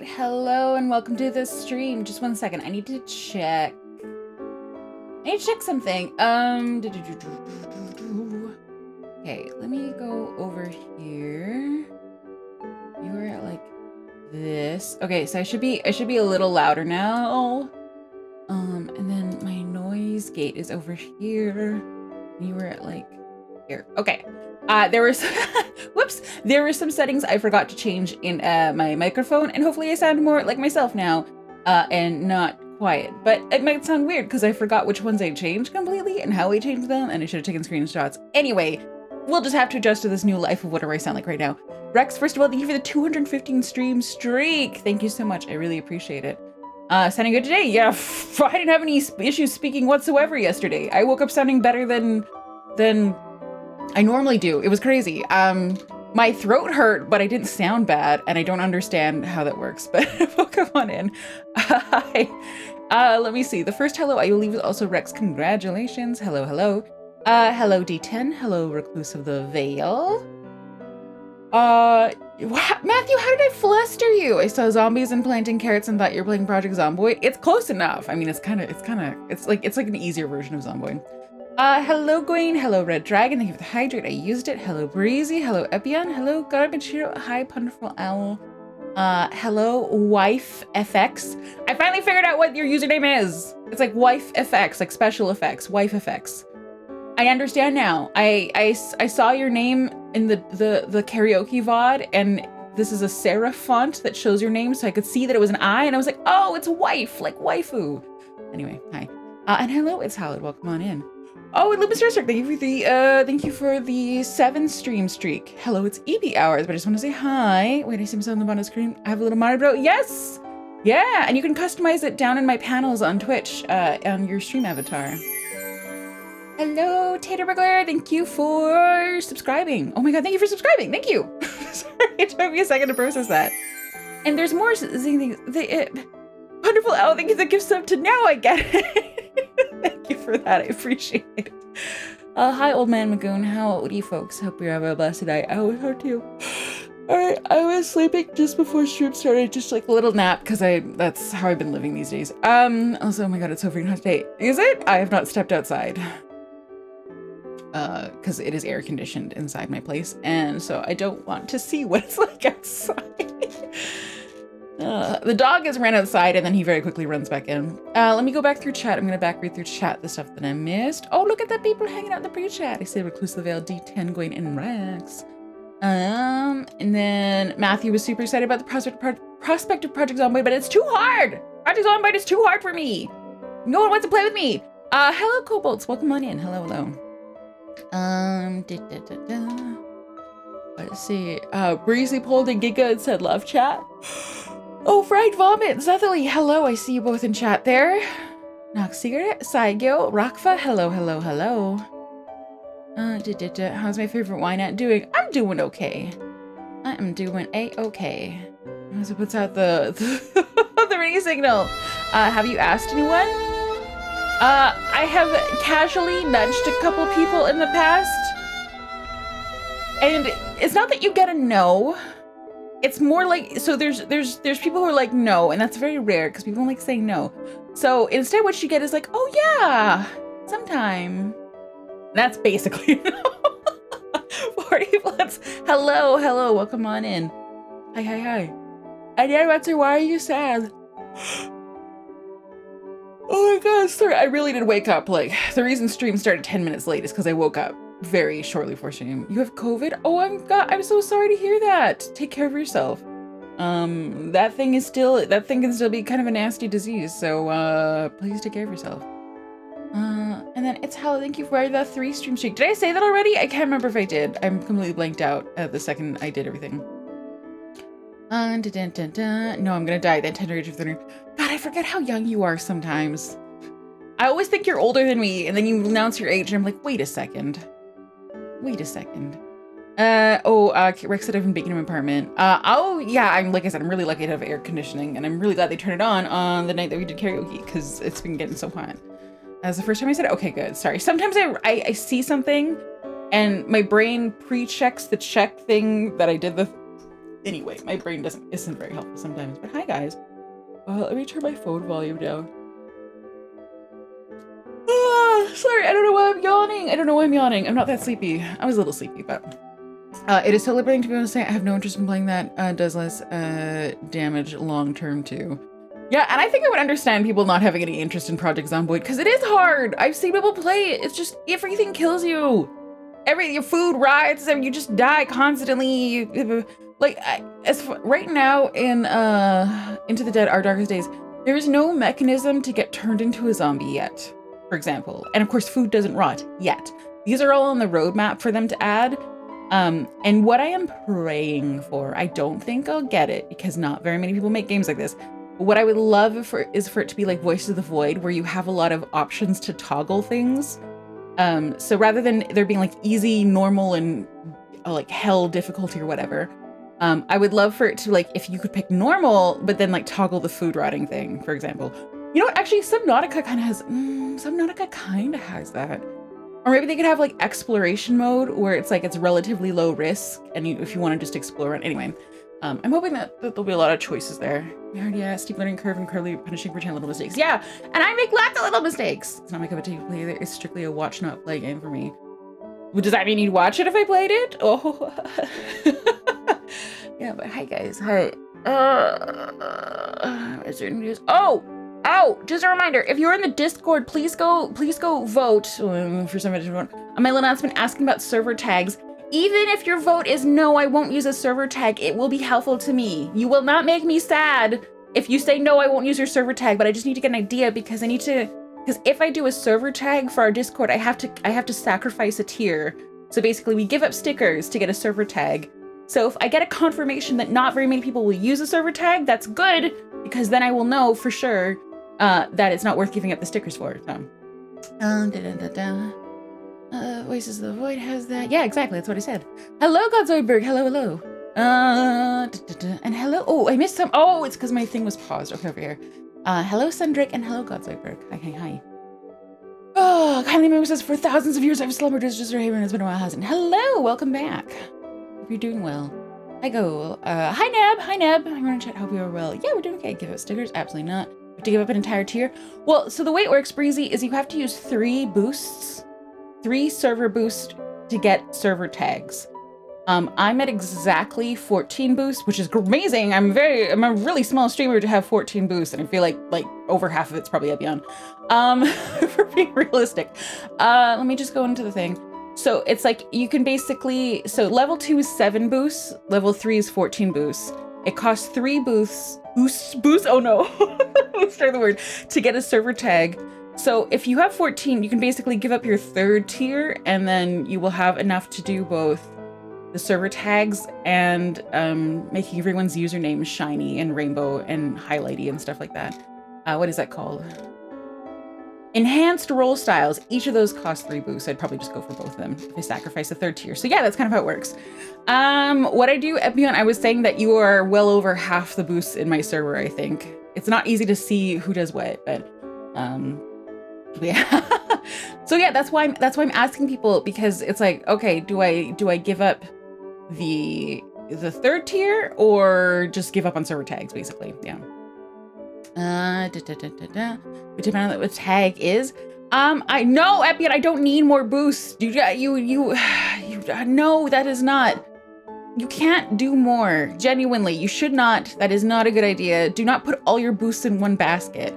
Hello and welcome to the stream. Just 1 second. I need to check. Something. Okay, let me go over here. You are at like this. Okay, so I should be a little louder now. And then my noise gate is over here. You were at like here. Okay. There was whoops, there were some settings I forgot to change in my microphone, and hopefully I sound more like myself now and not quiet. But it might sound weird because I forgot which ones I changed completely and how I changed them, and I should have taken screenshots. Anyway, we'll just have to adjust to this new life of whatever I sound like right now. Rex, first of all, thank you for the 215 stream streak. Thank you so much. I really appreciate it. Sounding good today? Yeah, I didn't have any issues speaking whatsoever yesterday. I woke up sounding better than I normally do. It was crazy. My throat hurt, but I didn't sound bad, and I don't understand how that works, but welcome on in. Hi. Let me see. The first hello I believe is also Rex. Congratulations. Hello, hello. Hello, D10. Hello, Recluse of the Veil. Matthew, how did I fluster you? I saw zombies and planting carrots and thought you were playing Project Zomboid. It's close enough. I mean, it's like an easier version of Zomboid. Hello Gwen, hello Red Dragon, thank you for the hydrate, I used it. Hello Breezy, hello Epion, hello Garbage Hero, hi Wonderful Owl. Hello Wife FX. I finally figured out what your username is. It's like Wife FX, like special effects, Wife FX. I understand now. I saw your name in the karaoke VOD, and this is a serif font that shows your name, so I could see that it was an I, and I was like, oh, it's wife, like waifu. Anyway, hi. And hello, it's Howard, welcome on in. Oh, and Lupus Starstruck, thank you for the 7 stream streak. Hello, it's EB Hours, but I just want to say hi. Wait, I see myself on the bottom of the screen. I have a little Mario Bro. Yes! Yeah, and you can customize it down in my panels on Twitch, on your stream avatar. Hello, Tater Burglar, thank you for subscribing. Oh my god, thank you for subscribing, thank you. Sorry, it took me a second to process that. And there's more things. Wonderful Owl, thank you for the gift sub to now I get it. Thank you for that, I appreciate it. Hi, Old Man Magoon, how are you folks? Hope you're having a blessed night. I was hurt too. Alright, I was sleeping just before stream started, just like a little nap, because that's how I've been living these days. Also, oh my god, it's so freaking hot today. Is it? I have not stepped outside. Because it is air conditioned inside my place, and so I don't want to see what it's like outside. The dog has ran outside and then he very quickly runs back in. Let me go back through chat. I'm gonna back read through chat the stuff that I missed. Oh, look at that, people hanging out in the pre-chat. I say Recluse of the Veil, D10, going in Rex. And then Matthew was super excited about the prospect of Project Zomboid, but it's too hard. Project Zomboid is too hard for me. No one wants to play with me. Hello, Kobolds. Welcome on in. Hello, hello. Let's see. Breezy pulled in Giga and said love chat. Oh, Fried Vomit, Zetherly, hello, I see you both in chat there. Nox Cigarette, Saigyo, Rakfa, hello, hello, hello. How's my favorite wine at doing? I'm doing okay. I am doing a-okay. As it puts out the the ringing signal. Have you asked anyone? I have casually nudged a couple people in the past. And it's not that you get a no. It's more like, so there's people who are like no, and that's very rare because people don't like saying no. So instead what you get is like, oh yeah, sometime. That's basically no. 40 plus. Hello, hello, welcome on in. Hi, hi, hi. And yeah, Matsu, why are you sad? Oh my god, sorry, I really did wake up. Like, the reason stream started 10 minutes late is because I woke up very shortly before stream. You have COVID? Oh, I'm so sorry to hear that. Take care of yourself. That thing can still be kind of a nasty disease, so please take care of yourself. And then it's Hello, thank you for the 3 stream streak. Did I say that already? I can't remember if I did. I'm completely blanked out the second I did everything. No, I'm gonna die at that tender age of 30. God, I forget how young you are sometimes. I always think you're older than me, and then you announce your age, and I'm like, wait a second. Wait a second. Rex said I've been baking in my apartment. Oh yeah, like I said, I'm really lucky to have air conditioning, and I'm really glad they turned it on the night that we did karaoke, because it's been getting so hot. That's the first time I said it. Okay, good. Sorry. Sometimes I see something, and my brain pre-checks the check thing that I did the Anyway, my brain isn't very helpful sometimes. But hi guys. Let me turn my phone volume down. Sorry, I don't know why I'm yawning. I don't know why I'm yawning. I'm not that sleepy. I was a little sleepy, but it is so liberating to be able to say I have no interest in playing that. Does less damage long term too. Yeah, and I think I would understand people not having any interest in Project Zomboid because it is hard. I've seen people play it. It's just everything kills you. Your food rots and you just die constantly. Like right now in Into the Dead: Our Darkest Days, there is no mechanism to get turned into a zombie yet, for example. And of course, food doesn't rot yet. These are all on the roadmap for them to add. And what I am praying for, I don't think I'll get it because not very many people make games like this. But what I would love is for it to be like Voices of the Void, where you have a lot of options to toggle things. So rather than there being like easy, normal, and like hell difficulty or whatever, I would love for it to like, if you could pick normal, but then like toggle the food rotting thing, for example. You know what? Actually, Subnautica kind of has that. Or maybe they could have like exploration mode where it's like it's relatively low risk, and if you want to just explore it. Anyway, I'm hoping that there'll be a lot of choices there. We already asked steep learning curve and curly punishing for 10 little mistakes. Yeah, and I make lots of little mistakes. It's not my cup of tea to play either. It's strictly a watch, not play game for me. Well, does that mean you'd watch it if I played it? Oh, yeah. But hi guys, hi. Is there news? Oh, just a reminder, if you're in the Discord, please go vote for some reason on my little announcement asking about server tags. Even if your vote is no, I won't use a server tag, it will be helpful to me. You will not make me sad if you say no, I won't use your server tag, but I just need to get an idea because if I do a server tag for our Discord, I have to sacrifice a tier. So basically we give up stickers to get a server tag. So if I get a confirmation that not very many people will use a server tag, that's good, because then I will know for sure that it's not worth giving up the stickers for. So. Voices of the Void has that. Yeah, exactly. That's what I said. Hello, Godzoidberg. Hello. And hello. Oh, I missed some. Oh, it's because my thing was paused. Okay, over here. Hello, Sundrick, and hello, Godzoidberg. Hi. Oh, kindly remember says, for thousands of years I've slumbered as just Raven. It's been a while, hasn't it? Hello, welcome back. Hope you're doing well. Hi, go. Hi, Neb. I'm gonna chat. Hope you're well. Yeah, we're doing okay. Give up stickers? Absolutely not. Have to give up an entire tier. Well, so the way it works, Breezy, is you have to use 3 server boosts to get server tags. I'm at exactly 14 boosts, which is amazing. I'm a really small streamer to have 14 boosts, and I feel like over half of it's probably up beyond. For being realistic. Let me just go into the thing. So it's like you can basically, so level 2 is 7 boosts, level 3 is 14 boosts. It costs 3 boosts, oh no, let's try the word, to get a server tag. So if you have 14, you can basically give up your 3rd tier, and then you will have enough to do both the server tags and making everyone's username shiny and rainbow and highlighty and stuff like that. What is that called? Enhanced role styles. Each of those costs 3 boosts. I'd probably just go for both of them if I sacrifice the 3rd tier. So yeah, that's kind of how it works. What I do, Epion, I was saying that you are well over half the boosts in my server, I think. It's not easy to see who does what, but yeah. So yeah, that's why I'm asking people, because it's like, okay, do I give up the 3rd tier or just give up on server tags, basically? Yeah. Which depending on what tag is. I know, Epion, I don't need more boosts. You no, that is not. You can't do more. Genuinely, you should not. That is not a good idea. Do not put all your boosts in one basket.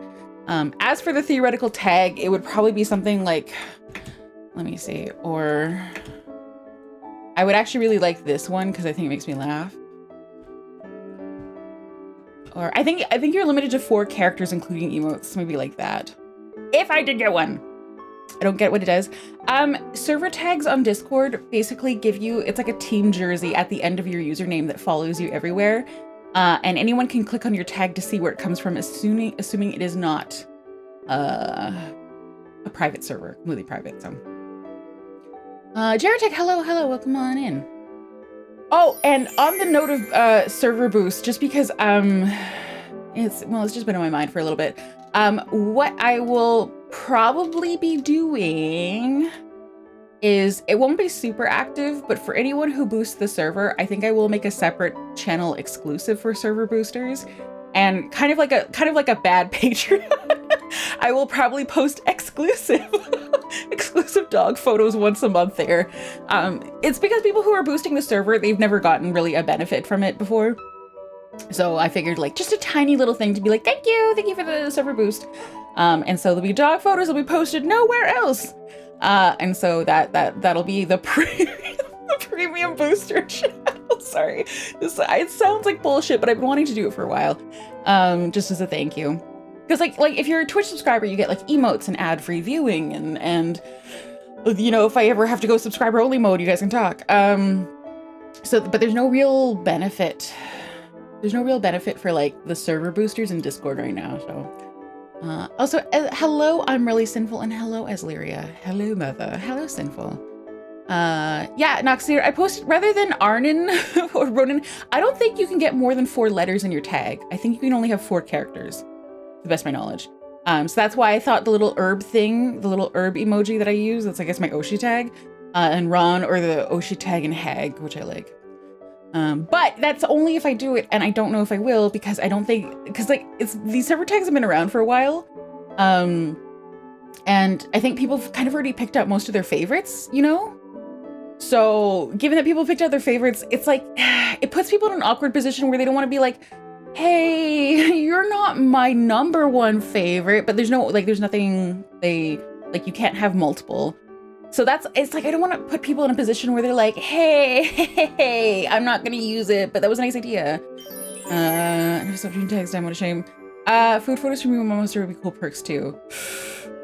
As for the theoretical tag, it would probably be something like, let me see, or I would actually really like this one because I think it makes me laugh. Or I think you're limited to 4 characters, including emotes, maybe like that. If I did get one. I don't get what it does. Server tags on Discord basically give you, it's like a team jersey at the end of your username that follows you everywhere. And anyone can click on your tag to see where it comes from, assuming it is not a private server, completely private. So, Jaretech, hello, welcome on in. Oh, and on the note of server boost, just because it's just been on my mind for a little bit. What I will probably be doing is it won't be super active, but for anyone who boosts the server, I think I will make a separate channel exclusive for server boosters. And kind of like a bad Patreon, I will probably post exclusive dog photos once a month there. It's because people who are boosting the server, they've never gotten really a benefit from it before. So I figured like just a tiny little thing to be like, thank you for the server boost. And so there'll be dog photos will be posted nowhere else. And so that'll be the premium booster channel. Sorry, it sounds like bullshit, but I've been wanting to do it for a while, just as a thank you. Because like if you're a Twitch subscriber, you get like emotes and ad-free viewing, and you know, if I ever have to go subscriber only mode, you guys can talk. But there's no real benefit. There's no real benefit for like the server boosters in Discord right now. So also, hello, I'm really sinful, and hello, Aslyria. Hello, mother. Hello, sinful. Yeah, Noxir, I posted, rather than Ronenn or Ronenn, I don't think you can get more than 4 letters in your tag. I think you can only have 4 characters, to the best of my knowledge. So that's why I thought the little herb thing, the little herb emoji that I use, that's I guess my Oshi tag, and Ron, or the Oshi tag and Hag, which I like. But that's only if I do it, and I don't know if I will, because I don't think, because like these server tags have been around for a while. And I think people have kind of already picked out most of their favorites, you know? So given that people picked out their favorites, it's like, it puts people in an awkward position where they don't want to be like, hey, you're not my #1 favorite, but there's nothing you can't have multiple. So it's like, I don't want to put people in a position where they're like, hey, I'm not going to use it, but that was a nice idea. Subject tags down, what a shame. Food photos from you and Mama would be cool perks too.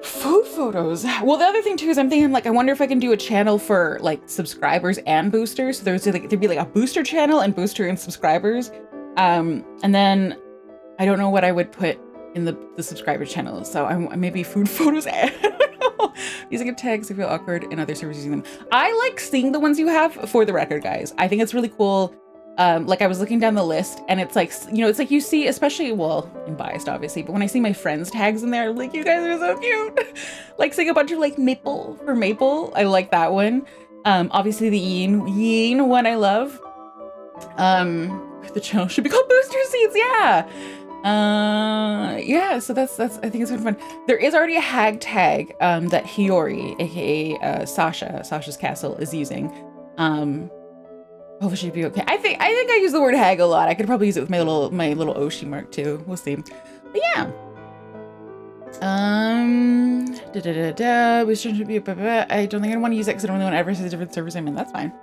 Food photos. Well, the other thing too is I'm thinking like, I wonder if I can do a channel for like subscribers and boosters. So there'd be like a booster channel and booster and subscribers. And then I don't know what I would put in the subscriber channel. So maybe food photos. I don't know. Using a tags, I feel awkward in other servers using them. I like seeing the ones you have, for the record, guys. I think it's really cool. Like I was looking down the list and it's like, you know, it's like you see, especially, well, I'm biased obviously, but when I see my friends' tags in there, I'm like, you guys are so cute. Like seeing a bunch of like Maple for Maple. I like that one. Obviously the Yeen one I love. The channel should be called Booster Seeds. Yeah. Yeah, so that's I think it's been fun. There is already a hag tag that Hiyori, aka Sasha's Castle, is using. Hopefully she'd be okay. I think I use the word hag a lot. I could probably use it with my little Oshi mark too. We'll see. But yeah. We shouldn't be. I don't think I want to use it because I don't really want to ever see the different servers I'm in. That's fine.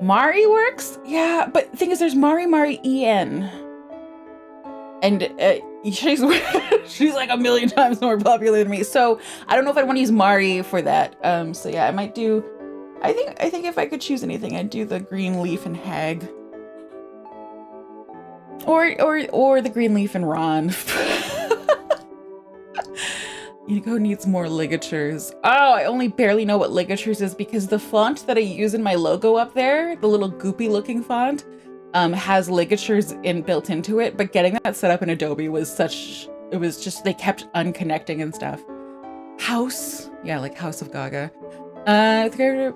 Mari works? Yeah, but the thing is, there's Mari En. And she's like a million times more popular than me. So I don't know if I want to use Mari for that. So yeah, I might do, I think if I could choose anything, I'd do the green leaf and hag. Or the green leaf and Ron. Unico needs more ligatures. Oh, I only barely know what ligatures is because the font that I use in my logo up there, the little goopy looking font, has ligatures built into it, but getting that set up in Adobe was it was just, they kept unconnecting and stuff. House, yeah, like House of Gaga.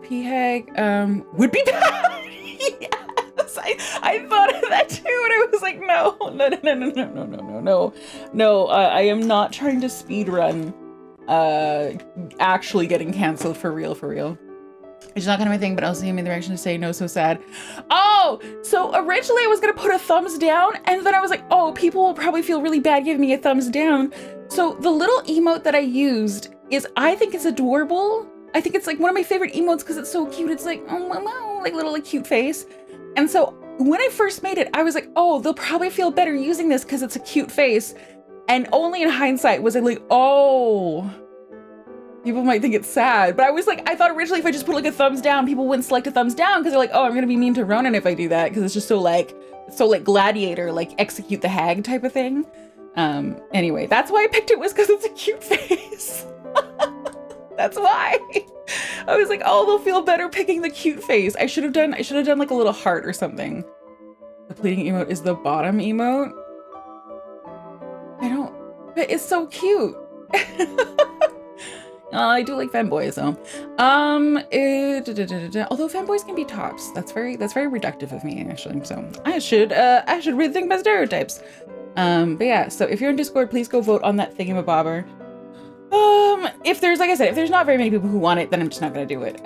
P-Hag, would be bad. Yes, I thought of that too, and I was like, no, I am not trying to speed run, actually getting canceled for real. It's not kind of my thing, but I'll see him in the direction to say no, so sad. Oh, so originally I was gonna put a thumbs down, and then I was like, oh, people will probably feel really bad giving me a thumbs down. So the little emote that I used I think it's adorable. I think it's like one of my favorite emotes because it's so cute. It's like, oh, like little like cute face. And so when I first made it, I was like, oh, they'll probably feel better using this because it's a cute face. And only in hindsight was I like, oh, people might think it's sad, but I was like, I thought originally if I just put like a thumbs down, people wouldn't select a thumbs down because they're like, oh, I'm gonna be mean to Ronenn if I do that because it's just so like Gladiator, like execute the hag type of thing. Anyway, that's why I picked it, was because it's a cute face. That's why. I was like, oh, they'll feel better picking the cute face. I should have done like a little heart or something. The pleading emote is the bottom emote. But it's so cute. I do like femboys though. Although femboys can be tops, that's very reductive of me actually. So I should rethink my stereotypes. But yeah, so if you're in Discord, please go vote on that thingamabobber. If there's, like I said, if there's not very many people who want it, then I'm just not gonna do it.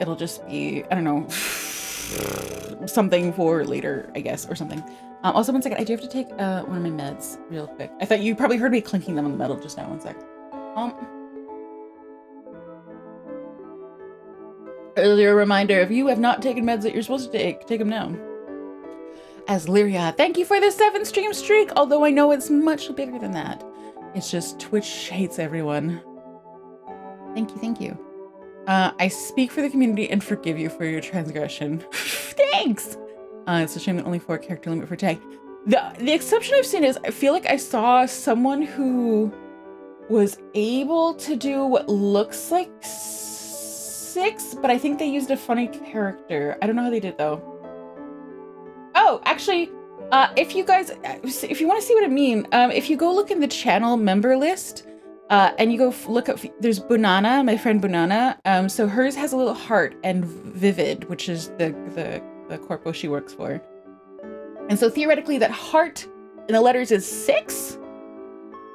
It'll just be, I don't know, something for later, I guess, or something. Also, 1 second, I do have to take one of my meds real quick. I thought you probably heard me clinking them on the metal just now. 1 sec. Earlier reminder, if you have not taken meds that you're supposed to take them now. As Lyria, thank you for the 7 stream streak, although I know it's much bigger than that. It's just Twitch hates everyone. Thank you, thank you. I speak for the community and forgive you for your transgression. Thanks! It's a shame that only 4 character limit for tag. The exception I've seen is I feel like I saw someone who was able to do what looks like 6, but I think they used a funny character. I don't know how they did though. Oh, actually, if you guys, if you want to see what I mean, if you go look in the channel member list, and you go look up, there's Bunana, my friend Bunana. So hers has a little heart, and Vivid, which is the corpo she works for. And so theoretically that heart in the letters is 6.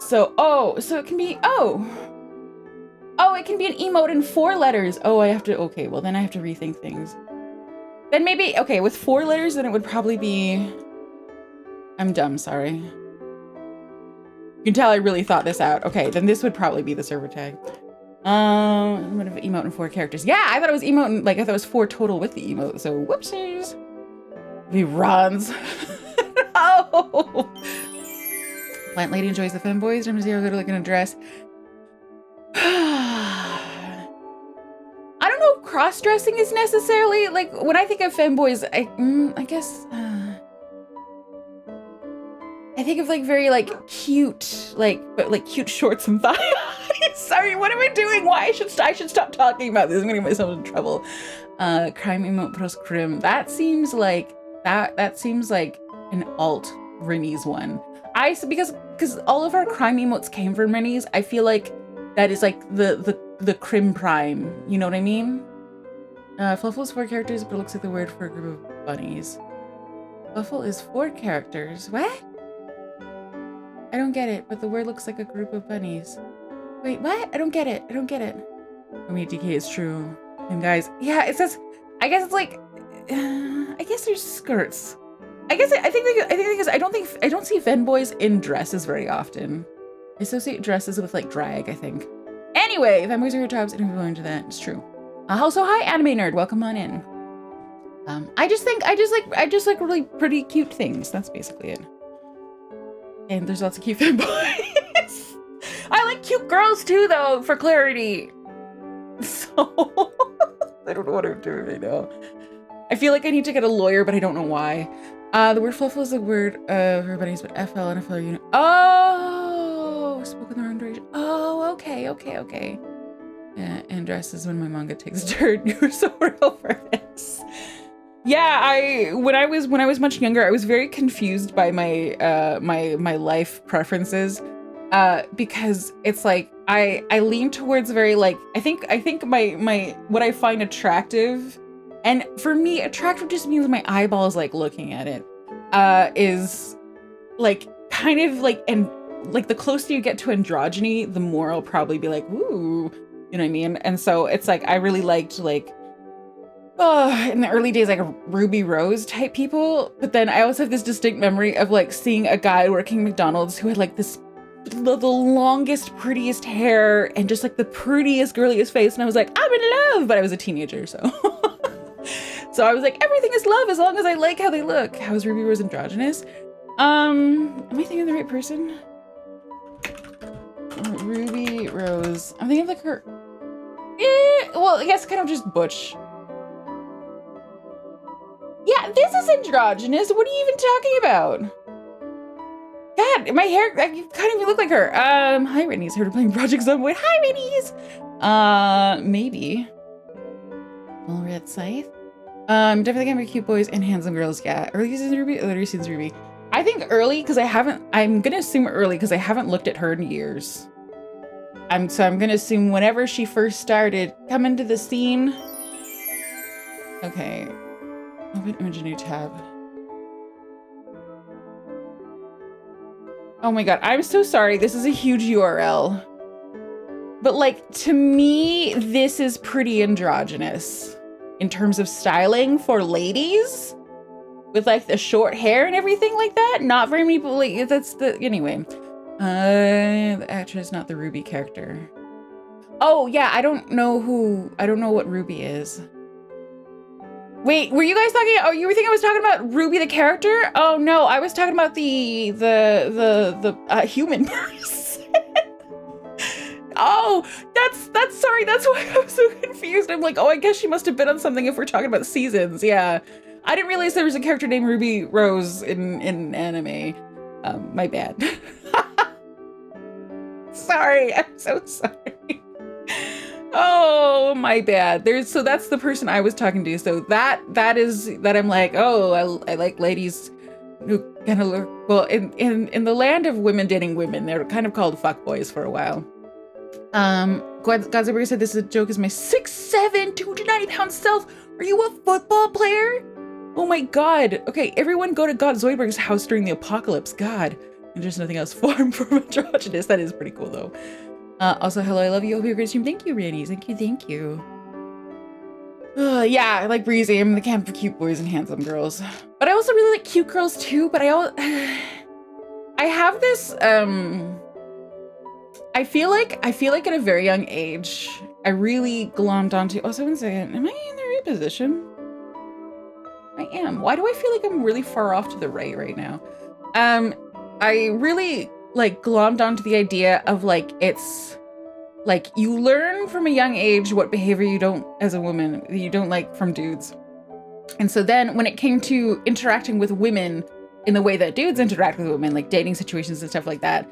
So, so it can be, it can be an emote in 4 letters. Oh, okay, well then I have to rethink things. Then maybe, okay, with 4 letters, then it would probably be, I'm dumb, sorry. You can tell I really thought this out. Okay, then this would probably be the server tag. I'm gonna emote in 4 characters. Yeah, I thought it was emote, like I thought it was 4 total with the emote, so whoopsies. He runs. No! Plant lady enjoys the femboys. From 0 go to like in a dress. I don't know if cross-dressing is necessarily, like, when I think of femboys, I guess, I think of like very like cute, but cute shorts and thighs. Sorry, what am I doing? Why I should stop talking about this. I'm gonna get myself in trouble. Crime emote pros crim. That seems like an alt Rennie's one. Because all of our crime emotes came from Rennie's. I feel like that is like the crim prime. You know what I mean? Fluffle is 4 characters, but it looks like the word for a group of bunnies. Fluffle is 4 characters. What? I don't get it, but the word looks like a group of bunnies. Wait, what? I don't get it. I mean, DK is true. And guys, yeah, it says, I guess it's like, I guess there's skirts. I think because I don't see femboys in dresses very often. I associate dresses with like drag, I think. Anyway, femboys are your tops, and if you're into that, it's true. Also, hi, anime nerd, welcome on in. I just like really pretty cute things. That's basically it. And there's lots of cute femboys. I like cute girls too, though, for clarity. So I don't know what I'm doing right now. I feel like I need to get a lawyer, but I don't know why. The word fluffle is a word for bunnies, but FL and FL unit. Oh, spoken the wrong direction. Oh, okay. Yeah, and dresses when my manga takes a turn. You're so real for this. Yeah, when I was much younger, I was very confused by my my life preferences, because it's like I lean towards very like I think my what I find attractive, and for me attractive just means my eyeballs like looking at it, is like kind of like, and like the closer you get to androgyny, the more I'll probably be like, ooh, you know what I mean? And so it's like I really liked like, in the early days, like Ruby Rose type people. But then I also have this distinct memory of like seeing a guy working McDonald's who had like the longest, prettiest hair and just like the prettiest, girliest face. And I was like, I'm in love, but I was a teenager, so. So I was like, everything is love as long as I like how they look. How is Ruby Rose androgynous? Am I thinking of the right person? Ruby Rose. I'm thinking of like her. Well, I guess kind of just butch. Yeah, this is androgynous. What are you even talking about? God, my hair, you kind of even look like her. Hi, Rennie's. Heard her playing Project Zomboid. Hi, Rennie's. Maybe. Little Red Scythe. Definitely gonna be cute boys and handsome girls. Yeah, early seasons Ruby, later seasons Ruby. I think early because I'm gonna assume early because I haven't looked at her in years. So I'm gonna assume whenever she first started, come into the scene. Okay, open image new tab. Oh my god, I'm so sorry. This is a huge URL. But like, to me, this is pretty androgynous in terms of styling for ladies with like the short hair and everything like that. Not very many people, like, that's the, anyway. The actress, not the Ruby character. Oh yeah, I don't know what Ruby is. Wait, were you guys talking, oh, you were thinking I was talking about Ruby the character? Oh no, I was talking about the human person. Oh, sorry, that's why I was so confused. I'm like, oh, I guess she must have been on something if we're talking about seasons, yeah. I didn't realize there was a character named Ruby Rose in anime. My bad. Sorry, I'm so sorry. Oh, my bad. So that's the person I was talking to. So that I'm like, oh, I like ladies who kind of look, well, in the land of women dating women, they're kind of called fuckboys for a while. Godzilla said this joke is my 6'7", 290-pound self. Are you a football player? Oh my god. Okay, everyone go to God Zoidberg's house during the apocalypse. God. And there's nothing else formed for androgynous. That is pretty cool though. Also, hello, I love you. Hope you're a great stream. Thank you, Randy. Thank you. Yeah, I like Breezy. I'm the camp for cute boys and handsome girls. But I also really like cute girls too, but I have this, I feel like at a very young age, I really glommed onto, oh, so 1 second, am I in the right position? I am. Why do I feel like I'm really far off to the right now? I really like glommed onto the idea of like, it's like you learn from a young age what behavior you don't, as a woman, you don't like from dudes. And so then when it came to interacting with women in the way that dudes interact with women, like dating situations and stuff like that,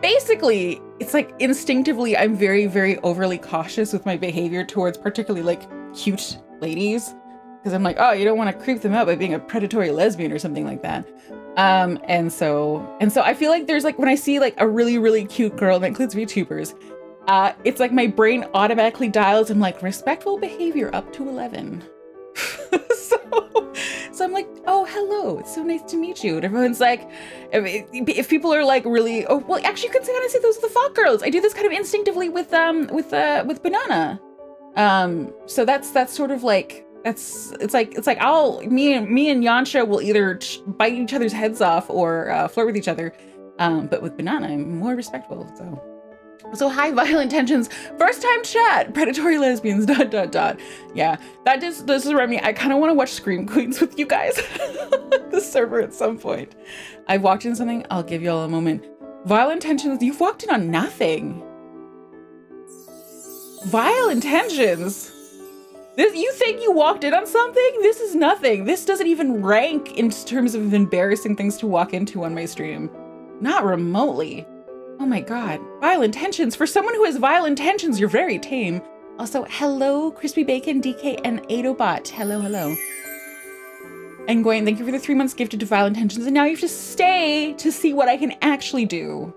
basically it's like instinctively I'm very, very overly cautious with my behavior towards particularly like cute ladies. Because I'm like, oh, you don't want to creep them out by being a predatory lesbian or something like that. And so I feel like there's like, when I see like a really, really cute girl, that includes VTubers, it's like my brain automatically dials and like respectful behavior up to 11. So I'm like, oh, hello, it's so nice to meet you. And everyone's like, if people are like really, oh, well, actually you can kind of say those are the fuck girls. I do this kind of instinctively with Banana. So that's sort of like, it's like me and Yansha will either bite each other's heads off or flirt with each other. But with Banana, I'm more respectful. So hi, Violent Tensions. First time chat, predatory lesbians, ... Yeah, this is Remy. I kind of want to watch Scream Queens with you guys. The server at some point. I've walked in something. I'll give you all a moment. Violent Tensions, you've walked in on nothing. Violent Tensions. You think you walked in on something? This is nothing. This doesn't even rank in terms of embarrassing things to walk into on my stream. Not remotely. Oh my god. Violent Tensions. For someone who has violent tensions, you're very tame. Also, hello, Crispy Bacon, DK, and Adobot. Hello. And Gwen, thank you for the 3 months gifted to Violent Tensions. And now you have to stay to see what I can actually do.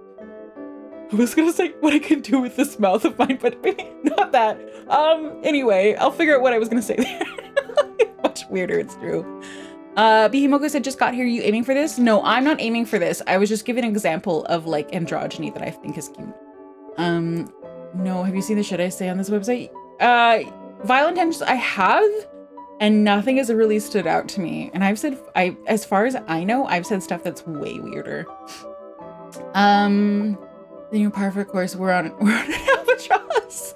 I was gonna say what I can do with this mouth of mine, but maybe not that. Anyway, I'll figure out what I was gonna say there. Much weirder, it's true. Bihimoko said, just got here, you aiming for this? No, I'm not aiming for this. I was just giving an example of like androgyny that I think is cute. No, have you seen the shit I say on this website? Violent Tensions, I have, and nothing has really stood out to me. And I've said, as far as I know, I've said stuff that's way weirder. The new Parfait course, we're on an albatross.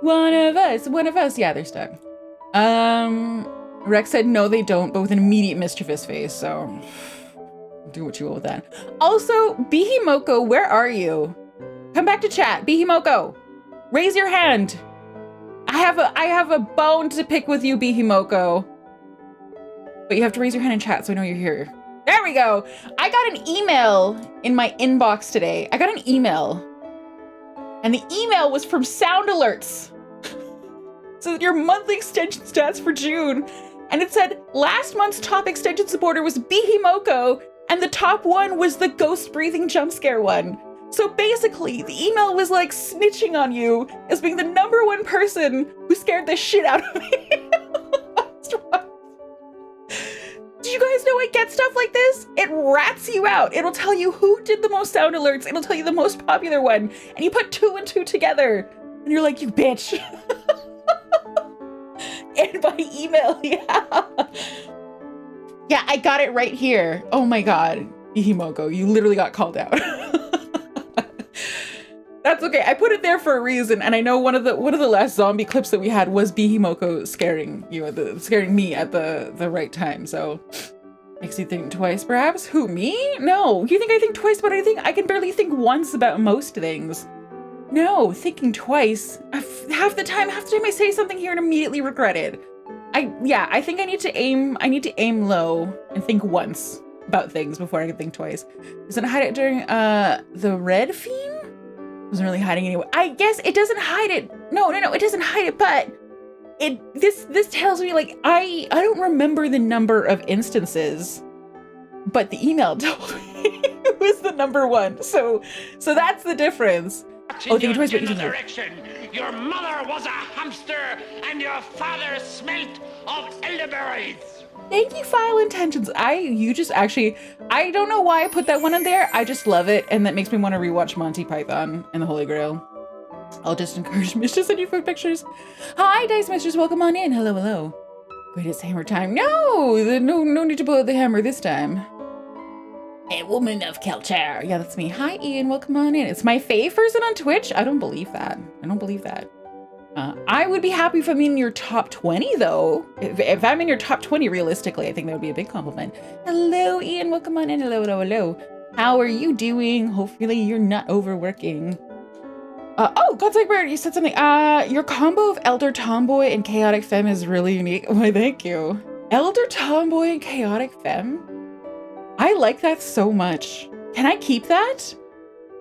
One of us. Yeah, they're stuck. Rex said, no, they don't, but with an immediate mischievous face. So do what you will with that. Also, Bihimoko, where are you? Come back to chat. Bihimoko, raise your hand. I have a bone to pick with you, Bihimoko. But you have to raise your hand in chat so I know you're here. There we go. I got an email in my inbox today. I got an email. And the email was from Sound Alerts. So your monthly extension stats for June. And it said, last month's top extension supporter was Bihimoko, and the top one was the ghost breathing jump scare one. So basically, the email was like snitching on you as being the #1 person who scared the shit out of me. Do you guys know I get stuff like this? It rats you out. It'll tell you who did the most sound alerts. It'll tell you the most popular one. And you put 2 and 2 together. And you're like, you bitch. And by email, yeah. Yeah, I got it right here. Oh my God. Ihimoko, you literally got called out. That's okay. I put it there for a reason, and I know one of the last zombie clips that we had was Bihimoko scaring me at the right time. So makes you think twice, perhaps. Who, me? No. You think I think twice about anything? I can barely think once about most things. No, thinking twice. Half the time I say something here and immediately regret it. I think I need to aim low and think once about things before I can think twice. Doesn't hide it during the red fiend? Wasn't really hiding anyway. I guess it doesn't hide it. No, it doesn't hide it, but this tells me like I don't remember the number of instances, but the email told me it was the #1. So that's the difference. Oh, thank you twice, but your mother was a hamster and your father smelt of elderberries. Thank you, File Intentions. I don't know why I put that one in there. I just love it, and that makes me want to rewatch Monty Python and the Holy Grail. I'll just encourage Mish to send you food pictures. Hi, Dice Mistress, welcome on in. Hello, hello. Greatest hammer time. No need to pull out the hammer this time. A woman of culture. Yeah, that's me. Hi, Ian, welcome on in. It's my fave person on Twitch. I don't believe that. I would be happy if I'm in your top 20, though. If I'm in your top 20, realistically, I think that would be a big compliment. Hello, Ian. Welcome on in. Hello. How are you doing? Hopefully you're not overworking. Oh, God's like Bird, you said something. Your combo of Elder Tomboy and Chaotic Femme is really unique. Why, thank you. Elder Tomboy and Chaotic Femme? I like that so much. Can I keep that?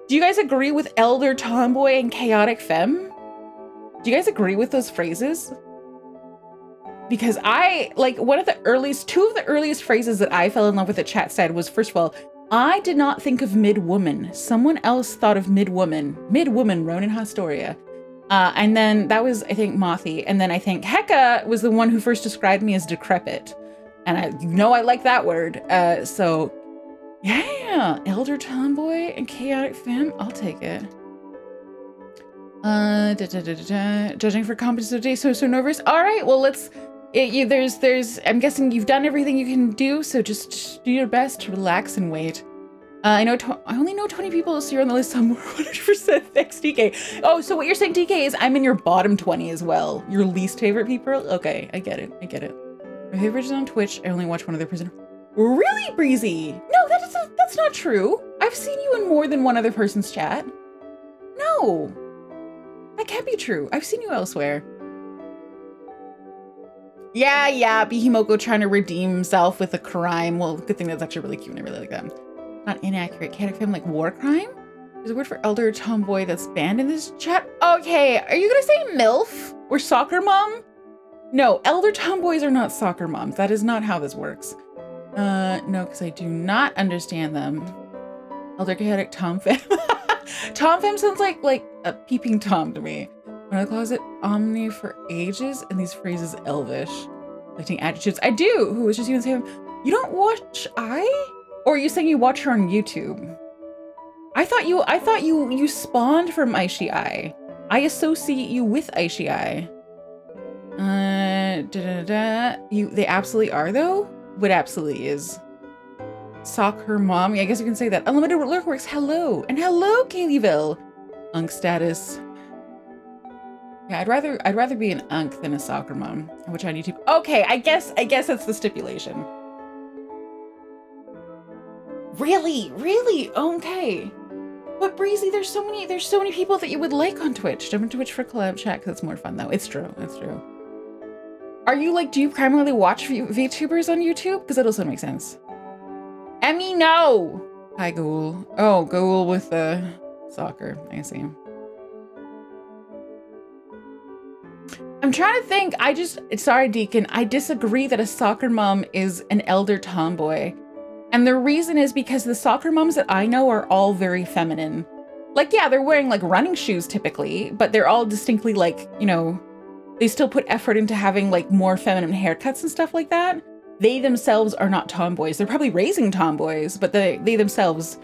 Do you guys agree with Elder Tomboy and Chaotic Femme? Do you guys agree with those phrases? Because two of the earliest phrases that I fell in love with that chat said was, first of all, I did not think of mid-woman. Someone else thought of mid-woman. Mid-woman, Ronenn Haustoria. And then that was, I think, Mothy. And then I think Heka was the one who first described me as decrepit. And I like that word. So yeah, Elder Tomboy and Chaotic Femme, I'll take it. Judging for competence today, so nervous. All right, well, I'm guessing you've done everything you can do, so just do your best to relax and wait. I only know 20 people, so you're on the list somewhere. 100%. Thanks, DK. Oh, so what you're saying, DK, is I'm in your bottom 20 as well. Your least favorite people? Okay, I get it. My favorite is on Twitch. I only watch one other person. Really, Breezy? No, that's not true. I've seen you in more than one other person's chat. No. That can't be true. I've seen you elsewhere. Yeah, Bihimoko trying to redeem himself with a crime. Well, good thing that's actually really cute and I really like that. Not inaccurate. Chaotic Femme, like war crime? There's a word for Elder Tomboy that's banned in this chat. Okay, are you gonna say MILF or soccer mom? No, Elder Tomboys are not soccer moms. That is not how this works. No, because I do not understand them. Elder Chaotic Tom Femme. Tom Femme sounds like a peeping Tom to me. When I closet Omni for ages and these phrases elvish. Collecting attitudes. I do. Who was just you and Sam? You don't watch Or are you saying you watch her on YouTube? I thought you spawned from Aishi I. I associate you with Aishi I. They absolutely are though? What absolutely is? Soccer mom. Yeah, I guess you can say that. Unlimited Lurkworks. Hello. And hello, Kayleeville. Unk status. Yeah, I'd rather be an unk than a soccer mom, which I need to. Okay, I guess that's the stipulation. Really? Okay. But Breezy, there's so many people that you would like on Twitch. Jump into Twitch for collab chat because it's more fun though. It's true. Are you do you primarily watch VTubers on YouTube? Because that also makes sense. Emmy, no. Hi, Ghoul. Oh, Ghoul with the soccer. I see. I'm trying to think. Sorry, Deacon. I disagree that a soccer mom is an elder tomboy. And the reason is because the soccer moms that I know are all very feminine. Like, yeah, they're wearing like running shoes typically, but they're all distinctly like, you know, they still put effort into having like more feminine haircuts and stuff like that. They themselves are not tomboys. They're probably raising tomboys, but they themselves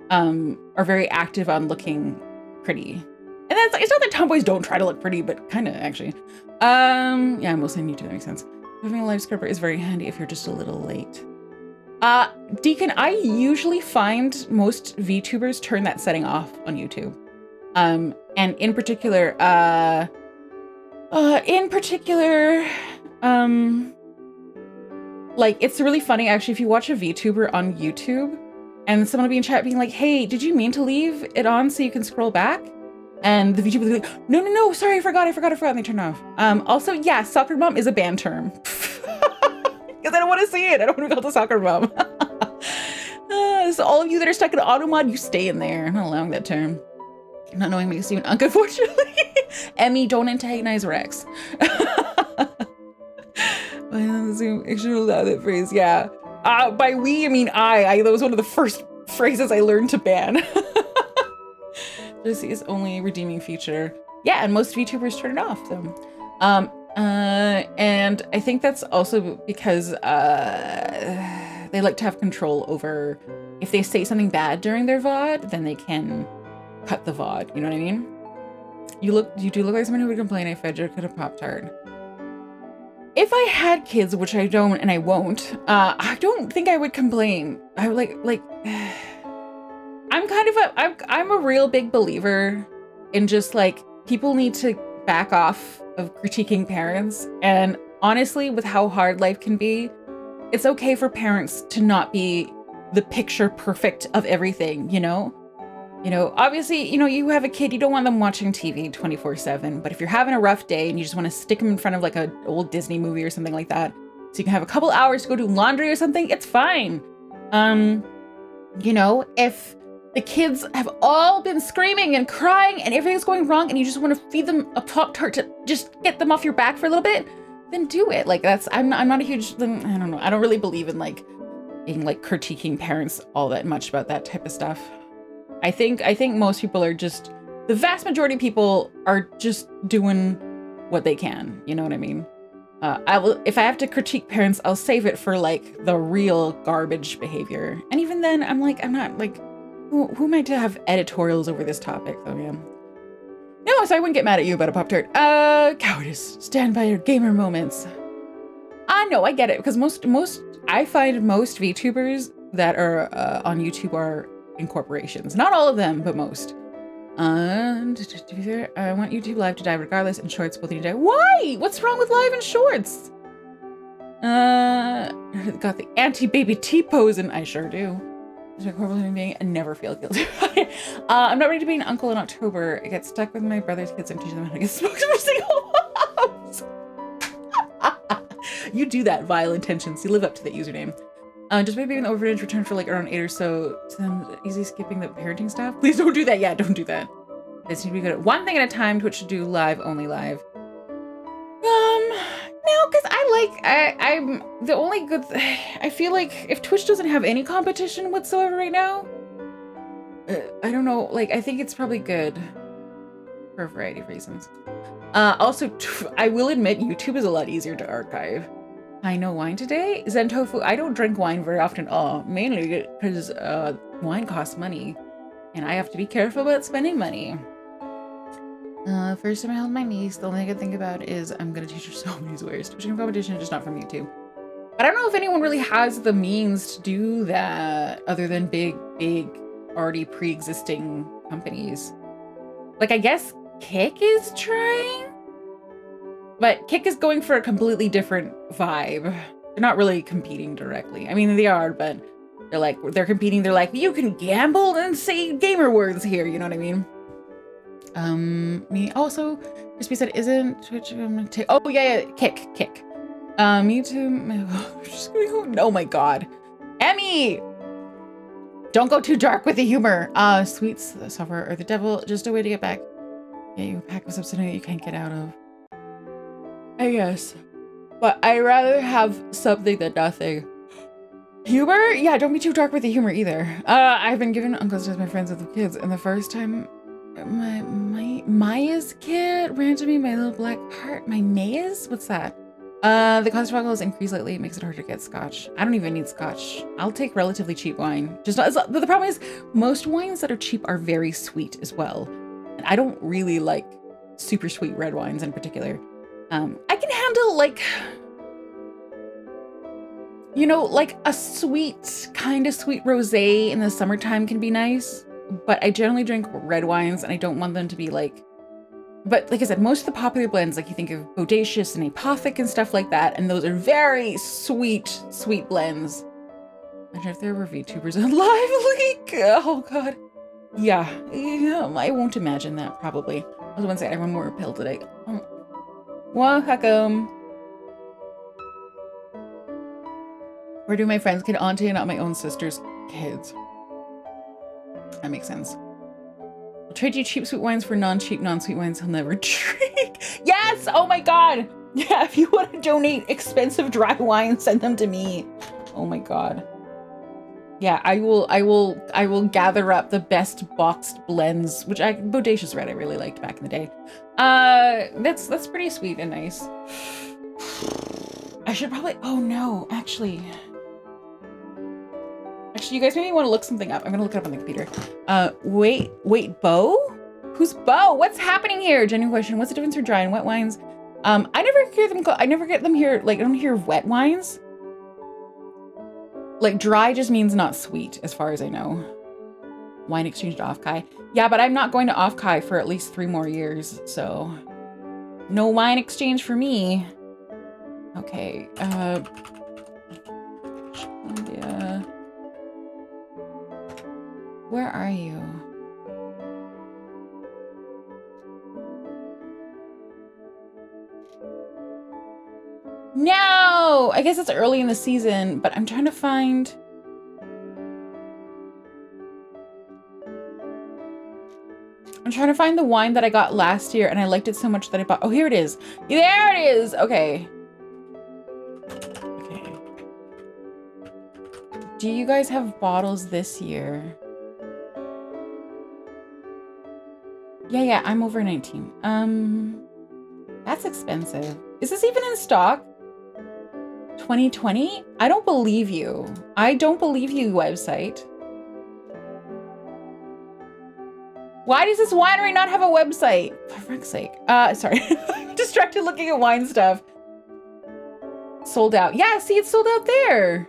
are very active on looking pretty. And that's, it's not that tomboys don't try to look pretty, but kind of actually. Yeah, mostly on YouTube, that makes sense. Having a live scrubber is very handy if you're just a little late. Deacon, I usually find most VTubers turn that setting off on YouTube. And in particular, like, it's really funny actually if you watch a VTuber on YouTube and someone will be in chat being like, hey, did you mean to leave it on so you can scroll back? And the VTuber will be like, no, sorry, I forgot, and they turn it off. Also, yeah, soccer mom is a banned term. Because I don't want to see it. I don't want to be called a soccer mom. So all of you that are stuck in auto mod, you stay in there. I'm not allowing that term. Not knowing makes you an unk, unfortunately. Emmy, don't antagonize Rex. I should allow that phrase, yeah. By we, I mean I. That was one of the first phrases I learned to ban. This is only redeeming feature. Yeah, and most VTubers turn it off, though. And I think that's also because they like to have control over if they say something bad during their VOD, then they can cut the VOD. You know what I mean? You do look like someone who would complain I fed your kid a Pop-Tart. If I had kids, which I don't and I won't, I don't think I would complain. I would like I'm a real big believer in just like people need to back off of critiquing parents. And honestly, with how hard life can be, it's okay for parents to not be the picture perfect of everything, you know? You know, obviously, you know, you have a kid, you don't want them watching TV 24/7, but if you're having a rough day and you just want to stick them in front of like an old Disney movie or something like that, so you can have a couple hours to go do laundry or something, it's fine. You know, if the kids have all been screaming and crying and everything's going wrong and you just want to feed them a Pop-Tart to just get them off your back for a little bit, then do it. Like I'm not a huge, I don't know. I don't really believe in like being like critiquing parents all that much about that type of stuff. I think most people are just, the vast majority of people are just doing what they can. You know what I mean? If I have to critique parents, I'll save it for like the real garbage behavior. And even then I'm not like, who am I to have editorials over this topic though, man? No, so I wouldn't get mad at you about a Pop-Tart. Cowardice, stand by your gamer moments. No, I get it, because I find most VTubers that are on YouTube are in corporations. Not all of them, but most. To be fair, I want YouTube Live to die regardless, and Shorts will need to die. Why? What's wrong with Live and Shorts? Got the anti-baby T-pose, and I sure do. It's a horrible human being and never feel guilty. I'm not ready to be an uncle in October. I get stuck with my brother's kids and teach them how to get smoked for single moms. You do that, vile intentions. You live up to that username. Just maybe an overage return for like around 8 or so. To them, easy skipping the parenting stuff. Please don't do that. Yeah, don't do that. They seem to be good at one thing at a time. Twitch should do live, only live. No, because I'm the only good. I feel like if Twitch doesn't have any competition whatsoever right now, I don't know. Like, I think it's probably good for a variety of reasons. Also, I will admit, YouTube is a lot easier to archive. I know wine today. Zen tofu. I don't drink wine very often at all, mainly because wine costs money, and I have to be careful about spending money. First time I held my niece, the only thing I could think about is I'm gonna teach her so many swears. Twitching competition, just not from YouTube. But I don't know if anyone really has the means to do that other than big, already pre-existing companies. Like, I guess Kick is trying? But Kick is going for a completely different vibe. They're not really competing directly. I mean, they are, but they're competing. They're like, you can gamble and say gamer words here. You know what I mean? Me also, Crispy said, isn't Twitch, oh yeah, Kick. Me too. Just going home. Oh my God. Emmy! Don't go too dark with the humor. Sweets, the software, or the devil, just a way to get back. Yeah, you pack with something that you can't get out of. I guess. But I'd rather have something than nothing. Humor? Yeah, don't be too dark with the humor either. I've been given uncles to my friends with the kids, and the first time my Maya's kit ran to me, my little black heart. My Maya's? What's that? The cost of alcohol has increased lately. It makes it hard to get scotch. I don't even need scotch. I'll take relatively cheap wine. Just not, but the problem is most wines that are cheap are very sweet as well. And I don't really like super sweet red wines in particular. I can handle like, you know, like a sweet, kind of sweet rosé in the summertime can be nice, but I generally drink red wines and I don't want them to be like, but like I said, most of the popular blends, like you think of Bodacious and Apothic and stuff like that, and those are very sweet, sweet blends. Imagine if there were VTubers alive, like, oh God. Yeah, I won't imagine that, probably. I was going to say, I have one more pill today. Well, welcome. Where do my friends' kid auntie and not my own sister's kids? That makes sense. I'll trade you cheap sweet wines for non-cheap, non-sweet wines he'll never drink. Yes! Oh my God! Yeah, if you want to donate expensive dry wine, send them to me. Oh my God. Yeah, I will gather up the best boxed blends, which Bodacious Red I really liked back in the day. That's pretty sweet and nice. I should probably, oh no, actually, you guys maybe want to look something up. I'm gonna look it up on the computer. Wait, Bo? Who's Bo? What's happening here? Genuine question. What's the difference for dry and wet wines? I never hear them. I never get them here. Like I don't hear wet wines. Like dry just means not sweet, as far as I know. Wine exchange to Off-Kai. Yeah, but I'm not going to Off-Kai for at least 3 more years, so no wine exchange for me. Okay. Yeah. Where are you? No! I guess it's early in the season, but I'm trying to find... the wine that I got last year, and I liked it so much that I bought... Oh, here it is. There it is! Okay. Okay. Do you guys have bottles this year? Yeah, I'm over 19. That's expensive. Is this even in stock? 2020? I don't believe you. I don't believe you, website. Why does this winery not have a website? For frick's sake. Sorry. Distracted looking at wine stuff. Sold out. Yeah, see, it's sold out there.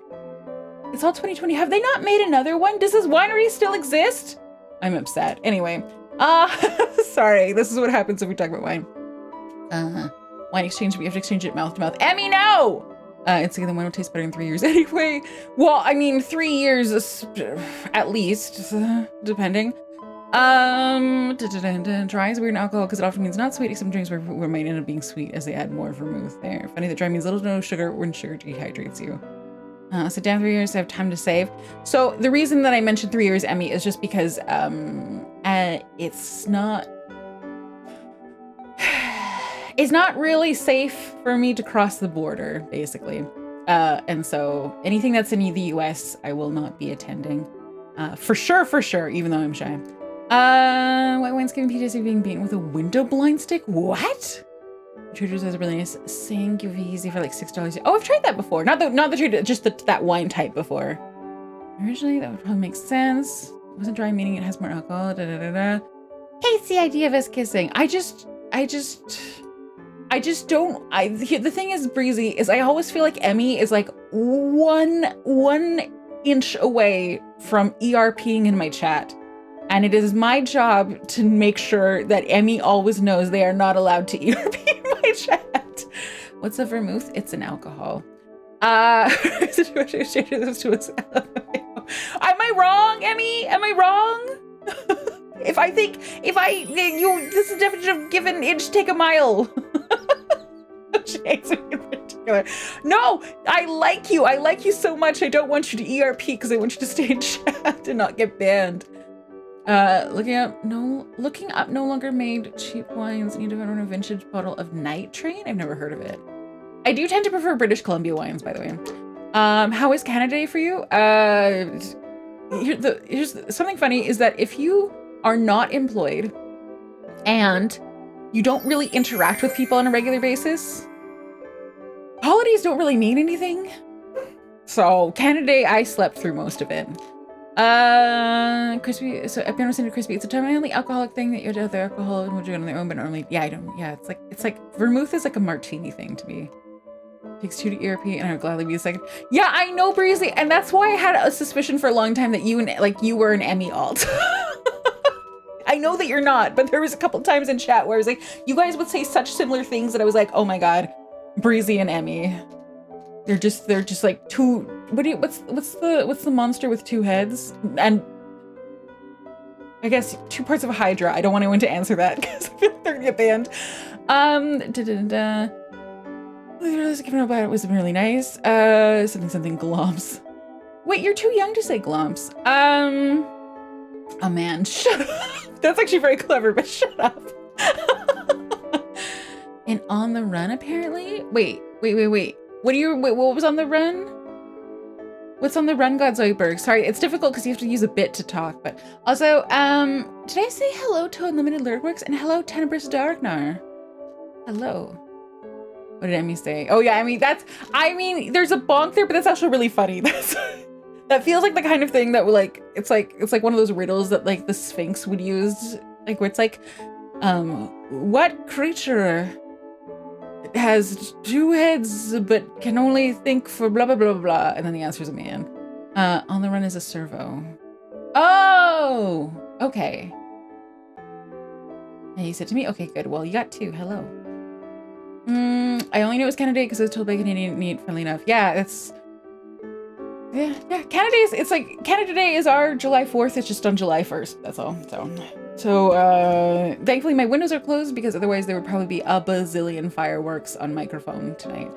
It's all 2020. Have they not made another one? Does this winery still exist? I'm upset. Anyway. Sorry. This is what happens if we talk about wine. Wine exchange, we have to exchange it mouth to mouth. Emmy, no! It's like the wine will taste better in 3 years anyway. Well, I mean, 3 years is, at least, depending. Dry is weird in alcohol because it often means not sweet, except drinks where might end up being sweet as they add more vermouth there. Funny that dry means little to no sugar when sugar dehydrates you. So down 3 years, I have time to save. So the reason that I mentioned 3 years, Emmy, is just because it's not really safe for me to cross the border, basically. And so anything that's in the US, I will not be attending. For sure, even though I'm shy. White wine's giving PTSD being beaten with a window blind stick? What? Traders has a really nice Sangiovese for like $6. Oh, I've tried that before. Not the trader, just that wine type before. Originally, that would probably make sense. It wasn't dry, meaning it has more alcohol. Hates the idea of us kissing. I just don't. The thing is, Breezy, is I always feel like Emmy is like one inch away from ERPing in my chat. And it is my job to make sure that Emmy always knows they are not allowed to ERP in my chat. What's a vermouth? It's an alcohol. Am I wrong, Emmy? Am I wrong? This is the definition of give an inch, take a mile. She hates me in particular. No, I like you. I like you so much. I don't want you to ERP because I want you to stay in chat and not get banned. Looking up no longer made cheap wines. Need to own a vintage bottle of Night Train. I've never heard of it. I do tend to prefer British Columbia wines, by the way. How is Canada Day for you? Here's something funny is that if you are not employed and you don't really interact with people on a regular basis. Holidays don't really mean anything. So Canada Day, I slept through most of it. Crispy. So I've been listening to Crispy. It's a totally alcoholic thing that you have the alcohol and we'll do it on their own, but normally, yeah, I don't. Yeah, it's like vermouth is like a martini thing to me. Takes 2 to ERP, and I would gladly be a second. Yeah, I know, Breezy, and that's why I had a suspicion for a long time that you were an Emmy alt. I know that you're not, but there was a couple times in chat where I was like, you guys would say such similar things that I was like, oh my god, Breezy and Emmy. They're just like two. What's the monster with 2 heads? And I guess 2 parts of a Hydra. I don't want anyone to answer that because I feel like they're gonna get banned. Giving about it was really nice. Something glomps. Wait, you're too young to say glomps. Oh man, shut up. That's actually very clever, but shut up. And on the run, apparently. Wait. What was on the run? What's on the run, Godzoidberg? Sorry, it's difficult because you have to use a bit to talk, but also, did I say hello to Unlimited Lyric and hello, Tenebris Darknar? Hello. What did Emmy say? Oh yeah, I mean, there's a bonk there, but that's actually really funny. That feels like the kind of thing that like it's like one of those riddles that like the Sphinx would use, like where it's like, what creature has 2 heads but can only think for blah blah blah blah, and then the answer is a man. On the run is a servo. Oh, okay. And you said to me, okay, good. Well, you got 2. Hello. I only knew it was Canada Day because I was told by Canadian Neat, funnily enough. Yeah, it's... Yeah, Canada Day is... It's like, Canada Day is our July 4th. It's just on July 1st. That's all. So, thankfully my windows are closed because otherwise there would probably be a bazillion fireworks on microphone tonight.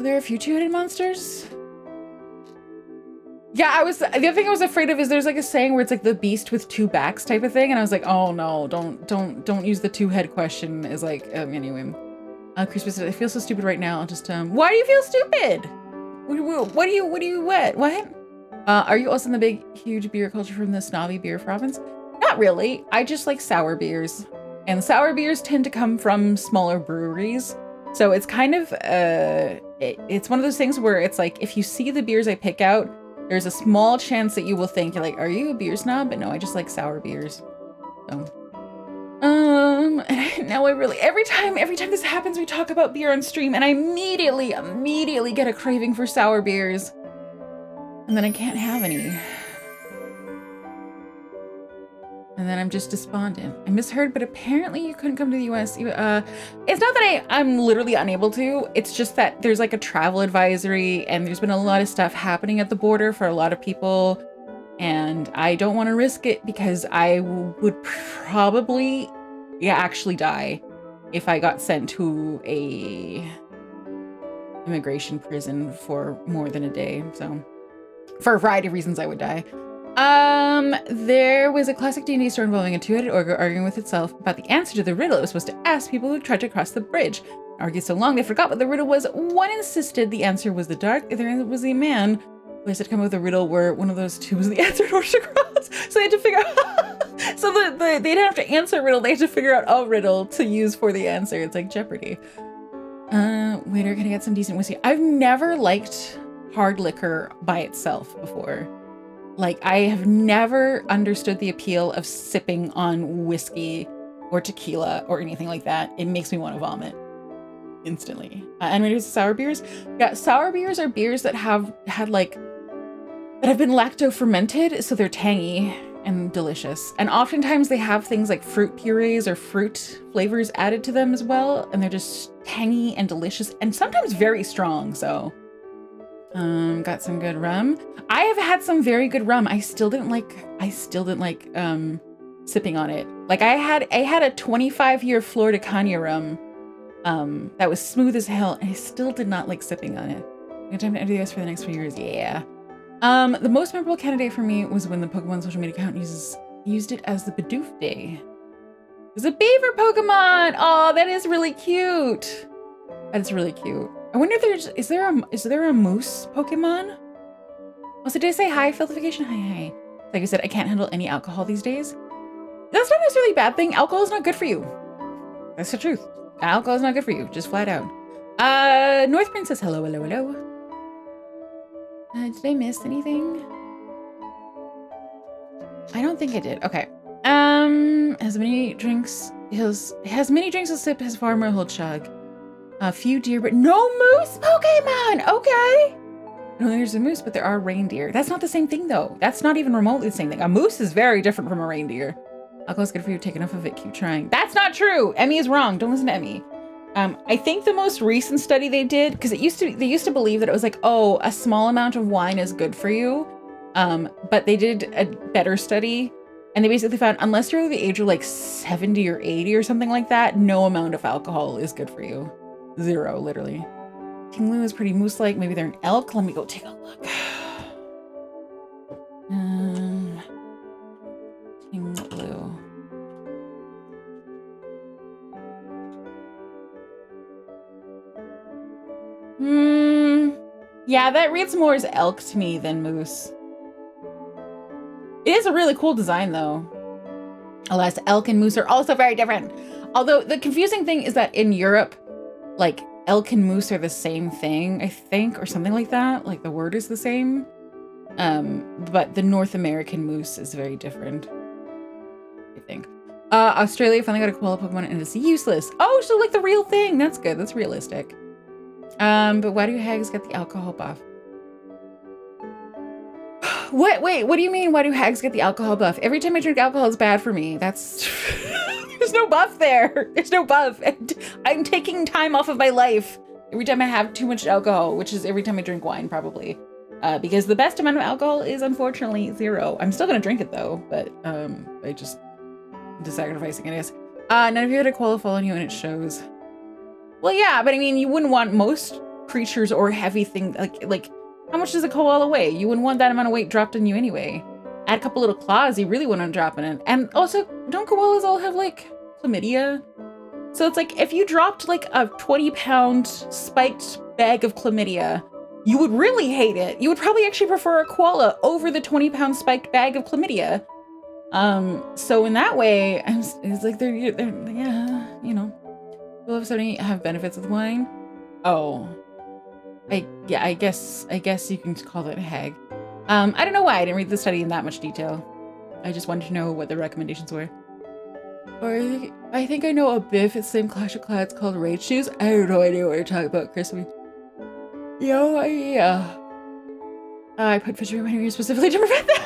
There are a few 2-headed monsters. Yeah, the other thing I was afraid of is there's like a saying where it's like the beast with 2 backs type of thing, and I was like, oh no, don't use the 2-head question as like, anyway. Crispy said, I feel so stupid right now. I'll just, why do you feel stupid? What? Are you also in the big, huge beer culture from the snobby beer province? Not really. I just like sour beers. And sour beers tend to come from smaller breweries. So it's kind of, it's one of those things where it's like, if you see the beers I pick out, there's a small chance that you will think, you're like, are you a beer snob? But no, I just like sour beers. So. Now I really, every time this happens, we talk about beer on stream and I immediately get a craving for sour beers. And then I can't have any. And then I'm just despondent. I misheard, but apparently you couldn't come to the US. It's not that I'm literally unable to, it's just that there's like a travel advisory and there's been a lot of stuff happening at the border for a lot of people. And I don't want to risk it because I would probably, actually die if I got sent to a immigration prison for more than a day. So for a variety of reasons, I would die. There was a classic D&D story involving a 2-headed ogre arguing with itself about the answer to the riddle it was supposed to ask people who tried to cross the bridge. It argued so long they forgot what the riddle was. One insisted the answer was the dark, the other was the man. They said come up with a riddle where one of those 2 was the answer in order to cross. So they had to figure out, so they didn't have to answer a riddle, they had to figure out a riddle to use for the answer. It's like Jeopardy. Waiter, can I get some decent whiskey? I've never liked hard liquor by itself before. Like, I have never understood the appeal of sipping on whiskey or tequila or anything like that. It makes me want to vomit instantly. And when it was sour beers, yeah, sour beers are beers that have been lacto fermented, so they're tangy and delicious. And oftentimes they have things like fruit purees or fruit flavors added to them as well, and they're just tangy and delicious and sometimes very strong. So got some good rum. I have had some very good rum. I still didn't like sipping on it. Like I had a 25-year Florida Canya rum that was smooth as hell, and I still did not like sipping on it. I'm gonna time to enter the US for the next few years. Yeah. The most memorable Canada Day for me was when the Pokemon social media account used it as the Bidoof Day. It was a beaver Pokemon. Oh, that is really cute. That is really cute. I wonder if is there a moose Pokemon? Also, did I say hi, Filthification? Hi. Like I said, I can't handle any alcohol these days. That's not necessarily a bad thing. Alcohol is not good for you. That's the truth. Alcohol is not good for you, just flat out. North Princess, hello, hello, hello. Did I miss anything? I don't think I did. Okay. Has many drinks. Has many drinks. He'll sip. His farmer. He'll chug. A few deer, but no moose Pokemon. Okay. I don't think there's a moose, but there are reindeer. That's not the same thing, though. That's not even remotely the same thing. A moose is very different from a reindeer. Alcohol's good for you. Take enough of it. Keep trying. That's not true. Emmy is wrong. Don't listen to Emmy. I think the most recent study they did, because they used to believe that it was like, oh, a small amount of wine is good for you. But they did a better study, and they basically found unless you're over the age of like 70 or 80 or something like that, no amount of alcohol is good for you. 0, literally. Tinglu is pretty moose-like. Maybe they're an elk. Let me go take a look. Tinglu. Yeah, that reads more as elk to me than moose. It is a really cool design, though. Alas, elk and moose are also very different. Although the confusing thing is that in Europe, like, elk and moose are the same thing, I think, or something like that. Like, the word is the same. But the North American moose is very different, I think. Australia finally got a koala Pokemon and it's useless. Oh, so like the real thing. That's good. That's realistic. But why do hags get the alcohol buff? What? Wait, what do you mean? Why do hags get the alcohol buff? Every time I drink alcohol, it's bad for me. That's... There's no buff there. There's no buff. I'm taking time off of my life every time I have too much alcohol, which is every time I drink wine, probably. Because the best amount of alcohol is unfortunately 0. I'm still gonna drink it though, but I just sacrificing it, I guess. None of you had a koala follow you and it shows. Well, yeah, but I mean, you wouldn't want most creatures or heavy things, like how much does a koala weigh? You wouldn't want that amount of weight dropped on you anyway. Add a couple little claws, you really wouldn't drop in it. And also, don't koalas all have like chlamydia? So it's like, if you dropped like a 20-pound spiked bag of chlamydia, you would really hate it. You would probably actually prefer a koala over the 20-pound spiked bag of chlamydia. So in that way, it's like they're yeah, you know. Will episode have benefits with wine? Oh, I guess you can call that a hag. I don't know why I didn't read the study in that much detail. I just wanted to know what the recommendations were. Or I think I know a Biff. It's the same Clash of Clans called Raid Shoes. I have no idea what you're talking about, Crispy. Yo, yeah. I put Fisher in my ear specifically to prevent that.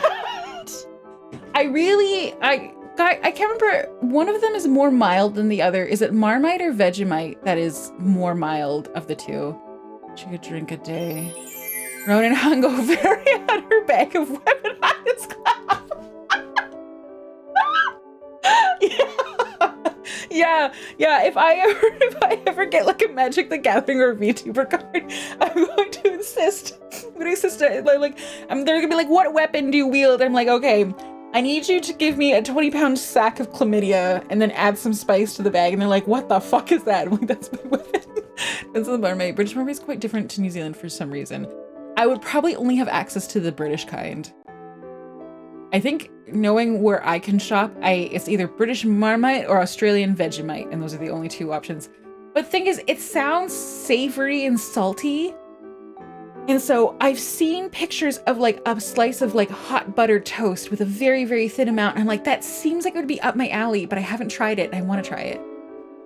I can't remember. One of them is more mild than the other. Is it Marmite or Vegemite that is more mild of the two? She could drink a day. Ronenn Haustoria had her bag of weaponized class. Yeah. If I ever get like a Magic the Gathering or a VTuber card, I'm going to insist. They're gonna be like, what weapon do you wield? I'm like, okay, I need you to give me a 20-pound sack of chlamydia and then add some spice to the bag. And they're like, what the fuck is that? I'm like, that's my weapon. That's the Marmite. British Marmite is quite different to New Zealand for some reason. I would probably only have access to the British kind. I think knowing where I can shop, it's either British Marmite or Australian Vegemite, and those are the only 2 options. But the thing is, it sounds savory and salty. And so I've seen pictures of like a slice of like hot buttered toast with a very, very thin amount. And I'm like, that seems like it would be up my alley, but I haven't tried it. And I want to try it.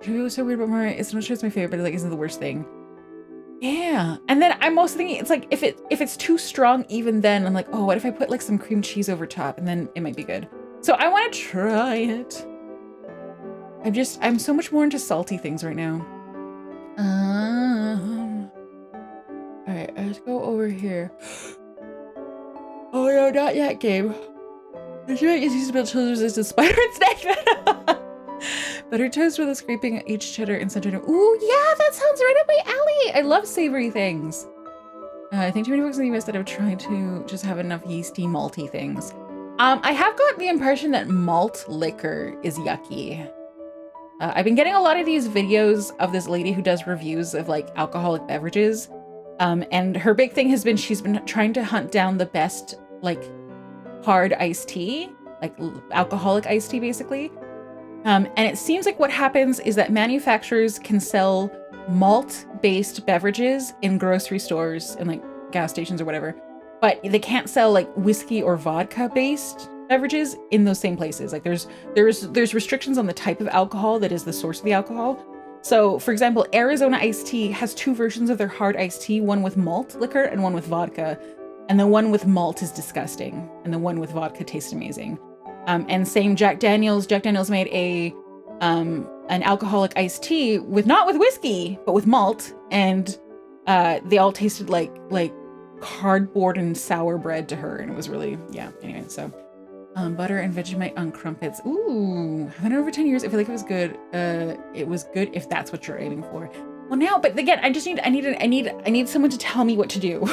What's so weird about Marmite? I'm not sure it's my favorite, but it like isn't the worst thing. Yeah. And then I'm also thinking, it's like, if it's too strong, even then I'm like, oh, what if I put like some cream cheese over top and then it might be good. So I want to try it. I'm so much more into salty things right now. All right, let's go over here. Oh no, not yet, Gabe. The sure is used to build children resistant spider and snake venom. Butter toast with a scraping at each cheddar and center. Ooh, yeah, that sounds right up my alley. I love savory things. I think too many folks in the US that have tried to just have enough yeasty, malty things. I have got the impression that malt liquor is yucky. I've been getting a lot of these videos of this lady who does reviews of like alcoholic beverages. And her big thing has been she's been trying to hunt down the best like hard iced tea, like alcoholic iced tea, basically. And it seems like what happens is that manufacturers can sell malt-based beverages in grocery stores and like gas stations or whatever, but they can't sell like whiskey or vodka-based beverages in those same places. Like there's restrictions on the type of alcohol that is the source of the alcohol. So, for example, Arizona iced tea has 2 versions of their hard iced tea, one with malt liquor and one with vodka. And the one with malt is disgusting, and the one with vodka tastes amazing. And same Jack Daniels. Jack Daniels made an alcoholic iced tea not with whiskey, but with malt, and they all tasted like cardboard and sour bread to her, and it was really, yeah. Anyway, so butter and Vegemite on crumpets. Ooh, I've had it over 10 years. I feel like it was good. It was good if that's what you're aiming for. Well, now, but again, I need someone to tell me what to do.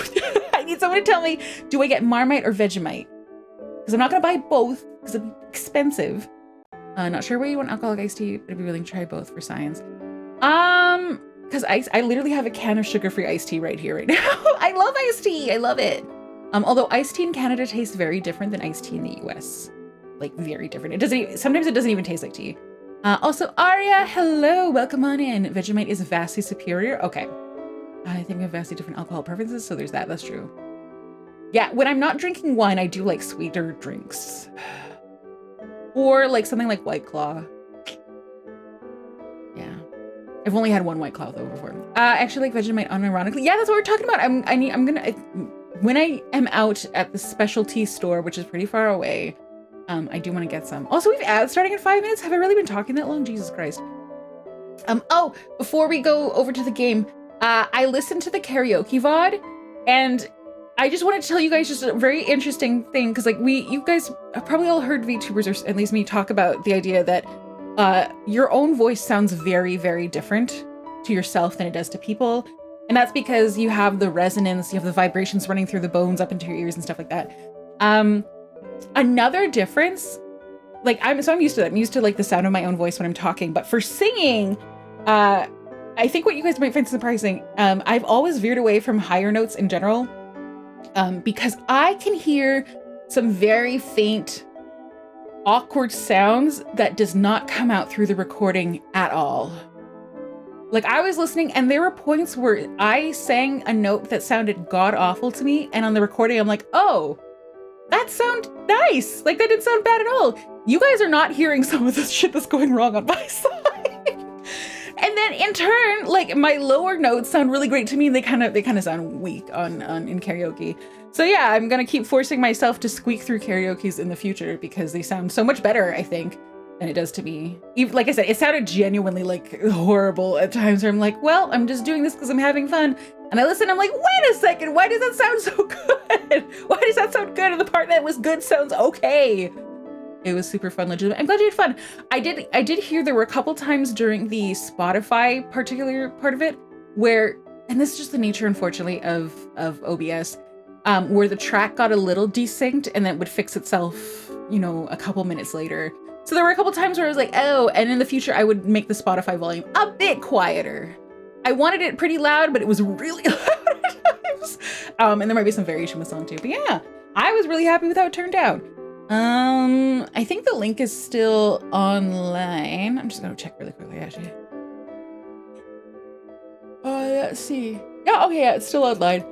I need someone to tell me, do I get Marmite or Vegemite? Because I'm not gonna buy both because it'd be expensive. Not sure where you want alcoholic iced tea, but I'd be willing to try both for science. Because I literally have a can of sugar-free iced tea right here, right now. I love iced tea. I love it. Although iced tea in Canada tastes very different than iced tea in the US. Like very different. Sometimes it doesn't even taste like tea. Also, Aria, hello, welcome on in. Vegemite is vastly superior. Okay. I think I have vastly different alcohol preferences, so there's that. That's true. Yeah, when I'm not drinking wine, I do like sweeter drinks. Or like something like White Claw. Yeah. I've only had one White Claw though before. I actually like Vegemite unironically. Yeah, that's what we're talking about. When I am out at the specialty store, which is pretty far away, I do want to get some. Also, we've ads starting in 5 minutes. Have I really been talking that long? Jesus Christ. Oh, before we go over to the game, I listened to the karaoke VOD, and I just wanted to tell you guys just a very interesting thing, because like you guys have probably all heard VTubers, or at least me, talk about the idea that your own voice sounds very, very different to yourself than it does to people. And that's because you have the resonance, you have the vibrations running through the bones up into your ears and stuff like that. Another difference, like I'm used to that. I'm used to like the sound of my own voice when I'm talking, but for singing, I think what you guys might find surprising, I've always veered away from higher notes in general, because I can hear some very faint, awkward sounds that does not come out through the recording at all. Like I was listening and there were points where I sang a note that sounded god awful to me, and on the recording I'm like, oh, that sounded nice. Like that didn't sound bad at all. You guys are not hearing some of this shit that's going wrong on my side. And then in turn, like my lower notes sound really great to me. They kind of sound weak on in karaoke. So yeah, I'm gonna keep forcing myself to squeak through karaoke's in the future because they sound so much better, I think, than it does to me. Even, like I said, it sounded genuinely like horrible at times where I'm like, well, I'm just doing this because I'm having fun. And I listen, I'm like, wait a second, why does that sound so good? Why does that sound good? And the part that was good sounds okay. It was super fun, legitimate. I'm glad you had fun. I did hear there were a couple times during the Spotify particular part of it where, and this is just the nature, unfortunately, of OBS, where the track got a little desynced and then would fix itself, you know, a couple minutes later. So there were a couple times where I was like, oh, and in the future I would make the Spotify volume a bit quieter. I wanted it pretty loud, but it was really loud at times. And there might be some variation with song too. But yeah, I was really happy with how it turned out. I think the link is still online. I'm just gonna check really quickly, actually. Let's see. Yeah, okay, yeah, it's still online.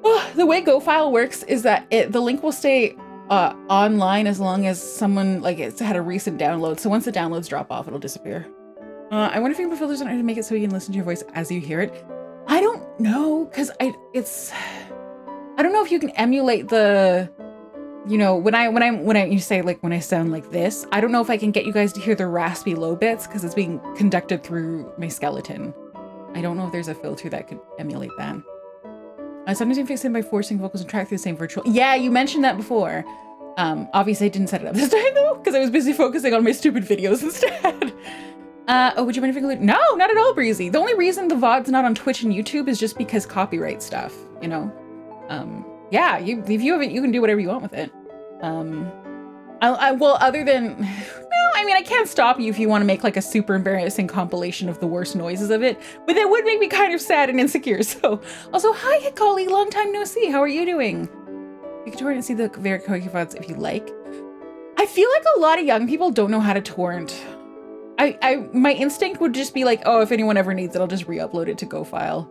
Oh, the way GoFile works is that the link will stay online as long as someone, like, it's had a recent download. So once the downloads drop off, it'll disappear. I wonder if you can put filters on it to make it so you can listen to your voice as you hear it. I don't know, because I don't know if you can emulate the, you know, when you say like when I sound like this, I don't know if I can get you guys to hear the raspy low bits because it's being conducted through my skeleton. I don't know if there's a filter that could emulate that. Sometimes you fix it by forcing vocals and track through the same virtual. Yeah, you mentioned that before. Obviously I didn't set it up this time though, because I was busy focusing on my stupid videos instead. Oh, would you mind if I include? No, not at all, Breezy. The only reason the VOD's not on Twitch and YouTube is just because copyright stuff, you know? Yeah, if you have it, you can do whatever you want with it. Well, other than, no, I mean, I can't stop you if you want to make like a super embarrassing compilation of the worst noises of it, but that would make me kind of sad and insecure. So also, hi, Hikali, long time no see. How are you doing? You can join and see the karaoke VODs if you like. I feel like a lot of young people don't know how to torrent. My instinct would just be like, oh, if anyone ever needs it, I'll just re-upload it to GoFile.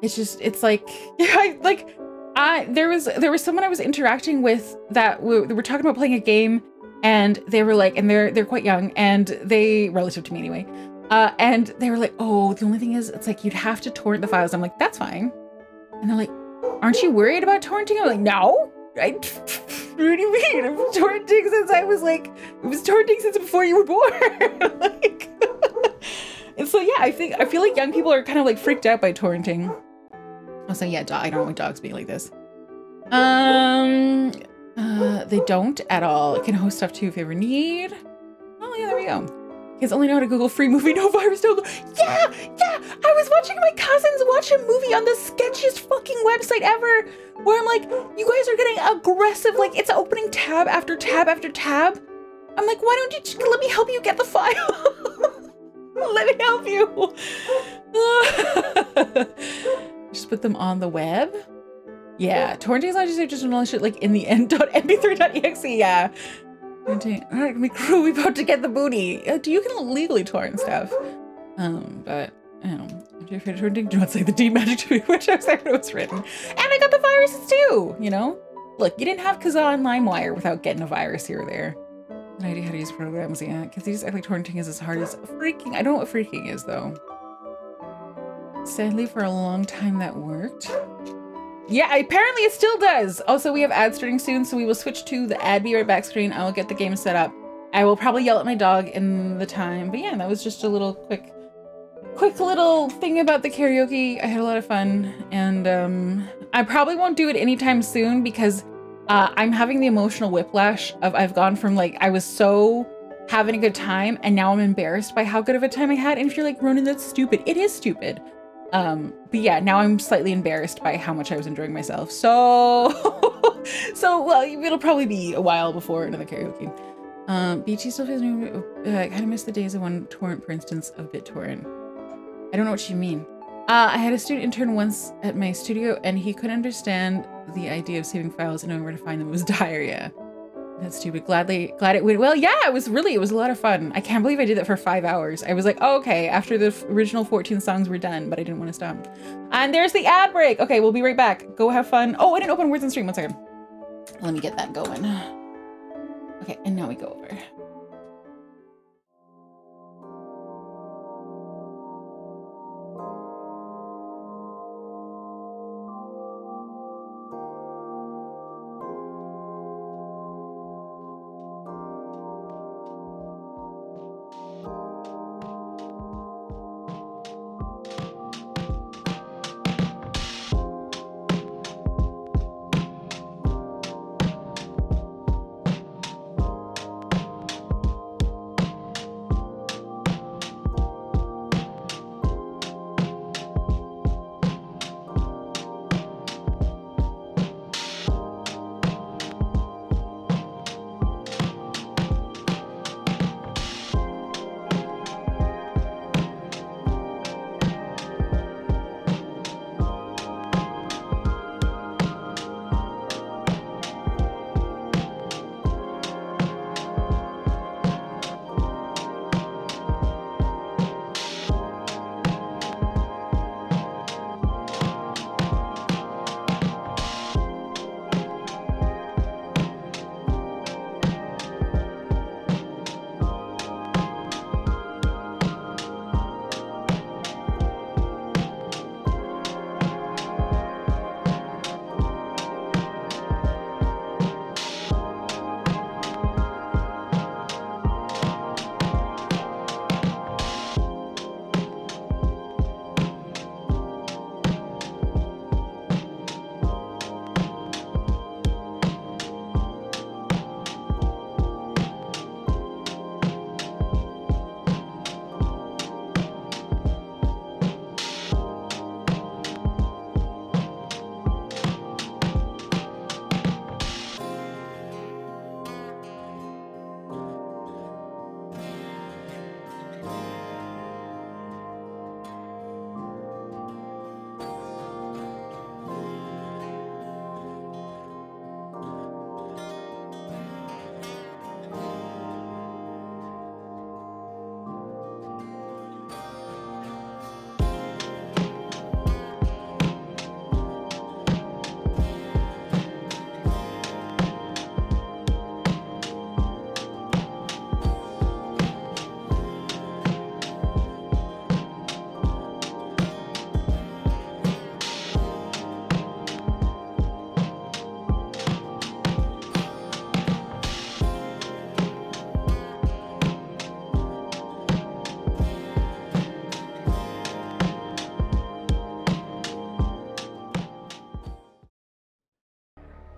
It's like, yeah, there was someone I was interacting with that we were talking about playing a game, and they were like, and they're quite young, and they, relative to me anyway, and they were like, oh, the only thing is, it's like, you'd have to torrent the files. I'm like, that's fine. And they're like, aren't you worried about torrenting? I'm like, no. What do you mean? I've been torrenting since I was like, it was torrenting since before you were born. Like, and so yeah, I feel like young people are kind of like freaked out by torrenting. Also, yeah, I don't want dogs being like this. They don't at all. It can host stuff too if you ever need. Oh yeah, there we go. Kids only know how to Google free movie, no virus, no. Yeah. I was watching my cousins watch a movie on the sketchiest fucking website ever, where I'm like, you guys are getting aggressive. Like, it's opening tab after tab after tab. I'm like, why don't you just let me help you get the file? Let me help you. Just put them on the web. Yeah, torrenting is not just normal shit like in the end.mp3.exe. Yeah. Alright, we about to get the booty. You can legally torrent stuff. But you know, if you're afraid of torrenting, do not say the D magic to me, which I was there when it was written. And I got the viruses too, you know? Look, you didn't have Kazaa and LimeWire without getting a virus here or there. An idea how to use programs, yeah. Because these act like torrenting is as hard as freaking. I don't know what freaking is though. Sadly, for a long time that worked. Yeah, apparently it still does. Also, we have ads starting soon, so we will switch to the ad be right back screen. I will get the game set up. I will probably yell at my dog in the time. But yeah, that was just a little quick little thing about the karaoke. I had a lot of fun. And I probably won't do it anytime soon because I'm having the emotional whiplash of I've gone from like, I was so having a good time and now I'm embarrassed by how good of a time I had. And if you're like, Ronenn, that's stupid. It is stupid. But yeah, now I'm slightly embarrassed by how much I was enjoying myself. So, well, it'll probably be a while before another karaoke. BT still feels new. I kind of miss the days of one torrent, for instance, of BitTorrent. I don't know what you mean. I had a student intern once at my studio and he couldn't understand the idea of saving files and knowing where to find them. It was diarrhea. That's stupid. Glad it went well. Yeah, it was a lot of fun. I can't believe I did that for 5 hours. I was like, oh, okay, after the original 14 songs were done, but I didn't want to stop. And there's the ad break. Okay, we'll be right back. Go have fun. Oh, I didn't open Words on Stream. 1 second. Let me get that going. Okay, and now we go over.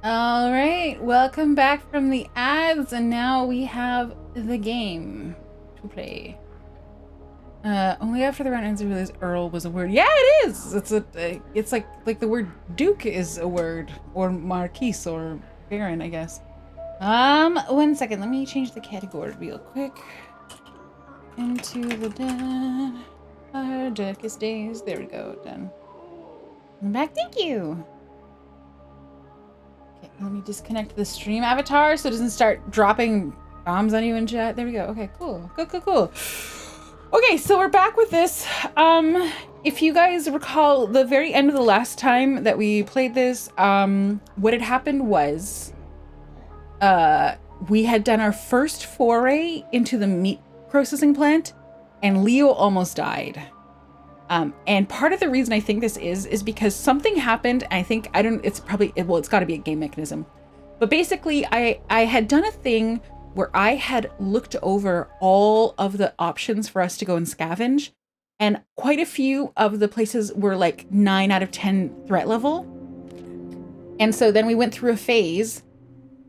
All right, welcome back from the ads, and now we have the game to play. Only after the round ends, I realized Earl was a word. Yeah, it is. It's like the word Duke is a word, or Marquise, or Baron, I guess. 1 second. Let me change the category real quick. Into the dead, our darkest days. There we go. Done. I'm back. Thank you. Okay, let me disconnect the stream avatar so it doesn't start dropping bombs on you in chat. There we go. Okay, cool. Cool. Okay, so we're back with this. If you guys recall the very end of the last time that we played this, what had happened was we had done our first foray into the meat processing plant, and Leo almost died. And part of the reason I think this is because something happened. It's got to be a game mechanism. But basically, I had done a thing where I had looked over all of the options for us to go and scavenge, and quite a few of the places were like 9 out of 10 threat level. And so then we went through a phase,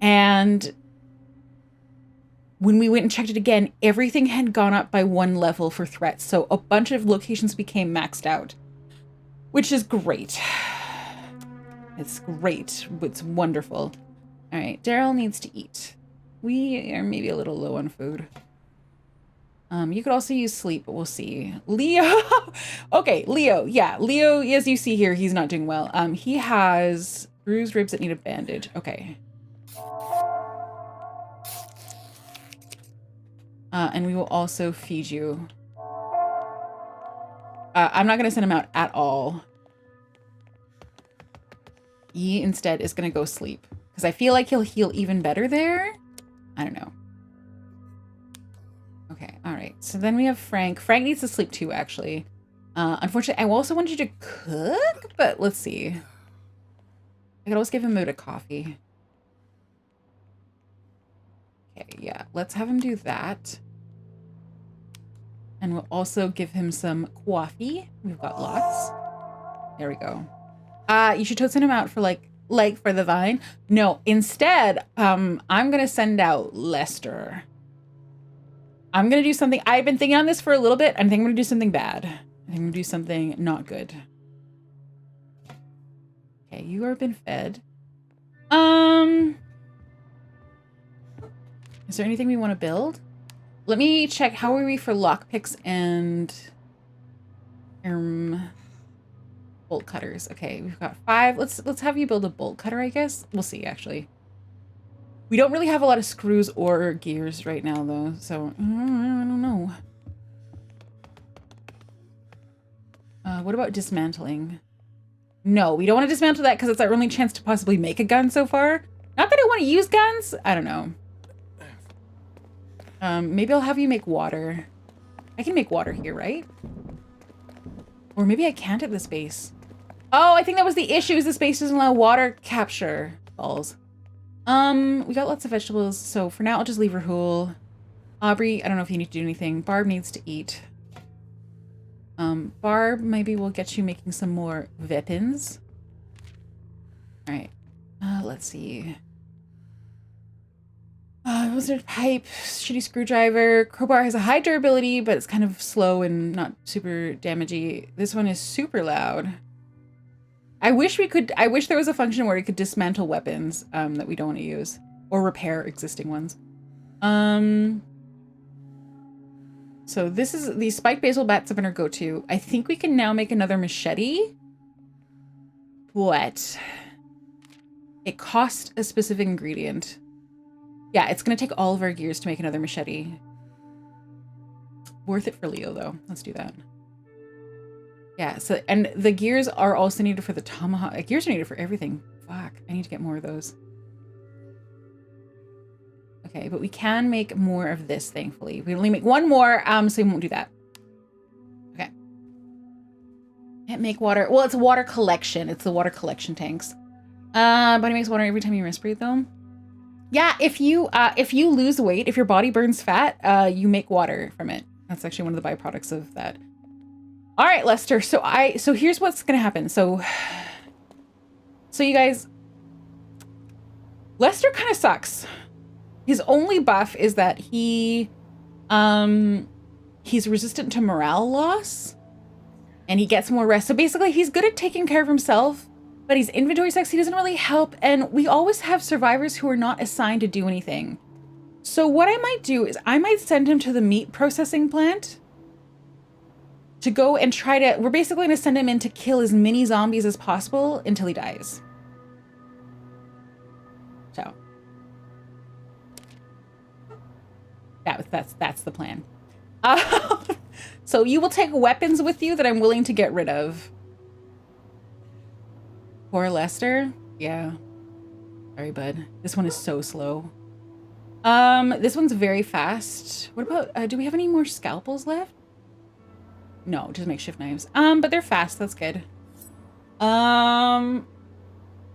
and when we went and checked it again, everything had gone up by 1 level for threats. So a bunch of locations became maxed out, which is great. It's great. It's wonderful. All right, Daryl needs to eat. We are maybe a little low on food. You could also use sleep, but we'll see. Leo. Okay, Leo. Yeah, Leo, as you see here, he's not doing well. He has bruised ribs that need a bandage. Okay. And we will also feed you. I'm not going to send him out at all. He instead is going to go sleep, because I feel like he'll heal even better there. I don't know. Okay, all right. So then we have Frank. Frank needs to sleep too, actually. Unfortunately, I also wanted you to cook, but let's see. I could always give him a bit of coffee. Okay, yeah. Let's have him do that. And we'll also give him some coffee. We've got lots. There we go. You should send him out for like for the vine. No, instead, I'm gonna send out Lester. I'm gonna do something. I've been thinking on this for a little bit. I think I'm gonna do something bad. I think I'm gonna do something not good. Okay, you have been fed. Is there anything we want to build? Let me check. How are we for lockpicks and bolt cutters? Okay, we've got 5. Let's have you build a bolt cutter, I guess. We'll see, actually. We don't really have a lot of screws or gears right now, though, so I don't know. What about dismantling? No, we don't want to dismantle that because it's our only chance to possibly make a gun so far. Not that I want to use guns. I don't know. Maybe I'll have you make water. I can make water here, right? Or maybe I can't at this base. Oh, I think that was the issue, is this base doesn't allow water capture. Balls. We got lots of vegetables, so for now I'll just leave Rahul. Aubrey, I don't know if you need to do anything. Barb needs to eat. Barb, maybe we'll get you making some more weapons. All right. Let's see. Wizard pipe, shitty screwdriver. Crowbar has a high durability, but it's kind of slow and not super damagey. This one is super loud. I wish there was a function where we could dismantle weapons that we don't want to use, or repair existing ones. So this is the spiked basil bats have been our go-to. I think we can now make another machete, but it costs a specific ingredient. Yeah, it's going to take all of our gears to make another machete. Worth it for Leo, though. Let's do that. Yeah, so, and the gears are also needed for the tomahawk. Gears are needed for everything. Fuck, I need to get more of those. Okay, but we can make more of this, thankfully. We only make 1 more, so we won't do that. Okay. Can't make water. Well, it's a water collection. It's the water collection tanks. Bunny makes water every time you respirate, though. Yeah, if you lose weight, if your body burns fat, you make water from it. That's actually one of the byproducts of that. All right, Lester. So here's what's gonna happen. So you guys, Lester kind of sucks. His only buff is that he's resistant to morale loss and he gets more rest. So basically he's good at taking care of himself, but he's inventory sucks. He doesn't really help. And we always have survivors who are not assigned to do anything. So what I might do is I might send him to the meat processing plant to go and try to, we're basically going to send him in to kill as many zombies as possible until he dies. So that's the plan. So you will take weapons with you that I'm willing to get rid of. Poor Lester. Yeah. Sorry, bud. This one is so slow. This one's very fast. What about, do we have any more scalpels left? No, just makeshift knives. But they're fast. That's good.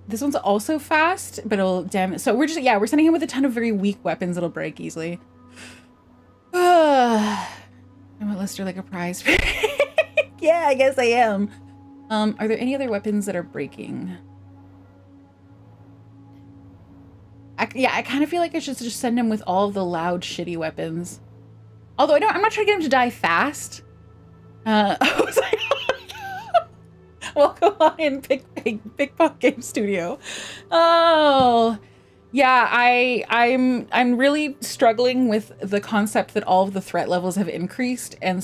This one's also fast, but it'll damage. So we're sending him with a ton of very weak weapons that'll break easily. I want Lester like a prize. Yeah, I guess I am. Are there any other weapons that are breaking? I kind of feel like I should just send him with all of the loud, shitty weapons. Although I'm not trying to get him to die fast. I was like, welcome on in, Big Pop Game Studio. Oh, yeah, I'm really struggling with the concept that all of the threat levels have increased, and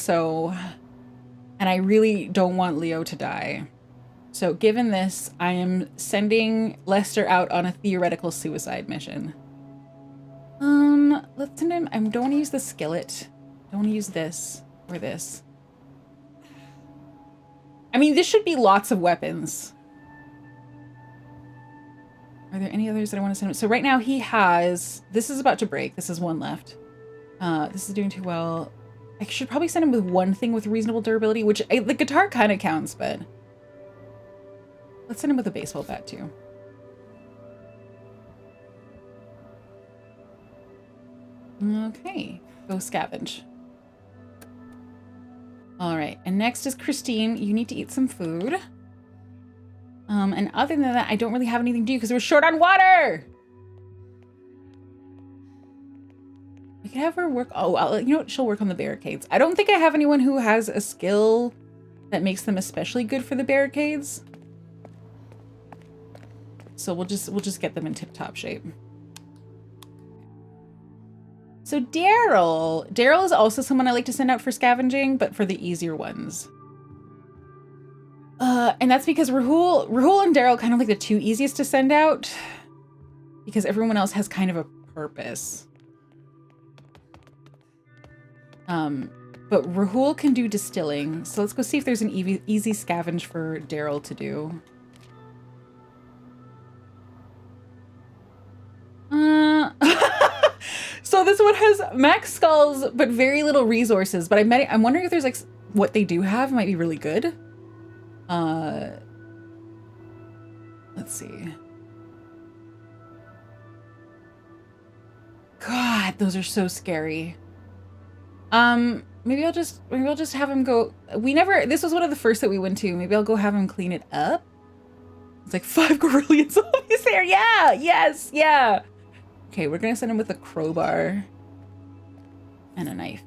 I really don't want Leo to die. So given this, I am sending Lester out on a theoretical suicide mission. Let's send him. I don't want to use the skillet. Don't want to use this or this. I mean, this should be lots of weapons. Are there any others that I want to send him? So right now he has, this is about to break. This is one left. This is doing too well. I should probably send him with one thing with reasonable durability, which the guitar kind of counts, but let's send him with a baseball bat too. Okay, go scavenge. All right, and next is Christine. You need to eat some food. And other than that, I don't really have anything to do because we're short on water. We could have her work. Oh, well, you know what? She'll work on the barricades. I don't think I have anyone who has a skill that makes them especially good for the barricades. So we'll just get them in tip-top shape. So Daryl is also someone I like to send out for scavenging, but for the easier ones. And that's because Rahul and Daryl kind of like the two easiest to send out because everyone else has kind of a purpose. But Rahul can do distilling. So let's go see if there's an easy scavenge for Daryl to do. So this one has max skulls, but very little resources. But I'm wondering if there's like what they do have might be really good. Let's see. God, those are so scary. Maybe I'll just have him go. This was one of the first that we went to. Maybe I'll go have him clean it up. It's like 5 Gorillion zombies there. Yeah, yes, yeah. Okay, we're gonna send him with a crowbar and a knife.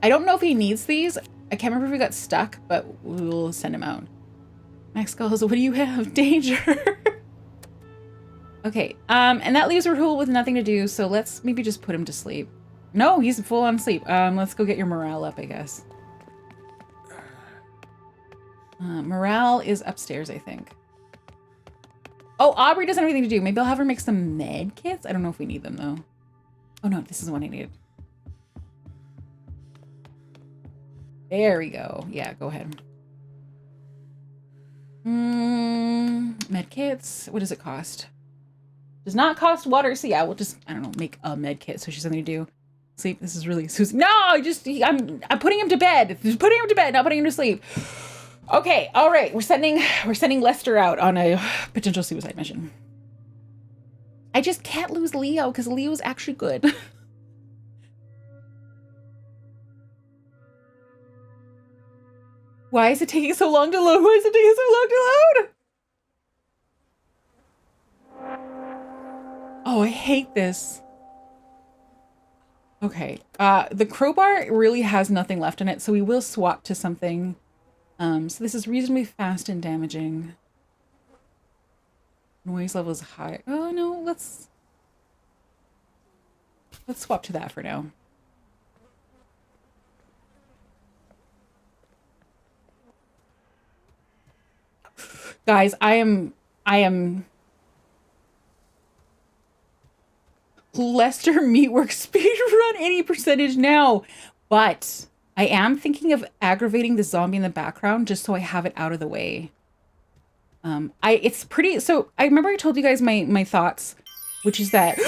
I don't know if he needs these. I can't remember if we got stuck, but we'll send him out. Max calls, what do you have? Danger. Okay, and that leaves Rahul with nothing to do, so let's maybe just put him to sleep. No, he's full on sleep. Let's go get your morale up, I guess. Morale is upstairs, I think. Oh, Aubrey doesn't have anything to do. Maybe I'll have her make some med kits. I don't know if we need them, though. Oh, no, this is what I needed. There we go. Yeah, go ahead. Med kits. What does it cost? Does not cost water. So yeah, we'll just, I don't know, make a med kit so she's something to do. Sleep. This is really Susie. No, I'm putting him to bed. Just putting him to bed, not putting him to sleep. Okay, all right. We're sending Lester out on a potential suicide mission. I just can't lose Leo because Leo's actually good. Why is it taking so long to load? Why is it taking so long to load? I hate this. Okay. The crowbar really has nothing left in it, so we will swap to something. So this is reasonably fast and damaging. Noise level is high. Oh no, let's swap to that for now. Guys, I am Lester Meatwork speedrun any percentage now, but I am thinking of aggravating the zombie in the background just so I have it out of the way. It's pretty, so I remember I told you guys my thoughts, which is that,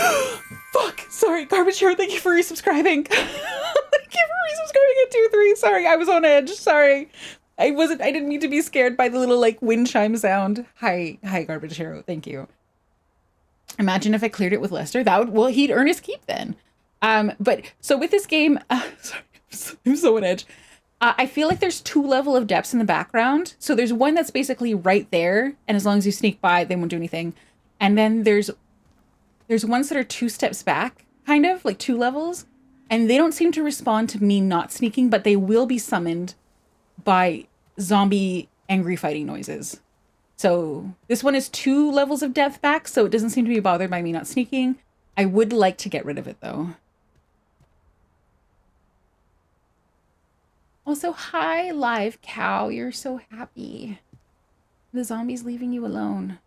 fuck, sorry, Garbage Hero, thank you for resubscribing. Thank you for resubscribing at 2-3, sorry, I was on edge, sorry. I didn't mean to be scared by the little like wind chime sound. Hi, Garbage Hero, thank you. Imagine if I cleared it with Lester, that would, well, he'd earn his keep then. But so with this game, sorry, I'm so on edge. I feel like there's 2 levels of depths in the background. So there's one that's basically right there, and as long as you sneak by, they won't do anything. And then there's ones that are 2 steps back, kind of like 2 levels, and they don't seem to respond to me not sneaking, but they will be summoned by zombie angry fighting noises. So this one is 2 levels of depth back, so it doesn't seem to be bothered by me not sneaking. I would like to get rid of it though. Also, hi, live cow. You're so happy. The zombie's leaving you alone.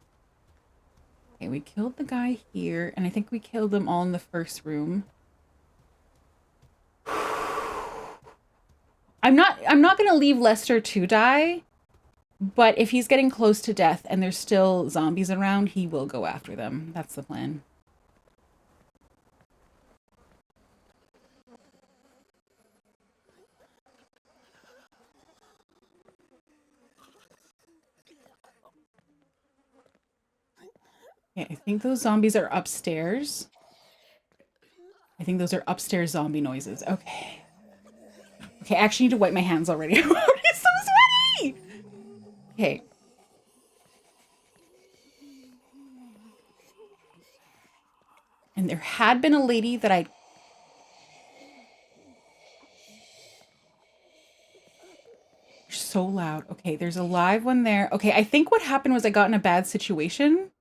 Okay, we killed the guy here, and I think we killed them all in the first room. I'm not gonna leave Lester to die, but if he's getting close to death and there's still zombies around, he will go after them. That's the plan. Yeah, I think those zombies are upstairs. I think those are upstairs zombie noises. Okay. Okay, I actually need to wipe my hands already. I'm already so sweaty! Okay. And there had been a lady that I... You're so loud. Okay, there's a live one there. Okay, I think what happened was I got in a bad situation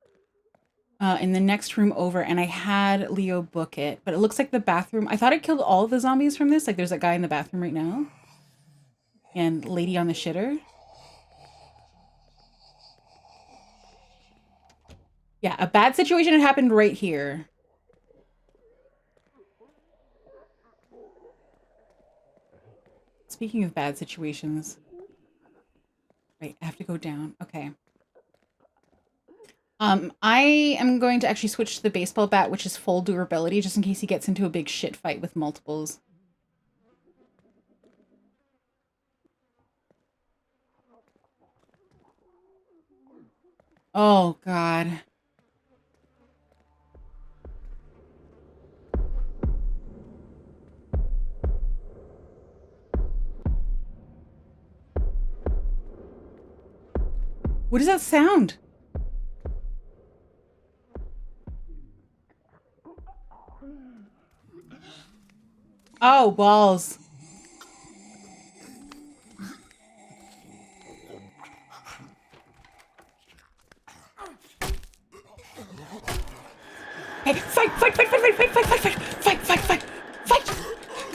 in the next room over, and I had Leo book it, but it looks like the bathroom... I thought I killed all of the zombies from this. Like, there's that guy in the bathroom right now. And lady on the shitter. Yeah, a bad situation had happened right here. Speaking of bad situations... Right, I have to go down. Okay. I am going to actually switch to the baseball bat, which is full durability, just in case he gets into a big shit fight with multiples. Oh, God. What does that sound? Oh, balls. Hey, fight! Come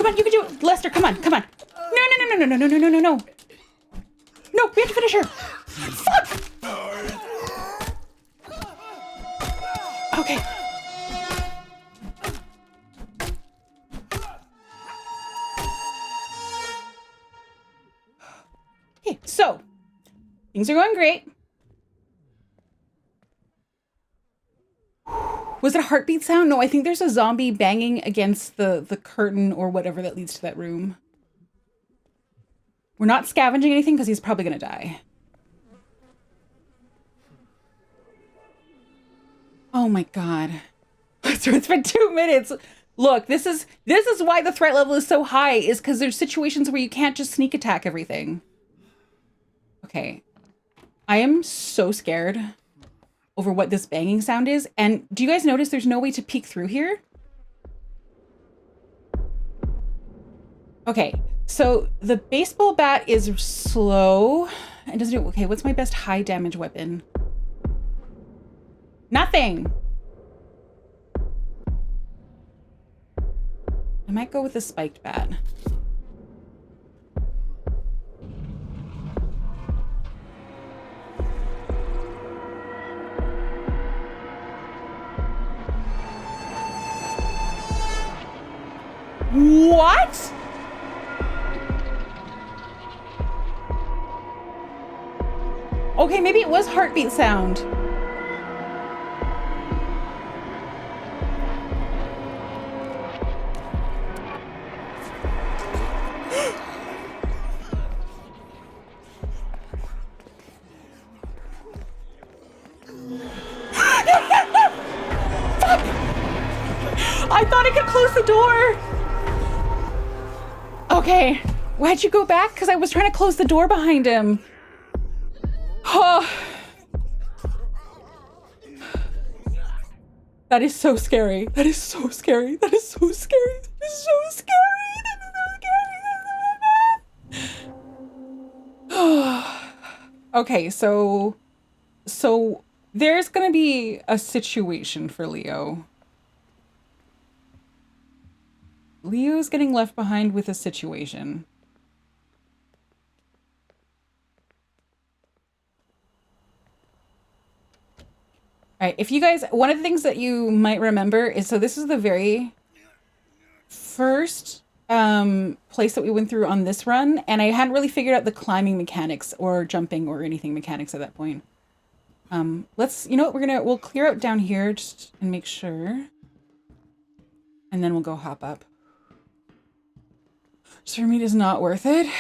on, you can do it. Lester, come on. No. No, we have to finish her. Fuck! Okay. Okay, so things are going great. Was it a heartbeat sound? No, I think there's a zombie banging against the curtain or whatever that leads to that room. We're not scavenging anything because he's probably gonna die. Oh my God. So it's been 2 minutes. Look, this is why the threat level is so high, is because there's situations where you can't just sneak attack everything. Okay. I am so scared. over what this banging sound is. And do you guys notice there's no way to peek through here? Okay, so the baseball bat is slow and doesn't do, okay, what's my best high damage weapon? Nothing. I might go with the spiked bat. What? Okay, maybe it was heartbeat sound. I thought I could close the door. Okay, why'd you go back? Because I was trying to close the door behind him. Oh. That is so scary. That is so scary. That is so scary. That is so scary. That is so scary. Okay, so there's gonna be a situation for Leo. Leo's getting left behind with a situation. All right, if you guys, one of the things that you might remember is, so this is the very first place that we went through on this run, and I hadn't really figured out the climbing mechanics or jumping or anything mechanics at that point. Let's, you know what, we'll clear out down here just and make sure. And then we'll go hop up. Sir meat is not worth it,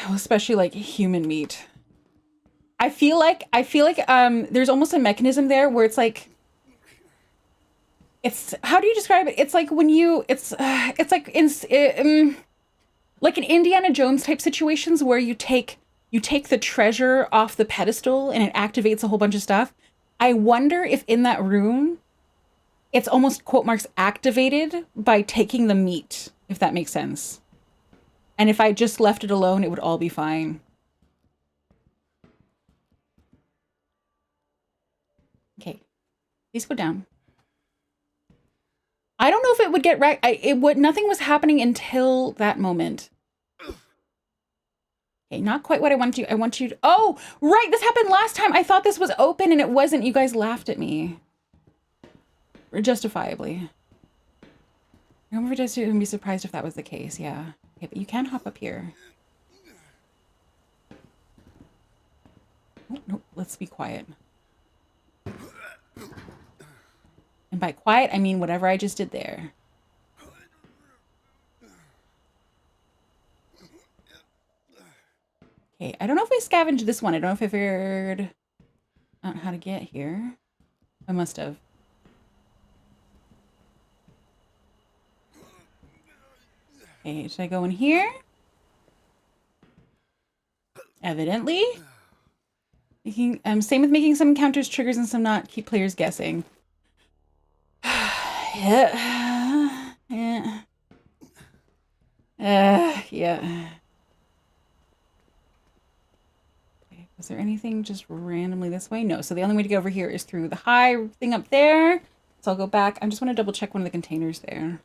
especially like human meat. I feel like there's almost a mechanism there where it's like, it's, how do you describe it? It's like when you, it's like like in Indiana Jones type situations where you take the treasure off the pedestal and it activates a whole bunch of stuff. I wonder if in that room, it's almost quote marks activated by taking the meat, if that makes sense. And if I just left it alone, it would all be fine. Okay, please go down. I don't know if it would get right. Nothing was happening until that moment. Okay, not quite what I want you. I want you to, oh, right. This happened last time. I thought this was open and it wasn't. You guys laughed at me. Or justifiably. Remember just to be surprised if that was the case. Yeah. Okay, but you can hop up here. Oh, no, let's be quiet. And by quiet, I mean whatever I just did there. Okay, I don't know if I scavenged this one. I don't know if I figured out how to get here. I must have. Okay, should I go in here? Evidently. Same with making some encounters triggers and some not. Keep players guessing. Yeah. Yeah. Yeah. Okay, was there anything just randomly this way? No, so the only way to go over here is through the high thing up there. So I'll go back. I just want to double check one of the containers there.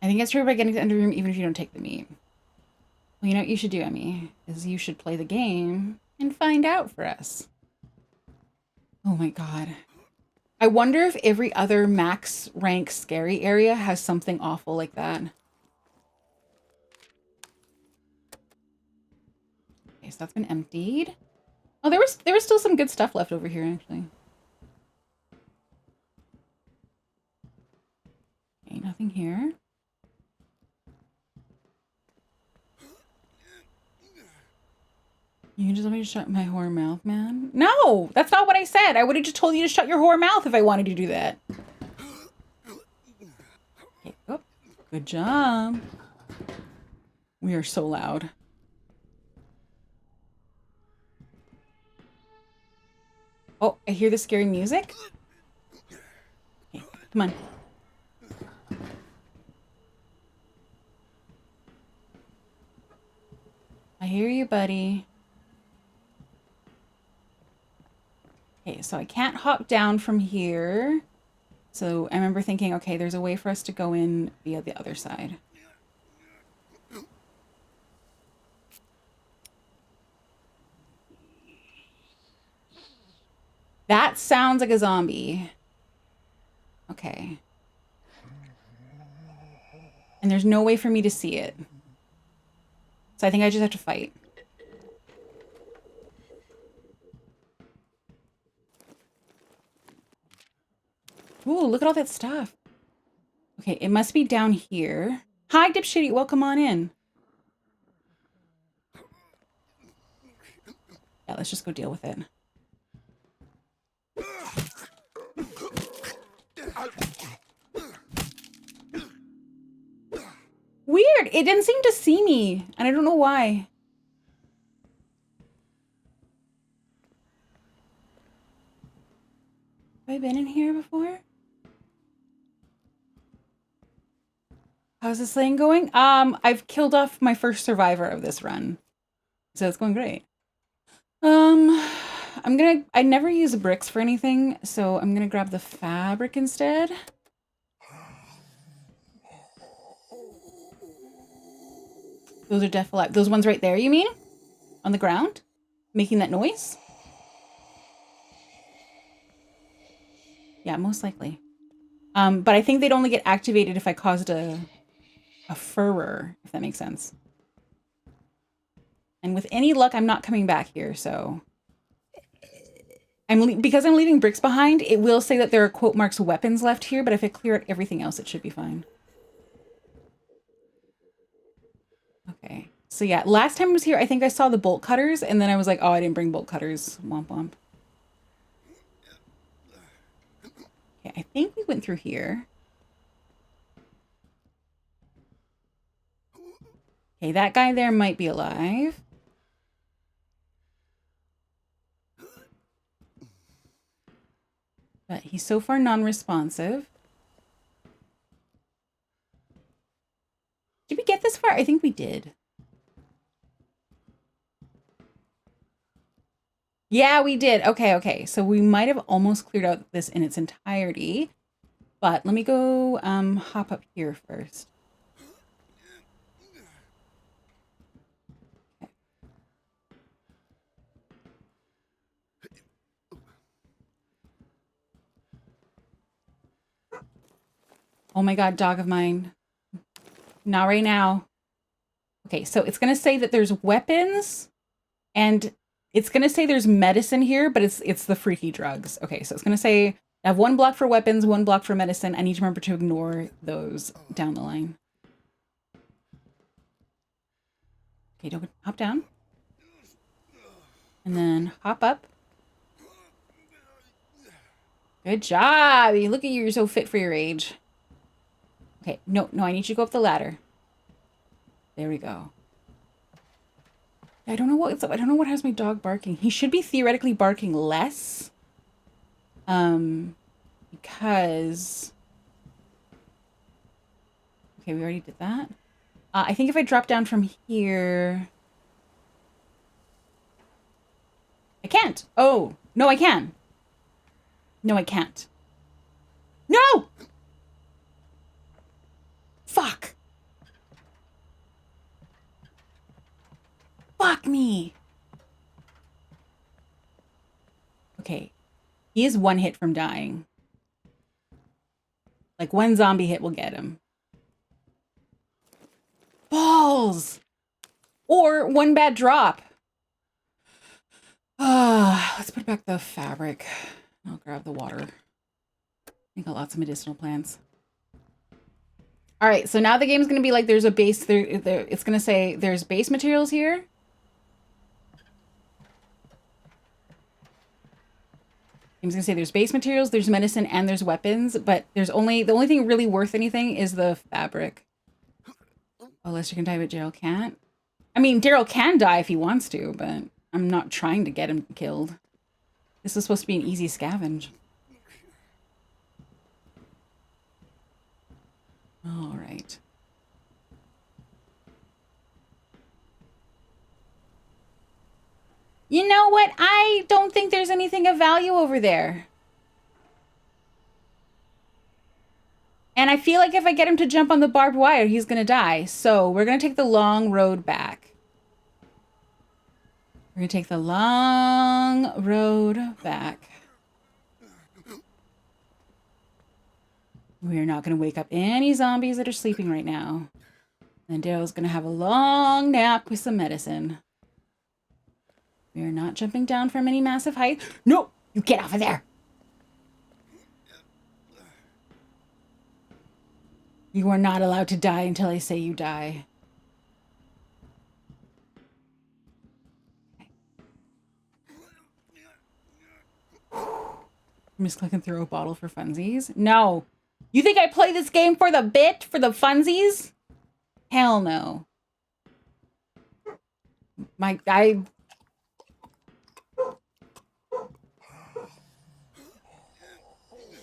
I think it's true by getting to the end room even if you don't take the meat. Well, you know what you should do, Emmy? Is you should play the game and find out for us. Oh my god. I wonder if every other max rank scary area has something awful like that. Okay, so that's been emptied. Oh, there was still some good stuff left over here, actually. Okay, nothing here. You can just let me to shut my whore mouth, man? No, that's not what I said. I would have just told you to shut your whore mouth if I wanted to do that. Okay, oh, good job. We are so loud. Oh, I hear the scary music. Okay, come on. I hear you, buddy. Okay, so I can't hop down from here. So I remember thinking, okay, there's a way for us to go in via the other side. That sounds like a zombie. Okay. And there's no way for me to see it. So I think I just have to fight. Ooh, look at all that stuff. Okay, it must be down here. Hi, Dipshitty. Welcome on in. Yeah, let's just go deal with it. Weird. It didn't seem to see me, and I don't know why. Have I been in here before? How's this thing going? I've killed off my first survivor of this run. So it's going great. I never use bricks for anything, so I'm gonna grab the fabric instead. Those are definitely alive. Those ones right there, you mean? On the ground? Making that noise? Yeah, most likely. But I think they'd only get activated if I caused a furor, if that makes sense. And with any luck, I'm not coming back here, so... because I'm leaving bricks behind, it will say that there are quote marks weapons left here, but if I clear out everything else, it should be fine. Okay. So yeah, last time I was here, I think I saw the bolt cutters, and then I was like, oh, I didn't bring bolt cutters. Womp womp. Okay, I think we went through here. Okay, that guy there might be alive. But he's so far non-responsive. Did we get this far? I think we did. Yeah, we did. Okay, okay. So we might have almost cleared out this in its entirety. But let me go hop up here first. Okay. Oh my god, dog of mine. Not right now. Okay, so it's going to say that there's weapons and it's going to say there's medicine here, but it's the freaky drugs. Okay, so it's going to say I have 1 block for weapons, 1 block for medicine. I need to remember to ignore those down the line. Okay, don't hop down. And then hop up. Good job. Look at you. You're so fit for your age. Okay, no, I need you to go up the ladder. There we go. I don't know what has my dog barking. He should be theoretically barking less. Because... Okay, we already did that. I think if I drop down from here... I can't! Oh! No, I can! No, I can't. No! Fuck! Fuck me! Okay. He is 1 hit from dying. Like, 1 zombie hit will get him. Balls! Or 1 bad drop. Let's put back the fabric. I'll grab the water. I got lots of medicinal plants. All right, so now the game's going to be like there's a base there. It's going to say there's base materials here. Game's going to say there's base materials, there's medicine, and there's weapons, but the only thing really worth anything is the fabric. Oh, Lester can die, but Daryl can't. I mean, Daryl can die if he wants to, but I'm not trying to get him killed. This is supposed to be an easy scavenge. All right. You know what? I don't think there's anything of value over there. And I feel like if I get him to jump on the barbed wire, he's going to die. So we're going to take the long road back. We're going to take the long road back. We're not going to wake up any zombies that are sleeping right now. And Daryl's going to have a long nap with some medicine. We are not jumping down from any massive height. No! You get off of there! You are not allowed to die until I say you die. I'm just clicking through a bottle for funsies. No! You think I play this game for the bit? For the funsies? Hell no.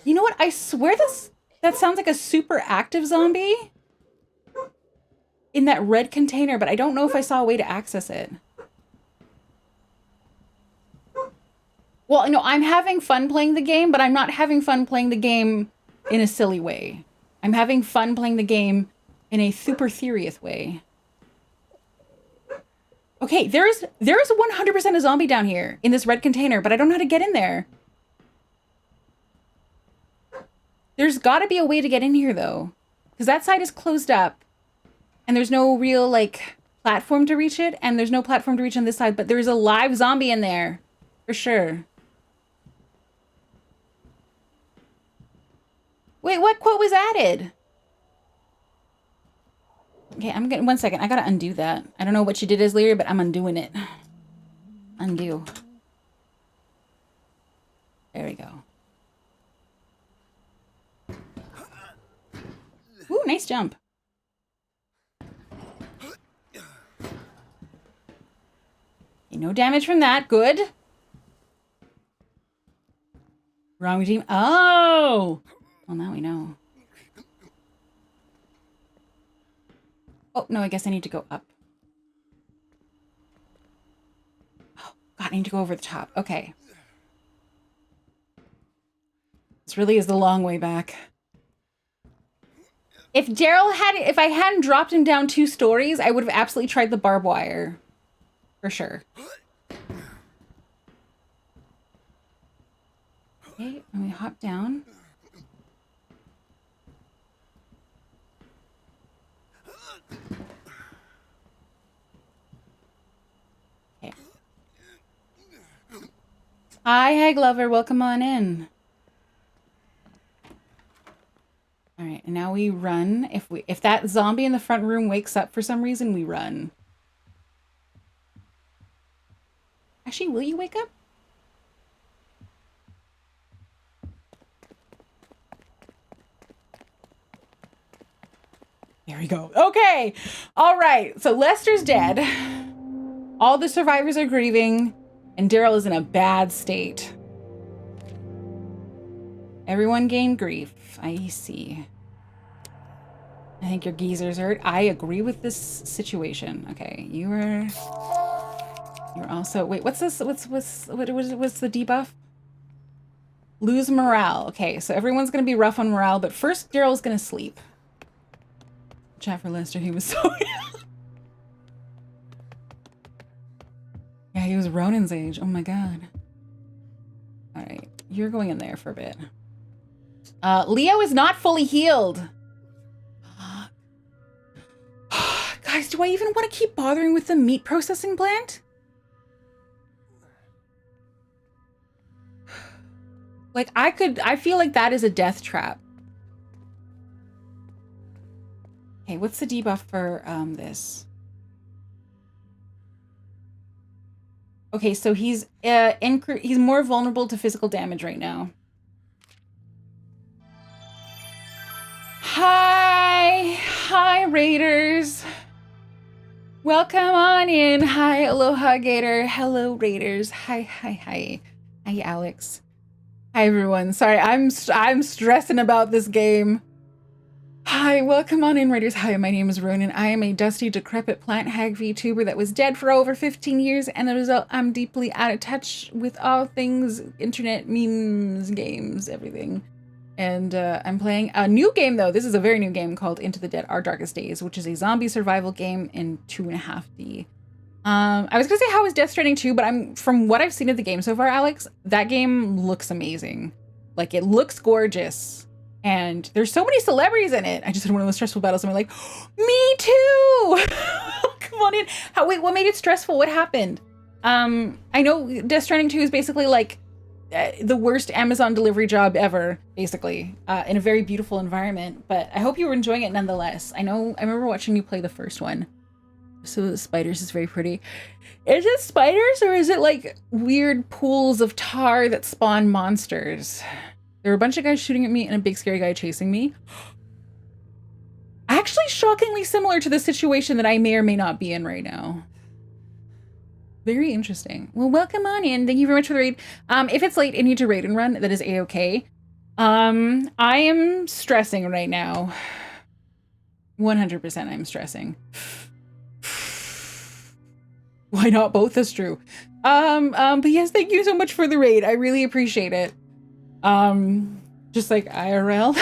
You know what? I swear that sounds like a super active zombie in that red container, but I don't know if I saw a way to access it. Well, no, I'm having fun playing the game, but I'm not having fun playing the game in a silly way. I'm having fun playing the game in a super serious way. Okay, there's 100% a zombie down here in this red container, but I don't know how to get in there. There's got to be a way to get in here, though. Because that side is closed up. And there's no real, like, platform to reach it. And there's no platform to reach on this side. But there's a live zombie in there. For sure. Wait, what quote was added? Okay, I'm getting... One second. I gotta undo that. I don't know what you did as Leary, but I'm undoing it. Undo. There we go. Ooh, nice jump. Okay, no damage from that. Good. Wrong team. Oh! Well, now we know. Oh, no, I guess I need to go up. Oh, God, I need to go over the top. Okay. This really is the long way back. If I hadn't dropped him down 2 stories, I would have absolutely tried the barbed wire. For sure. Okay, and we hop down. Okay. Hi, Hag Lover, welcome on in. All right, and now we run. If that zombie in the front room wakes up for some reason, we run. Actually, will you wake up? There we go. Okay. All right. So Lester's dead. All the survivors are grieving, and Daryl is in a bad state. Everyone gained grief. I see. I think your geezer's hurt. I agree with this situation. Okay, you're also... Wait, what's this? What's the debuff? Lose morale. Okay, so everyone's gonna be rough on morale, but first Daryl's gonna sleep. Chat for Lester, he was so... Yeah, he was Ronen's age. Oh my god. All right, you're going in there for a bit. Leo is not fully healed. Guys, do I even want to keep bothering with the meat processing plant? Like, I feel like that is a death trap. Okay, what's the debuff for this? Okay, so he's more vulnerable to physical damage right now. Hi, Raiders. Welcome on in. Hi, Aloha Gator. Hello, Raiders. Hi. Hi, Alex. Hi, everyone. Sorry, I'm stressing about this game. Hi, welcome on in, Raiders. Hi, my name is Ronenn. I am a dusty, decrepit plant hag VTuber that was dead for over 15 years, and as a result, I'm deeply out of touch with all things internet, memes, games, everything. And I'm playing a new game, though. This is a very new game called Into the Dead: Our Darkest Days, which is a zombie survival game in 2.5D. I was gonna say how is Death Stranding 2, but from what I've seen of the game so far, Alex, that game looks amazing. Like, it looks gorgeous. And there's so many celebrities in it. I just had one of those stressful battles and I'm like, me too! Come on in. Wait, what made it stressful? What happened? I know Death Stranding 2 is basically like the worst Amazon delivery job ever, basically, in a very beautiful environment. But I hope you were enjoying it nonetheless. I remember watching you play the first one. So the spiders is very pretty. Is it spiders or is it like weird pools of tar that spawn monsters? There were a bunch of guys shooting at me and a big scary guy chasing me. Actually shockingly similar to the situation that I may or may not be in right now. Very interesting. Well, welcome on in. Thank you very much for the raid. If it's late and you need to raid and run, that is a-okay. I am stressing right now. 100% I'm stressing. Why not both? That's true. But yes, thank you so much for the raid. I really appreciate it. Just like IRL.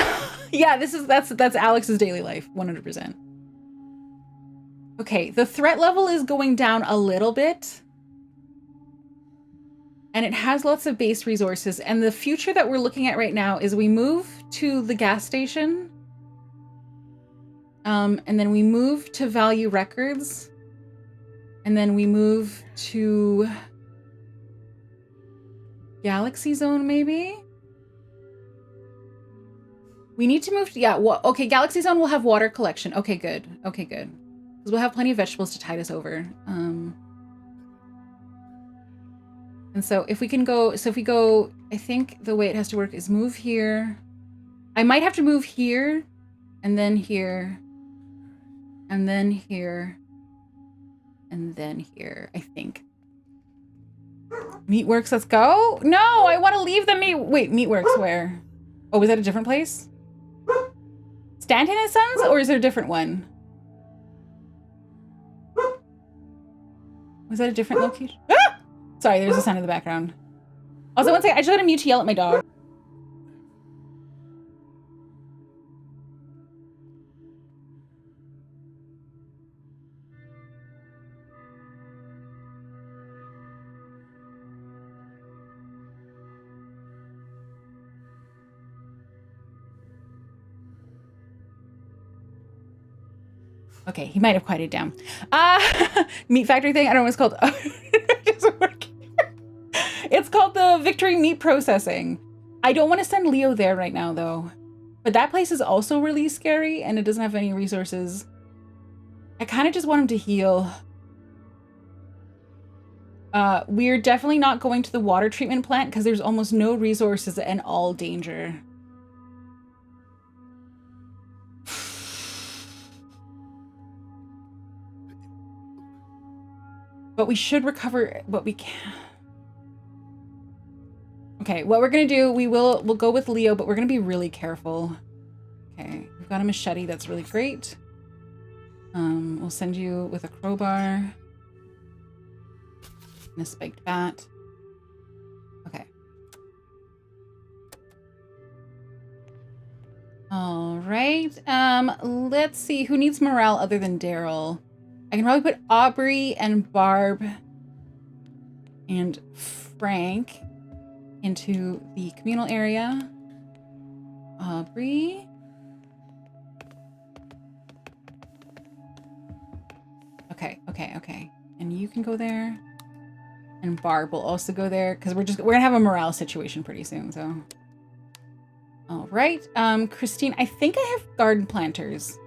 Yeah, that's Alex's daily life, 100%. Okay, the threat level is going down a little bit. And it has lots of base resources. And the future that we're looking at right now is we move to the gas station. And then we move to Value Records. And then we move to Galaxy Zone, maybe? We need to move to, yeah, okay, Galaxy Zone will have water collection. Okay, good. Okay, good. Because we'll have plenty of vegetables to tide us over. And so if we go, I think the way it has to work is move here. I might have to move here, and then here, and then here, and then here, I think. Meatworks, let's go. No, I want to leave the meat. Wait, Meatworks, where? Oh, was that a different place? Stanton and Sons, or is there a different one? Was that a different location? Ah! Sorry, there's a sound in the background. Also, one second, I just got a mute to yell at my dog. Okay, he might have quieted down. Meat factory thing, I don't know what it's called. It doesn't work. It's called the Victory Meat Processing. I don't want to send Leo there right now, though. But that place is also really scary, and it doesn't have any resources. I kind of just want him to heal. We're definitely not going to the water treatment plant, because there's almost no resources and all danger. But we should recover, but we can't. Okay, what we're gonna do, we'll go with Leo, but we're gonna be really careful. Okay, we've got a machete, that's really great. We'll send you with a crowbar. And a spiked bat. Okay. All right, let's see, who needs morale other than Daryl? I can probably put Aubrey and Barb and Frank into the communal area. Aubrey. Okay. And you can go there. And Barb will also go there because we're gonna have a morale situation pretty soon, so. All right, Christine, I think I have garden planters.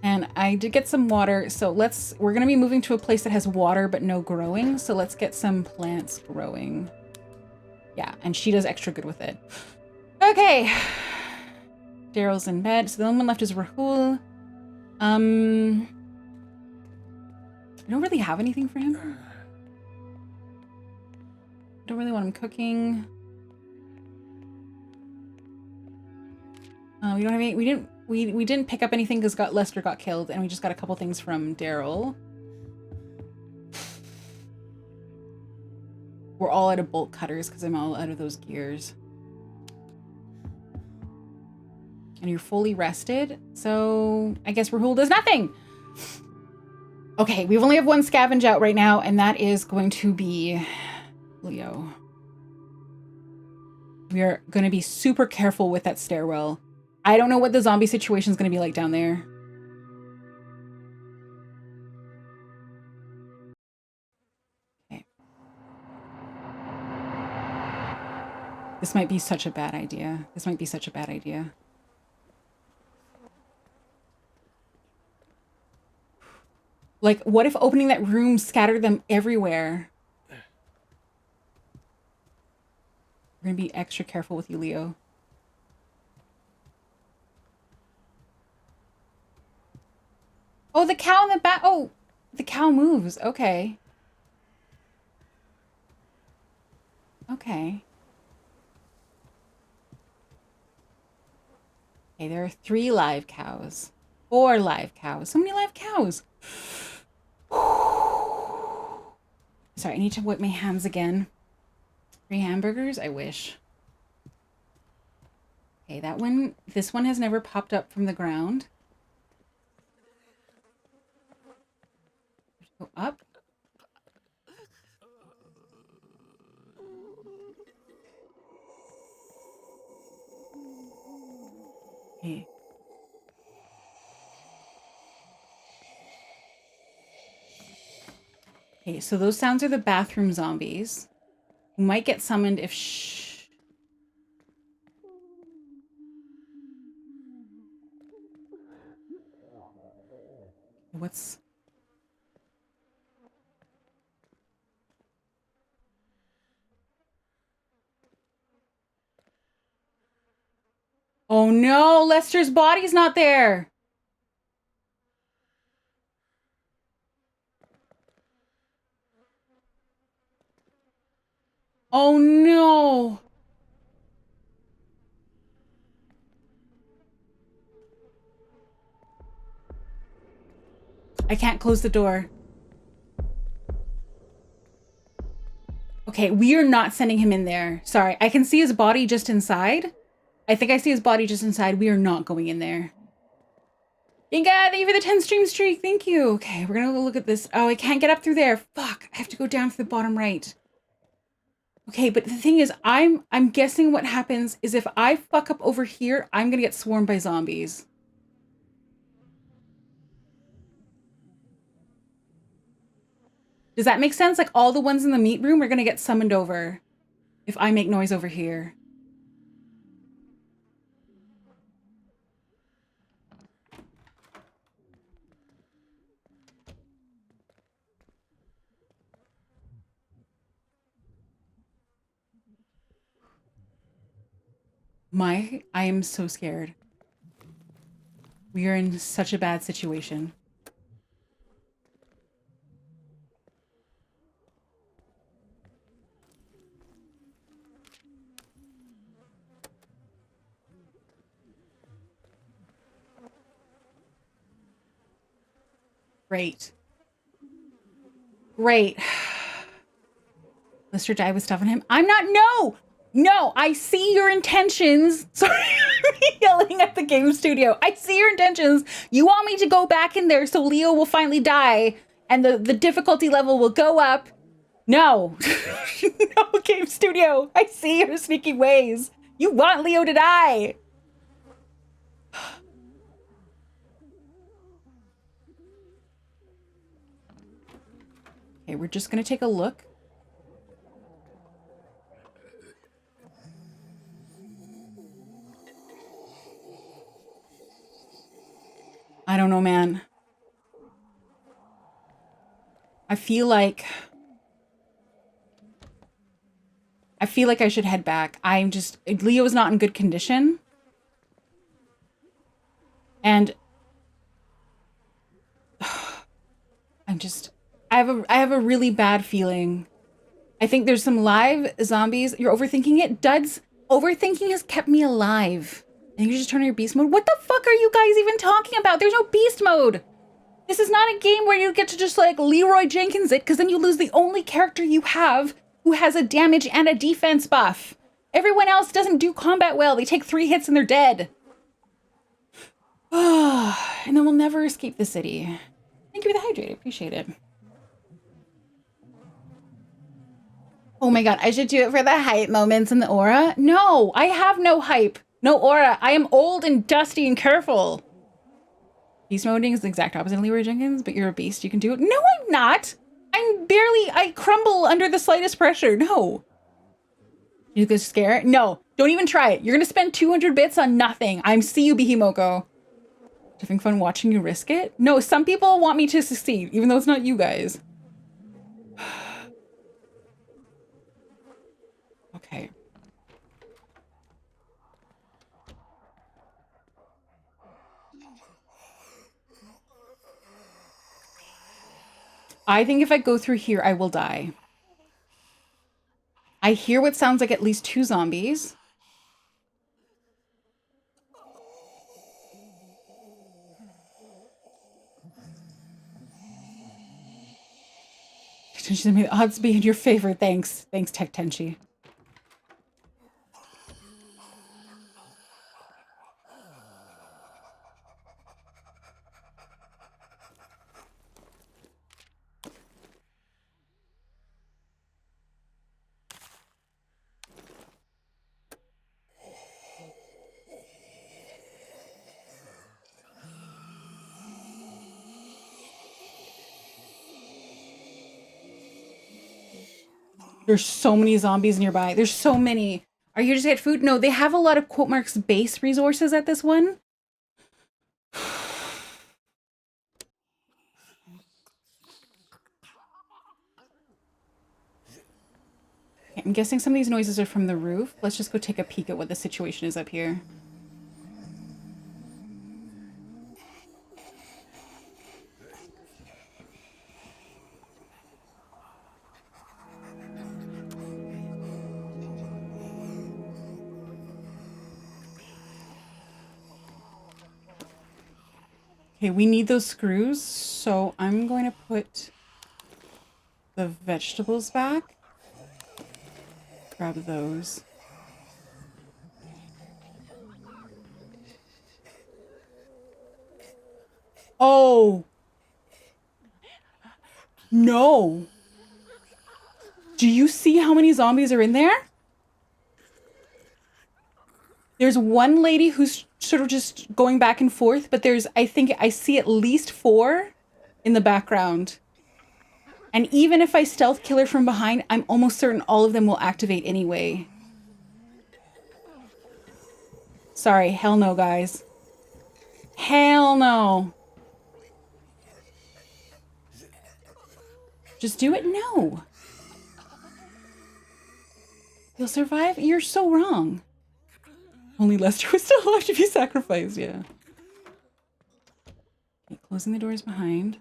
And I did get some water, so we're gonna be moving to a place that has water but no growing, so let's get some plants growing. Yeah, and she does extra good with it. Okay. Daryl's in bed, so the only one left is Rahul. I don't really have anything for him. don't really want him cooking. We don't have any. We didn't pick up anything because Lester got killed, and we just got a couple things from Daryl. We're all out of bolt cutters because I'm all out of those gears. And you're fully rested, so I guess Rahul does nothing. Okay, we only have one scavenge out right now, and that is going to be Leo. We are going to be super careful with that stairwell. I don't know what the zombie situation is going to be like down there. Okay. This might be such a bad idea. This might be such a bad idea. Like, what if opening that room scattered them everywhere? We're going to be extra careful with you, Leo. Oh, the cow in the back. Oh, the cow moves. Okay. Okay. Okay, there are 3 live cows. 4 live cows. So many live cows. Sorry, I need to wipe my hands again. 3 hamburgers? I wish. Okay, that one, this one has never popped up from the ground. Go up. Okay. Okay, so those sounds are the bathroom zombies. You might get summoned if What's... Oh no, Lester's body's not there. Oh no. I can't close the door. Okay, we are not sending him in there. Sorry, I can see his body just inside. I think I see his body just inside. We are not going in there. Inga, thank you for the 10 stream streak. Thank you. Okay, we're gonna go look at this. Oh, I can't get up through there. Fuck, I have to go down to the bottom right. Okay, but the thing is, I'm guessing what happens is if I fuck up over here, I'm gonna get swarmed by zombies. Does that make sense? Like all the ones in the meat room are gonna get summoned over if I make noise over here. I am so scared. We are in such a bad situation. Great. Great. Mr. Jai was stuffing him. I'm not, no, I see your intentions. Sorry, yelling at the game studio. I see your intentions. You want me to go back in there so Leo will finally die and the difficulty level will go up. No, no, game studio. I see your sneaky ways. You want Leo to die. Okay, we're just gonna take a look. I don't know, man. I feel like I should head back. Leo's not in good condition. And I have a really bad feeling. I think there's some live zombies. You're overthinking it. Duds, overthinking has kept me alive. I think you just turn on your beast mode. What the fuck are you guys even talking about? There's no beast mode. This is not a game where you get to just like Leroy Jenkins it, because then you lose the only character you have who has a damage and a defense buff. Everyone else doesn't do combat well. They take 3 hits and they're dead. And then we'll never escape the city. Thank you for the hydrate. I appreciate it. Oh my god, I should do it for the hype moments and the aura? No, I have no hype. No aura. I am old and dusty and careful. Beast moding is the exact opposite of Leroy Jenkins, but you're a beast. You can do it. No, I'm not. I crumble under the slightest pressure. No. You could scare it? No, don't even try it. You're going to spend 200 bits on nothing. I'm see you, Bihimoko. Having fun watching you risk it? No, some people want me to succeed, even though it's not you guys. Okay. I think if I go through here, I will die. I hear what sounds like at least 2 zombies. Tenchi, may the odds be in your favor. Thanks. Thanks, Tech Tenchi. There's so many zombies nearby. There's so many. Are you here to get food? No, they have a lot of quote marks base resources at this one. I'm guessing some of these noises are from the roof. Let's just go take a peek at what the situation is up here. Okay, we need those screws, so I'm going to put the vegetables back. Grab those. Oh! No! Do you see how many zombies are in there? There's one lady who's sort of just going back and forth, but I think I see at least 4 in the background. And even if I stealth kill her from behind, I'm almost certain all of them will activate anyway. Sorry, hell no, guys. Hell no. Just do it? No. You'll survive? You're so wrong. Only Lester was still alive to be sacrificed, yeah. Okay, closing the doors behind.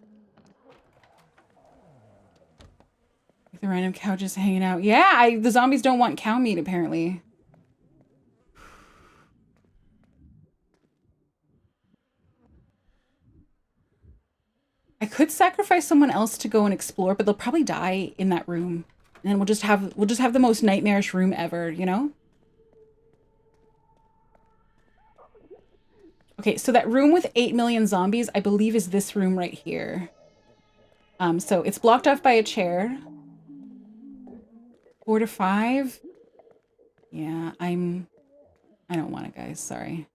The random cow just hanging out. Yeah, the zombies don't want cow meat, apparently. I could sacrifice someone else to go and explore, but they'll probably die in that room. And then we'll just have the most nightmarish room ever, you know? Okay, so that room with 8 million zombies, I believe is this room right here. So it's blocked off by a chair. 4 to 5. Yeah, I don't want it, guys. Sorry.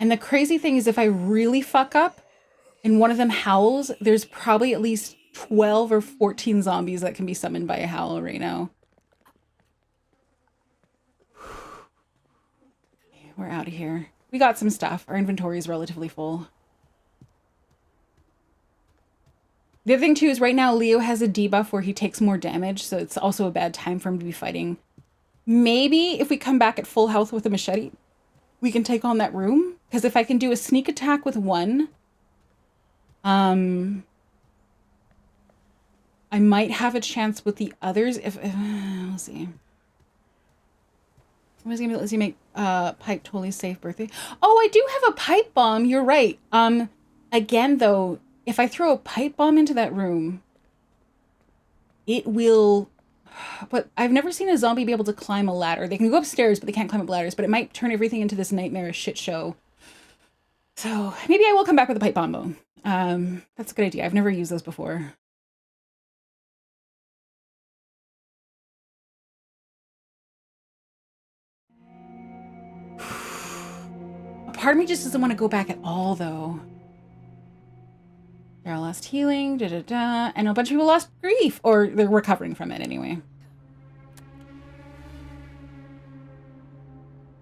And the crazy thing is, if I really fuck up and one of them howls, there's probably at least 12 or 14 zombies that can be summoned by a howl right now. Okay, we're out of here. We got some stuff. Our inventory is relatively full. The other thing too is right now Leo has a debuff where he takes more damage, so it's also a bad time for him to be fighting. Maybe if we come back at full health with a machete, we can take on that room. Because if I can do a sneak attack with one, I might have a chance with the others if we'll see. Let's see, make pipe totally safe birthday. Oh, I do have a pipe bomb. You're right. Again though, if I throw a pipe bomb into that room, it will. But I've never seen a zombie be able to climb a ladder. They can go upstairs, but they can't climb up ladders. But it might turn everything into this nightmarish shit show. So maybe I will come back with a pipe bomb though. That's a good idea. I've never used those before. A part of me just doesn't want to go back at all though. Daryl lost healing, and a bunch of people lost grief, or they're recovering from it anyway.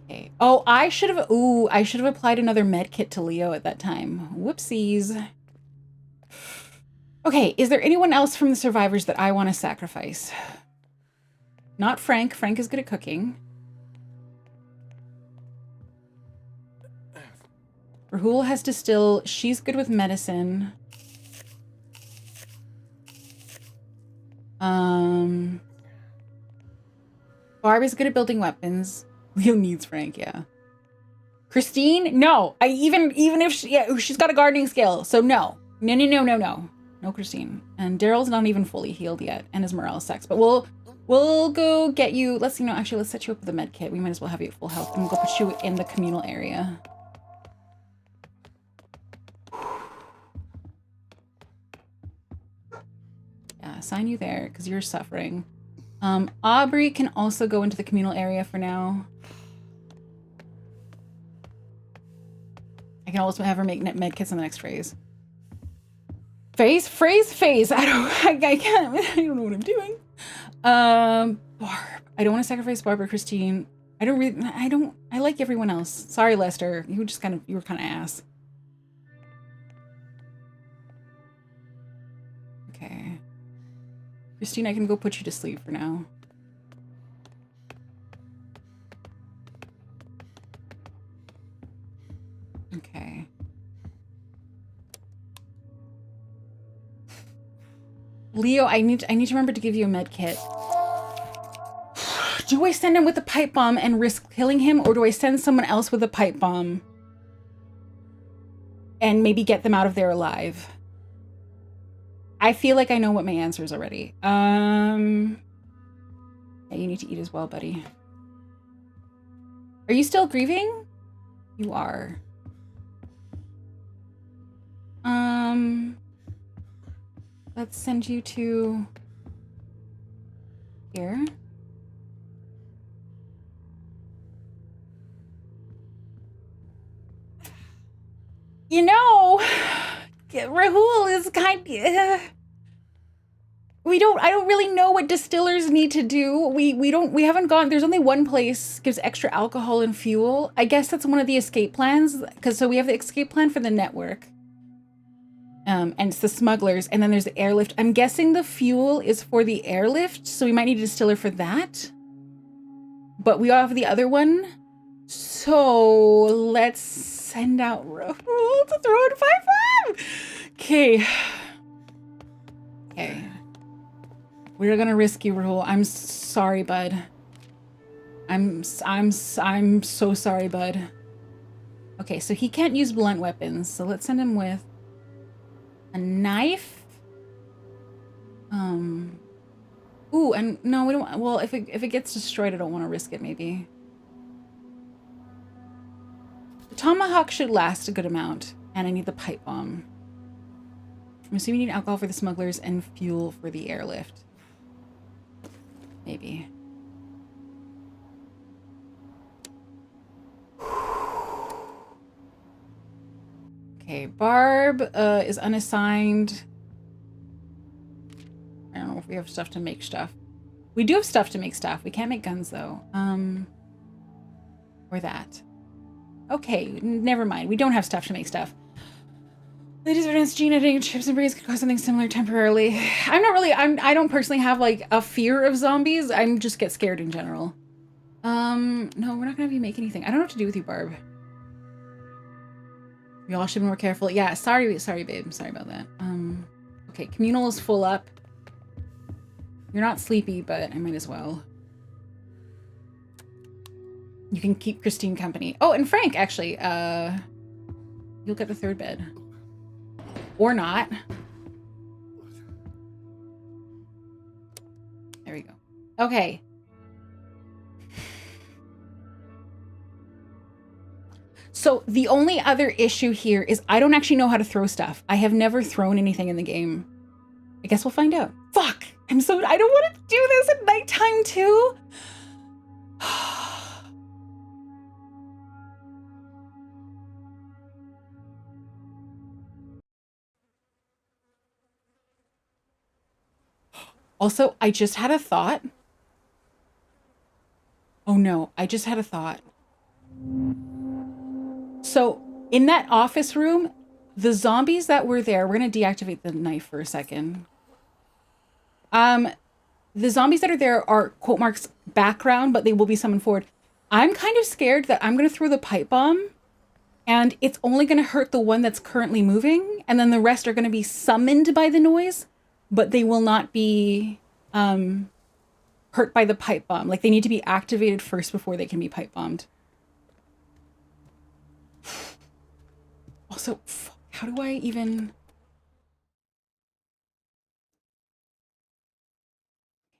Okay. Oh, I should have applied another med kit to Leo at that time. Whoopsies. Okay, is there anyone else from the survivors that I want to sacrifice? Not Frank. Frank is good at cooking. Rahul has distill. She's good with medicine. Barb is good at building weapons. Leo needs Frank, yeah. Christine? No. Even if she's got a gardening skill, so no. No, Christine. And Daryl's not even fully healed yet, and his morale sucks. But we'll go get you. Let's set you up with a med kit. We might as well have you at full health, and we'll go put you in the communal area. Yeah, assign you there because you're suffering. Aubrey can also go into the communal area for now. I can also have her make med kits in the next phase. Phase. I don't know what I'm doing. Barb. I don't want to sacrifice Barb or Christine. I like everyone else. Sorry, Lester. You were kind of ass. Okay. Christine, I can go put you to sleep for now. Okay. Leo, I need to remember to give you a med kit. Do I send him with the pipe bomb and risk killing him, or do I send someone else with a pipe bomb and maybe get them out of there alive? I feel like I know what my answer is already. Yeah, you need to eat as well, buddy. Are you still grieving? You are. Let's send you to here. You know, Rahul is I don't really know what distillers need to do. We haven't gone, there's only one place gives extra alcohol and fuel. I guess that's one of the escape plans, so we have the escape plan for the network. And it's the smugglers, and then there's the airlift. I'm guessing the fuel is for the airlift, so we might need a distiller for that. But we have the other one. So let's send out Rahul to throw in 5-5. Okay. We're gonna risk you, Rahul. I'm sorry, bud. I'm so sorry, bud. Okay, so he can't use blunt weapons, so let's send him with a knife. Ooh, and no, we don't. Well, if it gets destroyed, I don't want to risk it. Maybe the tomahawk should last a good amount, and I need the pipe bomb. I'm assuming we need alcohol for the smugglers and fuel for the airlift. Maybe. Okay, Barb is unassigned. I don't know if we have stuff to make stuff. We do have stuff to make stuff. We can't make guns though. Or that. Okay, never mind. We don't have stuff to make stuff. Ladies advanced gene editing, chips and breeds could cause something similar temporarily. I don't personally have like a fear of zombies. I just get scared in general. No, we're not gonna have you make anything. I don't know what to do with you, Barb. We all should be more careful. Yeah, sorry, babe. Sorry about that. Okay, communal is full up. You're not sleepy, but I might as well. You can keep Christine company. Oh, and Frank, actually, you'll get the third bed. Or not. There we go. Okay. So the only other issue here is I don't actually know how to throw stuff. I have never thrown anything in the game. I guess we'll find out. Fuck! I don't want to do this at nighttime too. Also, I just had a thought. Oh no, I just had a thought. So in that office room, the zombies that were there, we're going to deactivate the knife for a second. The zombies that are there are quote marks background, but they will be summoned forward. I'm kind of scared that I'm going to throw the pipe bomb and it's only going to hurt the one that's currently moving. And then the rest are going to be summoned by the noise, but they will not be hurt by the pipe bomb. Like they need to be activated first before they can be pipe bombed. Also, how do I even...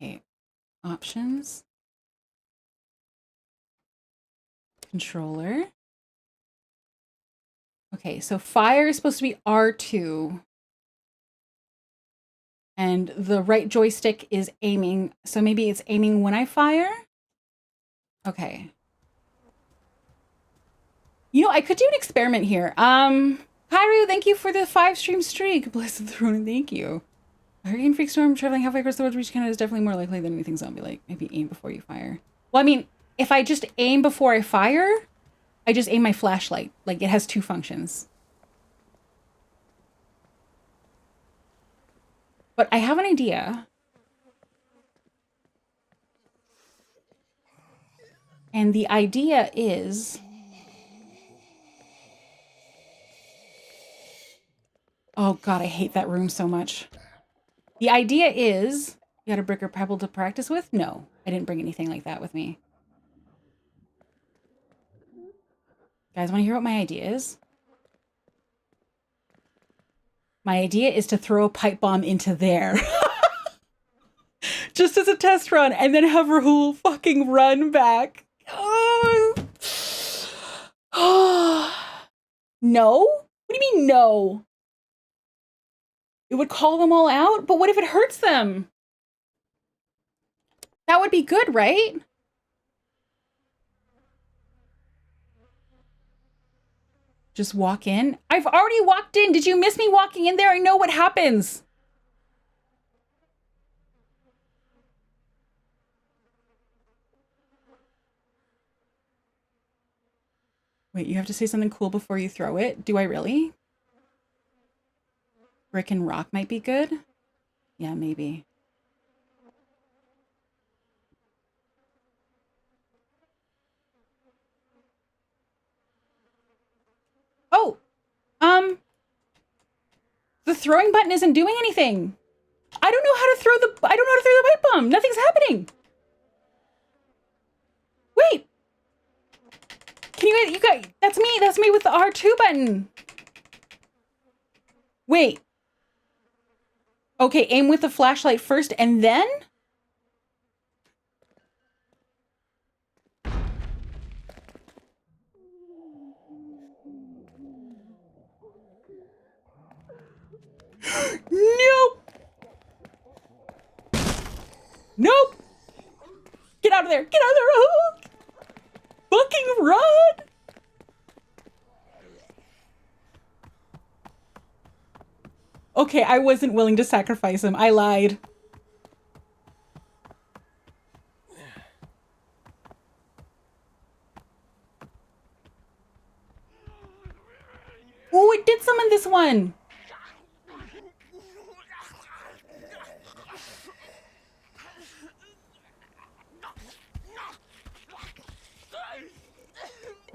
Okay, options. Controller. Okay, so fire is supposed to be R2. And the right joystick is aiming. So maybe it's aiming when I fire? Okay. You know, I could do an experiment here. Kairu, thank you for the 5-stream streak. Blessed throne, thank you. A hurricane freak storm traveling halfway across the world to reach Canada is definitely more likely than anything zombie-like. Maybe aim before you fire. Well, I mean, if I just aim before I fire, I just aim my flashlight. Like, it has 2 functions. But I have an idea. And the idea is... Oh god, I hate that room so much. The idea is... You got a brick or pebble to practice with? No, I didn't bring anything like that with me. Guys, want to hear what my idea is? My idea is to throw a pipe bomb into there. Just as a test run, and then have Rahul fucking run back. Oh. No? What do you mean no? It would call them all out? But what if it hurts them? That would be good, right? Just walk in? I've already walked in. Did you miss me walking in there? I know what happens. Wait, you have to say something cool before you throw it? Do I really? Brick and rock might be good? Yeah, maybe. Oh! The throwing button isn't doing anything. I don't know how to throw the pipe bomb. Nothing's happening. Wait. Can you guys, that's me with the R2 button. Wait. Okay, aim with the flashlight first and then? Nope. Nope. Get out of there. Get out of there. Fucking run. Okay, I wasn't willing to sacrifice him. I lied. Oh, it did summon this one.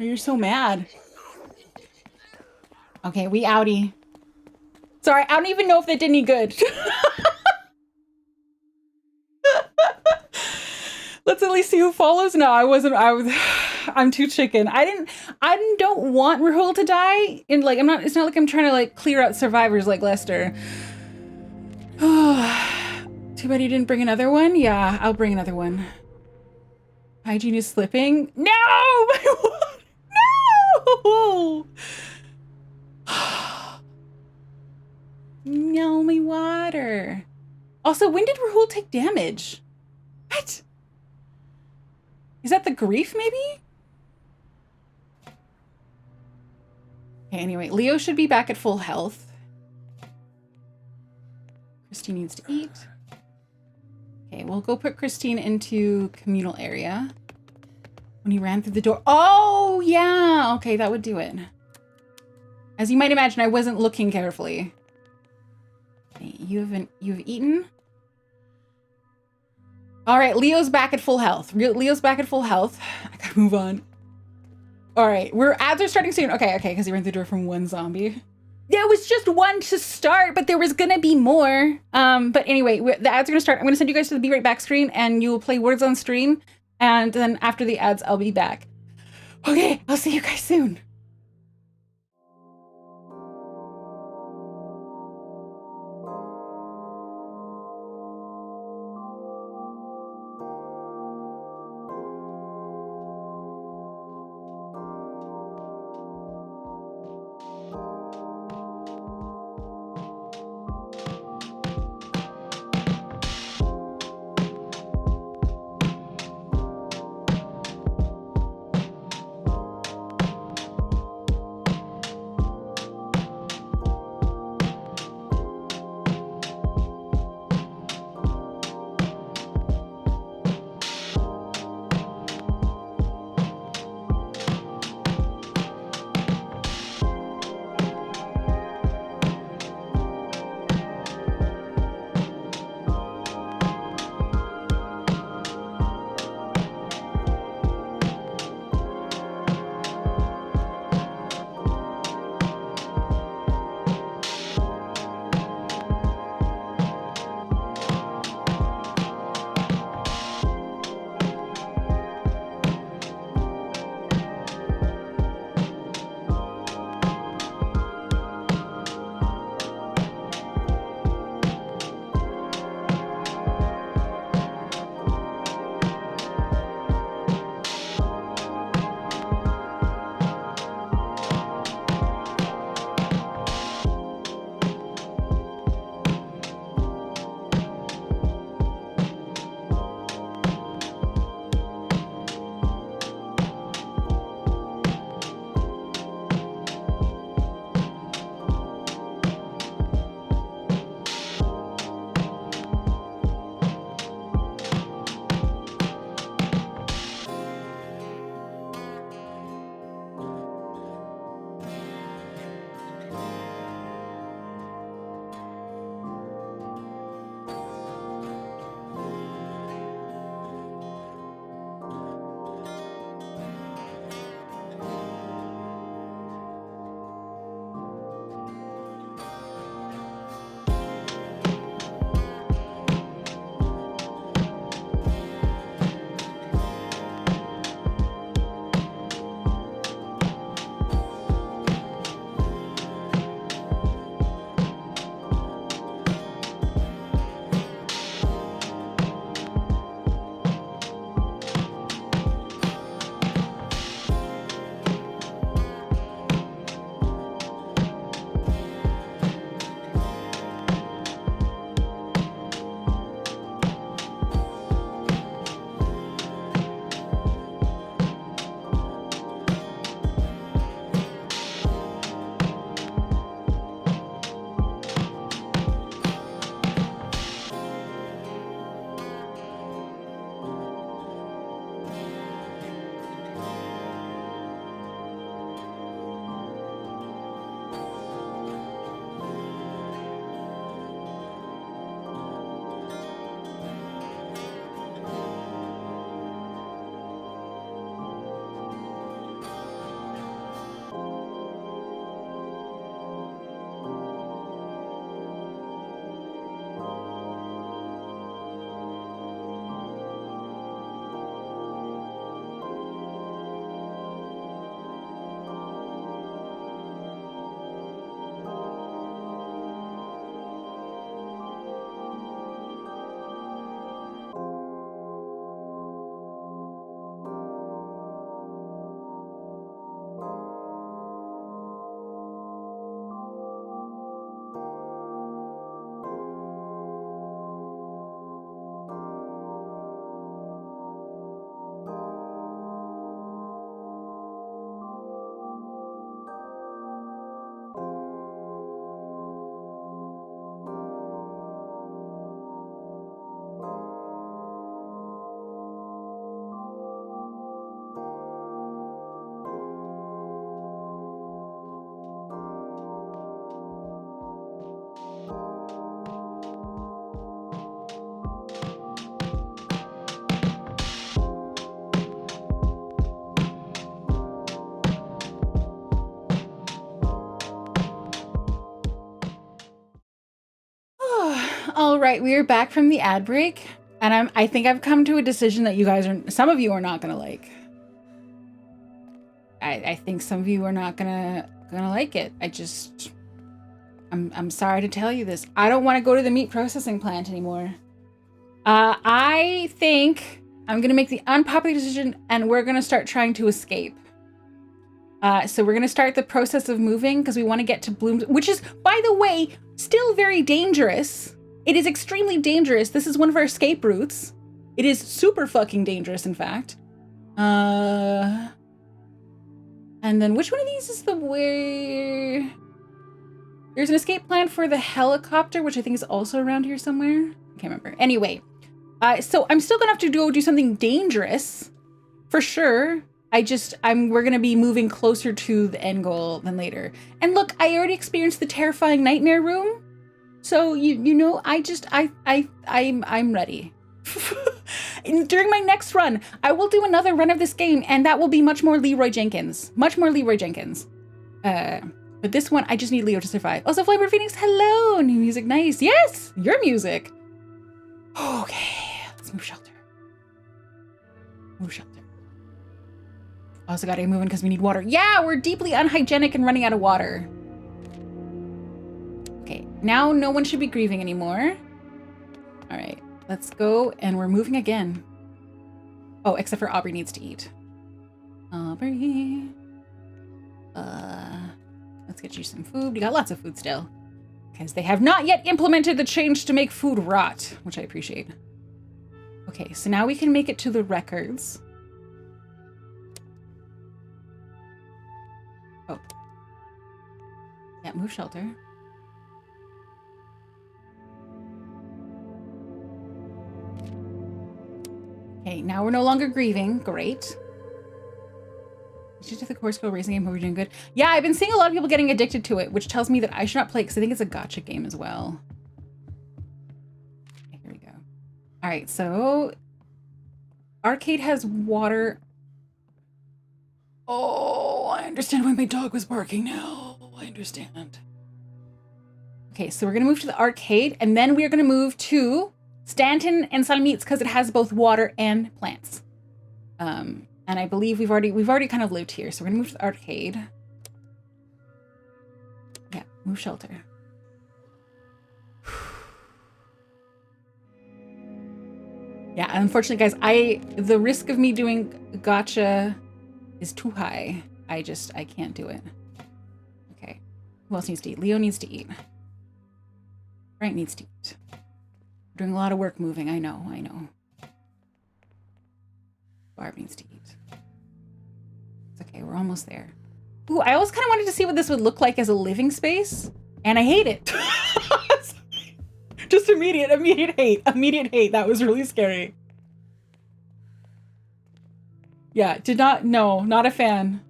Oh, you're so mad. Okay, we outie. Sorry, I don't even know if that did any good. constantly see who follows? No, I wasn't. I'm too chicken. I don't want Rahul to die. And like, it's not like I'm trying to like clear out survivors like Lester. Too bad you didn't bring another one. Yeah, I'll bring another one. Hygiene is slipping. No! My water! No! No, my water. Also, when did Rahul take damage? What? Is that the grief, maybe? Okay, anyway, Leo should be back at full health. Christine needs to eat. Okay, we'll go put Christine into communal area. When he ran through the door. Oh, yeah. Okay, that would do it. As you might imagine, I wasn't looking carefully. Okay, you've eaten. All right, Leo's back at full health. Leo's back at full health. I gotta move on. All right, ads are starting soon. Okay, because he ran through the door from one zombie. There was just one to start, but there was gonna be more. But anyway, the ads are gonna start. I'm gonna send you guys to the Be Right Back screen, and you will play words on stream. And then after the ads, I'll be back. Okay, I'll see you guys soon. All right, we are back from the ad break, and I think I've come to a decision that you guys some of you are not gonna like. I think some of you are not gonna like it. I'm sorry to tell you this. I don't want to go to the meat processing plant anymore. I think I'm gonna make the unpopular decision, and we're gonna start trying to escape. So we're gonna start the process of moving because we want to get to Bloom, which is, by the way, still very dangerous. It is extremely dangerous. This is one of our escape routes. It is super fucking dangerous, in fact. And then which one of these is the way? There's an escape plan for the helicopter, which I think is also around here somewhere. I can't remember. Anyway, so I'm still gonna have to do something dangerous, for sure. We're gonna be moving closer to the end goal than later. And look, I already experienced the terrifying nightmare room, so you know, I'm ready. During my next run, I will do another run of this game, and that will be much more Leroy Jenkins. Much more Leroy Jenkins. But this one, I just need Leo to survive. Also, Flamer Phoenix, hello! New music, nice. Yes! Your music! Okay, let's move shelter. Move shelter. Also gotta get moving because we need water. Yeah, we're deeply unhygienic and running out of water. Okay, now no one should be grieving anymore. All right. Let's go, and we're moving again. Oh, except for Aubrey needs to eat. Aubrey. Let's get you some food. You got lots of food still. Because they have not yet implemented the change to make food rot, which I appreciate. Okay, so now we can make it to the records. Oh. Yeah, move shelter. Okay, now we're no longer grieving. Great. Did you do the course go racing game? Hope you're doing good. Yeah, I've been seeing a lot of people getting addicted to it, which tells me that I should not play because I think it's a gacha game as well. Okay, here we go. All right, so arcade has water. Oh, I understand why my dog was barking now. I understand. Okay, so we're gonna move to the arcade, and then we are gonna move to Stanton and Salmeets because it has both water and plants. And I believe we've already kind of lived here, so we're gonna move to the arcade. Yeah, move shelter. Yeah, unfortunately, guys, the risk of me doing gacha is too high. I can't do it. Okay, who else needs to eat? Leo needs to eat. Frank needs to eat. We're doing a lot of work moving. I know. Barb needs to eat. It's okay. We're almost there. Ooh, I always kind of wanted to see what this would look like as a living space, and I hate it. Just immediate hate. Immediate hate. That was really scary. Yeah, no, not a fan.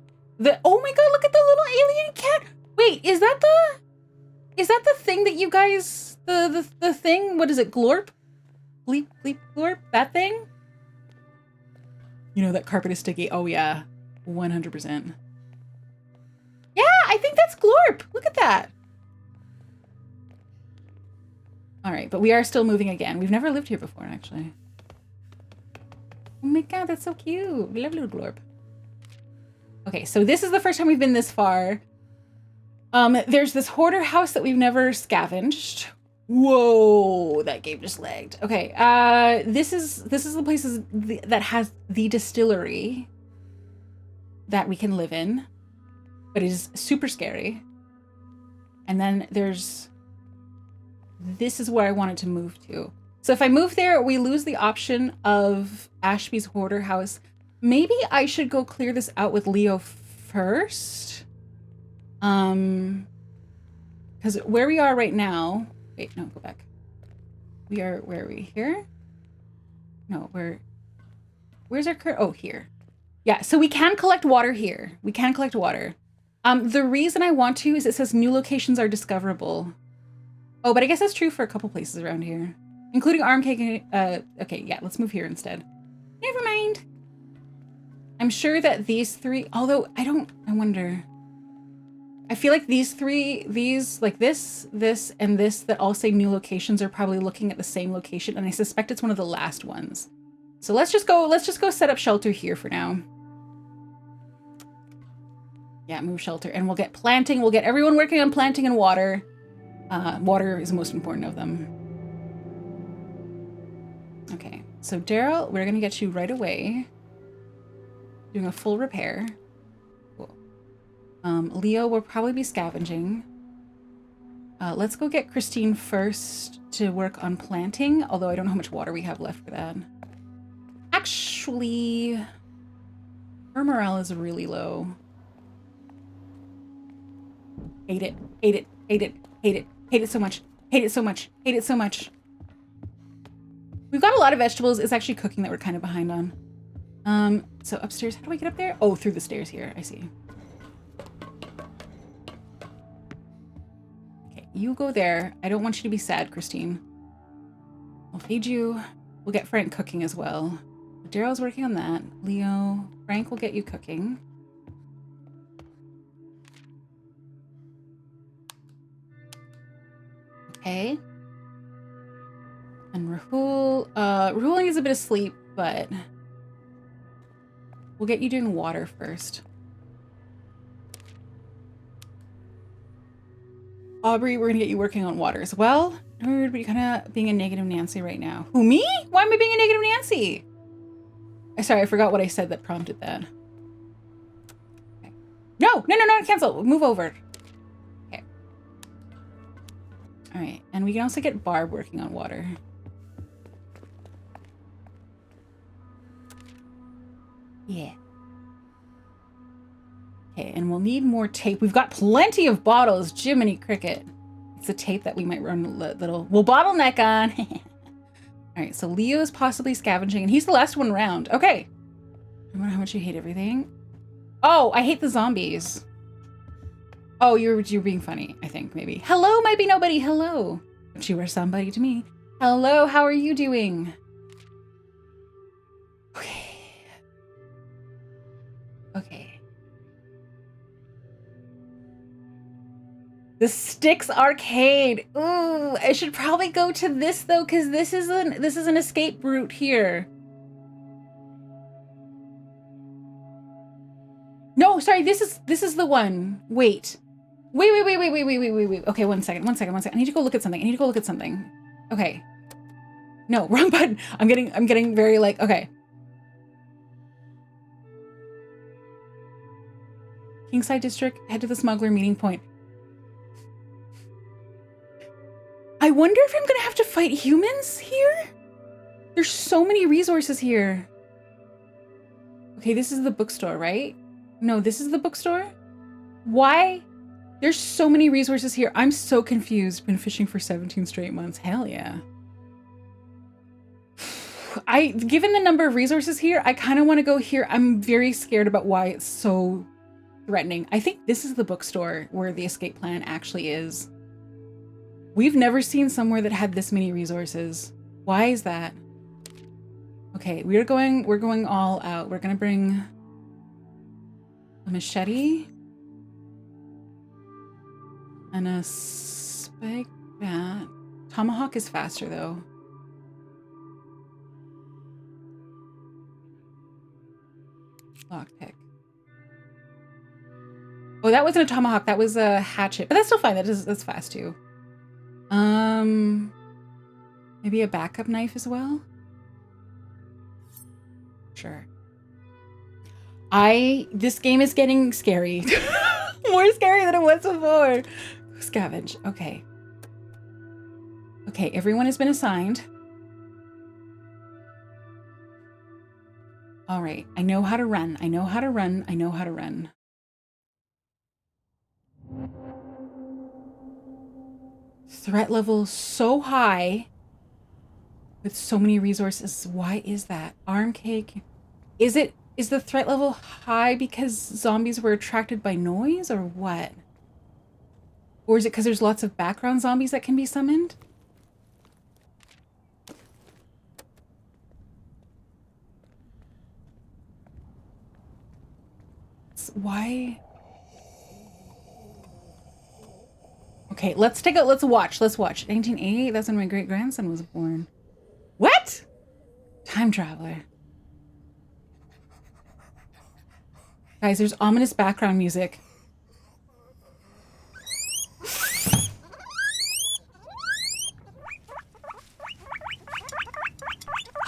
Oh my god, look at the little alien cat. Wait, is that the thing that you guys, the thing, what is it, glorp? Bleep, glorp, that thing? You know, that carpet is sticky. Oh yeah, 100%. Yeah, I think that's glorp. Look at that. All right, but we are still moving again. We've never lived here before, actually. Oh my god, that's so cute. We love little glorp. Okay, so this is the first time we've been this far. There's this hoarder house that we've never scavenged. Whoa, that game just lagged. Okay, this is the places that has the distillery that we can live in, but it is super scary. And then this is where I wanted to move to. So if I move there, we lose the option of Ashby's hoarder house. Maybe I should go clear this out with Leo first. Because where we are right now, wait, no, go back. Where are we? Here? No, where's our current? Oh, here. Yeah, so we can collect water here. We can collect water. The reason I want to is it says new locations are discoverable. Oh, but I guess that's true for a couple places around here, including arm cake. Okay, yeah, let's move here instead. Never mind. I'm sure that these three, although I wonder. I feel like these three, like this, and this that all say new locations are probably looking at the same location, and I suspect it's one of the last ones. So let's just go set up shelter here for now. Yeah, move shelter, and we'll get planting. We'll get everyone working on planting and water. Water is the most important of them. Okay, so Daryl, we're gonna get you right away. Doing a full repair. Cool. Leo will probably be scavenging. Let's go get Christine first to work on planting, although I don't know how much water we have left for that. Actually, her morale is really low. Hate it, hate it, hate it, hate it, hate it so much, hate it so much, hate it so much. We've got a lot of vegetables. It's actually cooking that we're kind of behind on. So upstairs, how do I get up there? Oh, through the stairs here, I see. Okay, you go there. I don't want you to be sad, Christine. I'll feed you. We'll get Frank cooking as well. Daryl's working on that. Leo, Frank will get you cooking. Okay. And Rahul, Rahul needs a bit of sleep, but we'll get you doing water first. Aubrey, we're gonna get you working on water as well. Everybody kind of being a negative Nancy right now. Who, me? Why am I being a negative Nancy? Sorry, I forgot what I said that prompted that. Okay. No, cancel. Move over. Okay. All right, and we can also get Barb working on water. Yeah. Okay, and we'll need more tape. We've got plenty of bottles. Jiminy Cricket. It's the tape that we might run a little... We'll bottleneck on. All right, so Leo is possibly scavenging, and he's the last one around. Okay. I wonder how much you hate everything. Oh, I hate the zombies. Oh, you're being funny, I think, maybe. Hello, might be nobody. Hello. But you are somebody to me. Hello, how are you doing? Okay. Okay. The Sticks Arcade. Ooh, I should probably go to this though, because this is an escape route here. No, sorry, this is the one. Wait. Wait. Okay, one second. I need to go look at something. Okay. No, wrong button. I'm getting very like, okay. Kingside District, head to the smuggler meeting point. I wonder if I'm gonna have to fight humans here? There's so many resources here. Okay, this is the bookstore, right? No, this is the bookstore? Why? There's so many resources here. I'm so confused. Been fishing for 17 straight months. Hell yeah. Given the number of resources here, I kind of want to go here. I'm very scared about why it's so threatening. I think this is the bookstore where the escape plan actually is. We've never seen somewhere that had this many resources. Why is that? Okay, we're going all out. We're gonna bring a machete and a spike bat. Tomahawk is faster though. Lockpick. Oh, that wasn't a tomahawk. That was a hatchet, but that's still fine. That's fast too. Maybe a backup knife as well. Sure. This game is getting scary. More scary than it was before. Scavenge. Okay. Okay, everyone has been assigned. All right. I know how to run. Threat level so high with so many resources. Why is that? Arm cake. Is the threat level high because zombies were attracted by noise or what? Or is it because there's lots of background zombies that can be summoned? Why? Okay, let's watch. 1988, that's when my great-grandson was born. What? Time traveler. Guys, there's ominous background music.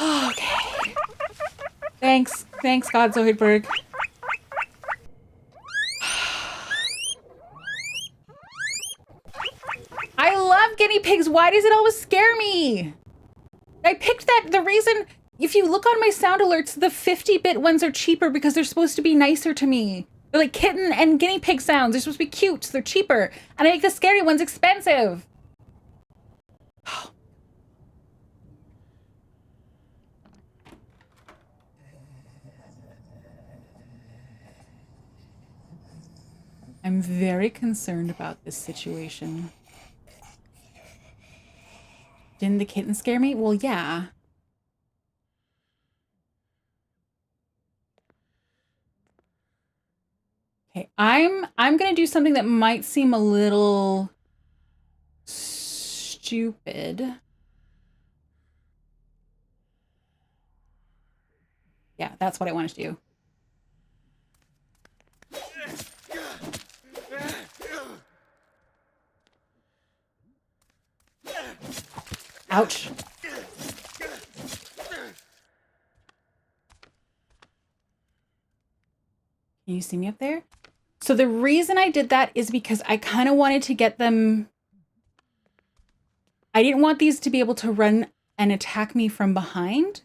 Okay. Thanks, God Zoidberg. I love guinea pigs. Why does it always scare me? I picked that, the reason, if you look on my sound alerts, the 50-bit ones are cheaper because they're supposed to be nicer to me. They're like kitten and guinea pig sounds. They're supposed to be cute, so they're cheaper. And I make the scary ones expensive. I'm very concerned about this situation. Didn't the kitten scare me? Well, yeah. Okay, I'm gonna do something that might seem a little stupid. Yeah, that's what I wanted to do. Ouch. Can you see me up there? So the reason I did that is because I kind of wanted to get them... I didn't want these to be able to run and attack me from behind.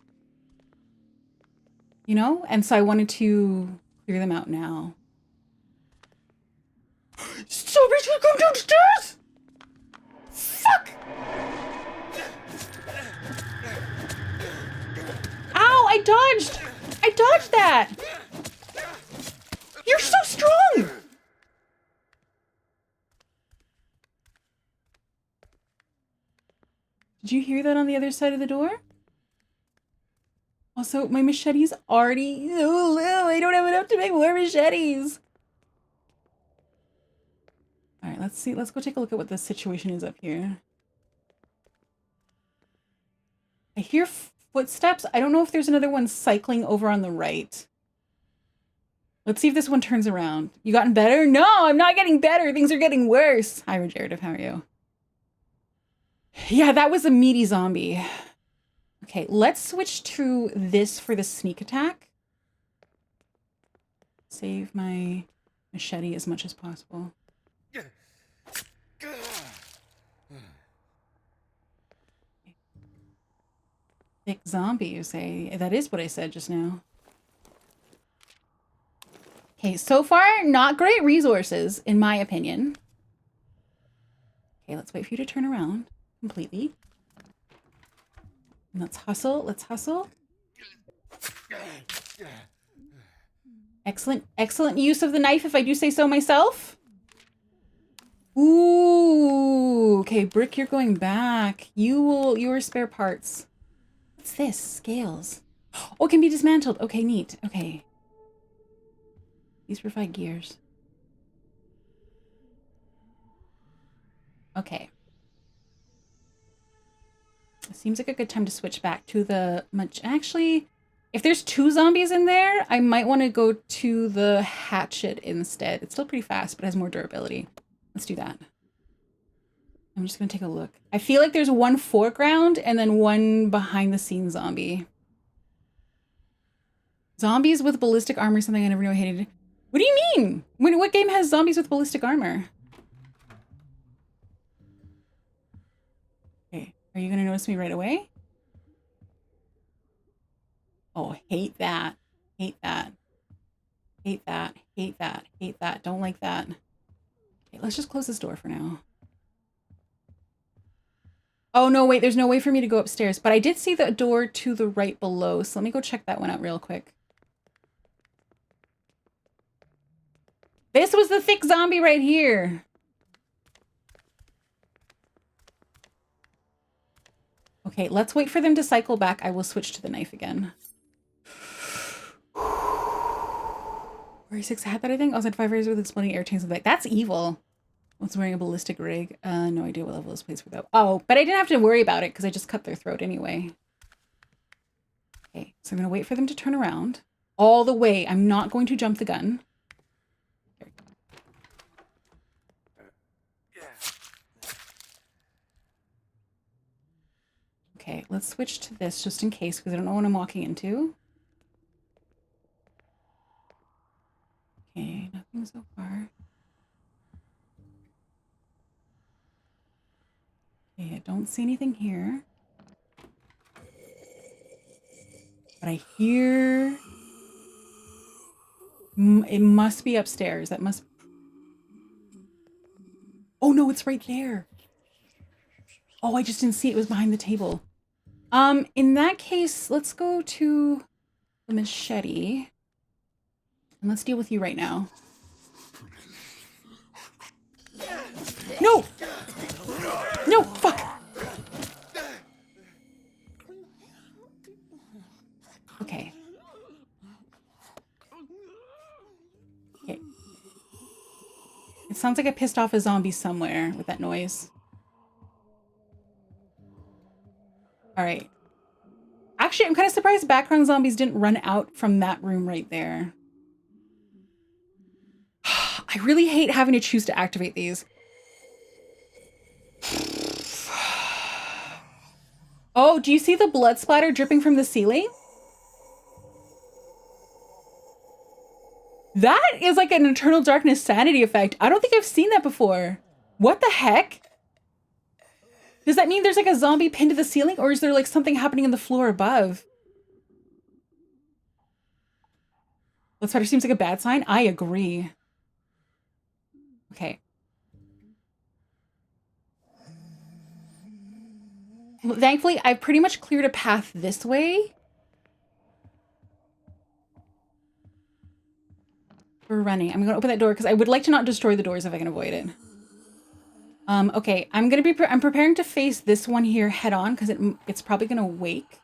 You know? And so I wanted to clear them out now. Somebody's gonna come downstairs! Fuck! Ow, I dodged! I dodged that! You're so strong! Did you hear that on the other side of the door? Also, my machete's already so low. I don't have enough to make more machetes. All right, let's see. Let's go take a look at what the situation is up here. I hear footsteps. I don't know if there's another one cycling over on the right. Let's see if this one turns around. You gotten better? No, I'm not getting better. Things are getting worse. Hi, Regenerative. How are you? Yeah, that was a meaty zombie. Okay, let's switch to this for the sneak attack. Save my machete as much as possible. Thick zombie, you say? That is what I said just now. Okay, so far, not great resources, in my opinion. Okay, let's wait for you to turn around completely. And let's hustle, let's hustle. Excellent use of the knife, if I do say so myself. Ooh, okay, Brick, you're going back. Your spare parts. What's this? Scales. Oh, it can be dismantled. Okay, neat. Okay. These provide gears. Okay. It seems like a good time to switch back to the Actually, if there's 2 zombies in there, I might want to go to the hatchet instead. It's still pretty fast, but has more durability. Let's do that. I'm just going to take a look. I feel like there's one foreground and then one behind the scenes zombie. Zombies with ballistic armor is something I never knew I hated. What do you mean? What game has zombies with ballistic armor? Okay, are you going to notice me right away? Oh, hate that. Hate that. Hate that. Hate that. Hate that. Don't like that. Okay, let's just close this door for now. Oh, no, wait, there's no way for me to go upstairs. But I did see the door to the right below, so let me go check that one out real quick. This was the thick zombie right here. Okay, let's wait for them to cycle back. I will switch to the knife again. 46 had that, I think. I was at 5 years with exploding air chains. Like, that's evil. What's wearing a ballistic rig? No idea what level this plays for though. Oh, but I didn't have to worry about it because I just cut their throat anyway. Okay, so I'm gonna wait for them to turn around. All the way. I'm not going to jump the gun. Okay, let's switch to this just in case because I don't know what I'm walking into. Okay, nothing so far. Okay, I don't see anything here. But I hear... It must be upstairs. That must... Oh no, it's right there. Oh, I just didn't see it. It was behind the table. In that case, let's go to the machete. And let's deal with you right now. No! No, fuck! Okay. Okay. It sounds like I pissed off a zombie somewhere with that noise. All right. Actually, I'm kind of surprised background zombies didn't run out from that room right there. I really hate having to choose to activate these. Oh, do you see the blood splatter dripping from the ceiling? That is like an Eternal Darkness sanity effect. I don't think I've seen that before. What the heck? Does that mean there's like a zombie pinned to the ceiling, or is there like something happening in the floor above? Blood splatter seems like a bad sign. I agree. Okay. Well, thankfully, I've pretty much cleared a path this way. For running. I'm going to open that door because I would like to not destroy the doors if I can avoid it. Okay, I'm preparing to face this one here head on because it's probably going to wake.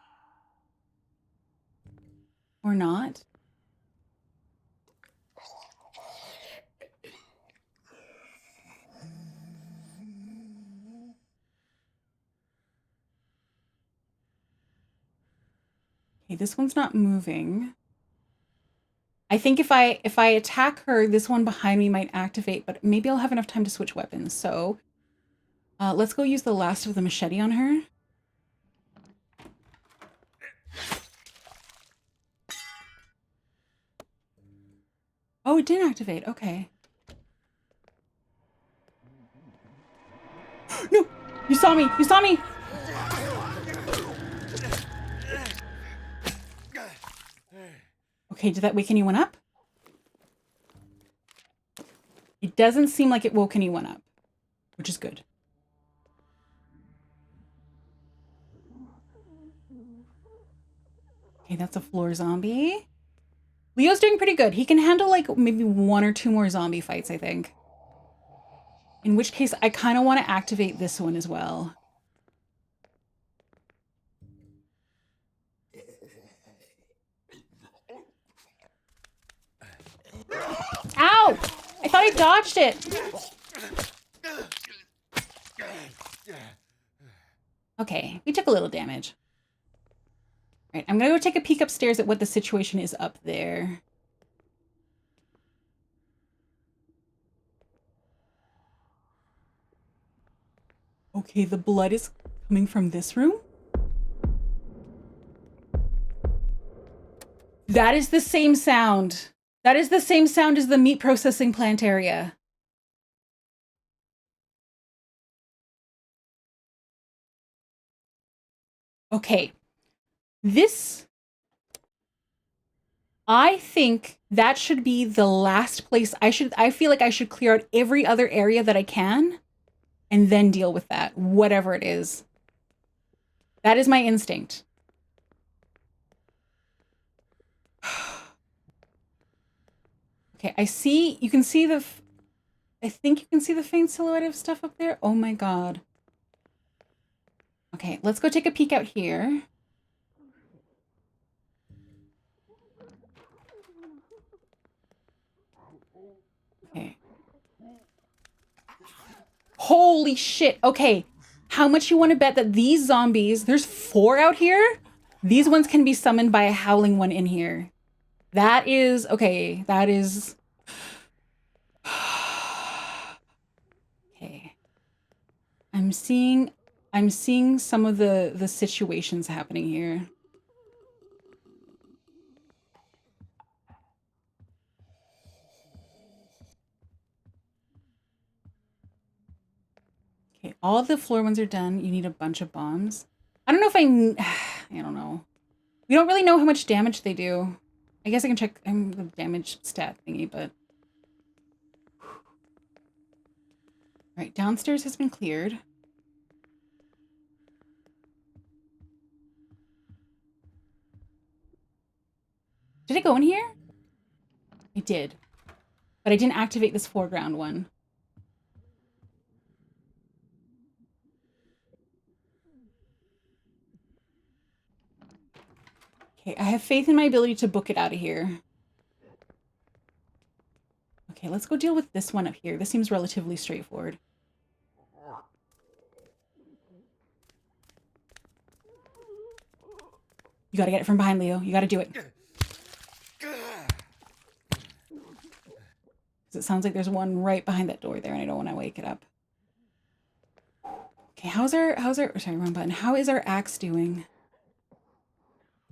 Or not. Okay, this one's not moving. I think if I attack her, this one behind me might activate, but maybe I'll have enough time to switch weapons. So let's go use the last of the machete on her. Oh, it didn't activate. Okay. No! You saw me! You saw me! Okay, did that wake anyone up? It doesn't seem like it woke anyone up, which is good. Okay, that's a floor zombie. Leo's doing pretty good. He can handle like maybe 1 or 2 more zombie fights, I think. In which case, I kind of want to activate this one as well. Ow! I thought I dodged it. Okay, we took a little damage. All right, I'm gonna go take a peek upstairs at what the situation is up there. Okay, the blood is coming from this room. That is the same sound. That is the same sound as the meat processing plant area. Okay. This... I think that should be the last place I feel like I should clear out every other area that I can and then deal with that, whatever it is. That is my instinct. Okay, I see, you can see the, I think you can see the faint silhouette of stuff up there. Oh my God. Okay, let's go take a peek out here. Okay. Holy shit. Okay. How much you want to bet that these zombies, there's 4 out here? These ones can be summoned by a howling one in here. That is, okay, that is... Okay. I'm seeing some of the situations happening here. Okay, all of the floor ones are done. You need a bunch of bombs. I don't know if I don't know. We don't really know how much damage they do. I guess I can check the damage stat thingy, but... All right, downstairs has been cleared. Did it go in here? I did. But I didn't activate this foreground one. Okay, I have faith in my ability to book it out of here. Okay, let's go deal with this one up here. This seems relatively straightforward. You gotta get it from behind, Leo. You gotta do it. It sounds like there's one right behind that door there, and I don't want to wake it up. Okay, sorry, wrong button. How is our axe doing?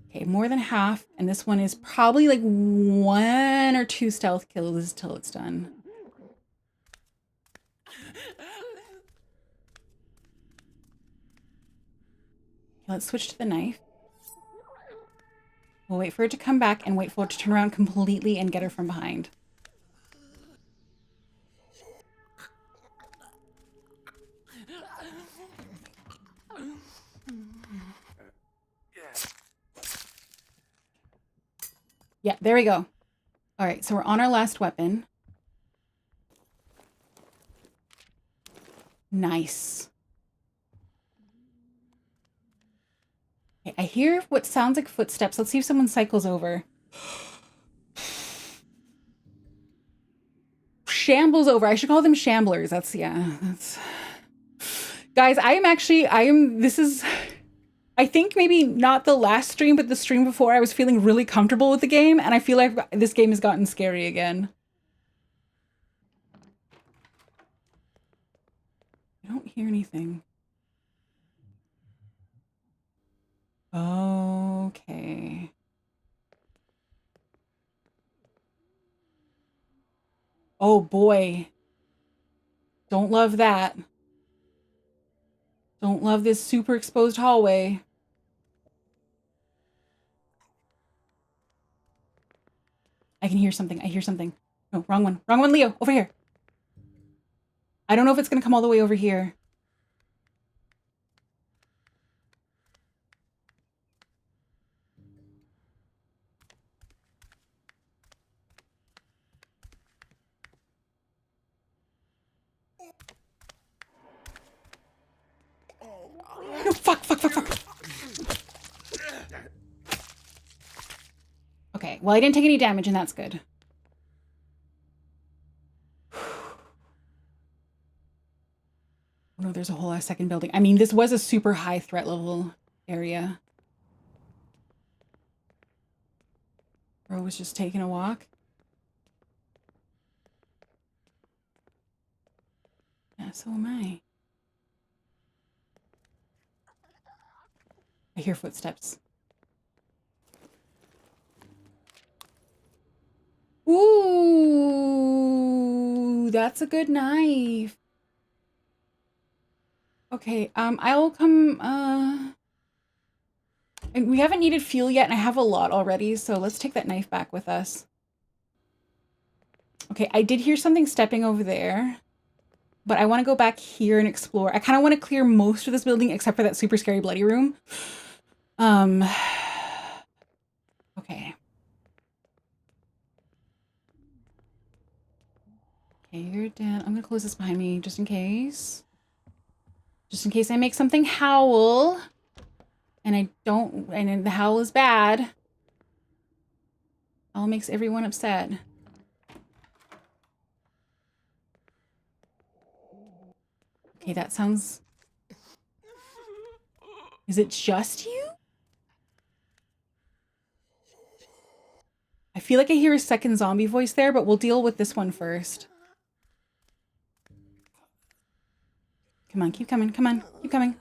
Okay, more than half, and this one is probably like 1 or 2 stealth kills till it's done. Okay, let's switch to the knife. We'll wait for it to come back and wait for it to turn around completely and get her from behind. Yeah, there we go. All right, so we're on our last weapon. Nice. Okay, I hear what sounds like footsteps. Let's see if someone cycles over. Shambles over. I should call them shamblers. That's... Guys, this is... I think maybe not the last stream, but the stream before, I was feeling really comfortable with the game, and I feel like this game has gotten scary again. I don't hear anything. Okay. Oh boy. Don't love that. Don't love this super exposed hallway. I can hear something. I hear something. No, wrong one. Wrong one, Leo. Over here. I don't know if it's going to come all the way over here. No, fuck. Okay, well, I didn't take any damage, and that's good. Oh no, there's a whole second building. I mean, this was a super high threat level area. Bro was just taking a walk. Yeah, so am I. I hear footsteps. Ooh, that's a good knife. Okay, I'll come, and we haven't needed fuel yet, and I have a lot already, so let's take that knife back with us. Okay, I did hear something stepping over there, but I want to go back here and explore. I kind of want to clear most of this building except for that super scary bloody room. Okay. Okay, you're down. I'm gonna close this behind me just in case. Just in case I make something howl. And the howl is bad. Howl makes everyone upset. Okay, that sounds... Is it just you? I feel like I hear a second zombie voice there, but we'll deal with this one first. Come on, keep coming, come on, keep coming.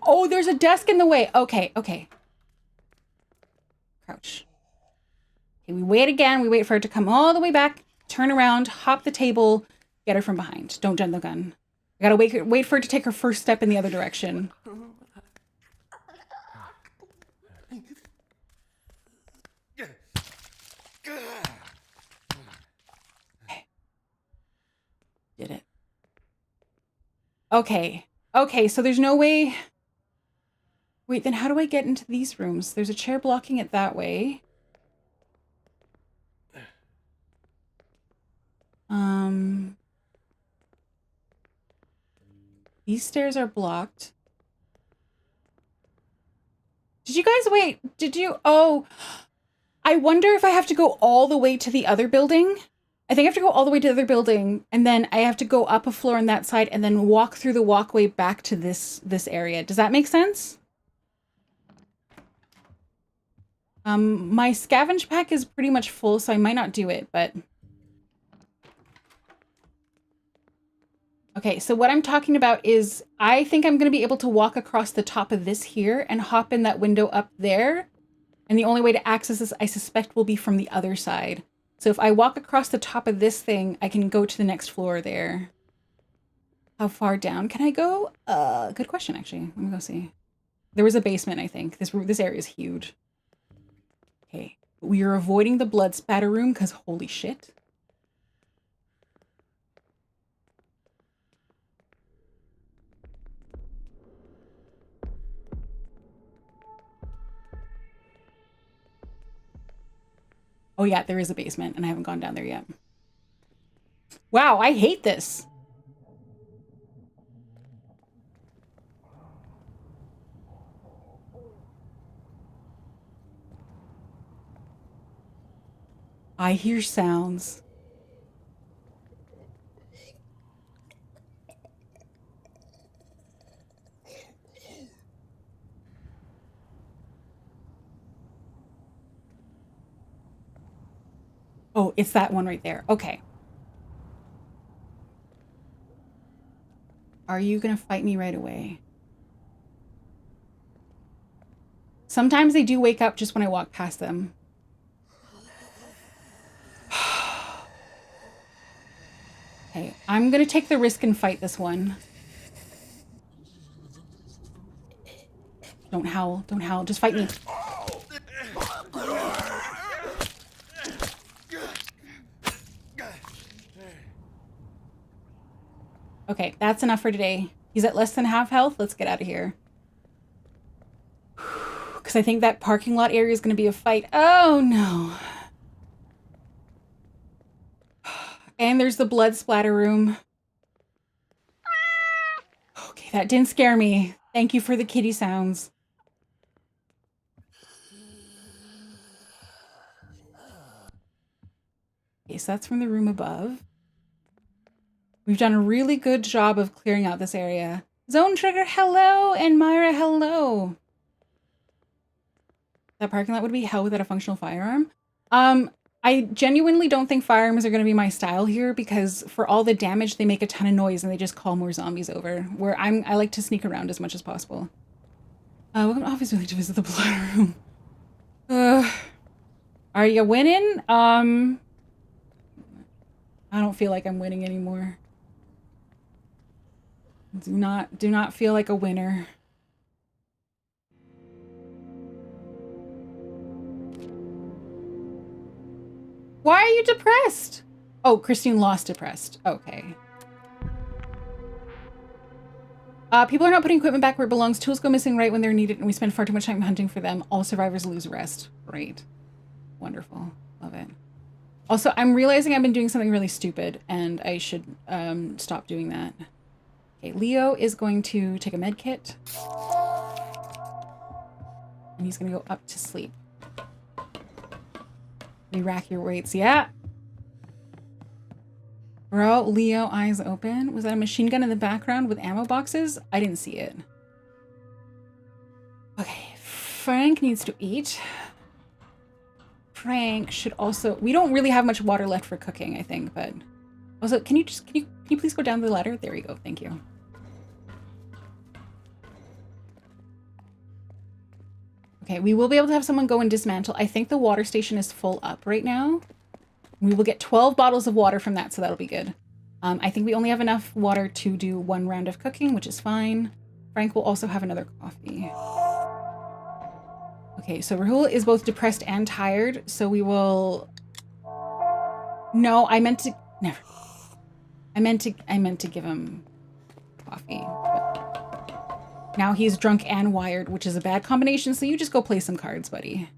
Oh, there's a desk in the way. Okay, okay. Crouch. Okay, we wait again. We wait for her to come all the way back, turn around, hop the table, get her from behind. Don't jump the gun. I gotta wait for her to take her first step in the other direction. Okay. Did it. Okay. Okay, so there's no way... Wait, then how do I get into these rooms? There's a chair blocking it that way. These stairs are blocked. Did you guys wait? Did you? Oh, I wonder if I have to go all the way to the other building. I think I have to go all the way to the other building, and then I have to go up a floor on that side and then walk through the walkway back to this area. Does that make sense? My scavenge pack is pretty much full, so I might not do it, but... Okay, so what I'm talking about is I think I'm going to be able to walk across the top of this here and hop in that window up there. And the only way to access this, I suspect, will be from the other side. So if I walk across the top of this thing, I can go to the next floor there. How far down can I go? Good question, actually. Let me go see. There was a basement, I think. This area is huge. Okay, we are avoiding the blood spatter room because holy shit. Oh yeah, there is a basement and I haven't gone down there yet. Wow, I hate this. I hear sounds. Oh, it's that one right there. Okay. Are you gonna fight me right away? Sometimes they do wake up just when I walk past them. Okay, I'm gonna take the risk and fight this one. Don't howl, don't howl, just fight me. Okay, that's enough for today. He's at less than half health. Let's get out of here. Because I think that parking lot area is going to be a fight. Oh, no. And there's the blood splatter room. Okay, that didn't scare me. Thank you for the kitty sounds. Okay, so that's from the room above. We've done a really good job of clearing out this area. Zone Trigger, hello! And Myra, hello! That parking lot would be hell without a functional firearm. I genuinely don't think firearms are going to be my style here because for all the damage, they make a ton of noise and they just call more zombies over. Where I like to sneak around as much as possible. Welcome to Office Village to visit the blood room. Are you winning? I don't feel like I'm winning anymore. Do not feel like a winner. Why are you depressed? Oh, Christine lost depressed. Okay. People are not putting equipment back where it belongs. Tools go missing right when they're needed, and we spend far too much time hunting for them. All survivors lose rest. Great. Wonderful. Love it. Also, I'm realizing I've been doing something really stupid, and I should stop doing that. Okay, Leo is going to take a med kit. And he's going to go up to sleep. You rack your weights. Yeah. Bro, Leo, eyes open. Was that a machine gun in the background with ammo boxes? I didn't see it. Okay, Frank needs to eat. Frank should also... We don't really have much water left for cooking, I think, but... Also, can you please go down the ladder? There we go, thank you. Okay, we will be able to have someone go and dismantle. I think the water station is full up right now. We will get 12 bottles of water from that, so that'll be good. I think we only have enough water to do 1 round of cooking, which is fine. Frank will also have another coffee. Okay, so Rahul is both depressed and tired, so we will... No, I meant to... Never. I meant to give him coffee. But now he's drunk and wired, which is a bad combination, so you just go play some cards, buddy.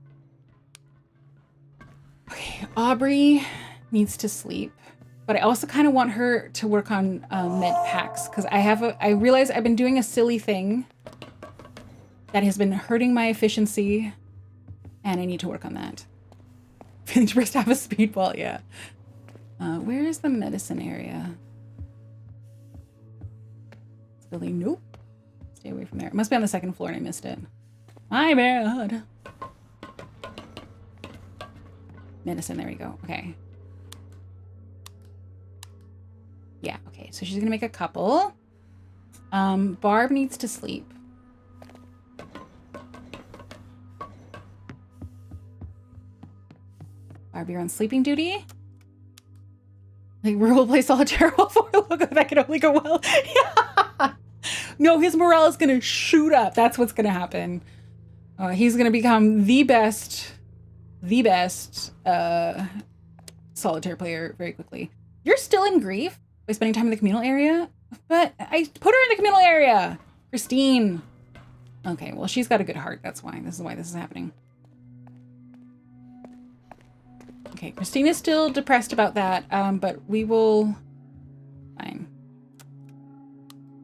Okay, Aubrey needs to sleep, but I also kind of want her to work on med packs, because I realize I've been doing a silly thing that has been hurting my efficiency, and I need to work on that. Feeling depressed to have a speedball, yeah. Where is the medicine area? It's building, nope. Stay away from there. It must be on the 2nd floor and I missed it. My bad. Medicine, there we go. Okay. Yeah, okay. So she's gonna make a couple. Barb needs to sleep. Barb, you're on sleeping duty? Like, we'll play solitaire for a look, that could only go well. Yeah. No, his morale is gonna shoot up. That's what's gonna happen. He's gonna become the best solitaire player very quickly. You're still in grief by spending time in the communal area? But I put her in the communal area! Christine! Okay, well, she's got a good heart. That's why. This is why this is happening. Okay, Christine is still depressed about that, but we will... Fine.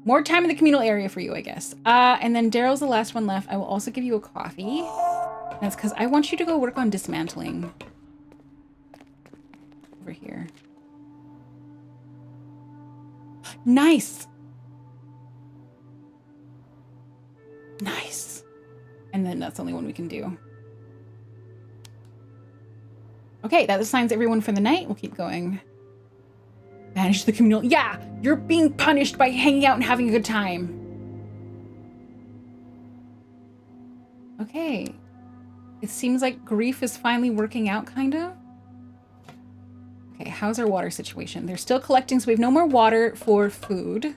More time in the communal area for you, I guess. And then Daryl's the last one left. I will also give you a coffee. That's because I want you to go work on dismantling. Over here. Nice! Nice. And then that's the only one we can do. Okay, that assigns everyone for the night. We'll keep going. Manage the communal... Yeah! You're being punished by hanging out and having a good time. Okay. It seems like grief is finally working out, kind of. Okay, how's our water situation? They're still collecting, so we have no more water for food.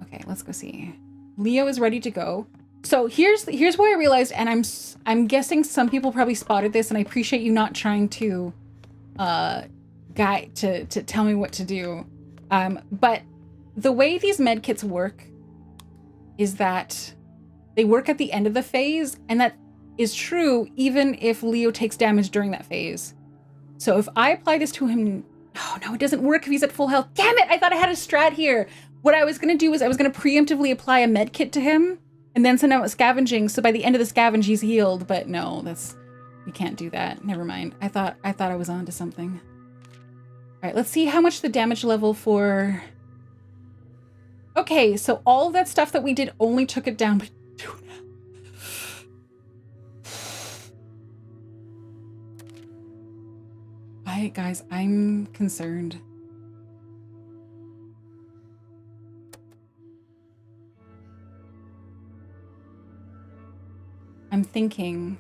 Okay, let's go see. Leo is ready to go. So here's where I realized, and I'm guessing some people probably spotted this, and I appreciate you not trying to to tell me what to do. But the way these med kits work is that they work at the end of the phase, and that is true even if Leo takes damage during that phase. So if I apply this to him, oh no, it doesn't work if he's at full health. Damn it, I thought I had a strat here. What I was gonna do is I was gonna preemptively apply a med kit to him and then send out scavenging, so by the end of the scavenge he's healed, but no, you can't do that. Never mind. I thought I was onto something. All right, let's see how much the damage level for... Okay, so all of that stuff that we did only took it down by 2. Guys, I'm concerned. I'm thinking...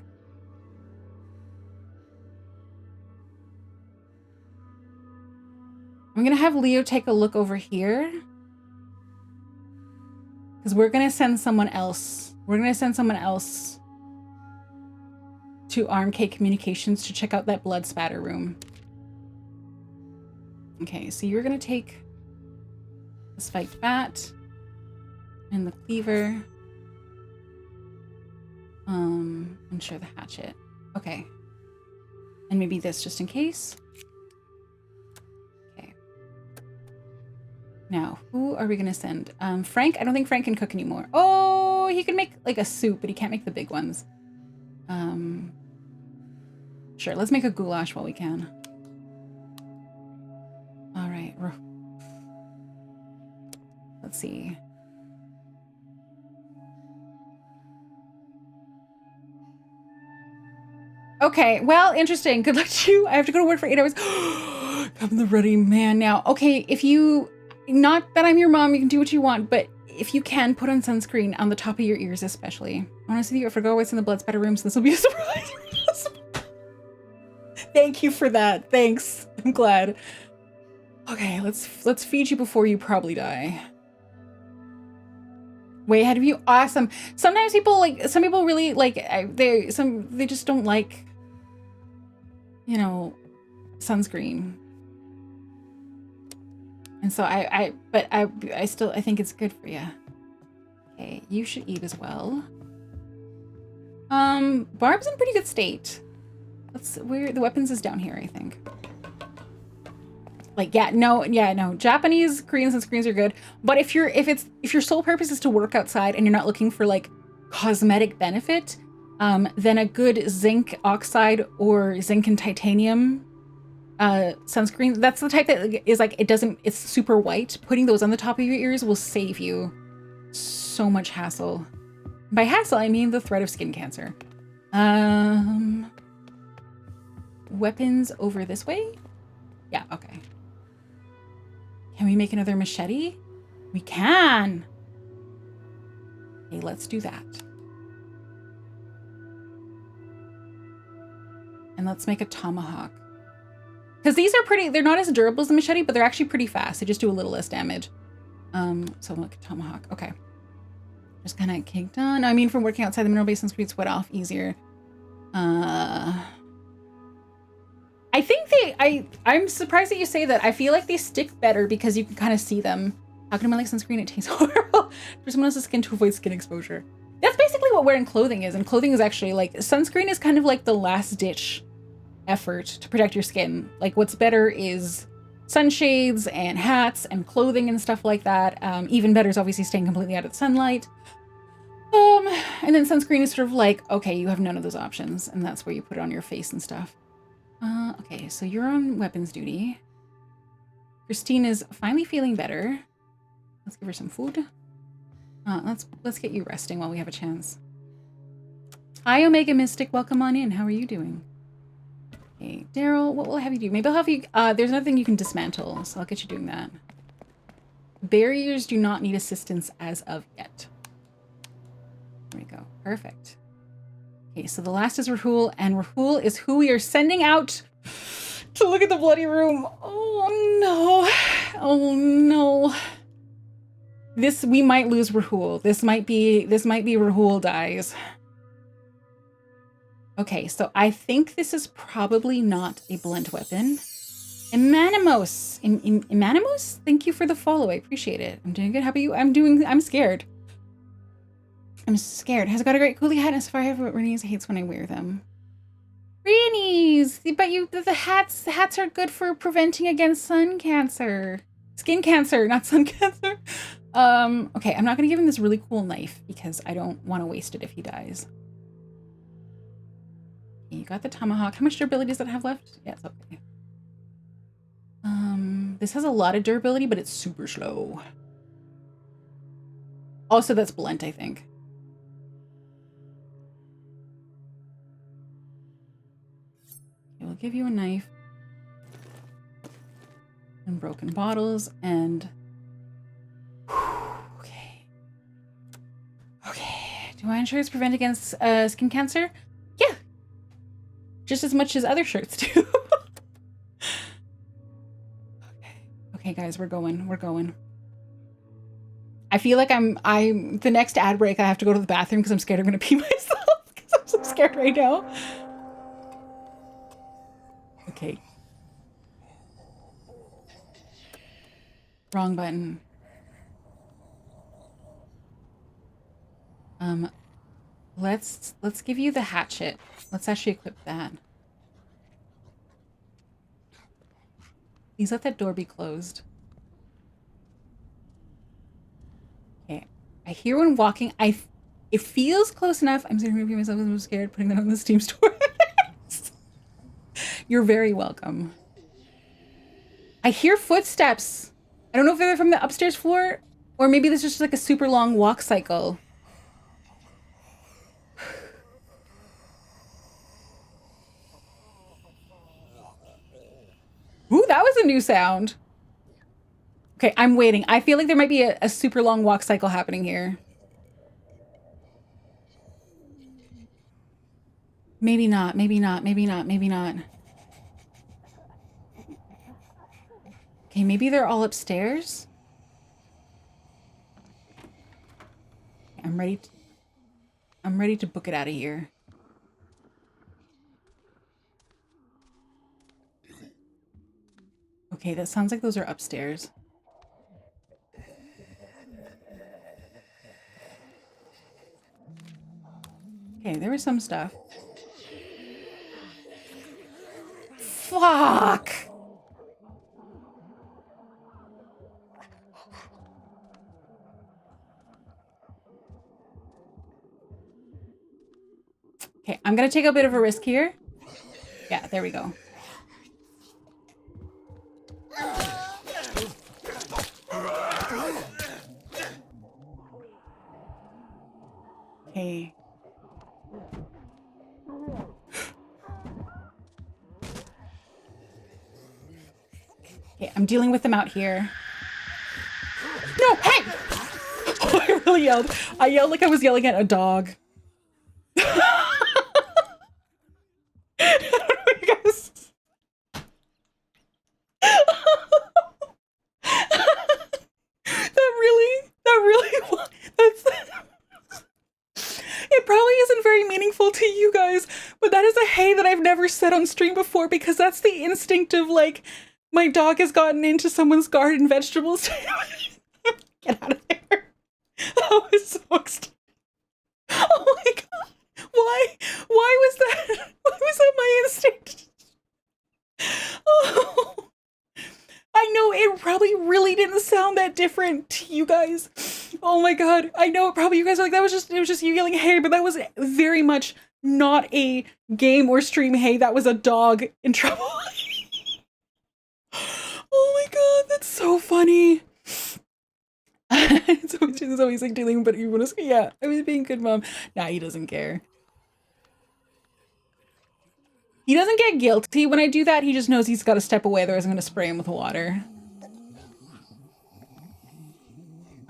I'm gonna have Leo take a look over here. Because we're gonna send someone else. We're gonna send someone else to RMK Communications to check out that blood spatter room. Okay, so you're gonna take the spiked bat and the cleaver. And sure, the hatchet. Okay. And maybe this just in case. Okay. Now, who are we gonna send? Frank? I don't think Frank can cook anymore. Oh, he can make like a soup, but he can't make the big ones. Sure, let's make a goulash while we can. All right. Let's see. Okay, well, interesting. Good luck to you. I have to go to work for 8 hours. I'm the ready man now. Okay, if you, not that I'm your mom, you can do what you want, but if you can, put on sunscreen on the top of your ears especially. Honestly, you forgot what's in the blood spatter room, so this will be a surprise. Thank you for that. Thanks. I'm glad. Okay, let's feed you before you probably die. Way ahead of you. Awesome. Sometimes people some people really they just don't like, you know, sunscreen. And so I think it's good for you. Okay, you should eat as well. Barb's in pretty good state. Where the weapons is down here, I think. Like, no. Japanese, Korean sunscreens are good. But if your sole purpose is to work outside and you're not looking for like cosmetic benefit, then a good zinc oxide or zinc and titanium sunscreen, that's the type that is like, it's super white. Putting those on the top of your ears will save you so much hassle. By hassle, I mean the threat of skin cancer. Weapons over this way? Yeah, okay. Can we make another machete? We can! Okay, let's do that. And let's make a tomahawk. Because these are they're not as durable as the machete, but they're actually pretty fast. They just do a little less damage. So we'll make a tomahawk. Okay. Just kind of caked on. I mean, from working outside the mineral basin, screed sweat off easier. I think I'm surprised that you say that. I feel like they stick better because you can kind of see them. How can I like sunscreen? It tastes horrible for someone else's skin to avoid skin exposure. That's basically what wearing clothing is. And clothing is actually like, sunscreen is kind of like the last ditch effort to protect your skin. Like, what's better is sunshades and hats and clothing and stuff like that. Even better is obviously staying completely out of the sunlight. And then sunscreen is sort of like, okay, you have none of those options. And that's where you put it on your face and stuff. Okay, so you're on weapons duty. Christine is finally feeling better. Let's give her some food. Let's get you resting while we have a chance. Hi, Omega Mystic. Welcome on in. How are you doing? Okay, Daryl, what will I have you do? Maybe I'll have you... there's another thing you can dismantle, so I'll get you doing that. Barriers do not need assistance as of yet. There we go. Perfect. Okay, so the last is Rahul, and Rahul is who we are sending out to look at the bloody room. Oh no. Oh no. We might lose Rahul. This might be Rahul dies. Okay, so I think this is probably not a blunt weapon. Emanimos. Emanimos? Thank you for the follow. I appreciate it. I'm doing good. How about you? I'm scared. I'm scared. Has it got a great coolie hat? As far as Rennie's hates when I wear them. Rennie's! But the hats are good for preventing against sun cancer. Skin cancer, not sun cancer. Okay, I'm not gonna give him this really cool knife because I don't want to waste it if he dies. Okay, you got the tomahawk. How much durability does that have left? Yeah, it's okay. This has a lot of durability, but it's super slow. Also, that's blunt, I think. Okay, we'll give you a knife. And broken bottles, and... Okay. Okay. Do I ensure it's prevent against skin cancer? Yeah. Just as much as other shirts do. Okay, guys, we're going. I feel like I'm the next ad break. I have to go to the bathroom because I'm scared I'm gonna pee myself because I'm so scared right now. Okay. Wrong button. Let's give you the hatchet. Let's actually equip that. Please let that door be closed. Okay. I hear one walking. It feels close enough. I'm sorry to repeat myself because I'm scared putting that on the Steam store. You're very welcome. I hear footsteps. I don't know if they're from the upstairs floor or maybe this is just like a super long walk cycle. Ooh, that was a new sound. Okay, I'm waiting. I feel like there might be a super long walk cycle happening here. Maybe not, maybe not, maybe not, maybe not. Okay, maybe they're all upstairs. I'm ready to, I'm ready to book it out of here. Okay, that sounds like those are upstairs. Okay, there was some stuff. Fuck! Okay, I'm gonna take a bit of a risk here. Yeah, there we go. Okay. Okay, I'm dealing with them out here. No, hey! Oh, I really yelled. I yelled like I was yelling at a dog. I don't know, you guys. That really, it probably isn't very meaningful to you guys, but that is a hey that I've never said on stream before because that's the instinct of like, my dog has gotten into someone's garden vegetables. Get out of there. That was so extreme. Oh my god. Why was that? Why was that my instinct? Oh. I know it probably really didn't sound that different to you guys. Oh my god. I know probably you guys are like, it was just you yelling hey, but that was very much not a game or stream hey, that was a dog in trouble. Oh my god, that's so funny. It's always like dealing, but you want to say, yeah, I was being good mom. Nah, he doesn't care. He doesn't get guilty when I do that. He just knows he's got to step away, otherwise I'm going to spray him with water.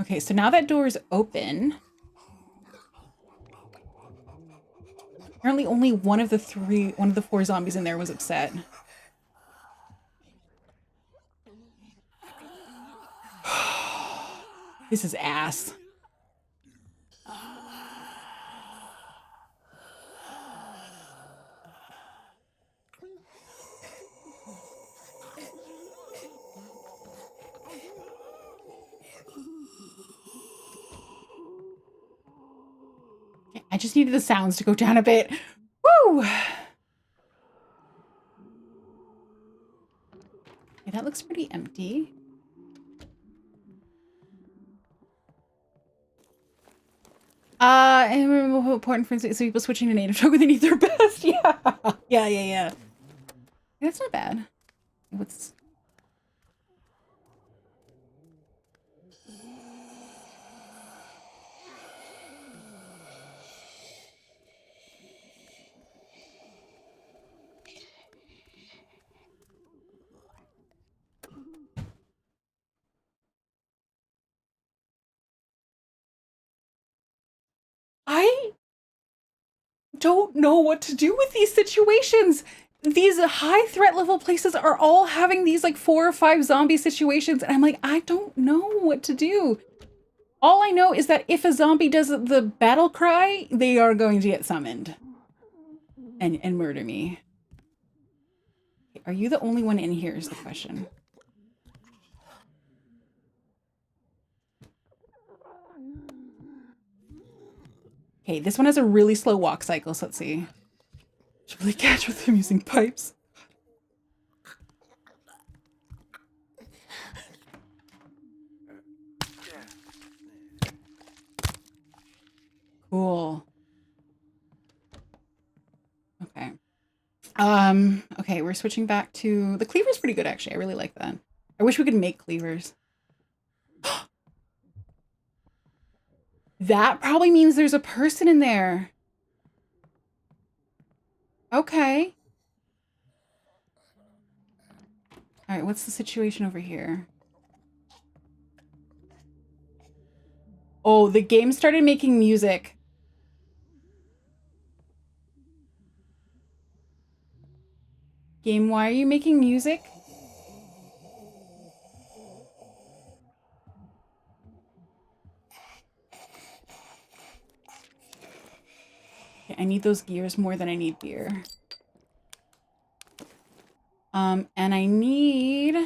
Okay, so now that door is open. Apparently only one of the four zombies in there was upset. This is ass. I just needed the sounds to go down a bit. Woo! Okay, that looks pretty empty. And remember important for instance, so people switching to native tongue when they need their best. Yeah. Yeah. That's not bad. What's... I don't know what to do with these situations. These high threat level places are all having these like 4 or 5 zombie situations. And I'm like, I don't know what to do. All I know is that if a zombie does the battle cry, they are going to get summoned and murder me. Are you the only one in here is the question. Okay, this one has a really slow walk cycle, so let's see. Should really catch with them using pipes. Cool. Okay. Okay, we're switching back to the cleaver's pretty good actually. I really like that. I wish we could make cleavers. That probably means there's a person in there. Okay. All right, what's the situation over here? Oh, the game started making music. Game, why are you making music? Okay, I need those gears more than I need beer. And I need,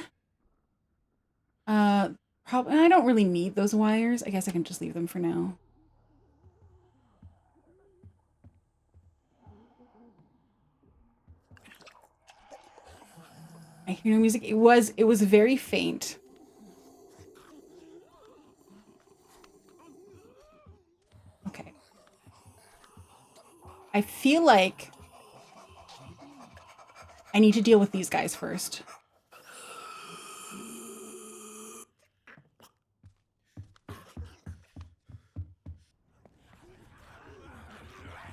probably, I don't really need those wires. I guess I can just leave them for now. I hear no music. It was very faint. Okay. I feel like I need to deal with these guys first.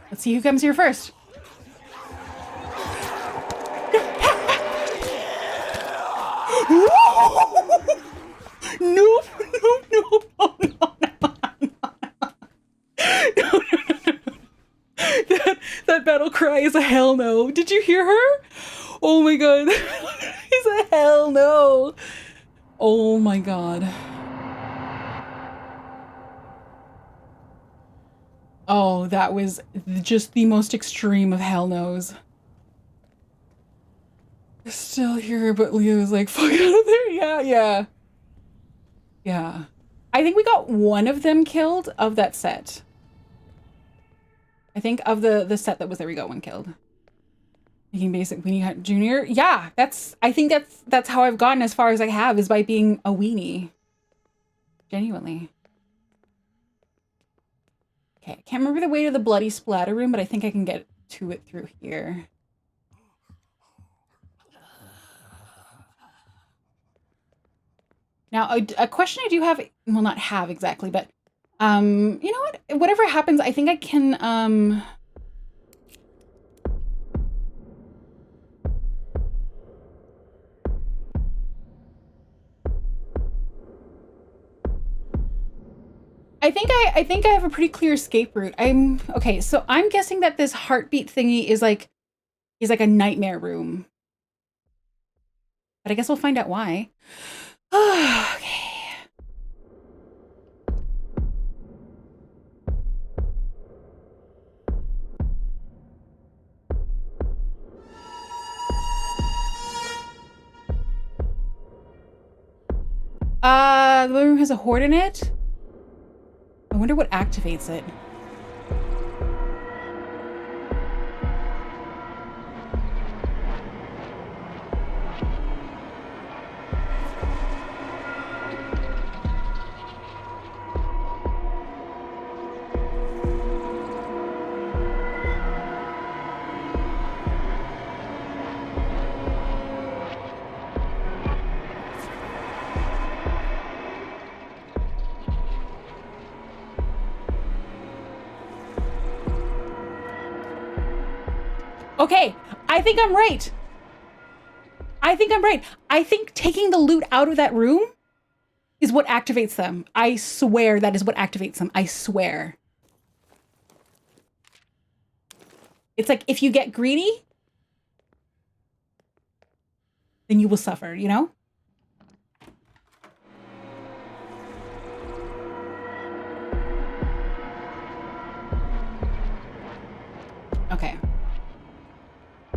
Let's see who comes here first. No, no, no, no, no, no. That battle cry is a hell no. Did you hear her? Oh my god. It's a hell no. Oh my god. Oh, that was just the most extreme of hell no's. Still here, but Leo's like, fuck out of there. Yeah, yeah. Yeah. I think we got one of them killed of that set. I think of the set that was there, we got one killed. Making basic weenie hut junior. Yeah, I think that's how I've gotten as far as I have, is by being a weenie. Genuinely. Okay, I can't remember the way to the bloody splatter room, but I think I can get to it through here. Now, a question I do have, well, not have exactly, but you know what? Whatever happens, I think I can I think I have a pretty clear escape route. Okay, so I'm guessing that this heartbeat thingy is like a nightmare room. But I guess we'll find out why. Okay. The living room has a horde in it. I wonder what activates it. Okay, I think I'm right. I think I'm right. I think taking the loot out of that room is what activates them. I swear that is what activates them. I swear. It's like if you get greedy, then you will suffer, you know? Okay.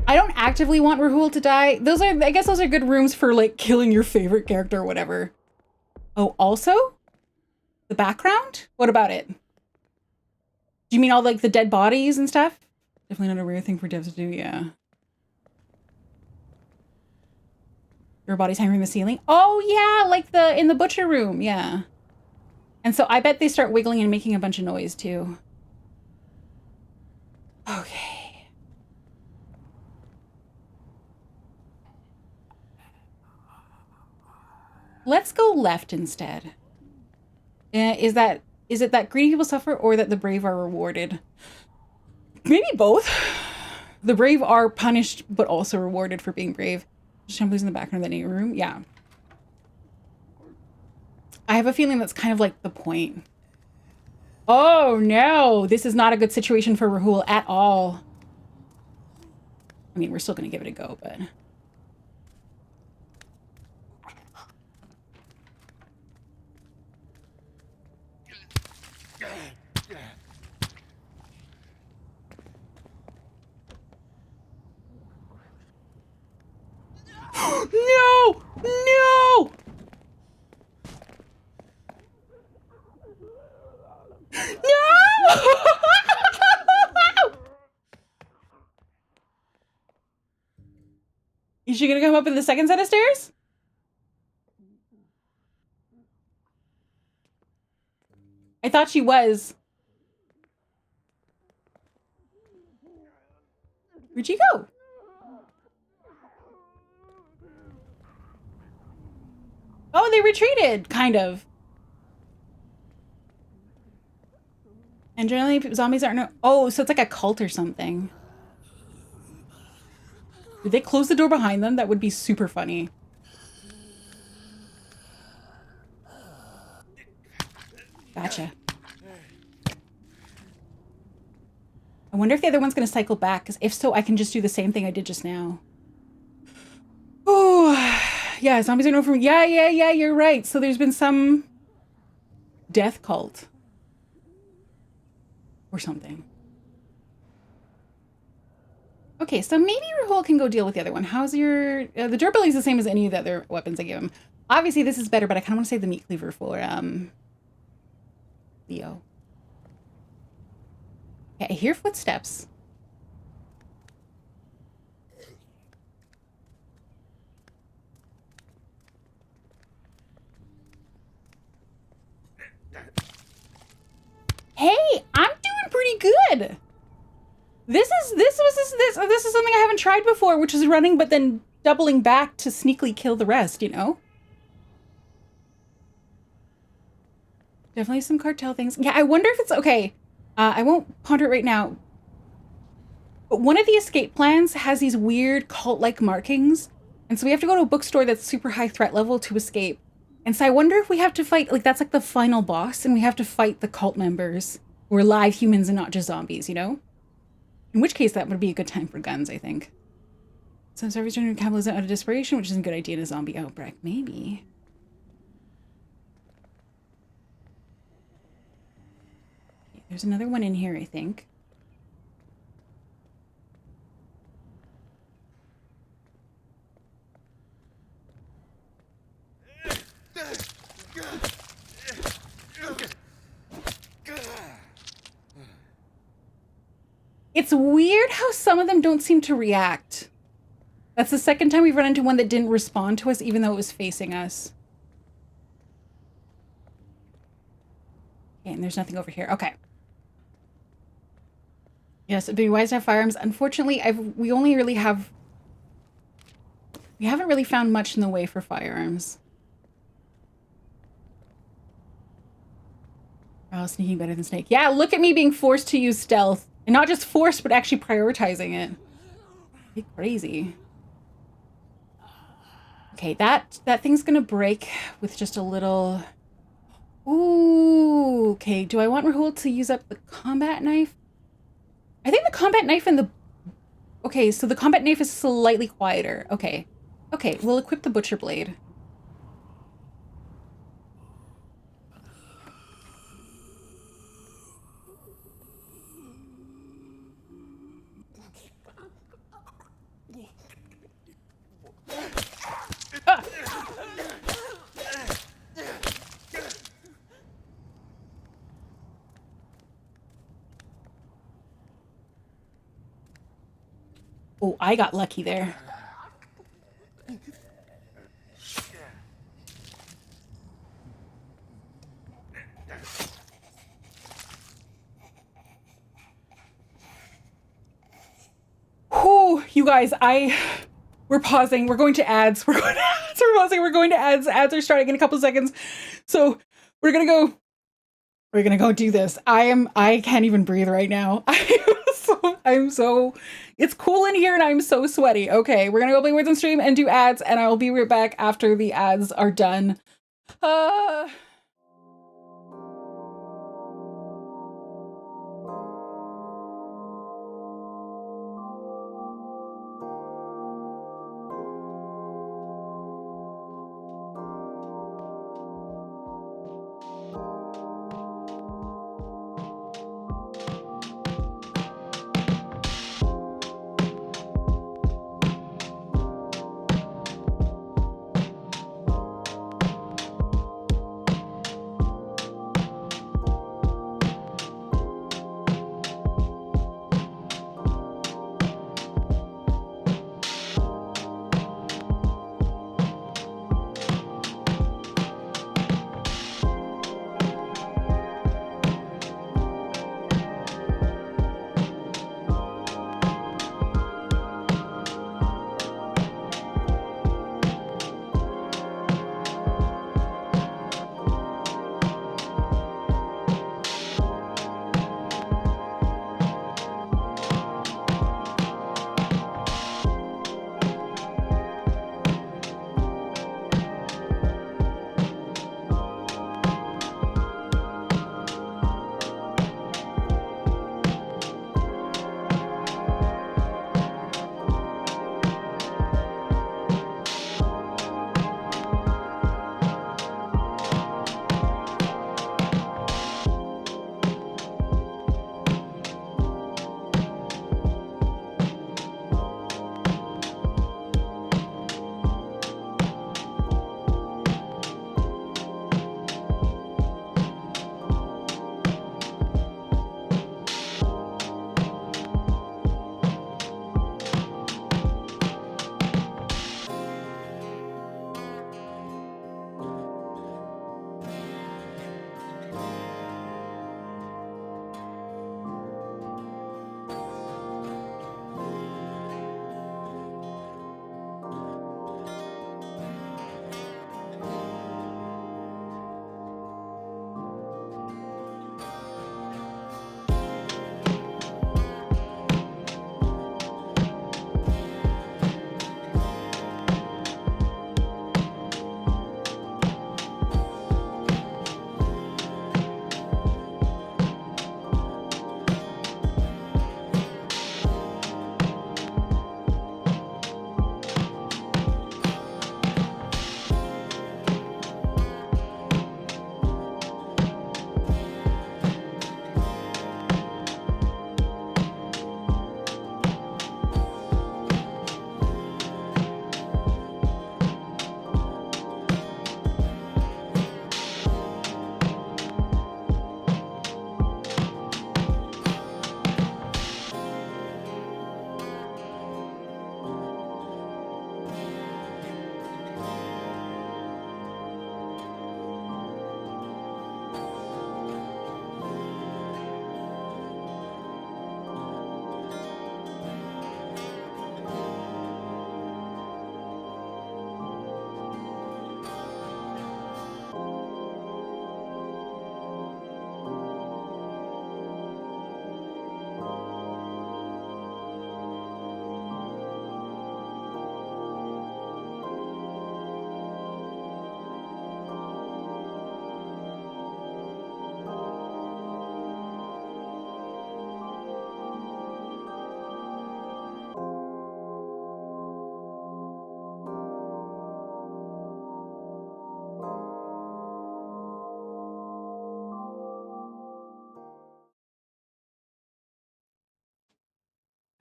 I don't actively want Rahul to die. I guess those are good rooms for like killing your favorite character or whatever. Oh, also? The background? What about it? Do you mean all like the dead bodies and stuff? Definitely not a rare thing for devs to do, yeah. Your body's hanging in the ceiling? Oh yeah, like in the butcher room, yeah. And so I bet they start wiggling and making a bunch of noise too. Okay. Let's go left instead. Is it that greedy people suffer or that the brave are rewarded? Maybe both. The brave are punished, but also rewarded for being brave. Shambles in the background of the neighbor room. Yeah. I have a feeling that's kind of like the point. Oh no, this is not a good situation for Rahul at all. I mean, we're still going to give it a go, but... No! No! No! Is she gonna come up in the second set of stairs? I thought she was. Where'd she go? Oh, they retreated, kind of. And generally, zombies aren't... Oh, so it's like a cult or something. Did they close the door behind them? That would be super funny. Gotcha. I wonder if the other one's going to cycle back, because if so, I can just do the same thing I did just now. Oh, yeah, zombies are known for... Yeah, you're right. So there's been some death cult. Or something. Okay, so maybe Rahul can go deal with the other one. How's your... the durability is the same as any of the other weapons I give him. Obviously, this is better, but I kind of want to save the meat cleaver for Leo. Okay, I hear footsteps. Hey, I'm doing pretty good. This is something I haven't tried before, which is running but then doubling back to sneakily kill the rest, you know? Definitely some cartel things. Yeah, I wonder if it's okay. I won't ponder it right now. But one of the escape plans has these weird cult-like markings. And so we have to go to a bookstore that's super high threat level to escape. And so I wonder if we have to fight, like that's like the final boss, and we have to fight the cult members who are live humans and not just zombies, you know? In which case that would be a good time for guns, I think. So zombies turning cannibalism out of desperation, which isn't a good idea in a zombie outbreak. Maybe. Okay, there's another one in here, I think. It's weird how some of them don't seem to react. That's the second time we've run into one that didn't respond to us, even though it was facing us. Okay, and there's nothing over here. Okay. Yes, it'd be wise to have firearms. Unfortunately, we only really have... We haven't really found much in the way for firearms. Oh, sneaking better than snake. Yeah, look at me being forced to use stealth. And not just forced, but actually prioritizing it. Be crazy. Okay, that thing's gonna break with just a little... Ooh, okay. Do I want Rahul to use up the combat knife? I think the combat knife and the... Okay, so the combat knife is slightly quieter. Okay. Okay, we'll equip the butcher blade. Ah! Oh, I got lucky there. Whew, you guys, we're pausing. We're going to ads. We're going to ads. We're going to ads. Ads are starting in a couple of seconds. So we're gonna go do this. I can't even breathe right now. I'm so it's cool in here and I'm so sweaty. Okay, we're gonna go play Words on Stream and do ads, and I will be right back after the ads are done. Uh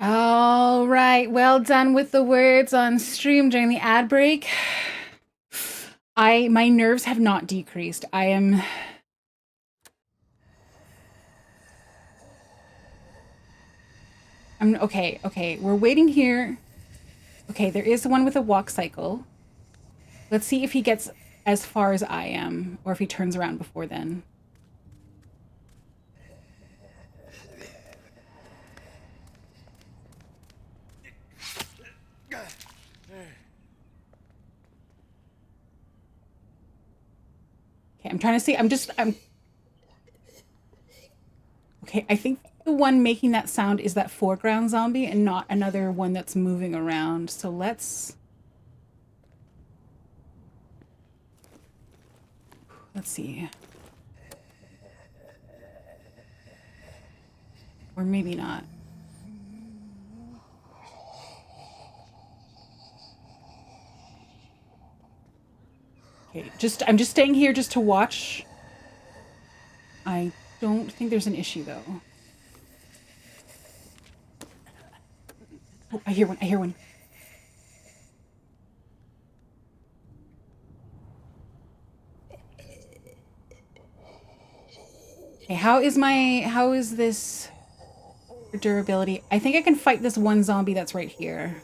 all right, well done with the words on stream during the ad break. My nerves have not decreased. I'm okay. We're waiting here. Okay, there is one with a walk cycle. Let's see if he gets as far as I am, or if he turns around before then. Okay, I'm trying to see. Okay, I think the one making that sound is that foreground zombie and not another one that's moving around. So let's see. Or maybe not. Okay, I'm just staying here just to watch. I don't think there's an issue though. Oh, I hear one. I hear one. Okay, how is this durability? I think I can fight this one zombie that's right here.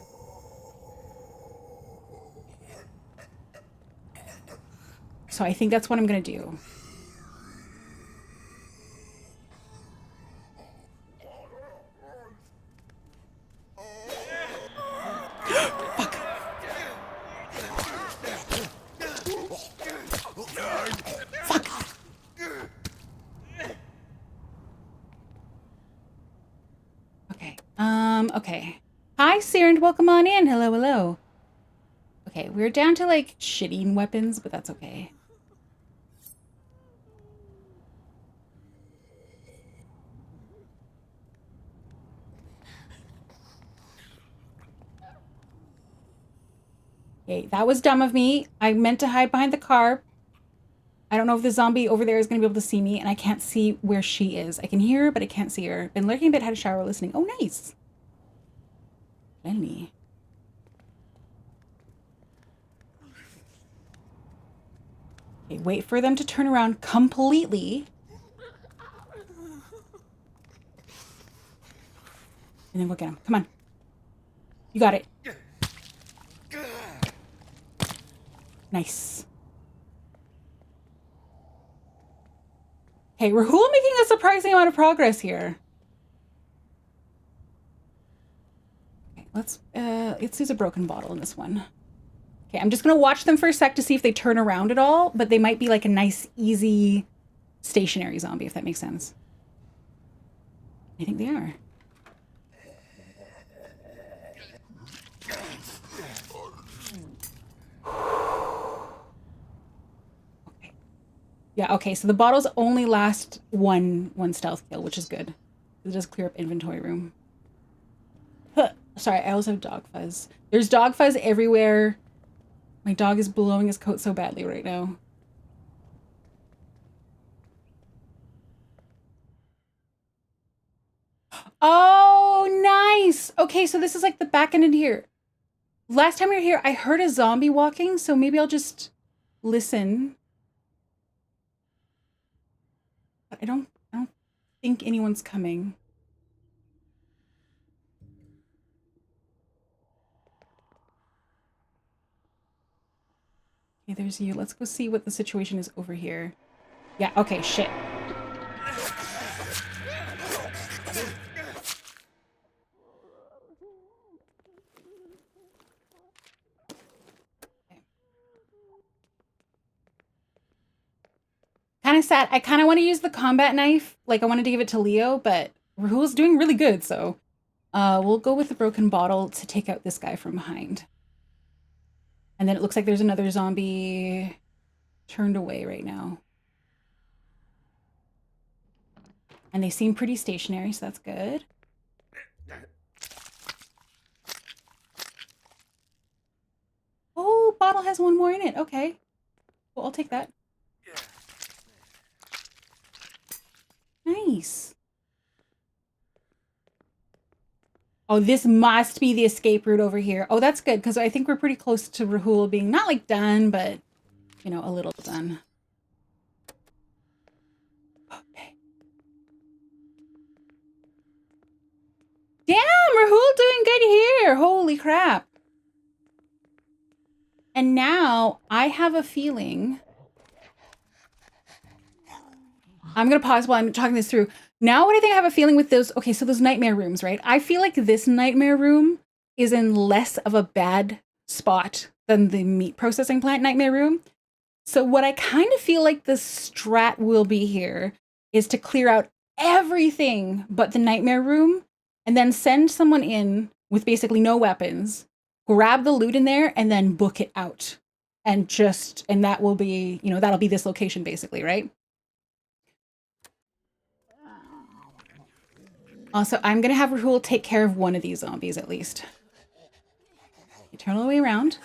So I think that's what I'm gonna do. Fuck. Fuck. Okay. Okay. Hi, Siren. Welcome on in. Hello, hello. Okay, we're down to like shitting weapons, but that's okay. Okay, that was dumb of me. I meant to hide behind the car. I don't know if the zombie over there is going to be able to see me, and I can't see where she is. I can hear her, but I can't see her. Been lurking a bit, had a shower listening. Oh, nice. Lenny. Okay, wait for them to turn around completely. And then we'll get them. Come on. You got it. Nice. Hey, Rahul making a surprising amount of progress here. Okay, let's use a broken bottle in this one. Okay, I'm just gonna watch them for a sec to see if they turn around at all, but they might be like a nice, easy, stationary zombie, if that makes sense. I think they are. Okay. Yeah, okay, so the bottles only last one stealth kill, which is good. It does clear up inventory room. Huh. Sorry, I also have dog fuzz. There's dog fuzz everywhere. My dog is blowing his coat so badly right now. Oh, nice. Okay, so this is like the back end in here. Last time we were here, I heard a zombie walking, so maybe I'll just listen. But I don't think anyone's coming. Okay, there's you. Let's go see what the situation is over here. Yeah, okay, shit. Kind of sad. I kind of want to use the combat knife. Like, I wanted to give it to Leo, but Rahul's doing really good, so we'll go with the broken bottle to take out this guy from behind. And then it looks like there's another zombie turned away right now. And they seem pretty stationary, so that's good. Oh, bottle has one more in it. Okay. Well, I'll take that. Nice. Oh, this must be the escape route over here. Oh, that's good, because I think we're pretty close to Rahul being not like done, but, you know, a little done. Okay. Damn, Rahul doing good here. Holy crap. And now I have a feeling. I'm going to pause while I'm talking this through. Now what I think I have a feeling with those, okay, so those nightmare rooms, right? I feel like this nightmare room is in less of a bad spot than the meat processing plant nightmare room. So what I kind of feel like the strat will be here is to clear out everything but the nightmare room and then send someone in with basically no weapons, grab the loot in there and then book it out. And that will be, that'll be this location basically, right? Also, I'm going to have Rahul take care of one of these zombies at least. You turn all the way around.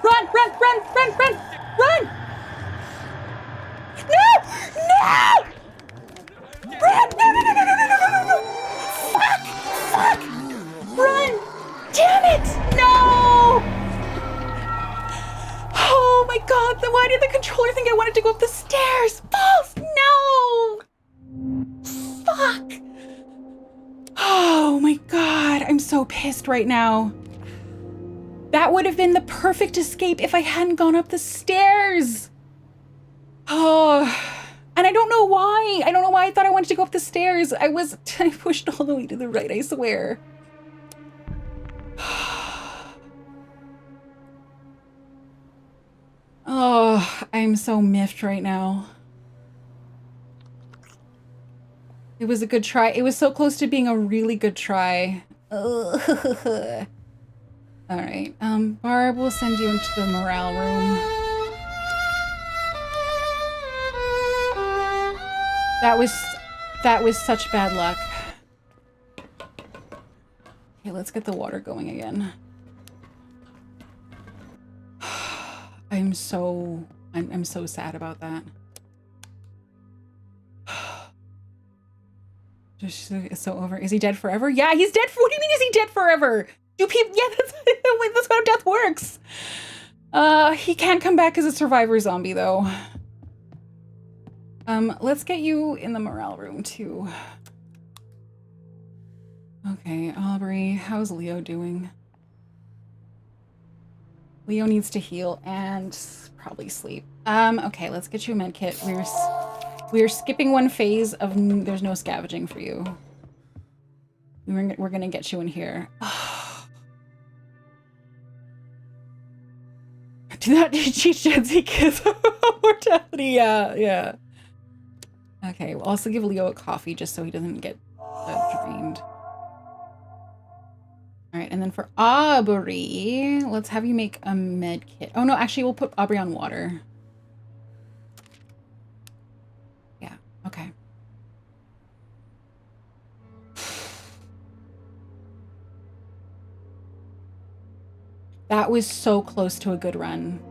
Run, run, run, run, run, run! No! No! Run! No, no, no, no, no, no, no, no, no! Fuck! Fuck! Run! Damn it! No! Oh my god, then why did the controller think I wanted to go up the stairs? Balls! No! Fuck! Oh my god, I'm so pissed right now. That would have been the perfect escape if I hadn't gone up the stairs. Oh, and I don't know why. I don't know why I thought I wanted to go up the stairs. I pushed all the way to the right, I swear. Oh, I'm so miffed right now. It was a good try. It was so close to being a really good try. All right, Barb, we'll send you into the morale room. That was such bad luck. Okay, let's get the water going again. I'm so sad about that. Just so over. Is he dead forever? Yeah, he's dead. What do you mean? Is he dead forever? Do people? Yeah, that's how death works. He can't come back as a survivor zombie though. Let's get you in the morale room too. Okay, Aubrey, how's Leo doing? Leo needs to heal and probably sleep. Okay, let's get you a med kit. We're skipping one phase of there's no scavenging for you. We're gonna get you in here. Do not teach Gen Z kids mortality. Yeah. Okay, we'll also give Leo a coffee just so he doesn't get drained. All right, and then for Aubrey, let's have you make a med kit. Oh no, actually we'll put Aubrey on water. Yeah, okay. That was so close to a good run.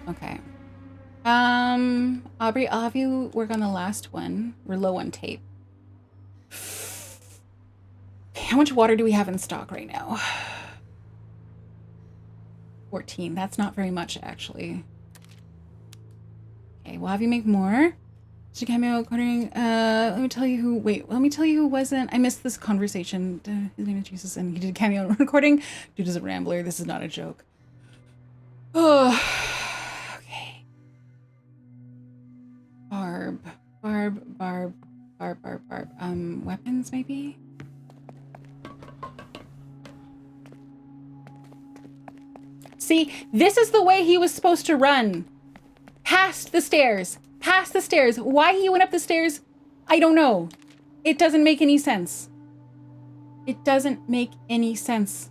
Okay. Aubrey, I'll have you work on the last one. We're low on tape. How much water do we have in stock right now? 14. That's not very much, actually. Okay, we'll have you make more. Cameo coding. Let me tell you who wasn't. I missed this conversation. His name is Jesus, and he did cameo recording. Dude is a rambler. This is not a joke. Oh, okay. Barb. Weapons maybe. See, this is the way he was supposed to run. Past the stairs. Past the stairs. Why he went up the stairs, I don't know. It doesn't make any sense. It doesn't make any sense.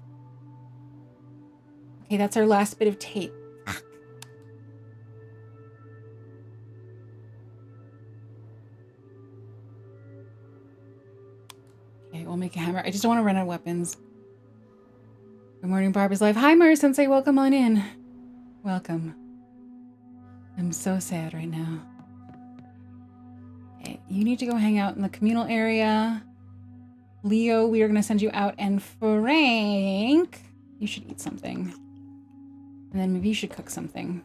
Okay, that's our last bit of tape. Okay, we'll make a hammer. I just don't want to run out of weapons. Good morning, Barb is live. Hi, Mara Sensei. Welcome on in. Welcome. I'm so sad right now. Okay, you need to go hang out in the communal area. Leo, we are going to send you out. And Frank, you should eat something. And then maybe you should cook something.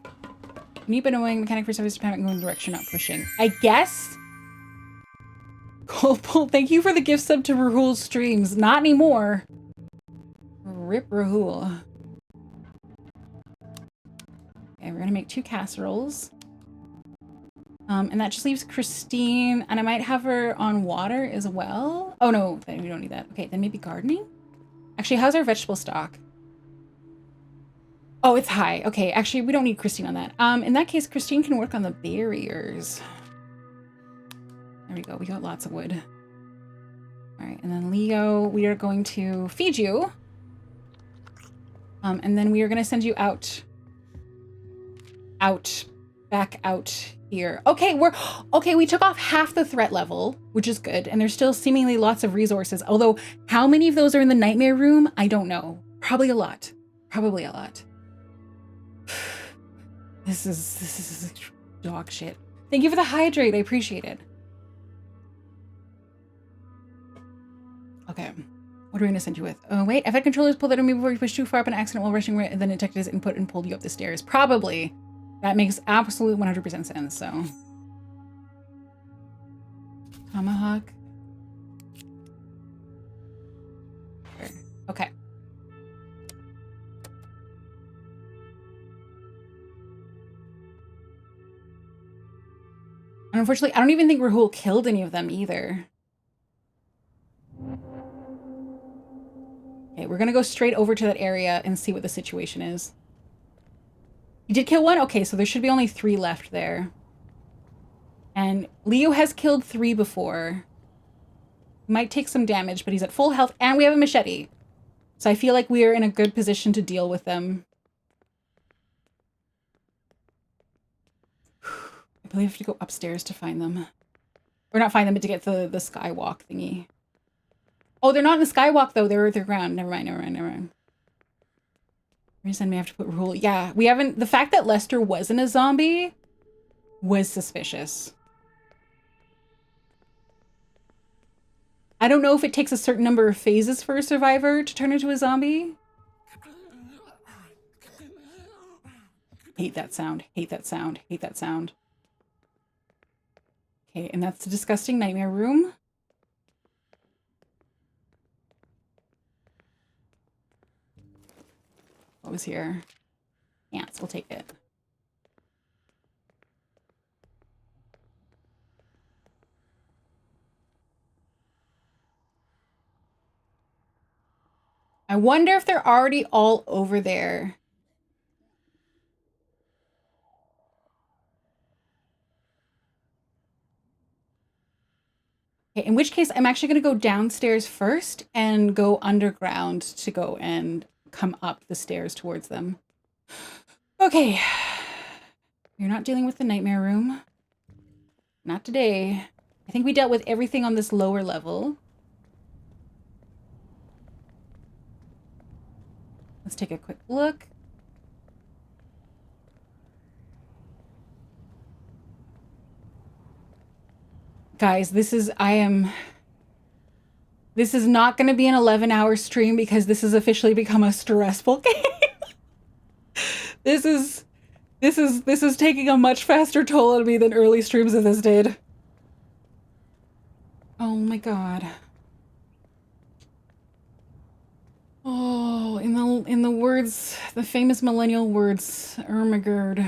Neat but annoying mechanic for service department going direction, not pushing. I guess. Colpul, thank you for the gift sub to Rahul's streams. Not anymore. Rip Rahul. Okay, we're going to make 2 casseroles. And that just leaves Christine, and I might have her on water as well. Oh no, then we don't need that. Okay, then maybe gardening? Actually, how's our vegetable stock? Oh, it's high. Okay, actually, we don't need Christine on that. In that case, Christine can work on the barriers. There we go. We got lots of wood. All right, and then Leo, we are going to feed you. And then we are going to send you out, back out here. Okay, we took off half the threat level, which is good. And there's still seemingly lots of resources. Although how many of those are in the nightmare room? I don't know. Probably a lot. Probably a lot. This is dog shit. Thank you for the hydrate. I appreciate it. Okay. What are we going to send you with? Oh, wait. I've had controllers pull that on me before you push too far up an accident while rushing, and then detected his input and pulled you up the stairs. Probably. That makes absolute 100% sense, so. Tomahawk. Okay. And unfortunately, I don't even think Rahul killed any of them either. Okay, we're gonna go straight over to that area and see what the situation is. You did kill one? Okay, so there should be only 3 left there. And Leo has killed 3 before. Might take some damage, but he's at full health, and we have a machete. So I feel like we are in a good position to deal with them. I believe we have to go upstairs to find them. Or not find them, but to get the skywalk thingy. Oh, they're not in the skywalk, though. They're ground. Never mind. Reason we have to put rule. Yeah, we haven't... The fact that Lester wasn't a zombie was suspicious. I don't know if it takes a certain number of phases for a survivor to turn into a zombie. Hate that sound. Hate that sound. Hate that sound. Okay, and that's the disgusting nightmare room. What was here? Ants, we'll take it. I wonder if they're already all over there. Okay, in which case I'm actually going to go downstairs first and go underground to go and come up the stairs towards them. Okay. You're not dealing with the nightmare room. Not today. I think we dealt with everything on this lower level. Let's take a quick look. Guys, this is not going to be an 11-hour stream because this has officially become a stressful game. This is taking a much faster toll on me than early streams of this did. Oh my god. Oh, in the words, the famous millennial words, Ermagerd.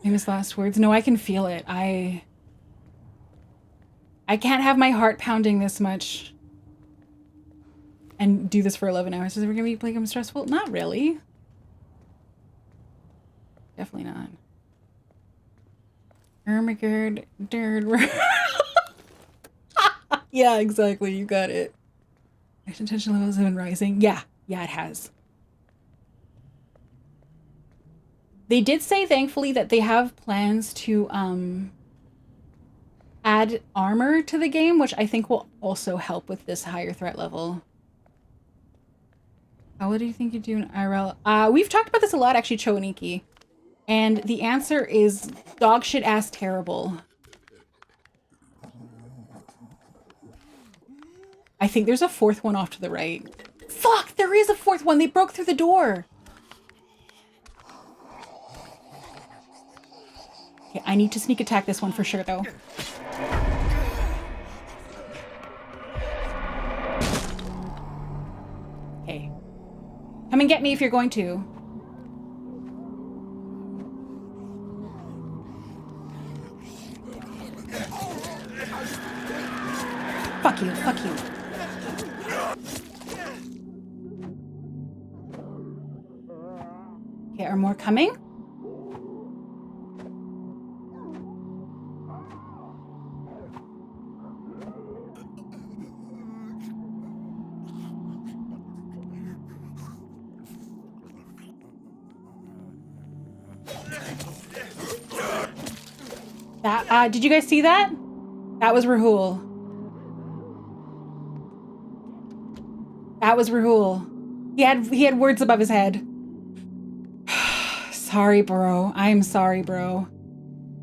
Famous last words. No, I can feel it. I can't have my heart pounding this much and do this for 11 hours. Is it going to be stressful? Not really. Definitely not. Ermagerd. Yeah, exactly. You got it. Action tension levels have been rising. Yeah, it has. They did say, thankfully, that they have plans to add armor to the game, which I think will also help with this higher threat level. How do you think you do in IRL? We've talked about this a lot, actually, Choaniki. And the answer is dog shit ass terrible. I think there's a 4th one off to the right. Fuck, there is a 4th one. They broke through the door. Okay, I need to sneak attack this one for sure, though. Okay. Come and get me if you're going to. Fuck you, fuck you. Okay, are more coming? That, did you guys see that? That was Rahul. That was Rahul. He had words above his head. Sorry, bro. I'm sorry, bro.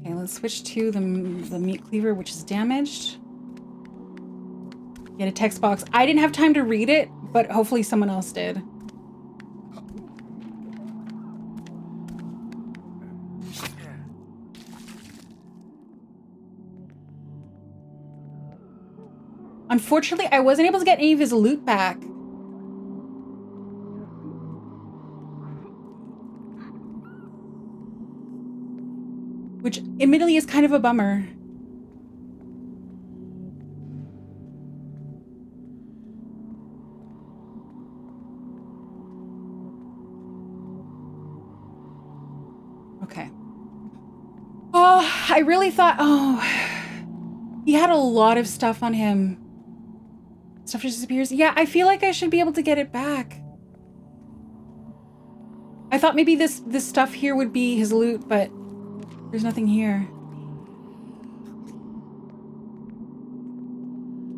Okay, let's switch to the meat cleaver, which is damaged. Get a text box. I didn't have time to read it, but hopefully someone else did. Unfortunately, I wasn't able to get any of his loot back. Which admittedly is kind of a bummer. Okay. Oh, I really thought, he had a lot of stuff on him. Stuff just disappears. Yeah, I feel like I should be able to get it back. I thought maybe this stuff here would be his loot, but there's nothing here.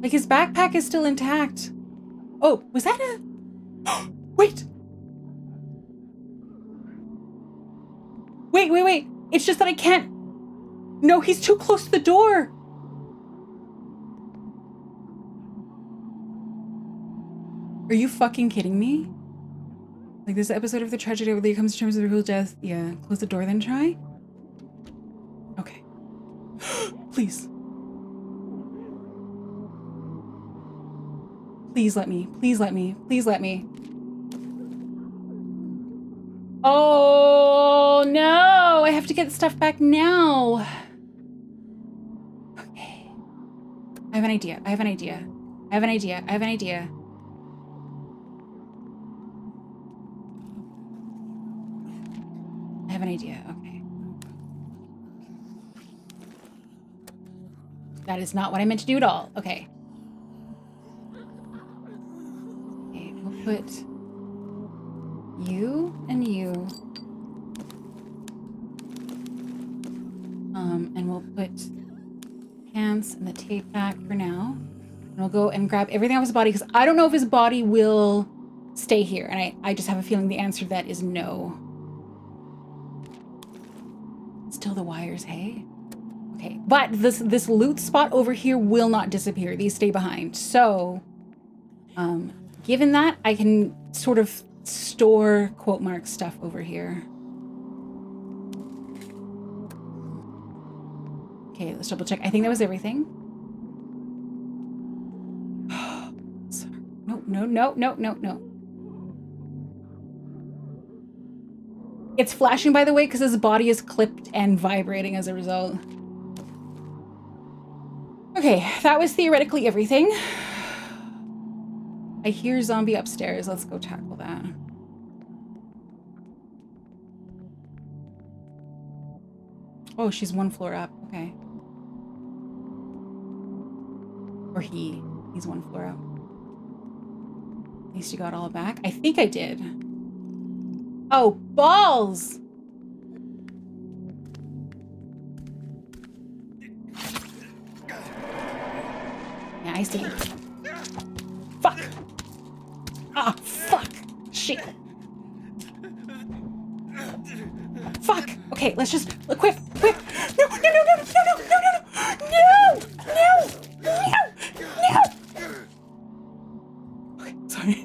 Like, his backpack is still intact. Oh, was that a... Wait! Wait. It's just that I can't... No, he's too close to the door. Are you fucking kidding me? Like, this episode of the tragedy where he comes to terms with Rahul's death. Yeah, close the door then try? Okay. Please. Please let me. Please let me. Please let me. Oh, no. I have to get stuff back now. Okay. I have an idea. I have an idea. I have an idea. I have an idea. I have an idea. Okay. That is not what I meant to do at all. Okay. Okay, we'll put you and you. And we'll put pants and the tape back for now. And we'll go and grab everything off his body because I don't know if his body will stay here. And I just have a feeling the answer to that is no. Still the wires, hey? Okay, but this loot spot over here will not disappear. These stay behind. So, given that, I can sort of store quote mark stuff over here. Okay, let's double check. I think that was everything. Sorry. No. It's flashing, by the way, because his body is clipped and vibrating as a result. Okay, that was theoretically everything. I hear zombie upstairs. Let's go tackle that. Oh, she's one floor up. Okay. Or he's one floor up. At least you got all back. I think I did. Oh, balls! Yeah, I see. Fuck! Ah, fuck! Shit! Fuck! Okay, let's just quick! No! Okay, sorry.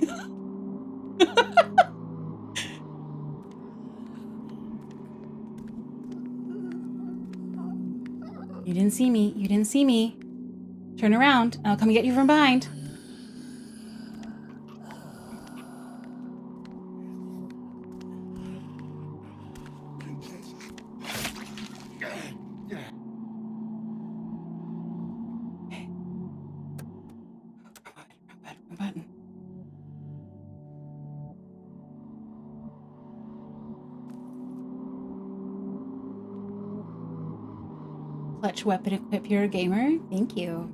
You didn't see me. You didn't see me. Turn around, and I'll come get you from behind. Clutch weapon equip, you're a gamer. Thank you.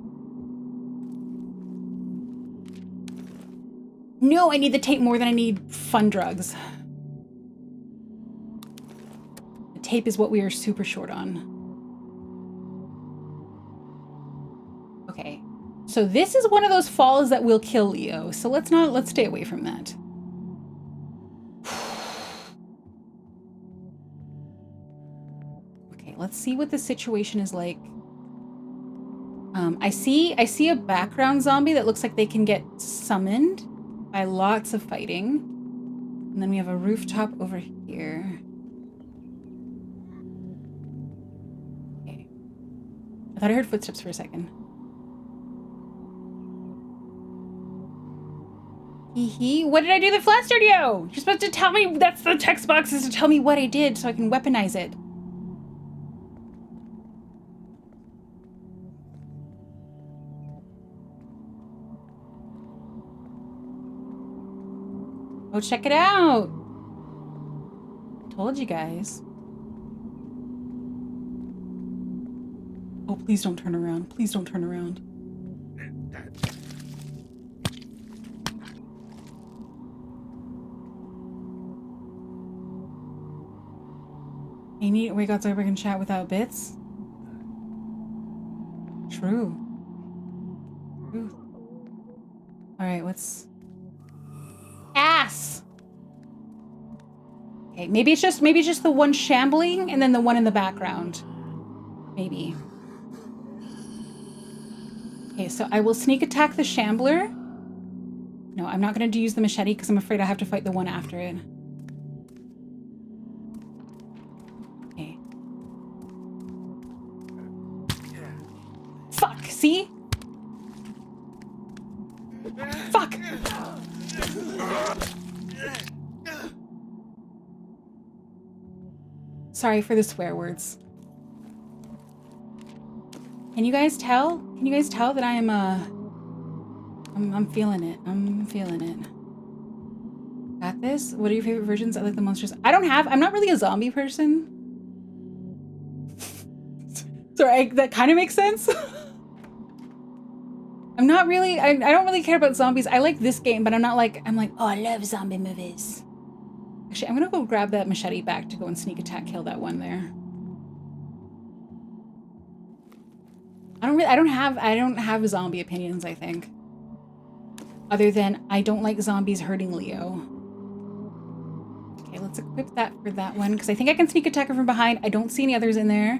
No, I need the tape more than I need fun drugs. The tape is what we are super short on. Okay. So this is one of those falls that will kill Leo. So let's stay away from that. Okay, let's see what the situation is like. I see a background zombie that looks like they can get summoned by lots of fighting. And then we have a rooftop over here. Okay. I thought I heard footsteps for a second. What did I do to the flat studio? You're supposed to tell me, that's the text box, is to tell me what I did so I can weaponize it. Go check it out. I told you guys. Oh, please don't turn around. Please don't turn around. Amy, wake up so we can chat without bits. True. Truth. All right, what's ass? Okay, maybe it's just the one shambling and then the one in the background. Maybe. Okay, so I will sneak attack the shambler. No, I'm not going to use the machete because I'm afraid I have to fight the one after it. Okay. Fuck, see? Fuck! Sorry for the swear words. Can you guys tell? Can you guys tell that I am, I'm feeling it. I'm feeling it. Got this? What are your favorite versions? I like the monsters. I'm not really a zombie person. Sorry, that kind of makes sense. I'm not really, I don't really care about zombies. I like this game, but I'm like, oh, I love zombie movies. Actually, I'm gonna go grab that machete back to go and sneak attack kill that one there. I don't have zombie opinions, I think. Other than I don't like zombies hurting Leo. Okay, let's equip that for that one, because I think I can sneak attack her from behind. I don't see any others in there.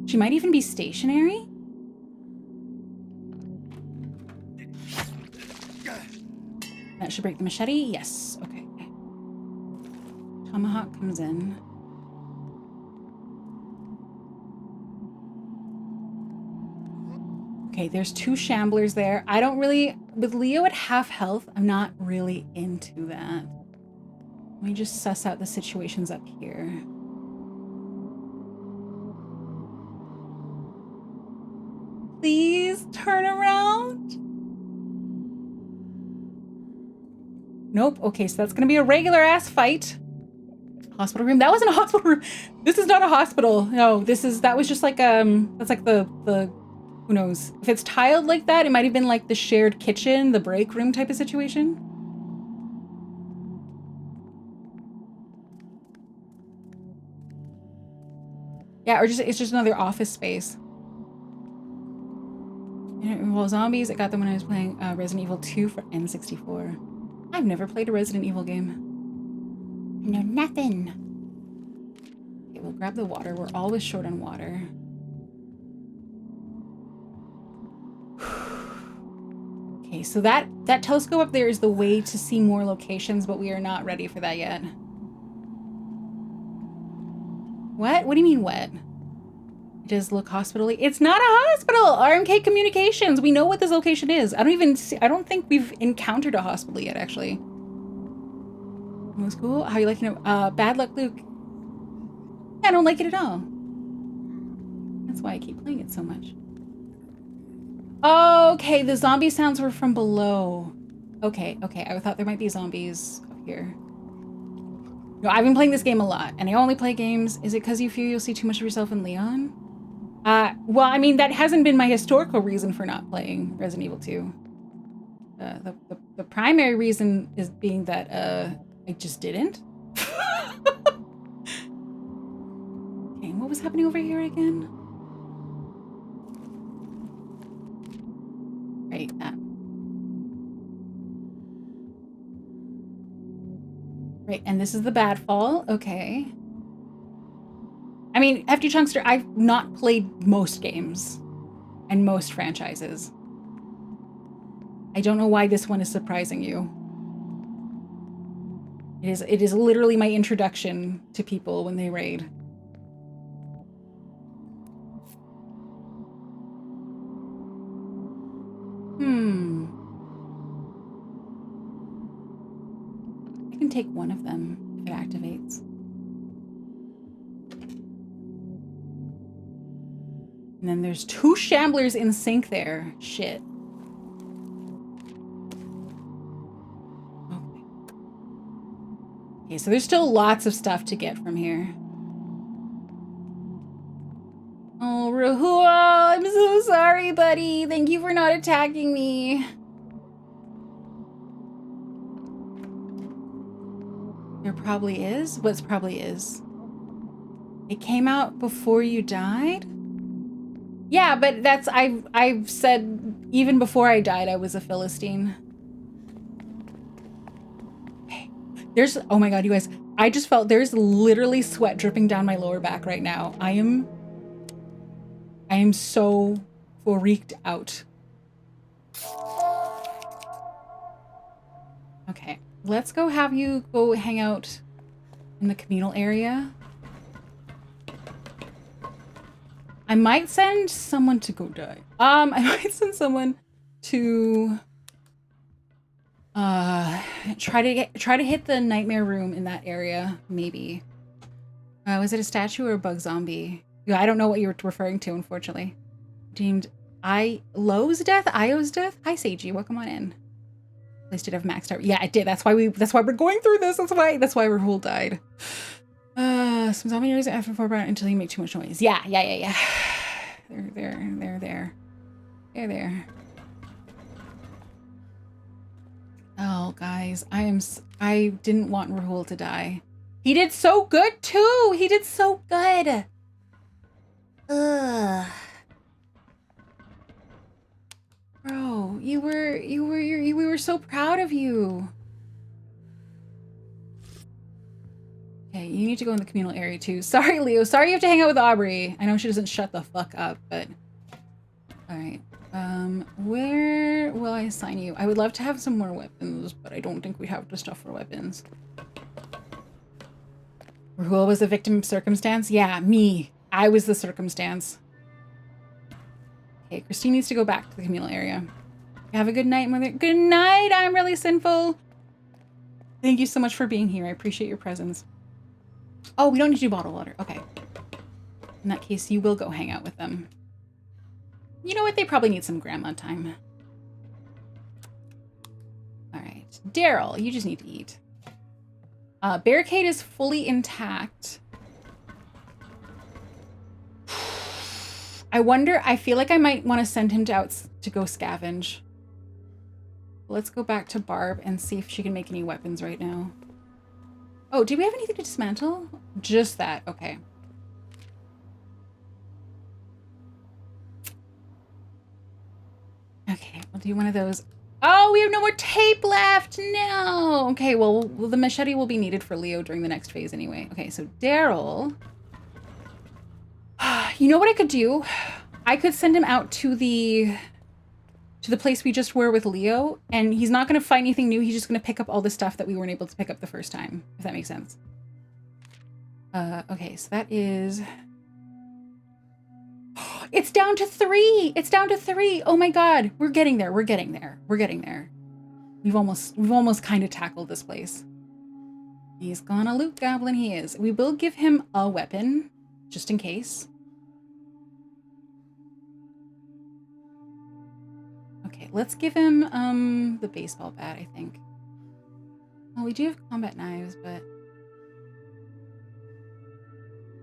She might even be stationary. That should break the machete. Yes. Okay. Tomahawk comes in. Okay, there's two shamblers there. I don't really, with Leo at half health, I'm not really into that. Let me just suss out the situations up here. Please turn around. Nope. Okay, so that's gonna be a regular ass fight. Hospital room. That wasn't a hospital room. This is not a hospital. No, that was just like that's like the who knows. If it's tiled like that, it might have been like the shared kitchen, the break room type of situation. Yeah, or it's just another office space. Well, zombies, I got them when I was playing Resident Evil 2 for N64. I've never played a Resident Evil game. I know nothing. Okay, we'll grab the water. We're always short on water. Okay, so that telescope up there is the way to see more locations, but we are not ready for that yet. What? What do you mean what? It does look hospital-y. It's not a hospital! RMK Communications! We know what this location is. I don't think we've encountered a hospital yet, actually. It was cool. How you liking it? Bad luck, Luke. I don't like it at all. That's why I keep playing it so much. Okay, the zombie sounds were from below. Okay. I thought there might be zombies up here. No, I've been playing this game a lot, and I only play games. Is it because you feel you'll see too much of yourself in Leon? Well, I mean, that hasn't been my historical reason for not playing Resident Evil 2. The primary reason is being that I just didn't. Okay, what was happening over here again? Right, that. Right, and this is the bad fall. Okay. I mean, FD Chunkster, I've not played most games and most franchises. I don't know why this one is surprising you. It is literally my introduction to people when they raid. I can take one of them if it activates. And then there's 2 shamblers in sync there. Shit. Okay. Okay, so there's still lots of stuff to get from here. Oh, Rahul, I'm so sorry, buddy. Thank you for not attacking me. There probably is. What's probably is? It came out before you died? Yeah, but that's I've said even before I died I was a Philistine. Okay. There's oh my god, you guys. I just felt there's literally sweat dripping down my lower back right now. I am so freaked out. Okay, let's go have you go hang out in the communal area. I might send someone to go die. I might send someone to try to hit the nightmare room in that area, maybe. Was it a statue or a bug zombie? Yeah, I don't know what you're referring to, unfortunately. Deemed Io's death? Hi Seiji, welcome on in. At least it have maxed out. Yeah, it did. That's why we're going through this. That's why Rahul died. Some zombie noise after 4 round until you make too much noise. Yeah. They're there. Oh, guys, I didn't want Rahul to die. He did so good too. He did so good. Ugh. Bro, we were so proud of you. Okay, you need to go in the communal area too. Sorry, Leo. Sorry you have to hang out with Aubrey. I know she doesn't shut the fuck up, but... Alright. Where will I assign you? I would love to have some more weapons, but I don't think we have the stuff for weapons. Rahul was the victim of circumstance? Yeah, me. I was the circumstance. Okay, Christine needs to go back to the communal area. Have a good night, mother. Good night! I'm really sinful! Thank you so much for being here. I appreciate your presence. Oh, we don't need to do bottled water. Okay. In that case, you will go hang out with them. You know what? They probably need some grandma time. All right. Daryl, you just need to eat. Barricade is fully intact. I wonder, I feel like I might want to send him to go scavenge. Let's go back to Barb and see if she can make any weapons right now. Oh, do we have anything to dismantle? Just that. Okay. Okay, we'll do one of those. Oh, we have no more tape left. No. Okay, well, the machete will be needed for Leo during the next phase anyway. Okay, so Daryl. You know what I could do? I could send him out to the place we just were with Leo, and he's not going to find anything new. He's just going to pick up all the stuff that we weren't able to pick up the first time, if that makes sense. Okay, so that is... It's down to 3! It's down to 3! Oh my god! We're getting there. We're getting there. We're getting there. We've almost kind of tackled this place. He's gonna loot goblin, he is. We will give him a weapon, just in case. Okay, let's give him, the baseball bat, I think. Oh, we do have combat knives, but...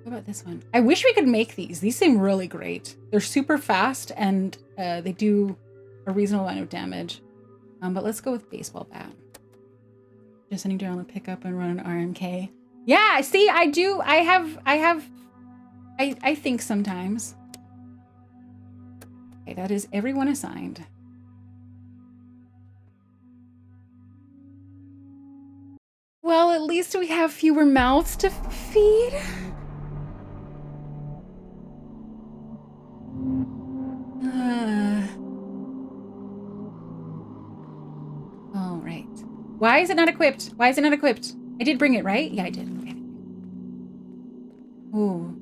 What about this one? I wish we could make these. These seem really great. They're super fast and they do a reasonable amount of damage. But let's go with baseball bat. Just sending down a pickup and run an RMK. Yeah, see, I do. I think sometimes. Okay, that is everyone assigned. Well, at least we have fewer mouths to feed. All right. Why is it not equipped? Why is it not equipped? I did bring it, right? Yeah, I did. Okay. Ooh.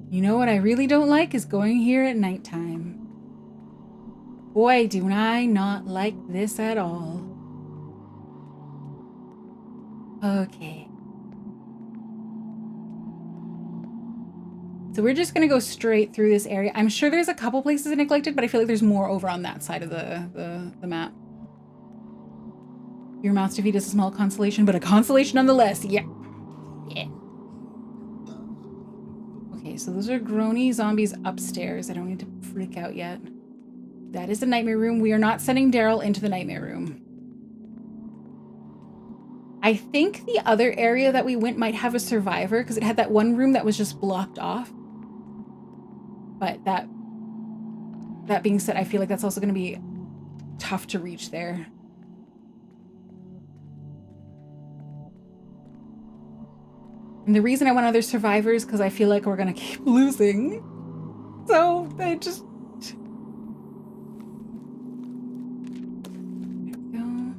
You know what I really don't like is going here at nighttime. Boy, do I not like this at all. Okay. So we're just gonna go straight through this area. I'm sure there's a couple places neglected, but I feel like there's more over on that side of the map. Your mouth's defeat is a small consolation, but a consolation nonetheless. Yeah. Yeah. Okay, so those are groany zombies upstairs. I don't need to freak out yet. That is the nightmare room. We are not sending Daryl into the nightmare room. I think the other area that we went might have a survivor because it had that one room that was just blocked off. But that being said, I feel like that's also going to be tough to reach there. And the reason I want other survivors because I feel like we're going to keep losing. So I just... There we go.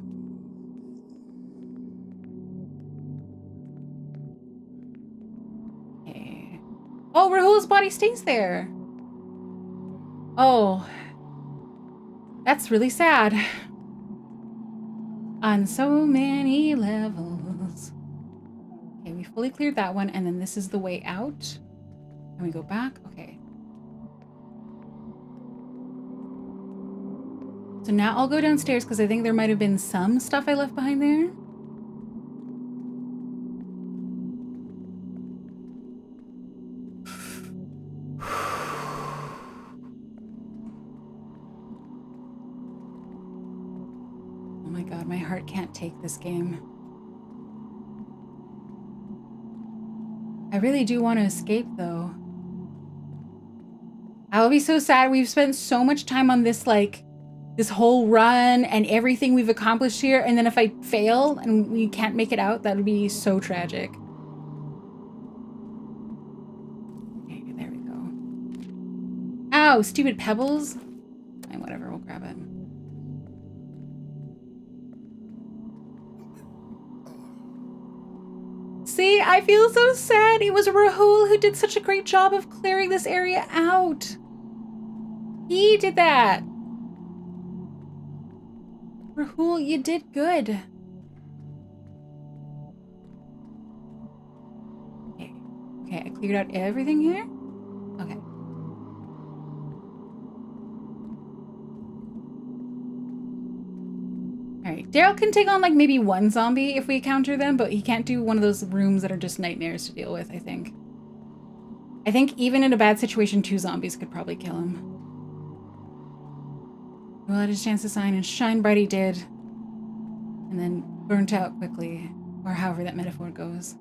Okay. Oh, Rahul's body stays there. Oh. That's really sad. On so many levels. Okay, we fully cleared that one, and then this is the way out. Can we go back? Okay. So now I'll go downstairs because I think there might have been some stuff I left behind there. Oh my god, my heart can't take this game. I really do want to escape though. I'll be so sad. We've spent so much time on this, like, this whole run and everything we've accomplished here, and then if I fail and we can't make it out, that would be so tragic. Okay, there we go. Ow, stupid pebbles. And whatever, we'll grab it. See, I feel so sad. It was Rahul who did such a great job of clearing this area out. He did that. Rahul, you did good. Okay. Okay, I cleared out everything here. Okay. Alright, Daryl can take on like maybe one zombie if we counter them, but he can't do one of those rooms that are just nightmares to deal with, I think. I think even in a bad situation, 2 zombies could probably kill him. Well, had his chance to shine, and shine bright he did. And then burnt out quickly, or however that metaphor goes.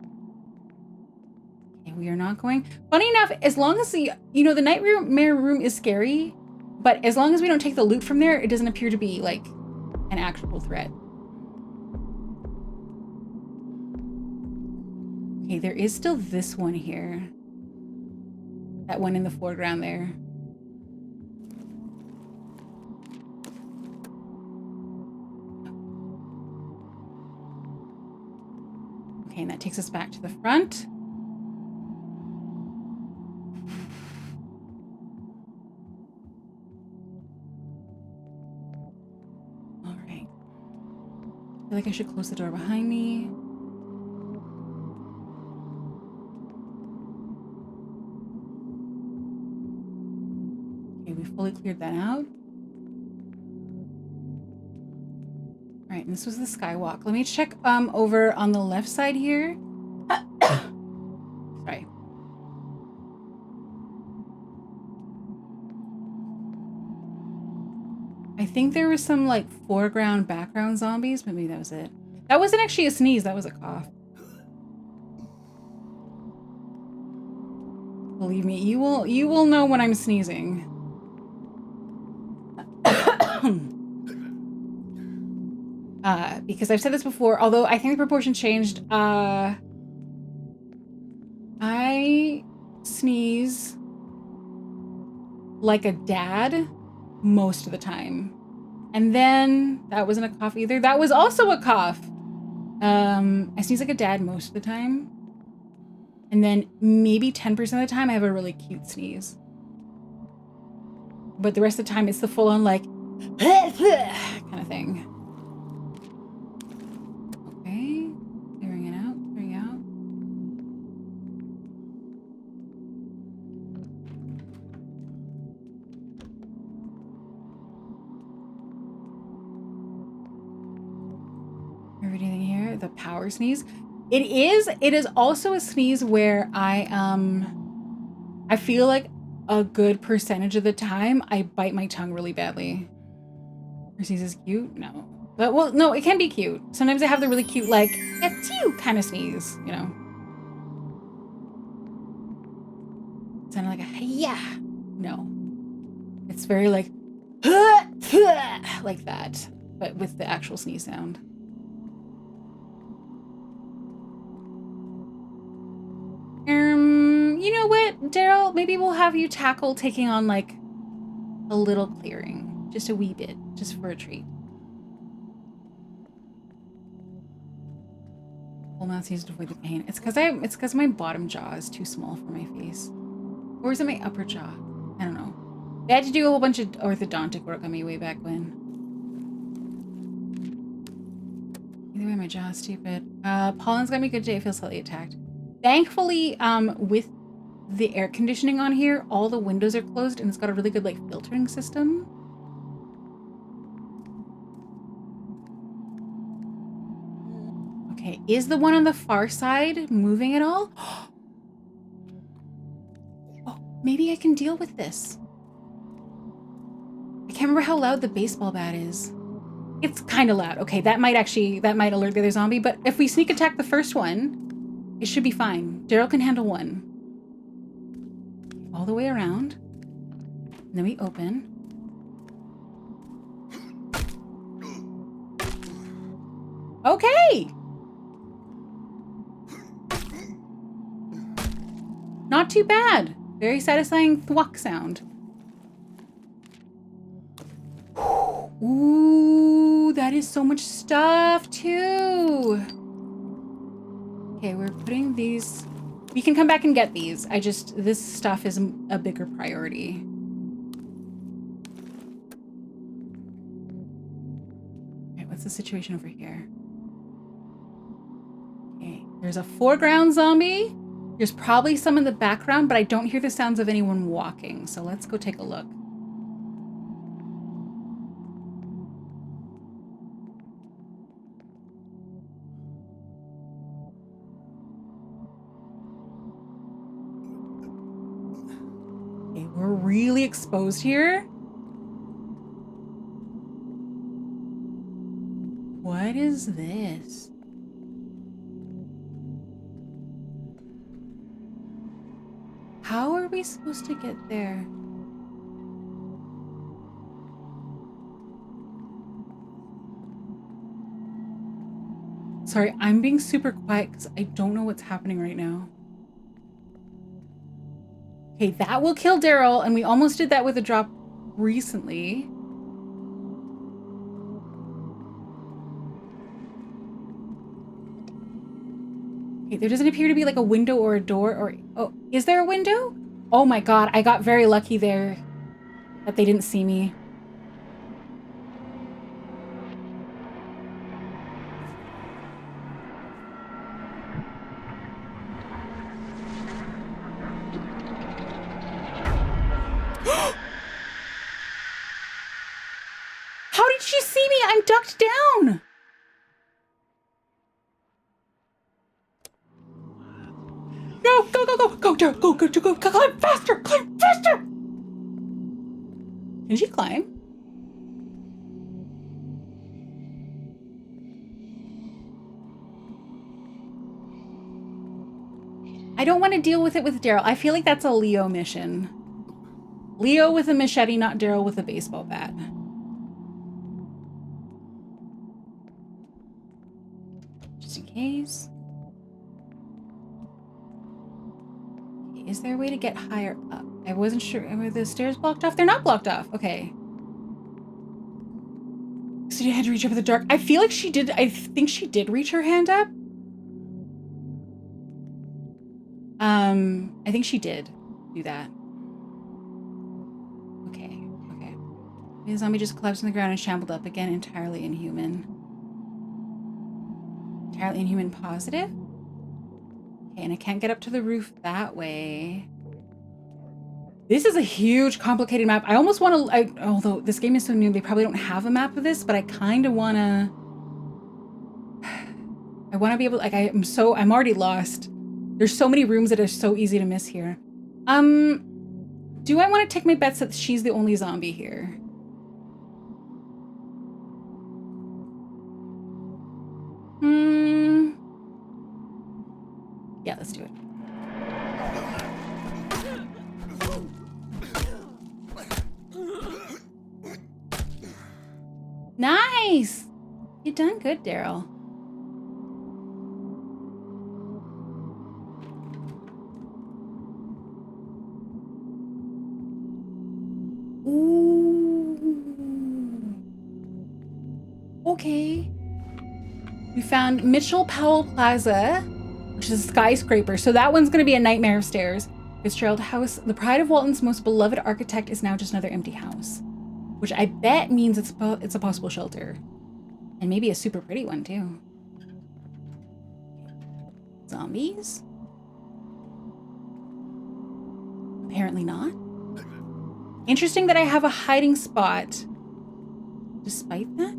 Okay, we are not going. Funny enough, as long as the, you know, the nightmare room is scary, but as long as we don't take the loot from there, it doesn't appear to be like an actual threat. Okay, there is still this one here. That one in the foreground there. Okay, and that takes us back to the front. All right. I feel like I should close the door behind me. Okay, we fully cleared that out. All right, and this was the skywalk. Let me check over on the left side here. Sorry. think there was some like foreground, background zombies, but maybe that was it. That wasn't actually a sneeze, that was a cough. Believe me, you will know when I'm sneezing. Because I've said this before, although I think the proportion changed. I sneeze like a dad most of the time. And then that wasn't a cough either. That was also a cough. I sneeze like a dad most of the time. And then maybe 10% of the time I have a really cute sneeze. But the rest of the time it's the full on like kind of thing. Okay. Clearing it out, clearing out. Everything here, the power sneeze. It is also a sneeze where I feel like a good percentage of the time I bite my tongue really badly. Her sneeze is cute? No. But well, no, it can be cute. Sometimes I have the really cute like it's you kind of sneeze, you know. Sounded like a yeah. No. It's very like like that, but with the actual sneeze sound. You know what, Daryl? Maybe we'll have you tackle taking on like a little clearing, just a wee bit, just for a treat. Full mouth used to avoid the pain. It's because my bottom jaw is too small for my face, or is it my upper jaw? I don't know. They had to do a whole bunch of orthodontic work on me way back when. Either way, my jaw is stupid. Pollen's got me good today. I feel slightly attacked. Thankfully, with the air conditioning on here, all the windows are closed and it's got a really good like filtering system. Okay, is the one on the far side moving at all? Oh, maybe I can deal with this. I can't remember how loud the baseball bat is. It's kind of loud. Okay, that might alert the other zombie, but if we sneak attack the first one, it should be fine. Daryl can handle one. All the way around. And then we open. Okay! Not too bad. Very satisfying thwack sound. Ooh, that is so much stuff too. Okay, we're putting these. We can come back and get these. This stuff is a bigger priority. Okay, what's the situation over here? Okay, there's a foreground zombie. There's probably some in the background, but I don't hear the sounds of anyone walking. So let's go take a look. Okay, we're really exposed here. What is this? How are we supposed to get there? Sorry, I'm being super quiet because I don't know what's happening right now. Okay, that will kill Daryl, and we almost did that with a drop recently. Okay, there doesn't appear to be like a window or a door or... Oh, is there a window? Oh my god, I got very lucky there that they didn't see me. How did she see me? I'm ducked down. No, go, go, go, go, Daryl, go, climb faster, climb faster. Can she climb? I don't want to deal with it with Daryl. I feel like that's a Leo mission. Leo with a machete, not Daryl with a baseball bat. Just in case. Okay, is there a way to get higher up? I wasn't sure. Were the stairs blocked off? They're not blocked off. Okay. So you had to reach up in the dark. I feel like she did. I think she did reach her hand up. I think she did do that. Okay. Okay. The zombie just collapsed on the ground and shambled up again, entirely inhuman. Entirely inhuman positive? Okay, and I can't get up to the roof that way. This is a huge, complicated map. I almost want to, although this game is so new, they probably don't have a map of this, but I kind of want to, I want to be able, like, I'm already lost. There's so many rooms that are so easy to miss here. Do I want to take my bets that she's the only zombie here? Yeah, let's do it. Nice! You done good, Daryl. Ooh. Okay. We found Mitchell Powell Plaza, which is a skyscraper. So that one's going to be a nightmare of stairs. Fitzgerald House, the pride of Walton's most beloved architect, is now just another empty house. Which I bet means it's a possible shelter. And maybe a super pretty one, too. Zombies? Apparently not. Interesting that I have a hiding spot. Despite that?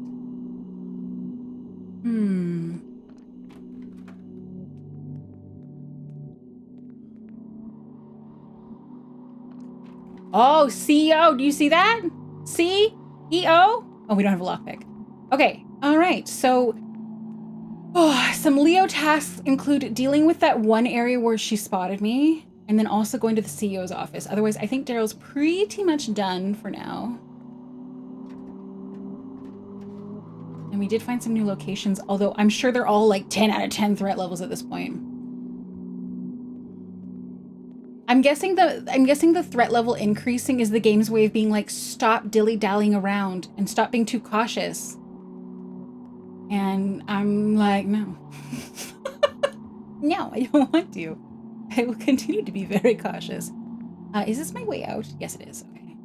Oh, CEO, do you see that? CEO? Oh, we don't have a lockpick. Okay, all right, so some Leo tasks include dealing with that one area where she spotted me, and then also going to the CEO's office. Otherwise, I think Daryl's pretty much done for now. And we did find some new locations, although I'm sure they're all like 10 out of 10 threat levels at this point. I'm guessing the threat level increasing is the game's way of being like, stop dilly-dallying around and stop being too cautious. And I'm like, no. No, I don't want to. I will continue to be very cautious. Is this my way out? Yes, it is. Okay.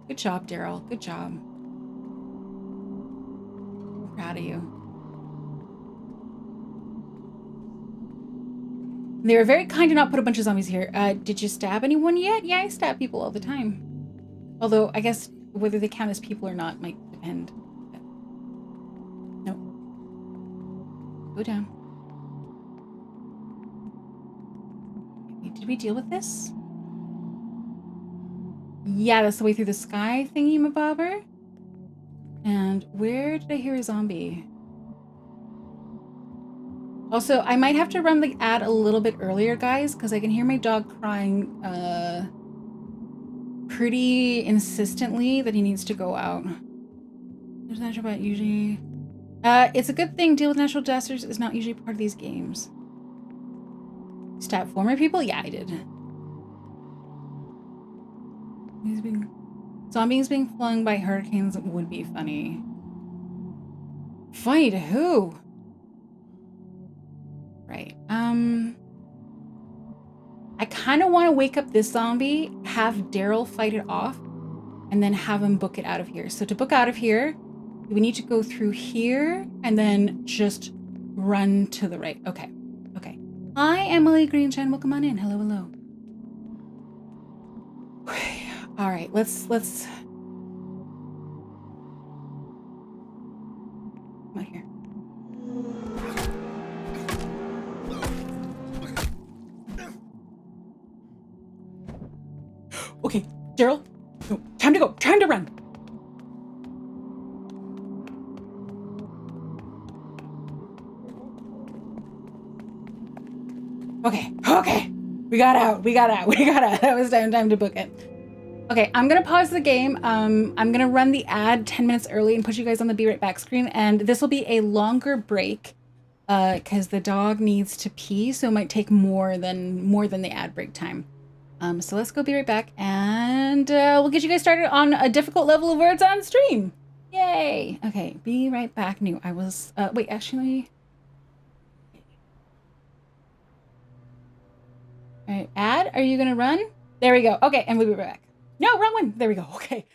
Good job, Daryl. Good job. I'm proud of you. They were very kind to not put a bunch of zombies here. Did you stab anyone yet? Yeah, I stab people all the time. Although, I guess whether they count as people or not might depend. Nope. Go down. Did we deal with this? Yeah, that's the way through the sky thingy-mabobber. And where did I hear a zombie? Also, I might have to run the ad a little bit earlier, guys, because I can hear my dog crying pretty insistently that he needs to go out. There's natural about usually... it's a good thing. Deal with natural disasters is not usually part of these games. Stab former people? Yeah, I did. Zombies being flung by hurricanes would be funny. Funny to who? Right. I kind of want to wake up this zombie, have Daryl fight it off, and then have him book it out of here. So to book out of here, we need to go through here and then just run to the right. Okay. Okay. Hi, Emily Greenshine. Welcome on in. Hello, hello. All right. Let's come out here. Okay, Daryl. No, time to go. Time to run. Okay. Okay. We got out. That was time to book it. Okay, I'm gonna pause the game. I'm gonna run the ad 10 minutes early and put you guys on the be right back screen. And this will be a longer break because the dog needs to pee, so it might take more than the ad break time. So let's go be right back, and we'll get you guys started on a difficult level of words on stream. Yay! Okay, be right back. New. I was wait, actually. All right, ad. Are you gonna run? There we go. Okay, and we'll be right back. No, wrong one. There we go. Okay.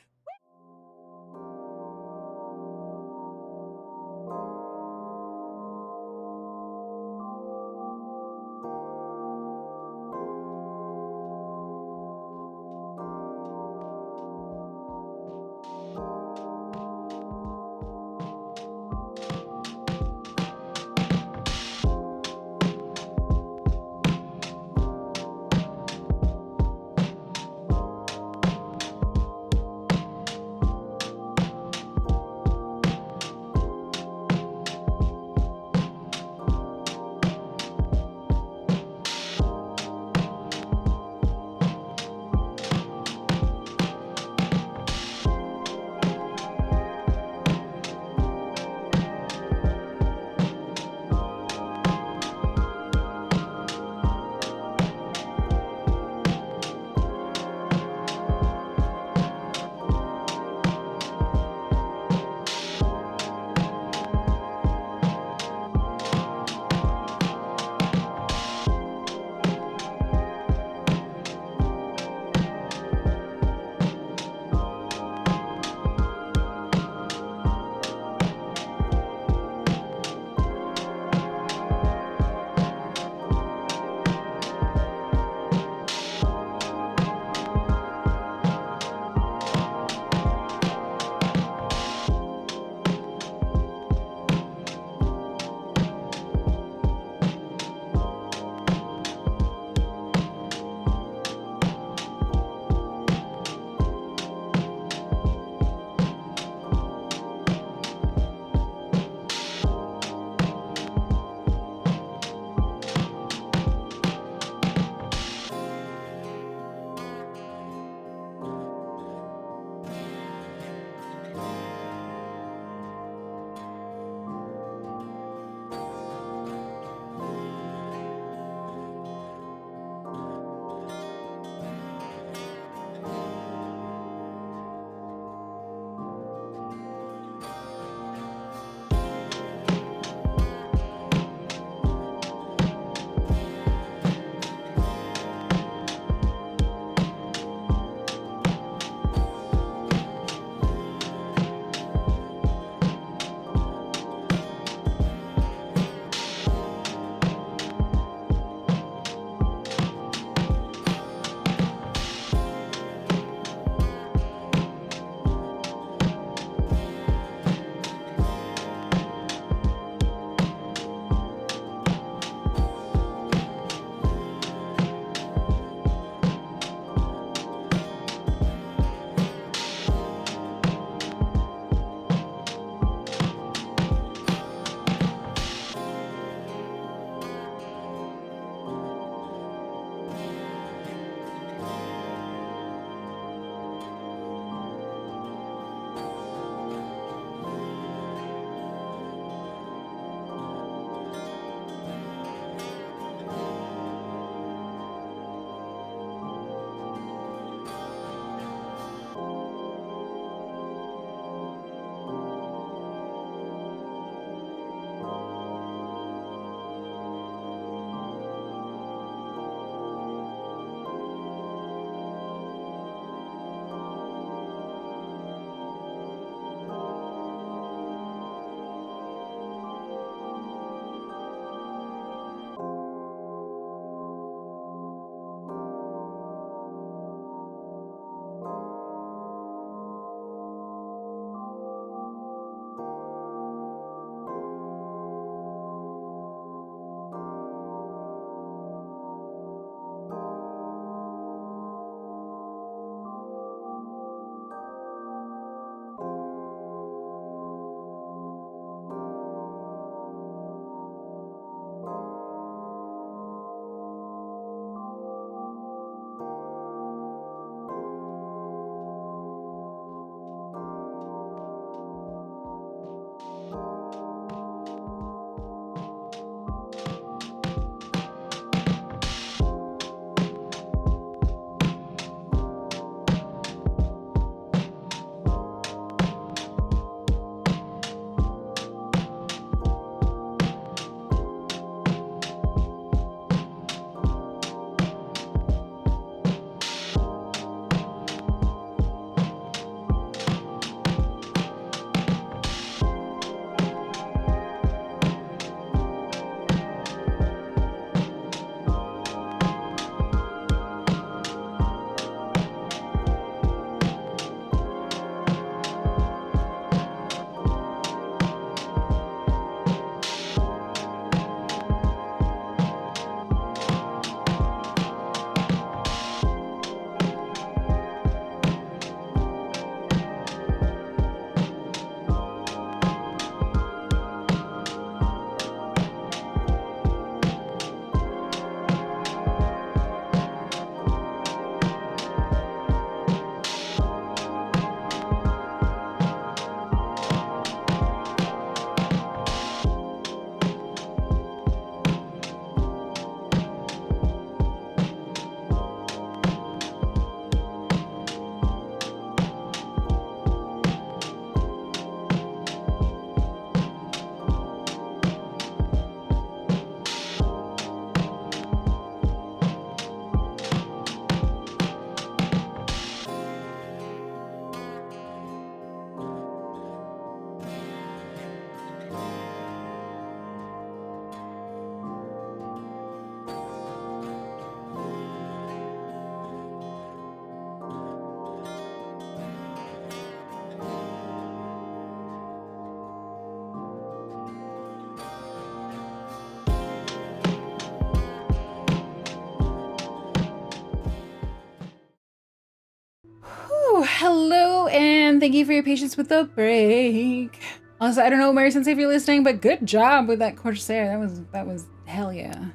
Ronenn, thank you for your patience with the break. Also, I don't know, Mary Sensei, if you're listening, but good job with that Corsair. That was hell yeah.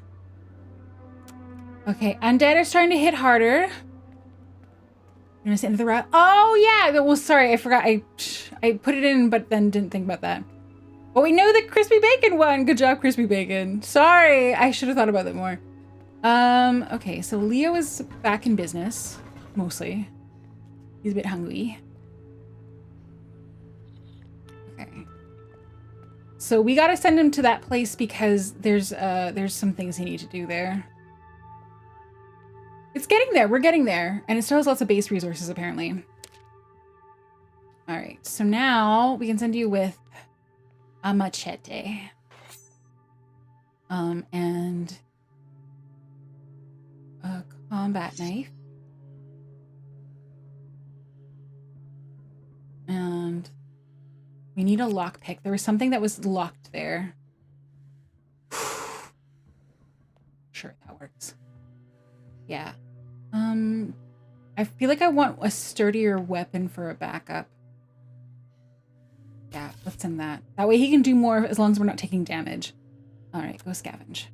Okay, Undead is trying to hit harder. I'm gonna sit into the route. Oh yeah, well sorry, I forgot. I put it in, but then didn't think about that. But we know that Crispy Bacon won. Good job, Crispy Bacon. Sorry, I should have thought about that more. Okay, so Leo is back in business, mostly. He's a bit hungry. Okay. So we gotta send him to that place because there's some things he needs to do there. It's getting there. We're getting there. And it still has lots of base resources, apparently. All right. So now we can send you with a machete. And a combat knife. And we need a lockpick. There was something that was locked there. Sure, that works. Yeah. I feel like I want a sturdier weapon for a backup. Yeah, let's send that. That way he can do more as long as we're not taking damage. All right, go scavenge.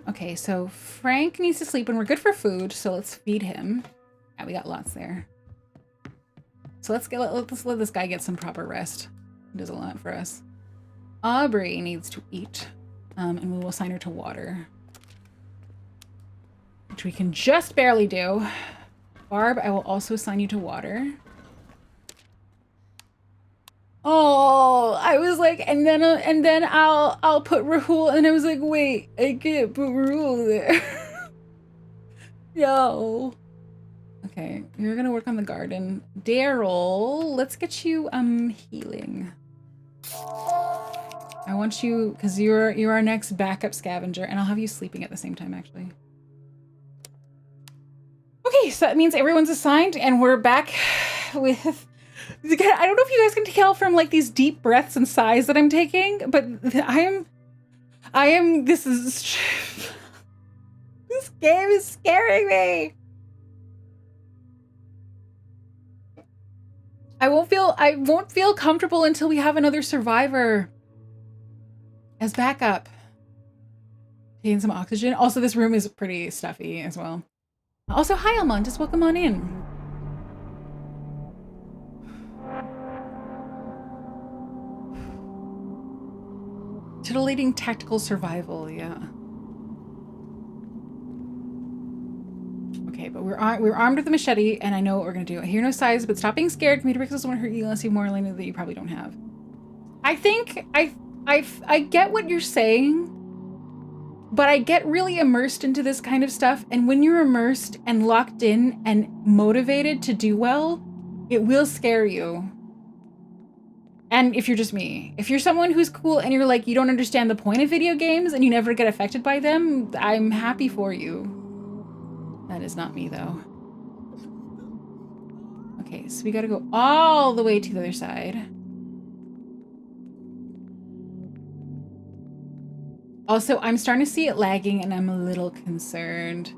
Okay, so Frank needs to sleep and we're good for food, so let's feed him. Yeah, we got lots there. So let's let this guy get some proper rest. He does a lot for us. Aubrey needs to eat. And we will assign her to water. Which we can just barely do. Barb, I will also assign you to water. Oh, I was like, and then I'll put Rahul, and I was like, wait, I can't put Rahul there. Yo. Okay, you're gonna work on the garden. Daryl, let's get you healing. I want you, because you're our next backup scavenger, and I'll have you sleeping at the same time, actually. Okay, so that means everyone's assigned, and we're back with... I don't know if you guys can tell from like these deep breaths and sighs that I'm taking, but I am, this game is scaring me. I won't feel comfortable until we have another survivor as backup. Taking some oxygen. Also, this room is pretty stuffy as well. Also, hi Almond, just welcome on in. Titillating tactical survival, yeah. Okay, but we're armed with a machete, and I know what we're gonna do. I hear no sighs, but stop being scared. Computer pixels won't hurt you unless you have more Elena that you probably don't have. I think I get what you're saying, but I get really immersed into this kind of stuff, and when you're immersed and locked in and motivated to do well, it will scare you. And if you're just me, if you're someone who's cool and you're like, you don't understand the point of video games and you never get affected by them, I'm happy for you. That is not me though. Okay, so we gotta go all the way to the other side. Also, I'm starting to see it lagging and I'm a little concerned.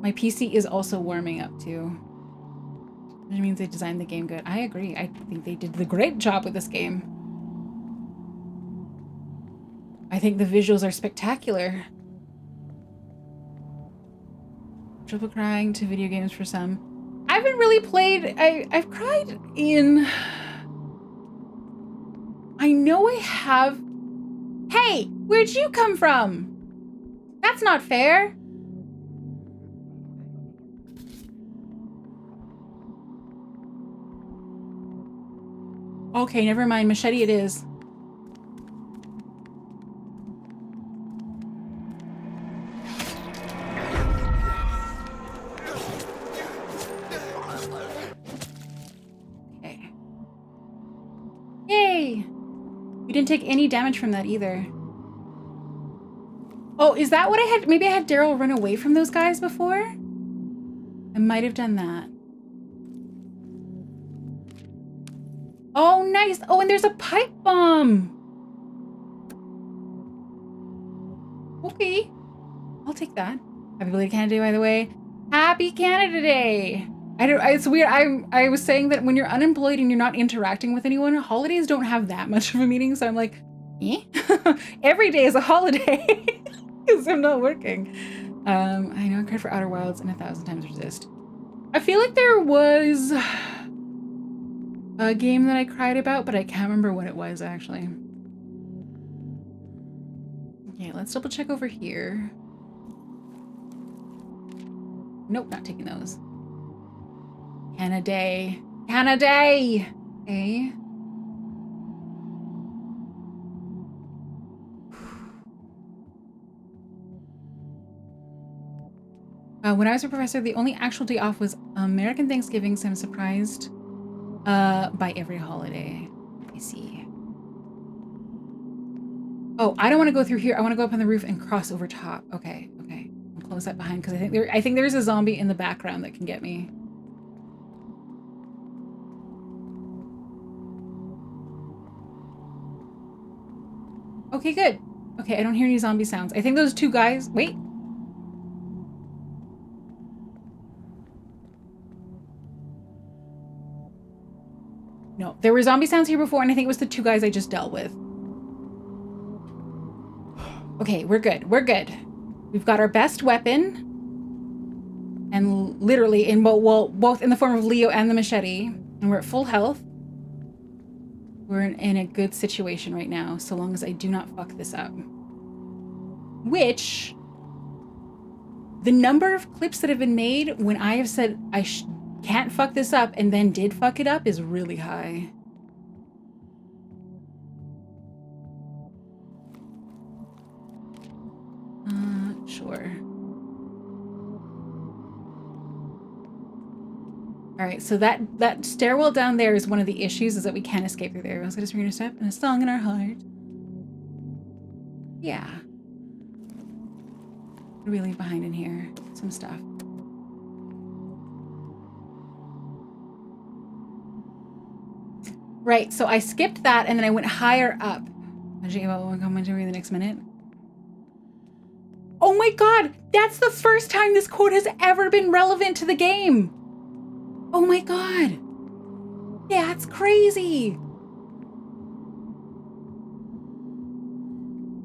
My PC is also warming up too. Which means they designed the game good. I agree. I think they did the great job with this game. I think the visuals are spectacular. Triple crying to video games for some. I haven't really played... I've cried in... I know I have... Hey! Where'd you come from? That's not fair. Okay, never mind. Machete it is. Okay. Yay! We didn't take any damage from that either. Oh, is that what I had? Maybe I had Daryl run away from those guys before? I might have done that. Oh, nice. Oh, and there's a pipe bomb. Okay. I'll take that. Happy belated Canada Day, by the way. Happy Canada Day. It's weird. I was saying that when you're unemployed and you're not interacting with anyone, holidays don't have that much of a meaning. So I'm like, eh? Every day is a holiday because I'm not working. I know I cried for Outer Wilds and 1,000 Times Resist. I feel like there was a game that I cried about, but I can't remember what it was actually. Okay, let's double check over here. Nope, not taking those. Canada. Canada! Eh? When I was a professor, the only actual day off was American Thanksgiving, so I'm surprised by every holiday. Let me see. Oh, I don't want to go through here. I want to go up on the roof and cross over top. Okay, okay. I'll close that behind because I think there's a zombie in the background that can get me. Okay, good. Okay, I don't hear any zombie sounds. I think those two guys... Wait. No, there were zombie sounds here before, and I think it was the two guys I just dealt with. Okay, we're good. We're good. We've got our best weapon. And literally, in both in the form of Leo and the machete. And we're at full health. We're in a good situation right now, so long as I do not fuck this up. Which... The number of clips that have been made when I have said I can't fuck this up and then did fuck it up is really high. Sure. All right, so that stairwell down there is one of the issues, is that we can't escape through there. Let's get a spring step and a song in our heart. Yeah. What do we leave behind in here? Some stuff. Right, so I skipped that and then I went higher up. Imagine about what we're coming to in the next minute. Oh my god! That's the first time this quote has ever been relevant to the game! Oh my god! That's crazy!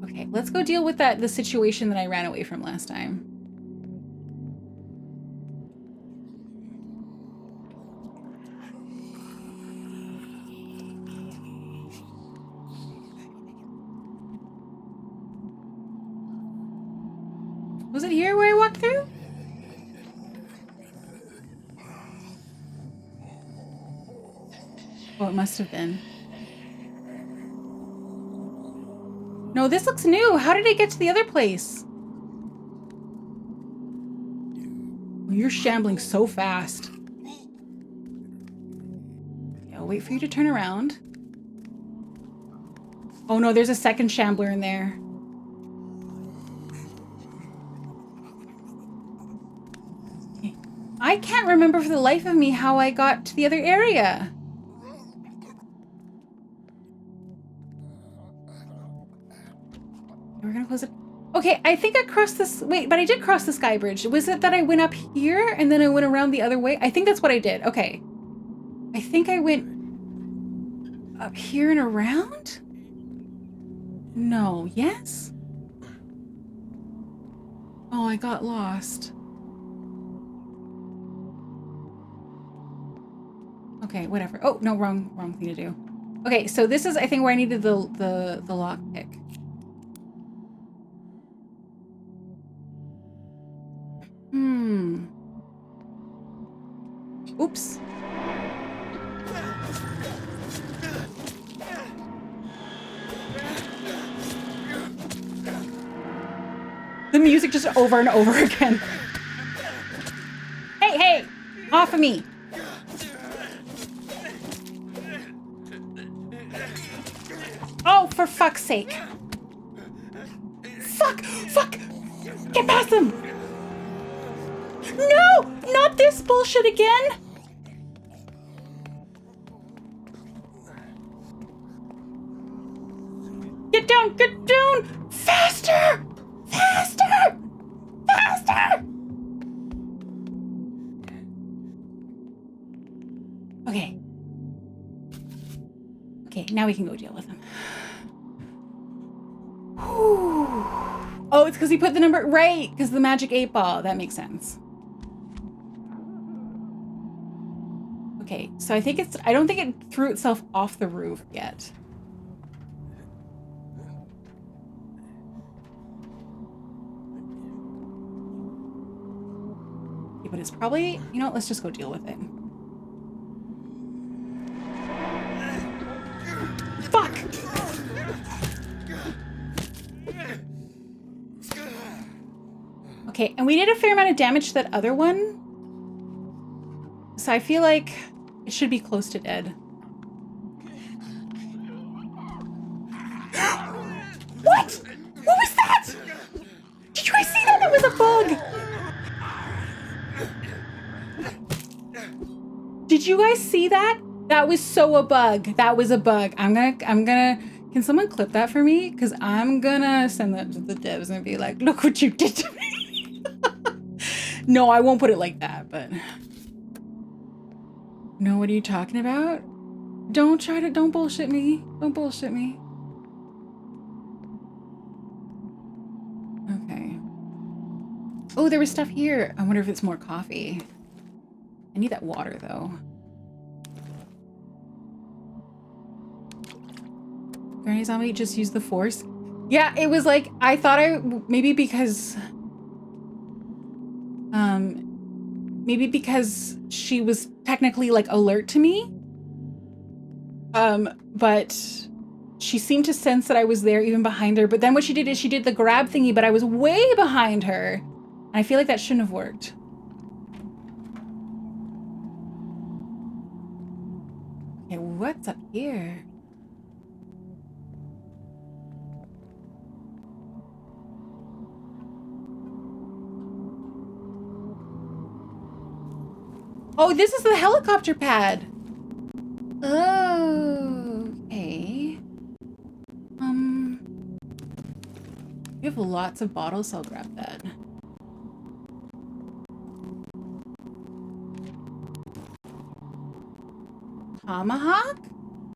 Okay, let's go deal with the situation that I ran away from last time. Was it here where I walked through? Oh, it must have been. No, this looks new. How did I get to the other place? Oh, you're shambling so fast. Yeah, I'll wait for you to turn around. Oh no, there's a second shambler in there. I can't remember for the life of me how I got to the other area. We're gonna close it. Okay, I think I crossed this. Wait, but I did cross the sky bridge. Was it that I went up here and then I went around the other way? I think that's what I did. Okay. I think I went up here and around? No. Yes? Oh, I got lost. Okay, whatever. Oh, no, wrong thing to do. Okay, so this is, I think, where I needed the lockpick. Oops. The music just over and over again. Hey, hey! Off of me! Oh, for fuck's sake. Fuck! Fuck! Get past them! No! Not this bullshit again! Get down! Get down! Faster! Faster! Faster! Okay, now we can go deal with him. Oh, it's because he put the number right, because the magic 8-ball. That makes sense. Okay, so I think I don't think it threw itself off the roof yet. Okay, but it's probably, you know, let's just go deal with it. Fuck! Okay, and we did a fair amount of damage to that other one. So I feel like it should be close to dead. What? What was that? Did you guys see that? That was a bug. Did you guys see that? That was so a bug. That was a bug. I'm gonna, can someone clip that for me? Because I'm gonna send that to the devs and be like, look what you did to me. No, I won't put it like that, but. No, what are you talking about? Don't bullshit me. Don't bullshit me. Okay. Oh, there was stuff here. I wonder if it's more coffee. I need that water, though. Granny Zombie just used the force. Yeah, it was like, I thought maybe because she was technically like alert to me. But she seemed to sense that I was there even behind her. But then what she did is she did the grab thingy, but I was way behind her. And I feel like that shouldn't have worked. Okay, what's up here? Oh, this is the helicopter pad. Oh, okay. We have lots of bottles, so I'll grab that. Tomahawk?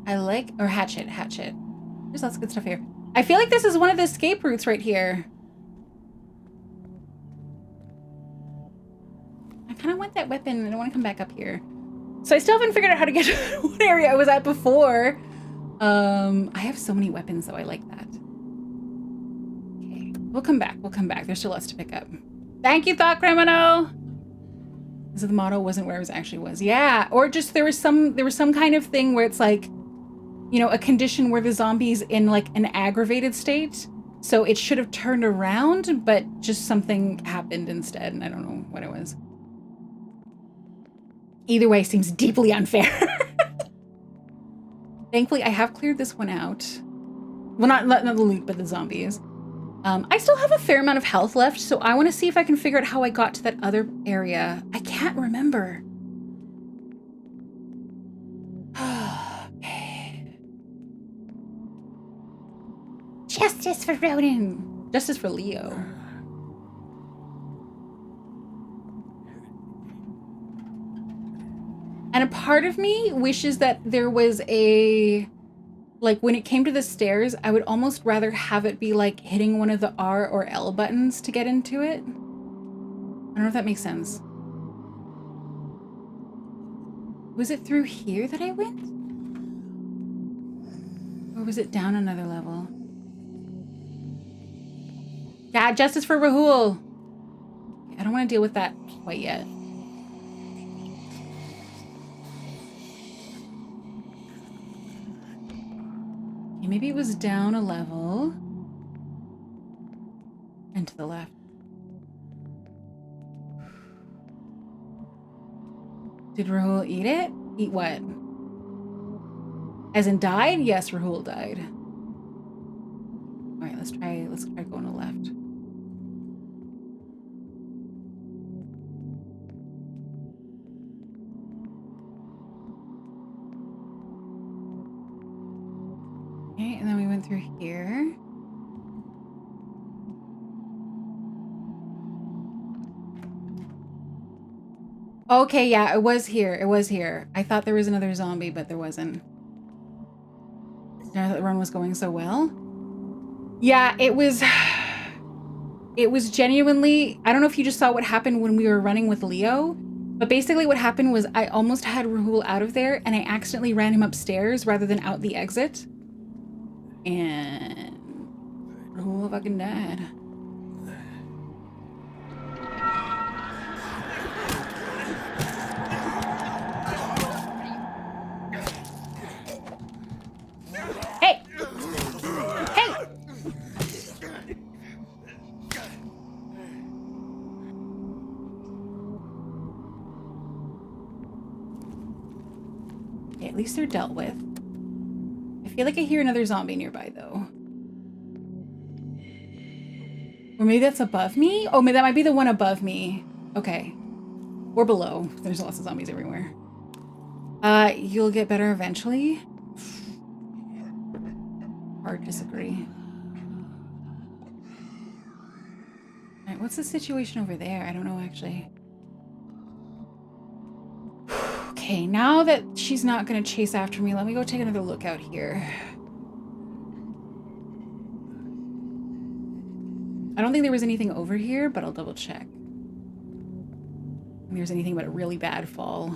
I like, or hatchet. There's lots of good stuff here. I feel like this is one of the escape routes right here. I kind of want that weapon. I don't want to come back up here. So I still haven't figured out how to get to what area I was at before. I have so many weapons, though. I like that. Okay, we'll come back. There's still lots to pick up. Thank you, Thought Criminal. So the motto wasn't where it actually was. Yeah, or just there was some kind of thing where it's like, you know, a condition where the zombie's in like an aggravated state. So it should have turned around, but just something happened instead, and I don't know what it was. Either way, seems deeply unfair. Thankfully, I have cleared this one out. Well, not the loot, but the zombies. I still have a fair amount of health left, so I want to see if I can figure out how I got to that other area. I can't remember. Okay. Justice for Ronenn. Justice for Leo. And a part of me wishes that there was a, like when it came to the stairs, I would almost rather have it be like hitting one of the R or L buttons to get into it. I don't know if that makes sense. Was it through here that I went? Or was it down another level? God, justice for Rahul. I don't want to deal with that quite yet. Okay, maybe it was down a level. And to the left. Did Rahul eat it? Eat what? As in died? Yes, Rahul died. All right, let's try going to the left. Okay, and then we went through here. Okay, yeah, it was here. I thought there was another zombie, but there wasn't. Now that the run was going so well. Yeah, it was genuinely, I don't know if you just saw what happened when we were running with Leo, but basically what happened was I almost had Rahul out of there and I accidentally ran him upstairs rather than out the exit. And Rahul fucking died. Hey! Hey! Okay, at least they're dealt with. I feel like I hear another zombie nearby, though. Or maybe that's above me? Oh, maybe that might be the one above me. Okay. Or below. There's lots of zombies everywhere. You'll get better eventually? Hard disagree. Alright, what's the situation over there? I don't know, actually. Okay, now that she's not gonna chase after me, let me go take another look out here. I don't think there was anything over here, but I'll double check. If there's anything but a really bad fall.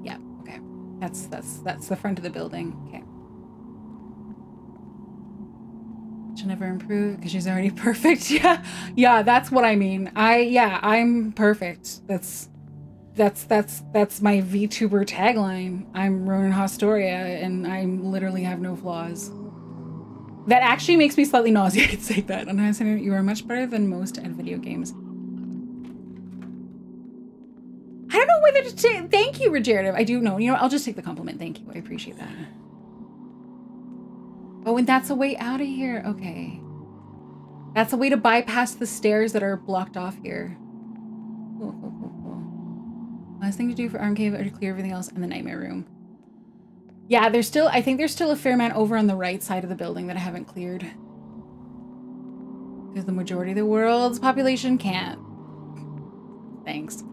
Yeah, okay. That's the front of the building. Okay. She'll never improve because she's already perfect. Yeah, that's what I mean. I'm perfect. That's my VTuber tagline. I'm Ronenn Haustoria and I literally have no flaws. That actually makes me slightly nauseated saying that. And I said you are much better than most at video games. I don't know whether to thank you, Regenerative. I do know. You know, I'll just take the compliment. Thank you. I appreciate that. Oh, and that's a way out of here. Okay. That's a way to bypass the stairs that are blocked off here. Cool. Last thing to do for Arm Cave are to clear everything else in the nightmare room. Yeah, I think there's still a fair amount over on the right side of the building that I haven't cleared. Because the majority of the world's population can't. Thanks.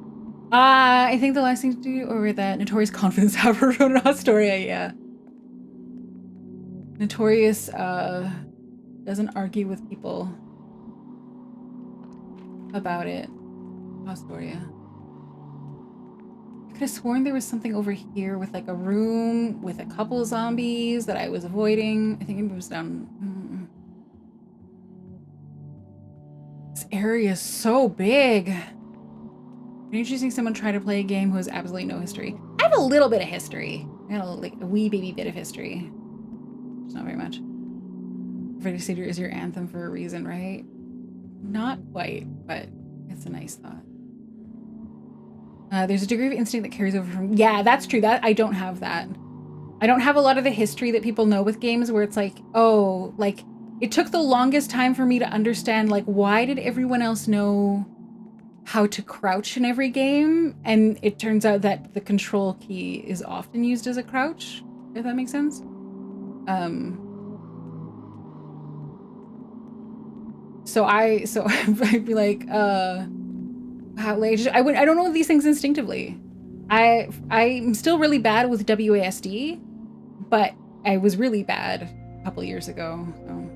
I think the last thing to do over that Notorious Confidence However Ronenn Haustoria, yeah. Notorious doesn't argue with people about it. Haustoria. I could have sworn there was something over here with like a room with a couple of zombies that I was avoiding. I think it was down. This area is so big. Introducing someone try to play a game who has absolutely no history. I have a little bit of history. I have like a wee baby bit of history. It's not very much. Freddy Cedar is your anthem for a reason, right? Not quite, but it's a nice thought. There's a degree of instinct that carries over from... Yeah, that's true. That I don't have that. I don't have a lot of the history that people know with games where it's like, oh, like, it took the longest time for me to understand, like, why did everyone else know how to crouch in every game? And it turns out that the control key is often used as a crouch, if that makes sense. So I'd be like, how, like, I don't know these things instinctively. I'm still really bad with WASD, but I was really bad a couple years ago. So.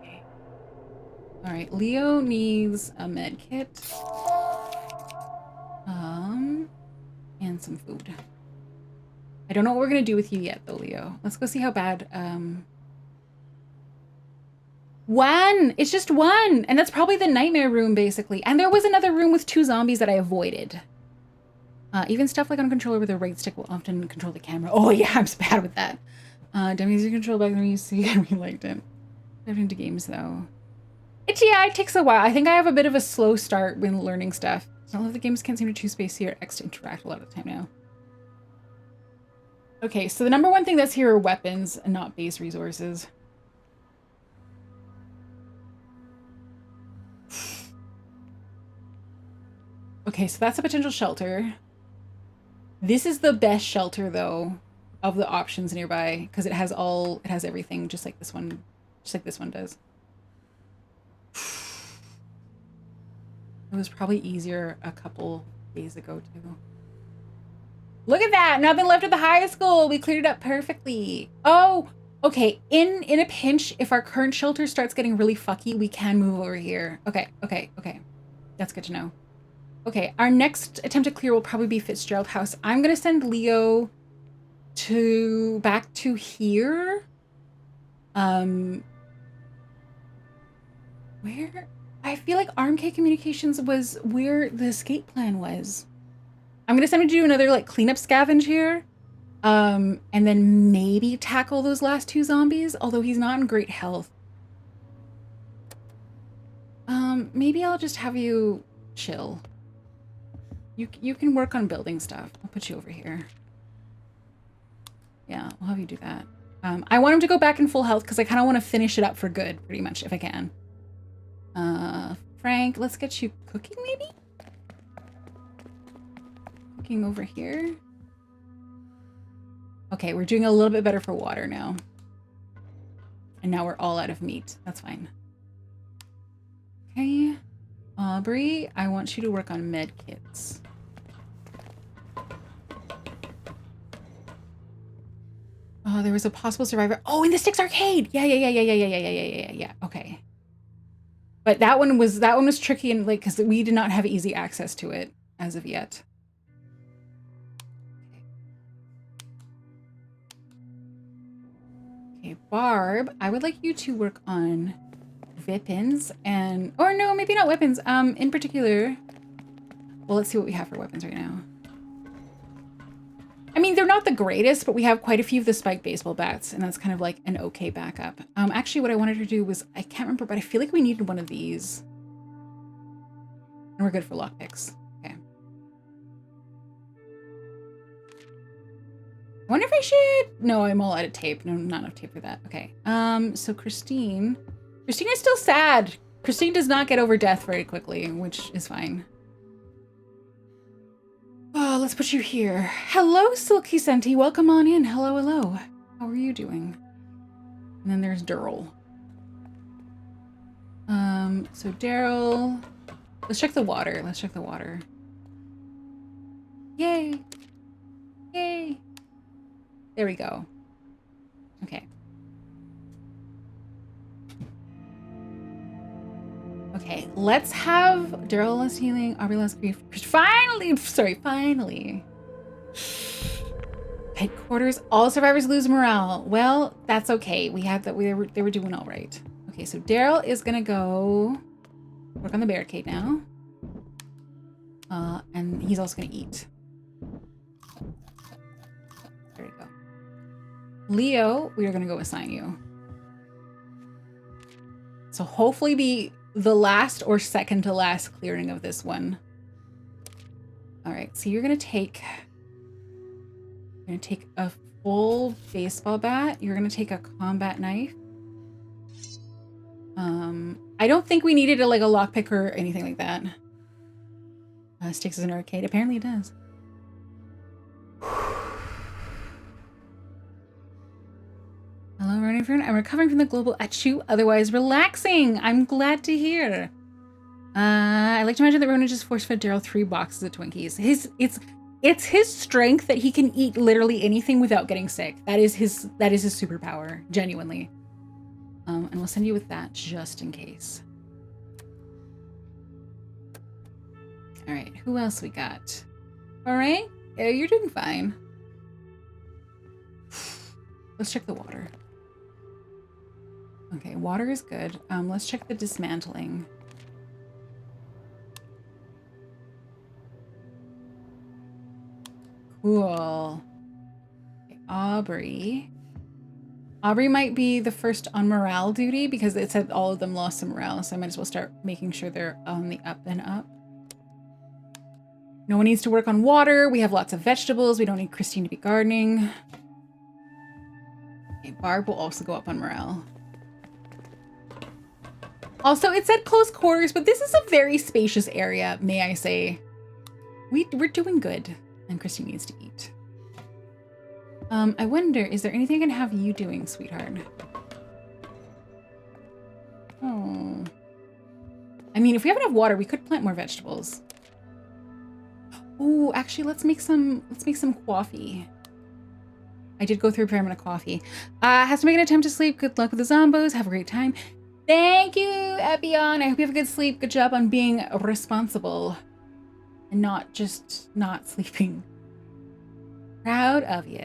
Okay. All right, Leo needs a med kit. And some food. I don't know what we're gonna do with you yet, though, Leo. Let's go see how bad. One! It's just one! And that's probably the nightmare room, basically. And there was another room with 2 zombies that I avoided. Even stuff like on a controller with a right stick will often control the camera. Oh yeah, I'm so bad with that. Don't use your control back when you see I really liked it. Diving into games, though. It takes a while. I think I have a bit of a slow start when learning stuff. All of the games can't seem to choose space here. X to interact a lot of the time now. Okay, so the number one thing that's here are weapons and not base resources. Okay, so that's a potential shelter. This is the best shelter, though, of the options nearby, because it has everything, just like this one does. It was probably easier a couple days ago, too. Look at that! Nothing left at the high school! We cleared it up perfectly. Oh, okay. In a pinch, if our current shelter starts getting really fucky, we can move over here. Okay. That's good to know. Okay, our next attempt to clear will probably be Fitzgerald House. I'm gonna send Leo back to here. Where? I feel like Armk Communications was where the escape plan was. I'm gonna send him to do another like cleanup scavenge here. And then maybe tackle those last 2 zombies, although he's not in great health. Maybe I'll just have you chill. You can work on building stuff. I'll put you over here. Yeah, I'll have you do that. I want him to go back in full health because I kind of want to finish it up for good, pretty much, if I can. Frank, let's get you cooking, maybe? Cooking over here. Okay, we're doing a little bit better for water now. And now we're all out of meat. That's fine. Okay. Aubrey, I want you to work on med kits. Oh, there was a possible survivor. Oh, in the Sticks Arcade. Yeah. Okay. But that one was tricky and like because we did not have easy access to it as of yet. Okay, Barb, I would like you to work on weapons and or no, maybe not weapons. In particular, well, let's see what we have for weapons right now. I mean, they're not the greatest, but we have quite a few of the spiked baseball bats, and that's kind of like an okay backup. Actually, what I wanted to do was, I can't remember, but I feel like we needed one of these. And we're good for lockpicks. Okay. I wonder if I should... No, I'm all out of tape. No, not enough tape for that. Okay. So Christine is still sad. Christine does not get over death very quickly, which is fine. Oh, let's put you here. Hello, Silky Senti. Welcome on in. Hello. How are you doing? And then there's Daryl. So Daryl. Let's check the water. Yay. There we go. Okay. Okay, let's have Daryl less healing, Aubrey less grief. Finally! Headquarters, all survivors lose morale. Well, that's okay. We had that. They were doing all right. Okay, so Daryl is gonna go work on the barricade now. And he's also gonna eat. There we go. Leo, we are gonna go assign you. So hopefully be the last or second to last clearing of this one. All right, so you're gonna take a full baseball bat. You're gonna take a combat knife. I don't think we needed a lockpick or anything like that. Sticks is an arcade. Apparently it does. Hello, Ronenn friend. I'm recovering from the global achoo, otherwise relaxing. I'm glad to hear. I like to imagine that Ronenn just force-fed Daryl 3 boxes of Twinkies. It's his strength that he can eat literally anything without getting sick. That is his superpower, genuinely. And we'll send you with that just in case. All right, who else we got? All right, yeah, you're doing fine. Let's check the water. Okay, water is good. Let's check the dismantling. Cool. Okay, Aubrey. Aubrey might be the first on morale duty because it said all of them lost some morale, so I might as well start making sure they're on the up and up. No one needs to work on water. We have lots of vegetables. We don't need Christine to be gardening. Okay, Barb will also go up on morale. Also, it said close quarters, but this is a very spacious area, may I say. We're doing good, and Christine needs to eat. I wonder, is there anything I can have you doing, sweetheart? Oh. I mean, if we have enough water, we could plant more vegetables. Ooh, actually, let's make some coffee. I did go through a pyramid of coffee. Has to make an attempt to sleep. Good luck with the zombos. Have a great time. Thank you, Epion. I hope you have a good sleep. Good job on being responsible and not just not sleeping. Proud of you.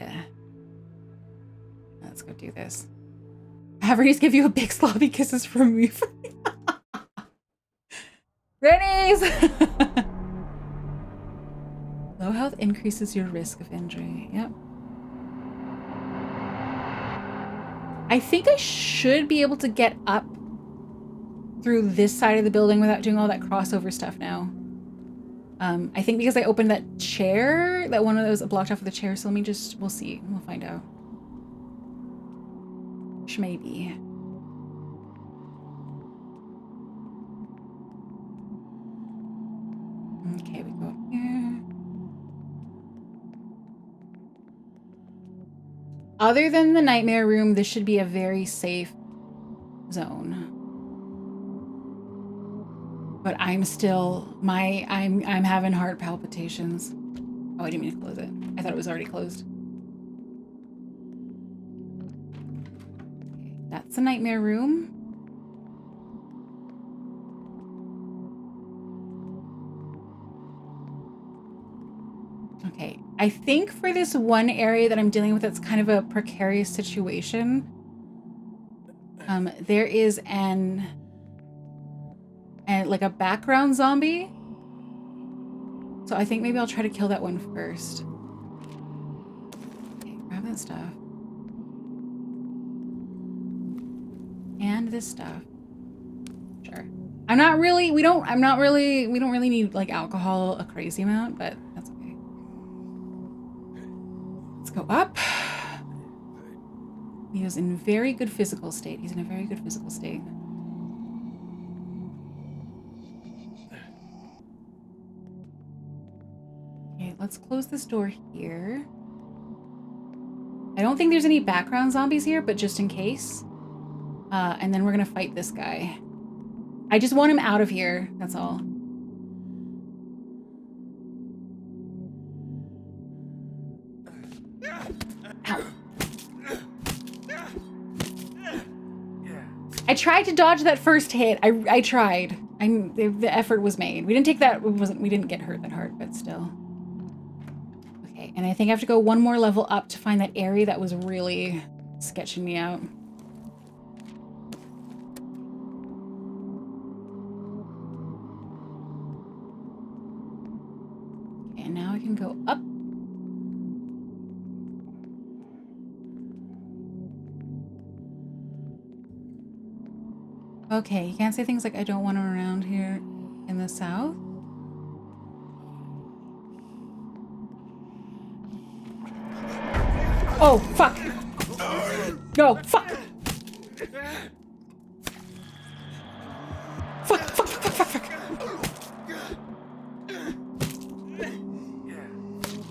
Let's go do this. Have Rennie's give you a big sloppy kisses from me. Rennie's! Low health increases your risk of injury. Yep. I think I should be able to get up through this side of the building without doing all that crossover stuff now. I think because I opened that chair, that one of those blocked off with the chair, so let me just, we'll see. We'll find out. Maybe. Okay, we go up here. Other than the nightmare room, this should be a very safe zone. But I'm still, I'm having heart palpitations. Oh, I didn't mean to close it. I thought it was already closed. Okay, that's the nightmare room. Okay, I think for this one area that I'm dealing with, it's kind of a precarious situation. There is like a background zombie. So I think maybe I'll try to kill that one first. Okay, grab that stuff. And this stuff. Sure. We don't really need like alcohol a crazy amount, but that's okay. Let's go up. He is in very good physical state. He's in a very good physical state. Okay, let's close this door here. I don't think there's any background zombies here, but just in case. And then we're gonna fight this guy. I just want him out of here, that's all. Ow. I tried to dodge that first hit. I tried. The effort was made. We didn't take that. We didn't get hurt that hard, but still. Okay, and I think I have to go one more level up to find that area that was really sketching me out. Okay, and now I can go up. Okay, you can't say things like, I don't want him around here in the south. Oh, fuck. No, fuck. Fuck, fuck, fuck, fuck, fuck.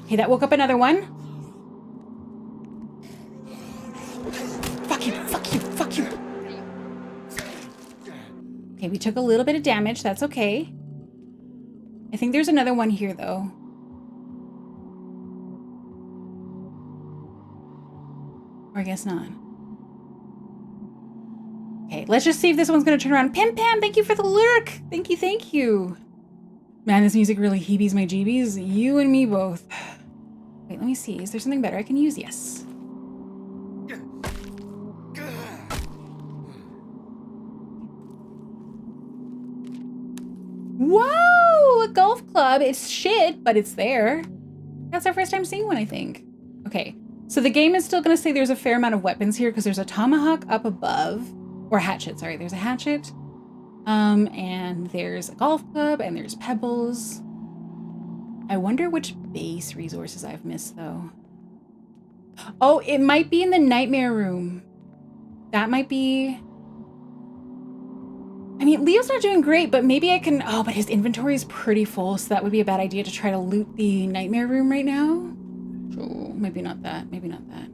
Okay, that woke up another one. Fuck you, fuck you, fuck you. Okay, we took a little bit of damage. That's okay. I think there's another one here, though. Or I guess not. Okay, let's just see if this one's gonna turn around. Pim Pam, thank you for the lurk. Thank you, thank you. Man, this music really heebies my jeebies. You and me both. Wait, let me see. Is there something better I can use? Yes. Whoa! A golf club. It's shit, but it's there. That's our first time seeing one, I think. Okay, so the game is still going to say there's a fair amount of weapons here because there's a tomahawk up above. Or hatchet, sorry. There's a hatchet. And there's a golf club and there's pebbles. I wonder which base resources I've missed, though. Oh, it might be in the nightmare room. That might be... I mean, Leo's not doing great, but maybe I can... Oh, but his inventory is pretty full, so that would be a bad idea to try to loot the nightmare room right now. So maybe not that. Maybe not that.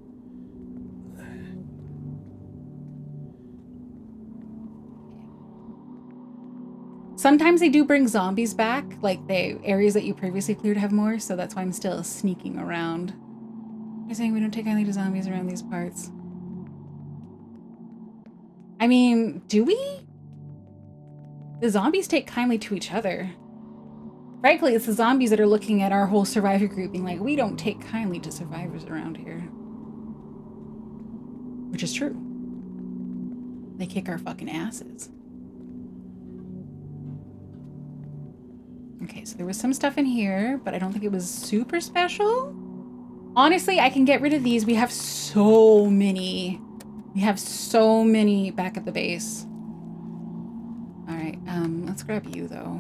Sometimes they do bring zombies back, like the areas that you previously cleared have more, so that's why I'm still sneaking around. You're saying we don't take kindly to zombies around these parts. I mean, do we? The zombies take kindly to each other. Frankly, it's the zombies that are looking at our whole survivor group being like, we don't take kindly to survivors around here. Which is true. They kick our fucking asses. Okay, so there was some stuff in here, but I don't think it was super special. Honestly, I can get rid of these. We have so many. We have so many back at the base. All right, let's grab you though.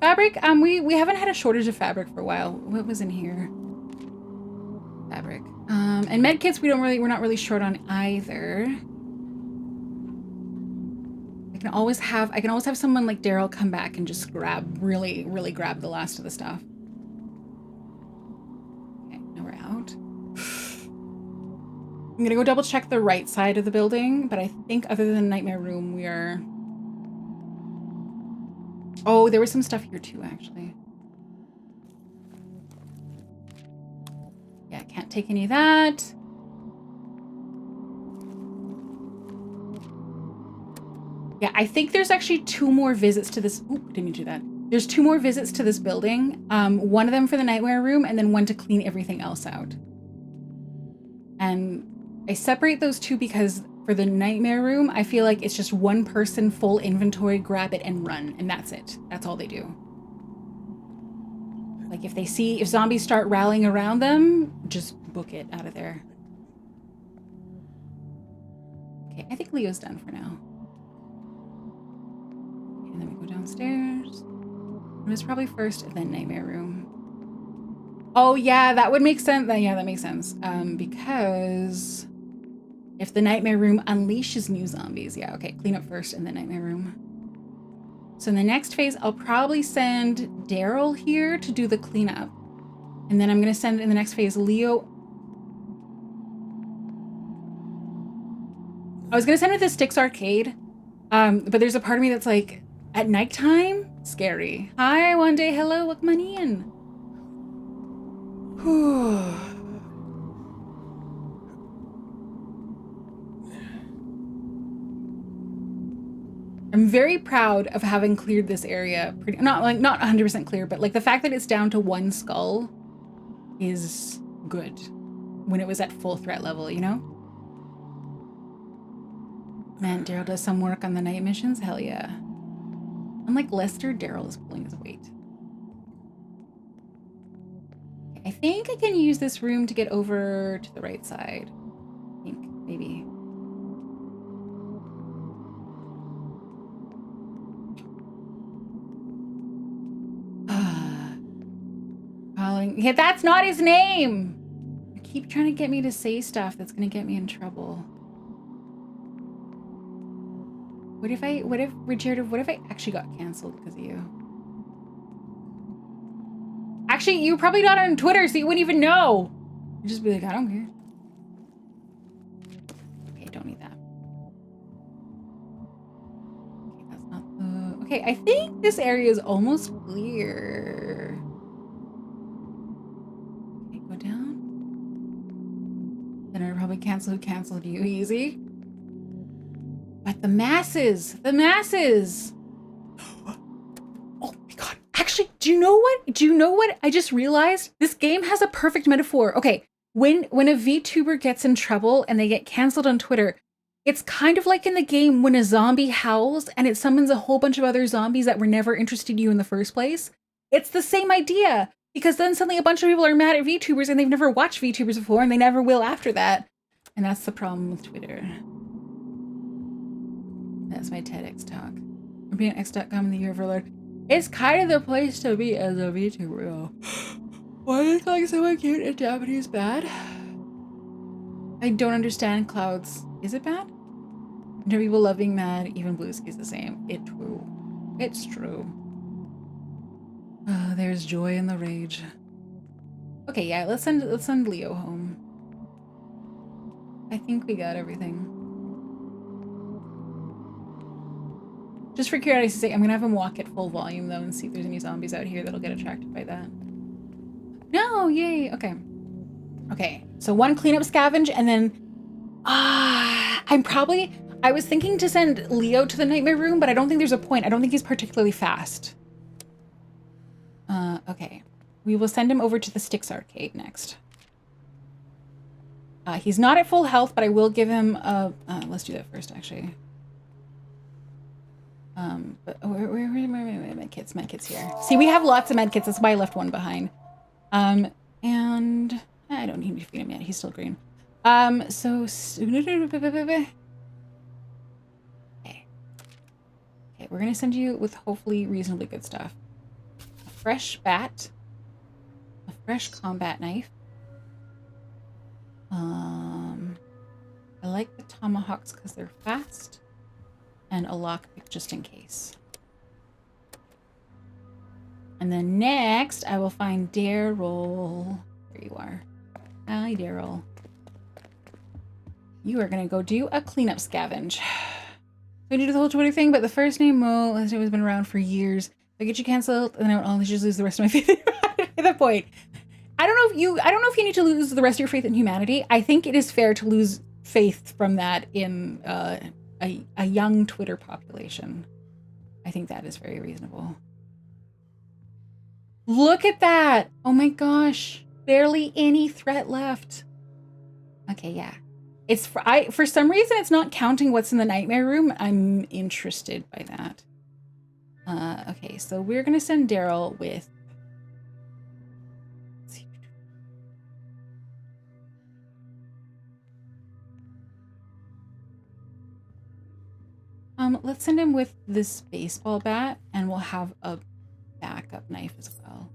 Fabric, we haven't had a shortage of fabric for a while. What was in here? Fabric. And med kits we're not really short on either. I can always have someone like Daryl come back and just really grab the last of the stuff. Okay, now we're out. I'm gonna go double check the right side of the building, but I think other than Nightmare Room, we are... Oh, there was some stuff here too, actually. Yeah, can't take any of that. Yeah, I think there's actually 2 more visits to this. Oop, didn't mean to do that. There's 2 more visits to this building. One of them for the Nightmare Room, and then one to clean everything else out. And I separate those 2 because for the Nightmare Room, I feel like it's just one person, full inventory, grab it and run, and that's it. That's all they do. Like if zombies start rallying around them, just book it out of there. Okay, I think Leo's done for now. Okay, and then we go downstairs. It was probably first and then Nightmare Room. Oh yeah, that would make sense. Yeah, that makes sense. Because if the Nightmare Room unleashes new zombies, yeah, okay, clean up first and then Nightmare Room. So in the next phase, I'll probably send Daryl here to do the cleanup. And then I'm gonna send in the next phase Leo. I was gonna send it to Sticks Arcade, but there's a part of me that's like, at nighttime, scary. Hi, one day, hello, welcome on in. Whew. I'm very proud of having cleared this area. Not 100% clear, but like the fact that it's down to 1 skull is good when it was at full threat level, you know? Man, Daryl does some work on the night missions? Hell yeah. Unlike Lester, Daryl is pulling his weight. Okay, I think I can use this room to get over to the right side. I think, maybe. Yeah, that's not his name. You keep trying to get me to say stuff that's gonna get me in trouble. What if I actually got canceled because of you? Actually, you're probably not on Twitter, so you wouldn't even know. You'd just be like, I don't care. Okay, don't need that. Okay, that's not the... Okay, I think this area is almost clear. Go down. Then I'd probably cancel who canceled you. Easy. But the masses! The masses! Oh my god. Actually, do you know what? I just realized this game has a perfect metaphor. Okay, when a VTuber gets in trouble and they get canceled on Twitter, it's kind of like in the game when a zombie howls and it summons a whole bunch of other zombies that were never interested in you in the first place. It's the same idea. Because then suddenly a bunch of people are mad at VTubers and they've never watched VTubers before and they never will after that. And that's the problem with Twitter. That's my TEDx talk. I'm being X.com in the year of our Lord. It's kind of the place to be as a VTuber though. Why is calling someone cute in Japanese bad? I don't understand clouds. Is it bad? No people love being mad, even Blueski's the same. It's true. It's true. There's joy in the rage. Okay, yeah, let's send Leo home. I think we got everything. Just for curiosity's sake, I'm gonna have him walk at full volume though and see if there's any zombies out here that'll get attracted by that. No, yay, okay. Okay, so 1 cleanup scavenge and then I was thinking to send Leo to the nightmare room, but I don't think there's a point. I don't think he's particularly fast. Okay. We will send him over to the Styx arcade next. He's not at full health, but I will give him a... let's do that first, actually. But where my kits? My kits here. See, we have lots of med kits. That's why I left one behind. And I don't need to feed him yet. He's still green. So... Okay, we're gonna send you with hopefully reasonably good stuff. A fresh bat. A fresh combat knife. I like the tomahawks because they're fast. And a lockpick just in case. And then next, I will find Daryl. There you are. Hi, Daryl. You are gonna go do a cleanup scavenge. We do the whole Twitter thing, but the first name Mo, last name has been around for years. If I get you canceled, and I'll just lose the rest of my faith. At that point, I don't know if you need to lose the rest of your faith in humanity. I think it is fair to lose faith from that in a young Twitter population. I think that is very reasonable. Look at that! Oh my gosh, barely any threat left. Okay, yeah. It's for some reason it's not counting what's in the nightmare room. I'm interested by that. Okay, so we're gonna send Daryl with. Let's send him with this baseball bat, and we'll have a backup knife as well,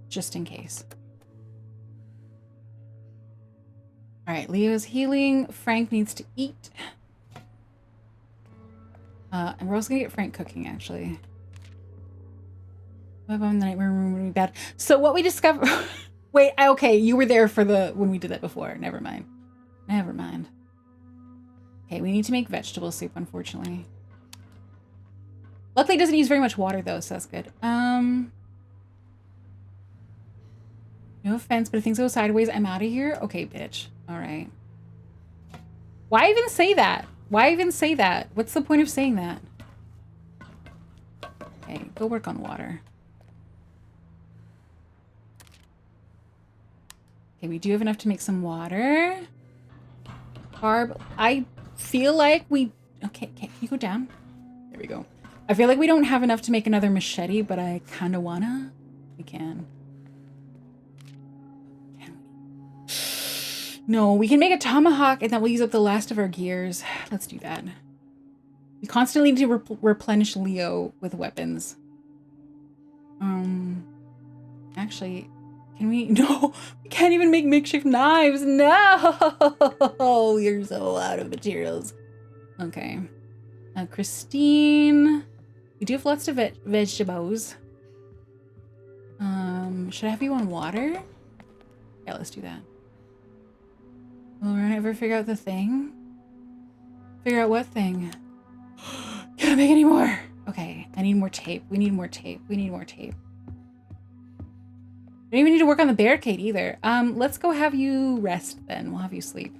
just in case. All right, Leo's healing. Frank needs to eat. And we're also gonna get Frank cooking, actually. Web on the nightmare room would be bad. So what we discovered... Wait, okay, you were there for when we did that before. Never mind. Never mind. Okay, we need to make vegetable soup, unfortunately. Luckily, it doesn't use very much water, though, so that's good. No offense, but if things go sideways, I'm out of here. Okay, bitch. All right. Why even say that? Why even say that? What's the point of saying that? Okay, go work on water. Okay, we do have enough to make some water. Carb. I feel like we... Okay, can you go down? There we go. I feel like we don't have enough to make another machete, but I kind of wanna. We can. No, we can make a tomahawk and that will use up the last of our gears. Let's do that. We constantly need to replenish Leo with weapons. Actually, can we? No, we can't even make makeshift knives. No, you're so out of materials. Okay. Christine, we do have lots of vegetables. Should I have you on water? Yeah, let's do that. Will we ever figure out the thing? Figure out what thing? Can't make any more. Okay, I need more tape. We need more tape. We need more tape. Don't even need to work on the barricade either. Let's go have you rest then. We'll have you sleep.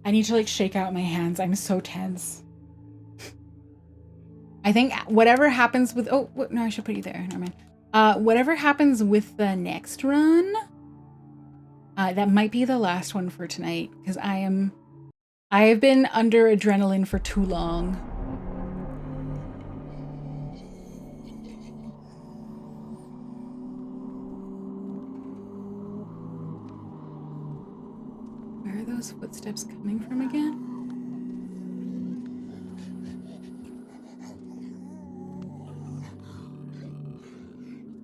I need to like shake out my hands. I'm so tense. I think whatever happens with... Oh, no, I should put you there. Never mind. Whatever happens with the next run, that might be the last one for tonight, because I have been under adrenaline for too long. Where are those footsteps coming from again?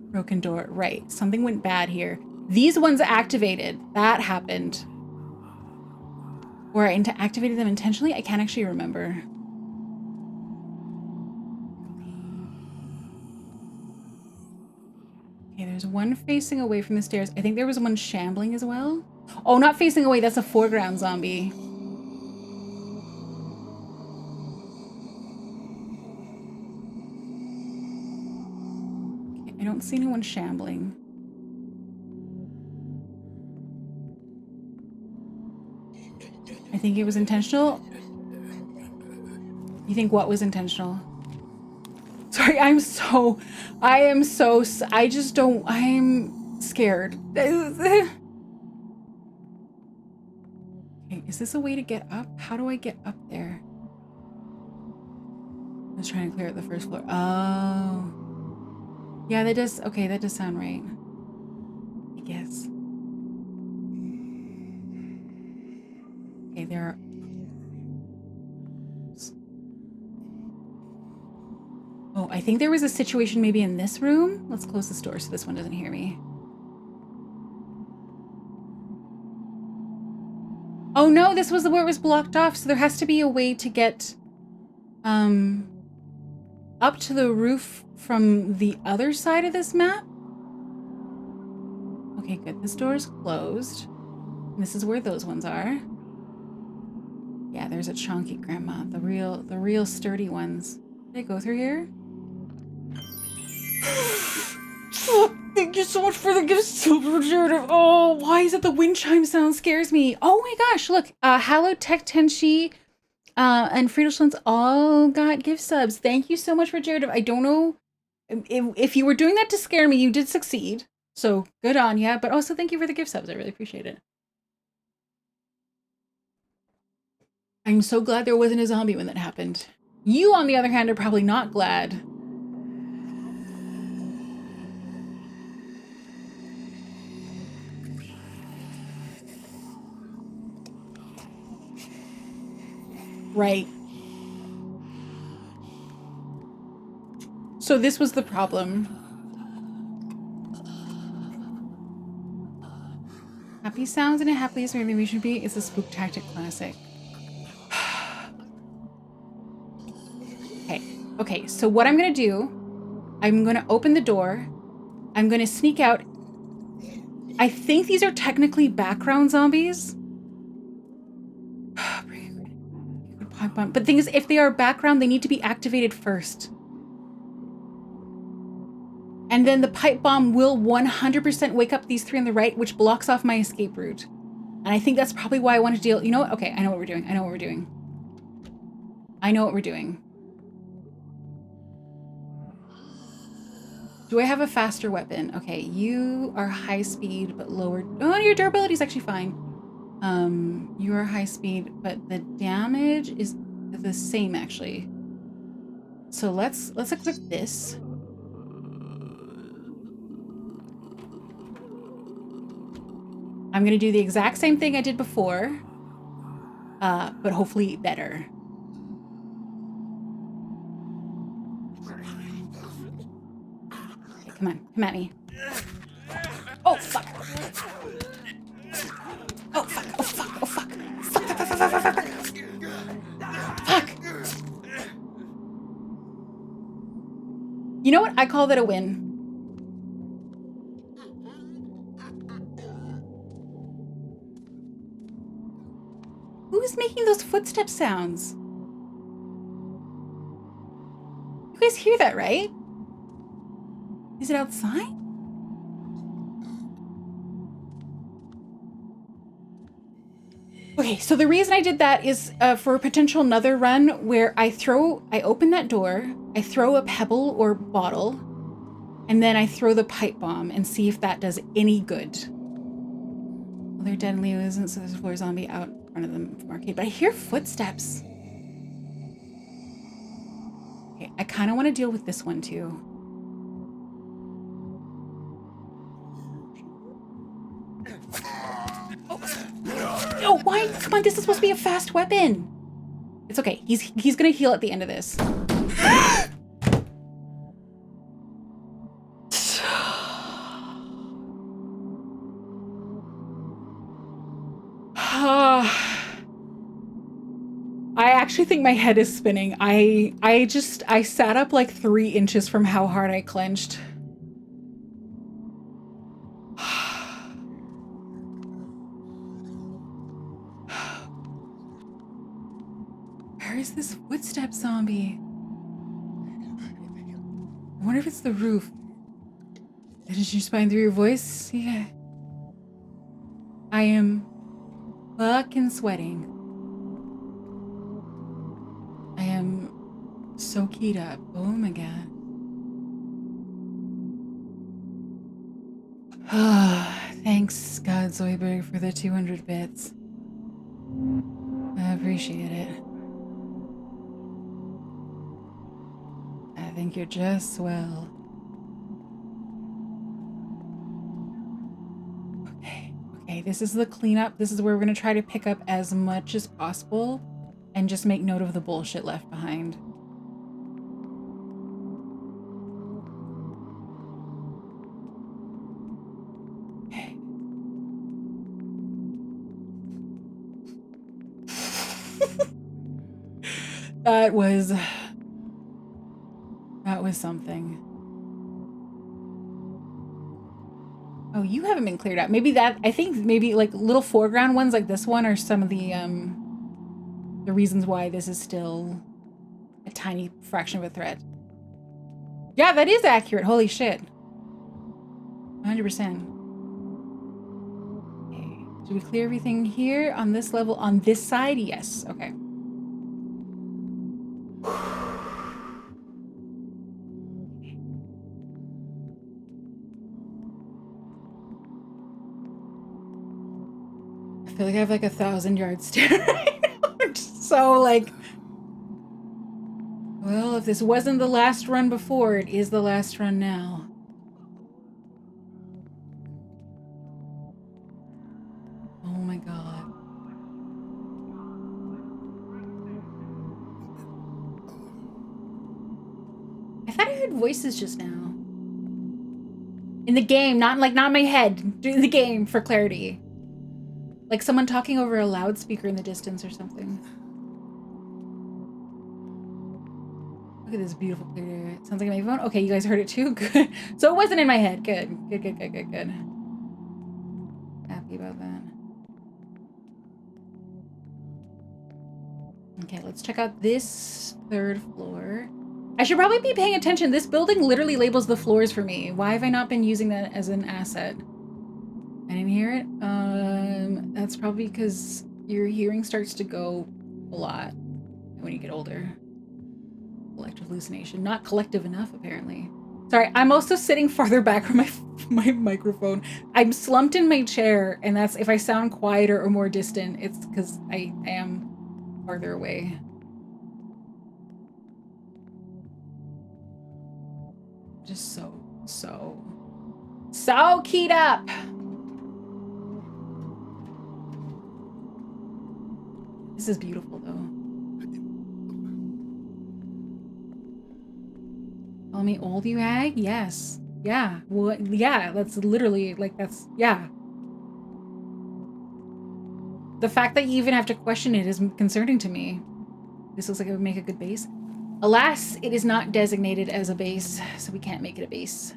Broken door. Right. Something went bad here. These ones activated. That happened. Or I activated them intentionally? I can't actually remember. Okay, there's one facing away from the stairs. I think there was one shambling as well. Oh, not facing away. That's a foreground zombie. Okay, I don't see anyone shambling. I think it was intentional. You think what was intentional? Sorry, I just don't, I'm scared. Okay, is this a way to get up? How do I get up there? I was trying to clear out the first floor. Oh. Yeah, that does, okay, that does sound right. I guess. Okay, there are... Oh, I think there was a situation maybe in this room. Let's close this door so this one doesn't hear me. Oh no, this was where it was blocked off, so there has to be a way to get up to the roof from the other side of this map. Okay, good. This door is closed. This is where those ones are. Yeah, there's a chunky grandma, the real sturdy ones. Did I go through here? Oh, thank you so much for the gift, Silver Jared. Oh, why is it the wind chime sound scares me? Oh my gosh, look, Hallowed Tech Tenshi and Friedelschlins all got gift subs. Thank you so much for Jared. I don't know if you were doing that to scare me, you did succeed. So good on ya, but also thank you for the gift subs. I really appreciate it. I'm so glad there wasn't a zombie when that happened. You, on the other hand, are probably not glad. Right. So this was the problem. Happy sounds in a happiest way we should be. It's a Spooktastic classic. Okay, so what I'm gonna do, I'm gonna open the door. I'm gonna sneak out. I think these are technically background zombies. But the thing is, if they are background, they need to be activated first. And then the pipe bomb will 100% wake up these three on the right, which blocks off my escape route. And I think that's probably why I want to deal. You know what? Okay, I know what we're doing. I know what we're doing. I know what we're doing. Do I have a faster weapon? Okay, you are high speed, but lower. Oh, your durability is actually fine. You are high speed, but the damage is the same actually. So let's equip this. I'm gonna do the exact same thing I did before, but hopefully better. Okay, come on, come at me. Oh fuck! Oh fuck! Oh fuck! Oh fuck! Fuck! Fuck! Fuck! Fuck! Fuck! Fuck! Fuck! You know what? I call that a win. Who's making those footstep sounds? You guys hear that, right? Is it outside? Okay, so the reason I did that is for a potential another run where I open that door, I throw a pebble or bottle, and then I throw the pipe bomb and see if that does any good. Well, they're dead and Leo isn't, so there's a floor zombie out in front of them from arcade, but I hear footsteps. Okay, I kind of want to deal with this one too. Oh, why? Come on, this is supposed to be a fast weapon. It's okay. He's gonna heal at the end of this. I actually think my head is spinning. I sat up like 3 inches from how hard I clenched. Where's this footstep zombie? I wonder if it's the roof. Did you spine through your voice? Yeah. I am fucking sweating. I am so keyed up. Oh my god. Thanks, God Zoidberg, for the 200 bits. I appreciate it. I think you're just swell. Okay, this is the cleanup. This is where we're going to try to pick up as much as possible and just make note of the bullshit left behind. Okay. That was something. Oh, you haven't been cleared out. Maybe that, I think maybe like little foreground ones like this one are some of the reasons why this is still a tiny fraction of a threat. Yeah, that is accurate. Holy shit. 100%. Okay. Did we clear everything here on this level? On this side? Yes. Okay. I feel like I have like 1,000 yard stare right now. I'm just so like, well, if this wasn't the last run before, it is the last run now. Oh my god. I thought I heard voices just now. In the game, not in my head. In the game, for clarity. Like someone talking over a loudspeaker in the distance or something. Look at this beautiful clear area. It sounds like my phone. Okay, you guys heard it too? Good. So it wasn't in my head. Good. Good. Happy about that. Okay, let's check out this 3rd floor. I should probably be paying attention. This building literally labels the floors for me. Why have I not been using that as an asset? I didn't hear it. That's probably because your hearing starts to go a lot when you get older. Collective hallucination. Not collective enough, apparently. Sorry, I'm also sitting farther back from my microphone. I'm slumped in my chair, and that's if I sound quieter or more distant, it's because I am farther away. Just so keyed up. This is beautiful, though. Call me old, you hag? Yes. Yeah. Well, yeah, that's literally, yeah. The fact that you even have to question it is concerning to me. This looks like it would make a good base. Alas, it is not designated as a base, so we can't make it a base.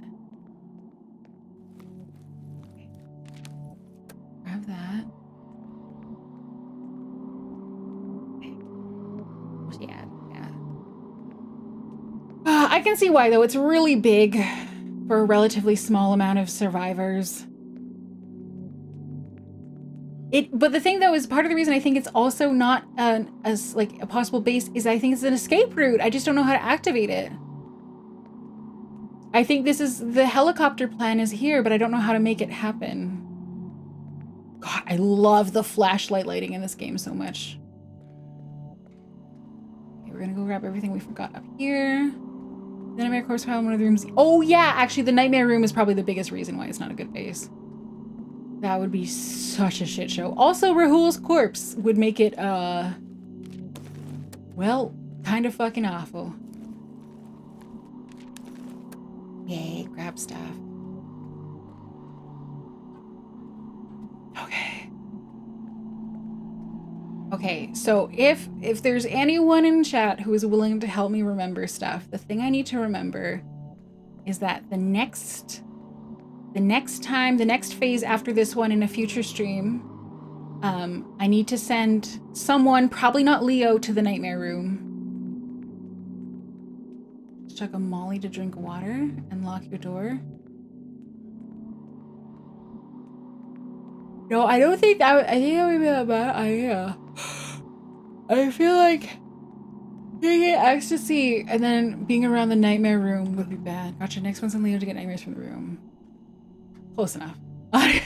Okay. Grab that. Yeah. I can see why, though. It's really big for a relatively small amount of survivors. But the thing, though, is part of the reason I think it's also not as like a possible base is I think it's an escape route. I just don't know how to activate it. I think this is the helicopter plan is here, but I don't know how to make it happen. God, I love the flashlight lighting in this game so much. Okay, we're gonna go grab everything we forgot up here. The nightmare corpse pile in one of the rooms. Oh yeah, actually the nightmare room is probably the biggest reason why it's not a good base. That would be such a shit show. Also, Rahul's corpse would make it, well, kind of fucking awful. Yay, grab stuff. Okay, so if there's anyone in chat who is willing to help me remember stuff, the thing I need to remember is that the next phase after this one in a future stream I need to send someone, probably not Leo, to the nightmare room. Chuck a Molly to drink water and lock your door. No, I don't think that. I think that would be a bad idea. I feel like taking ecstasy and then being around the nightmare room would be bad. Gotcha. Next one's on Leo to get nightmares from the room. Close enough.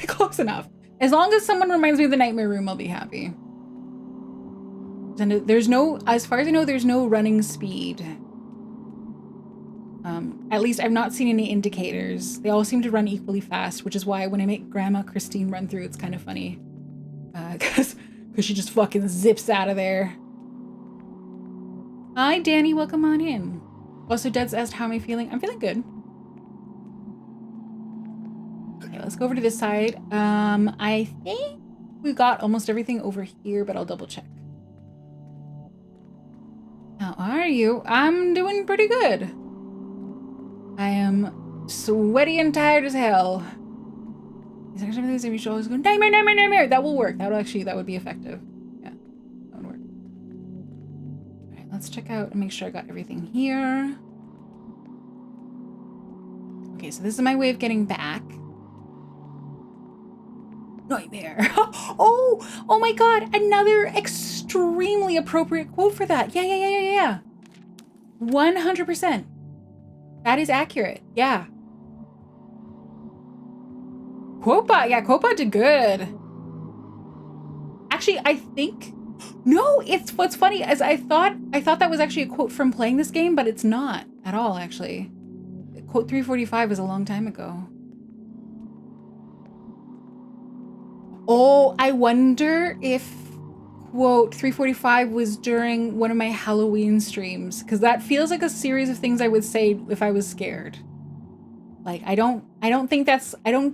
Close enough. As long as someone reminds me of the nightmare room, I'll be happy. And there's no, as far as I know, there's no running speed. At least I've not seen any indicators. They all seem to run equally fast, which is why when I make Grandma Christine run through, it's kind of funny. Because she just fucking zips out of there. Hi, Danny. Welcome on in. Also, Deb's asked how am I feeling. I'm feeling good. Okay, let's go over to this side. I think we got almost everything over here, but I'll double check. How are you? I'm doing pretty good. I am sweaty and tired as hell. He's actually things we should always go nightmare, nightmare, nightmare. That will work. That would be effective. Yeah, that would work. All right, let's check out and make sure I got everything here. Okay, so this is my way of getting back. Nightmare. Oh my god, another extremely appropriate quote for that. Yeah. 100%. That is accurate. Yeah. Quotebot did good. Actually, I think no, it's what's funny is I thought that was actually a quote from playing this game, but it's not at all actually. Quote 345 was a long time ago. Oh, I wonder if quote 345 was during one of my Halloween streams, because that feels like a series of things I would say if I was scared. Like I don't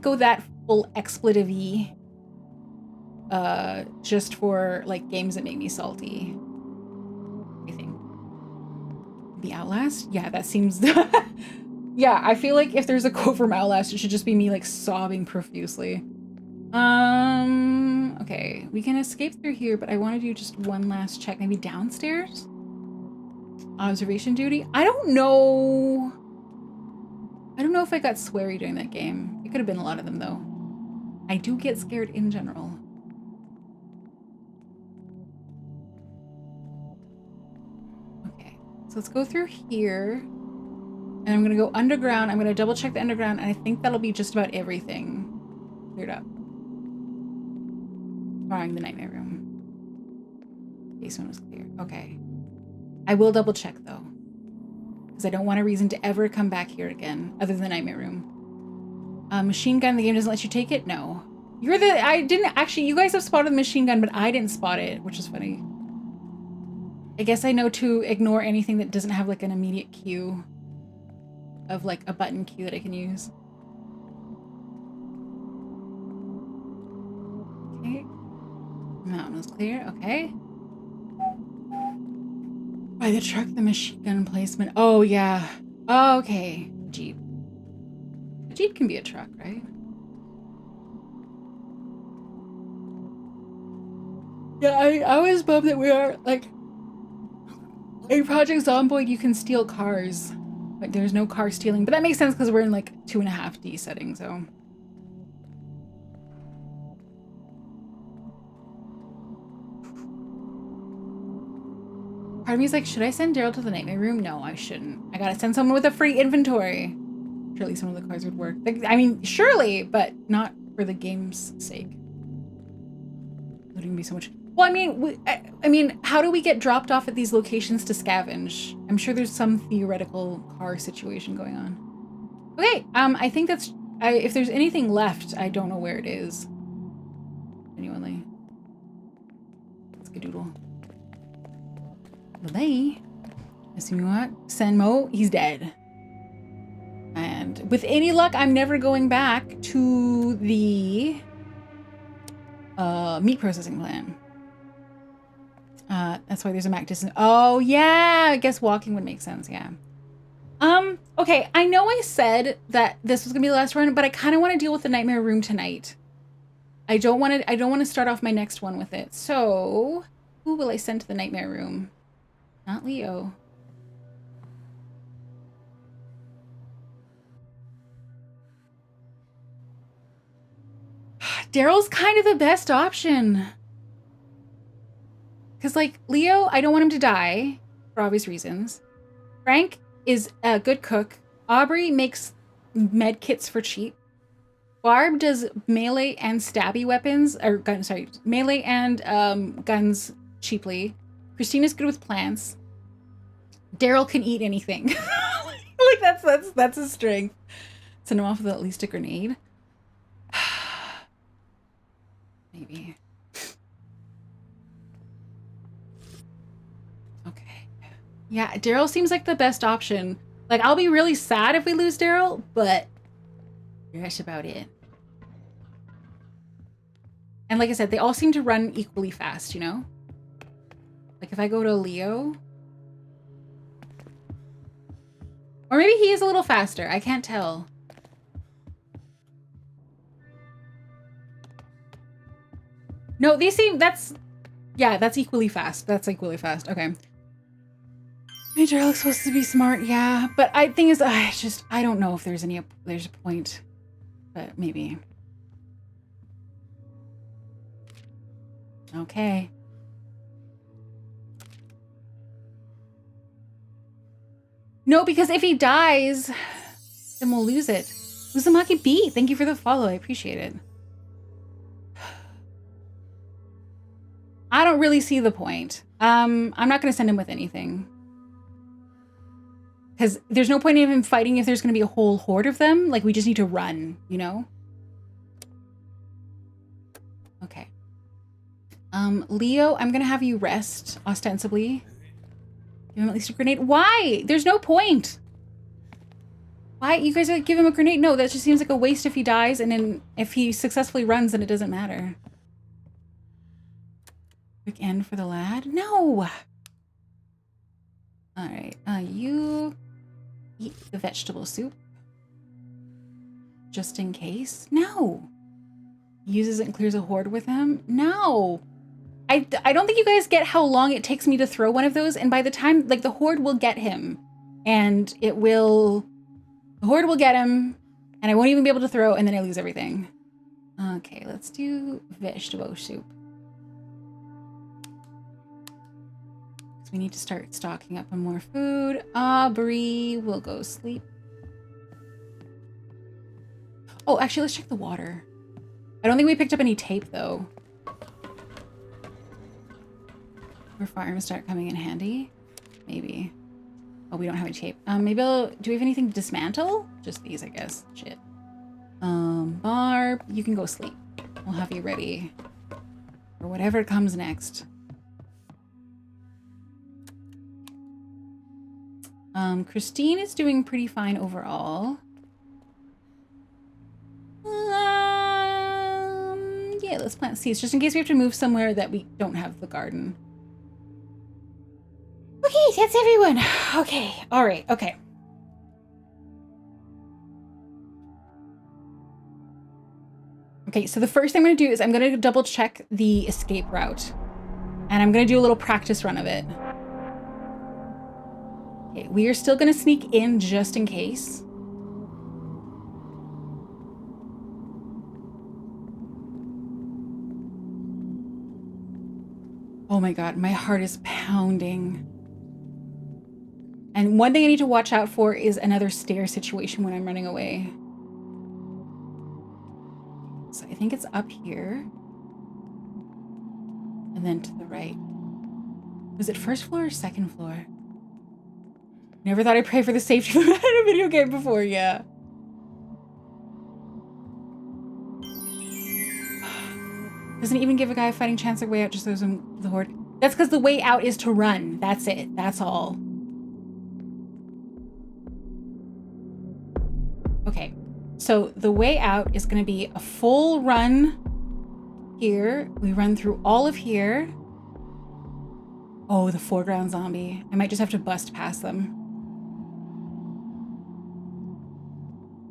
go that full expletive-y just for like games that make me salty. I think the Outlast? Yeah, that seems yeah, I feel like if there's a quote from Outlast, it should just be me like sobbing profusely. Okay, we can escape through here, but I want to do just one last check. Maybe downstairs? Observation duty? I don't know if I got sweary during that game. It could have been a lot of them, though. I do get scared in general. Okay, so let's go through here. And I'm going to go underground. I'm going to double check the underground, and I think that'll be just about everything cleared up. Barring the nightmare room. Basement was clear. Okay. I will double check though, because I don't want a reason to ever come back here again, other than the nightmare room. Machine gun. The game doesn't let you take it. No. I didn't actually. You guys have spotted the machine gun, but I didn't spot it, which is funny. I guess I know to ignore anything that doesn't have like an immediate cue of like a button cue that I can use. Okay. Mountain was clear. Okay. By the truck, the machine gun emplacement. Oh, yeah. Oh, okay. Jeep. A Jeep can be a truck, right? Yeah, I was bummed that we are, like, in Project Zomboid, you can steal cars. But there's no car stealing. But that makes sense because we're in, like, 2.5D setting, so... Part of me is like, should I send Daryl to the nightmare room? No, I shouldn't. I gotta send someone with a free inventory. Surely some of the cars would work. I mean, surely, but not for the game's sake. Loading be so much. Well, I mean, how do we get dropped off at these locations to scavenge? I'm sure there's some theoretical car situation going on. Okay, I think that's. If there's anything left, I don't know where it is. Genuinely. Let's skadoodle. Belay. Assuming what? Senmo, he's dead. And with any luck, I'm never going back to the meat processing plant. That's why there's a Mac distance. Oh yeah, I guess walking would make sense. Yeah. Okay. I know I said that this was gonna be the last run, but I kind of want to deal with the nightmare room tonight. I don't want to start off my next one with it. So, who will I send to the nightmare room? Not Leo. Daryl's kind of the best option. Because, like, Leo, I don't want him to die for obvious reasons. Frank is a good cook. Aubrey makes med kits for cheap. Barb does melee and stabby weapons, or guns, sorry, melee and guns cheaply. Christina's good with plants. Daryl can eat anything. Like, that's his strength. Send him off with at least a grenade. Maybe. Okay. Yeah, Daryl seems like the best option. Like, I'll be really sad if we lose Daryl, but that's about it. And like I said, they all seem to run equally fast, you know? Like, if I go to Leo... Or maybe he is a little faster. I can't tell. No, these seem... Yeah, that's equally fast. That's equally fast. Okay. Major looks supposed to be smart, yeah. But thing is, I don't know if there's a point. But maybe. Okay. No, because if he dies, then we'll lose it. Uzumaki B, thank you for the follow. I appreciate it. I don't really see the point. I'm not going to send him with anything. Because there's no point in him fighting if there's going to be a whole horde of them. Like, we just need to run, you know? Okay. Leo, I'm going to have you rest, ostensibly. Give him at least a grenade. Why? There's no point. Why? You guys like, give him a grenade? No, that just seems like a waste if he dies. And then if he successfully runs, then it doesn't matter. Quick end for the lad? No! Alright, you eat the vegetable soup. Just in case? No! Uses it and clears a horde with him? No! I don't think you guys get how long it takes me to throw one of those, and by the time, like, the horde will get him. And the horde will get him, and I won't even be able to throw, and then I lose everything. Okay, let's do vegetable soup. We need to start stocking up on more food. Aubrey will go sleep. Oh, actually, let's check the water. I don't think we picked up any tape, though. Where farms start coming in handy? Maybe. Oh, we don't have any tape. Maybe do we have anything to dismantle? Just these, I guess. Shit. Barb, you can go sleep. We'll have you ready for whatever comes next. Christine is doing pretty fine overall. Yeah, let's plant seeds just in case we have to move somewhere that we don't have the garden. Okay, that's everyone. Okay, all right, okay. Okay, so the first thing I'm going to do is I'm going to double check the escape route. And I'm going to do a little practice run of it. Okay, we are still going to sneak in just in case. Oh my god, my heart is pounding. And one thing I need to watch out for is another stair situation when I'm running away. So I think it's up here. And then to the right. Was it first floor or second floor? Never thought I'd pray for the safety of a video game before, yeah. Doesn't even give a guy a fighting chance of way out, just throws him the horde. That's because the way out is to run. That's it. That's all. Okay. So the way out is going to be a full run here. We run through all of here. Oh, the foreground zombie. I might just have to bust past them.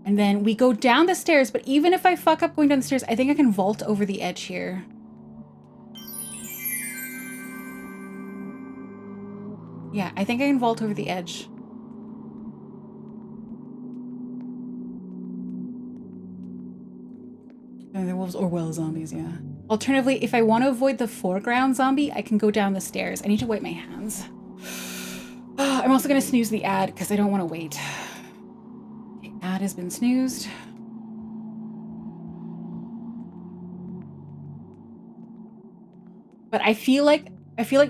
And then we go down the stairs, but even if I fuck up going down the stairs, I think I can vault over the edge here. Yeah, I think I can vault over the edge. The wolves or well zombies, yeah. Alternatively, if I want to avoid the foreground zombie, I can go down the stairs. I need to wipe my hands. I'm also going to snooze the ad because I don't want to wait. Okay, ad has been snoozed. But I feel like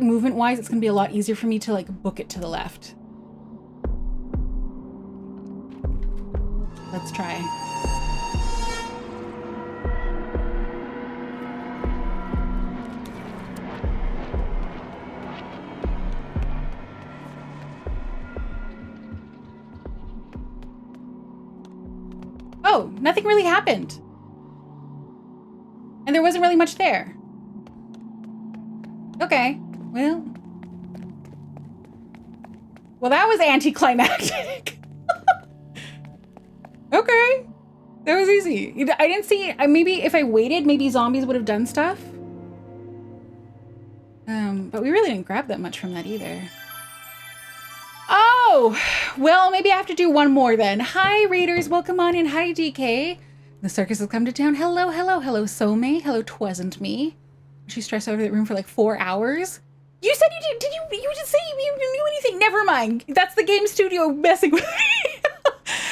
movement-wise, it's going to be a lot easier for me to like book it to the left. Let's try. Oh, nothing really happened. And there wasn't really much there. Okay, well, that was anticlimactic. Okay, that was easy. I didn't see, maybe if I waited, maybe zombies would have done stuff. But we really didn't grab that much from that either. Oh, well, maybe I have to do one more then. Hi, Raiders, welcome on in. Hi, DK. The circus has come to town. Hello, hello, hello, Some. Hello, Twasn't Me. She stressed out of that room for like 4 hours. You said you did you just say you knew anything? Never mind. That's the game studio messing with me.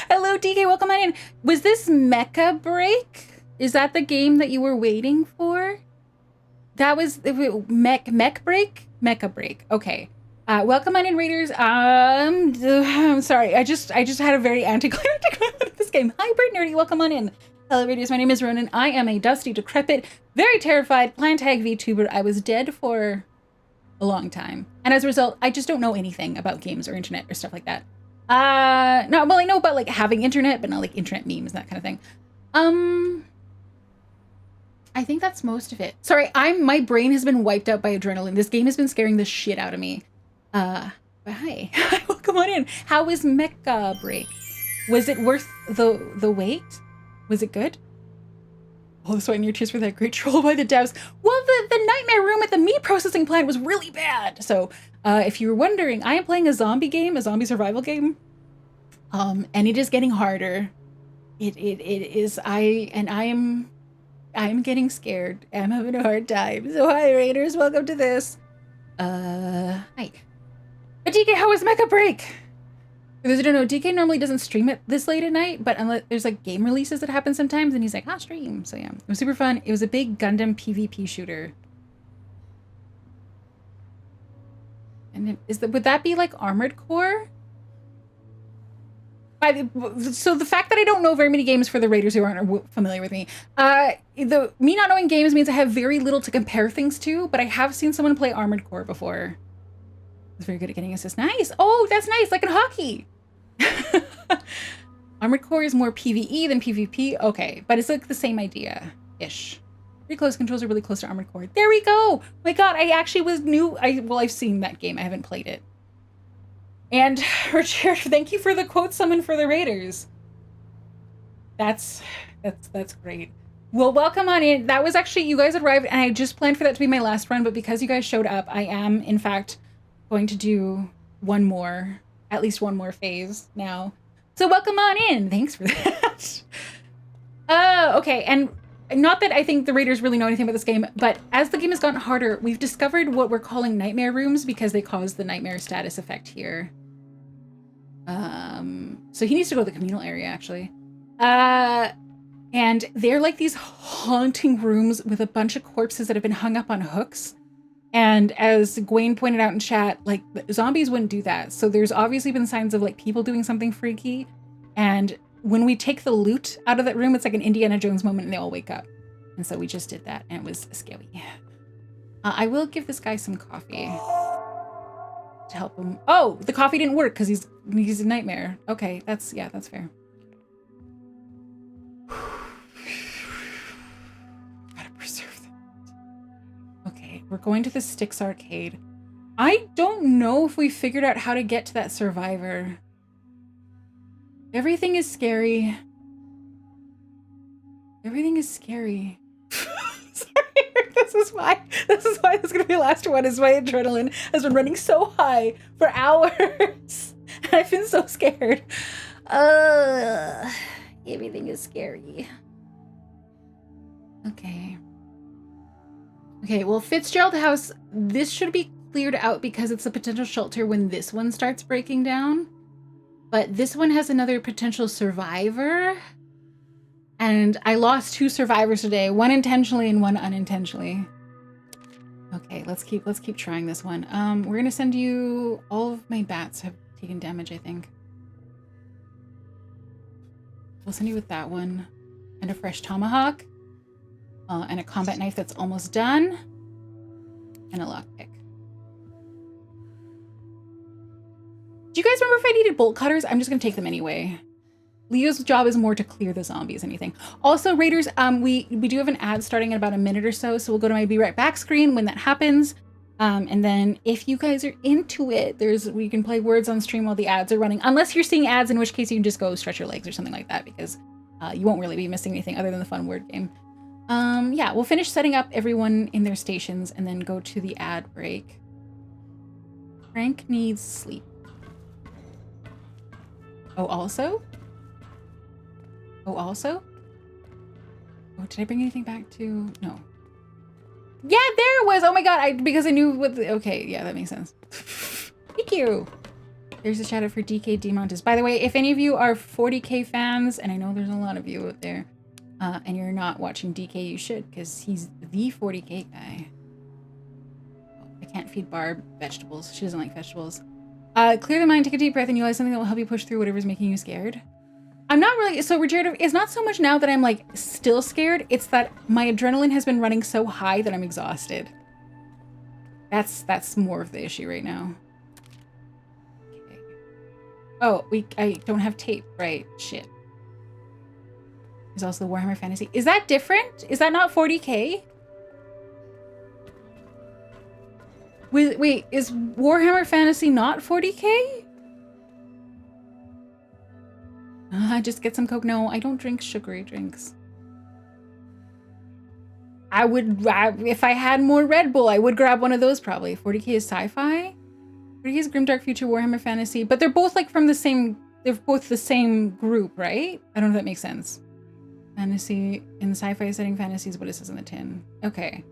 Hello, DK, welcome on in. Was this Mecha Break? Is that the game that you were waiting for? That was Mech Break? Mecha Break. Okay. Welcome on in, Raiders. I'm sorry. I just had a very anticlimactic moment of this game. Hi, Bert Nerdy. Welcome on in. Hello, Raiders. My name is Ronenn. I am a dusty, decrepit, very terrified plant tag VTuber. I was dead for a long time. And as a result, I just don't know anything about games or internet or stuff like that. No, well, I know about like having internet, but not like internet memes, that kind of thing. I think that's most of it. Sorry, my brain has been wiped out by adrenaline. This game has been scaring the shit out of me. But hi. Welcome on in. How was Mecha Break? Was it worth the wait? Was it good? All the sweat and your tears for that great troll by the devs. Well, the nightmare room at the meat processing plant was really bad. So, if you were wondering, I am playing a zombie game, a zombie survival game. And it is getting harder. It is, I am getting scared. I'm having a hard time. So hi, Raiders, welcome to this. Hi. But DK, how was Mecha Break? For those who don't know, DK normally doesn't stream it this late at night, but unless there's like game releases that happen sometimes, and he's like, stream. So yeah, it was super fun. It was a big Gundam PvP shooter. And would that be like Armored Core? So the fact that I don't know very many games for the Raiders who aren't familiar with me, me not knowing games means I have very little to compare things to, but I have seen someone play Armored Core before. He's very good at getting assists. Nice. Oh, that's nice. Like in hockey. Armored Core is more PvE than PvP. Okay, but it's like the same idea-ish. Pretty close controls are really close to Armored Core. There we go. My God, I actually was new. I've seen that game. I haven't played it. And Richard, thank you for the quote summon for the Raiders. That's great. Well, welcome on in. That was actually, you guys arrived, and I just planned for that to be my last run, but because you guys showed up, I am, in fact, going to do at least one more phase now. So welcome on in. Thanks for that. Okay, and not that I think the Raiders really know anything about this game, but as the game has gotten harder, we've discovered what we're calling nightmare rooms because they cause the nightmare status effect here. So he needs to go to the communal area, actually. And they're like these haunting rooms with a bunch of corpses that have been hung up on hooks. And as Gwen pointed out in chat, like zombies wouldn't do that. So there's obviously been signs of like people doing something freaky. And when we take the loot out of that room, it's like an Indiana Jones moment and they all wake up. And so we just did that and it was scary. I will give this guy some coffee to help him. Oh, the coffee didn't work because he's a nightmare. Okay, that's fair. Gotta preserve that. Okay, we're going to the Styx arcade. I don't know if we figured out how to get to that survivor. Everything is scary. Everything is scary. Sorry, this is why this is gonna be the last one, is my adrenaline has been running so high for hours. And I've been so scared. Everything is scary. Okay. Okay, well, Fitzgerald House, this should be cleared out because it's a potential shelter when this one starts breaking down. But this one has another potential survivor. And I lost 2 survivors today, one intentionally and one unintentionally. Okay, let's keep trying this one. We're gonna send you, all of my bats have taken damage, I think. We'll send you with that one. And a fresh tomahawk. And a combat knife that's almost done. And a lockpick. Do you guys remember if I needed bolt cutters? I'm just gonna take them anyway. Leo's job is more to clear the zombies than anything. Also, Raiders, we do have an ad starting in about a minute or so, so we'll go to my Be Right Back screen when that happens. And then if you guys are into it, we can play words on stream while the ads are running. Unless you're seeing ads, in which case you can just go stretch your legs or something like that, because you won't really be missing anything other than the fun word game. Yeah, we'll finish setting up everyone in their stations and then go to the ad break. Frank needs sleep. Oh, also? Oh, did I bring anything back to? No. Yeah, there it was. Oh my god, because I knew what okay, yeah, that makes sense. Thank you. There's a shout out for DK Demontis. By the way, if any of you are 40k fans, and I know there's a lot of you out there, and you're not watching DK, you should, because he's the 40k guy. I can't feed Barb vegetables. She doesn't like vegetables. Clear the mind, take a deep breath, and utilize something that will help you push through whatever's making you scared. I'm not really, so regenerative, it's not so much now that I'm like still scared, it's that my adrenaline has been running so high that I'm exhausted. That's more of the issue right now. Okay. Oh, I don't have tape, right? Shit. There's also the Warhammer Fantasy. Is that different? Is that not 40k? Wait, is Warhammer Fantasy not 40k? Just get some Coke. No, I don't drink sugary drinks. I would, if I had more Red Bull, I would grab one of those probably. 40k is sci-fi? 40k is Grimdark Future, Warhammer Fantasy, but they're both like from the same, they're both the same group, right? I don't know if that makes sense. Fantasy, in the sci-fi setting, fantasy is what it says in the tin. Okay.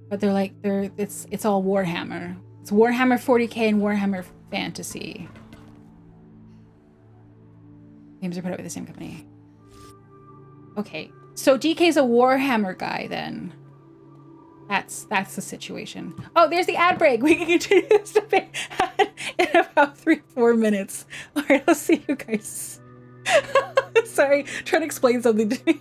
But they're like, it's all Warhammer. It's Warhammer 40k and Warhammer Fantasy. Games are put out by the same company. Okay, so DK's a Warhammer guy then. That's the situation. Oh, there's the ad break. We can continue this debate in about 3-4 minutes. All right, I'll see you guys. Sorry, trying to explain something to me.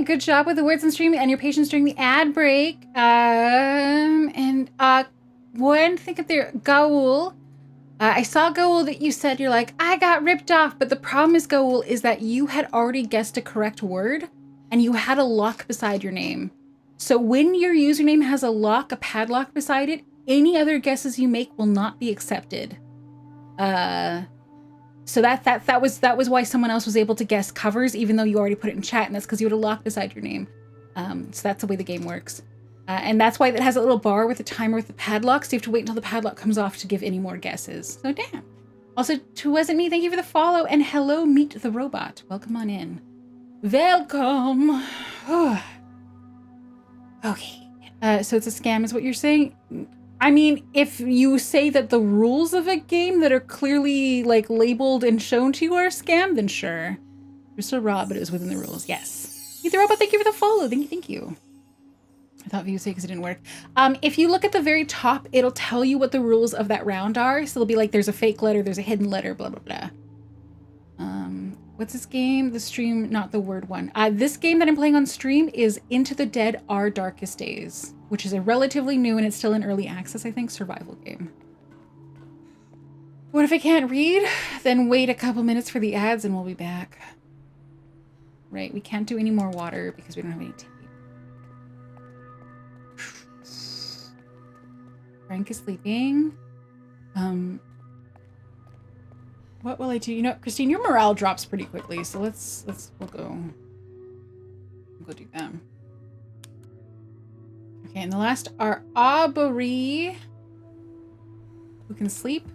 Good job with the words on stream and your patience during the ad break. One thing up there, Gaul. I saw, Gaul, that you said you're like, I got ripped off. But the problem is, Gaul, is that you had already guessed a correct word and you had a lock beside your name. So when your username has a lock, a padlock beside it, any other guesses you make will not be accepted. So that was why someone else was able to guess covers, even though you already put it in chat, and that's because you had a lock beside your name. So that's the way the game works. And that's why it has a little bar with a timer with the padlock, so you have to wait until the padlock comes off to give any more guesses. So damn. Also, to Wasn't Me, thank you for the follow, and hello, Meet the Robot. Welcome on in. Welcome. Okay. So it's a scam is what you're saying? I mean, if you say that the rules of a game that are clearly like labeled and shown to you are a scam, then sure. Just a Rob, but it was within the rules. Yes. Meet the Robot, thank you for the follow. Thank you. I thought views say because it didn't work. If you look at the very top, it'll tell you what the rules of that round are. So it'll be like, there's a fake letter, there's a hidden letter, blah, blah, blah. What's this game? The stream, not the word one. This game that I'm playing on stream is Into the Dead Our Darkest Days, which is a relatively new, and it's still in early access, I think, survival game. What if I can't read? Then wait a couple minutes for the ads and we'll be back. Right, we can't do any more water because we don't have any tea. Frank is sleeping. What will I do? You know, Christine, your morale drops pretty quickly, so we'll go do them. Okay, and the last are Aubrey, who can sleep.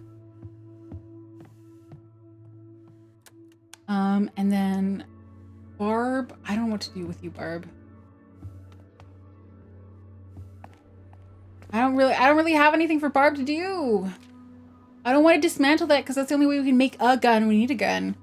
And then Barb. I don't know what to do with you, Barb. I don't really have anything for Barb to do. I don't want to dismantle that because that's the only way we can make a gun. We need a gun.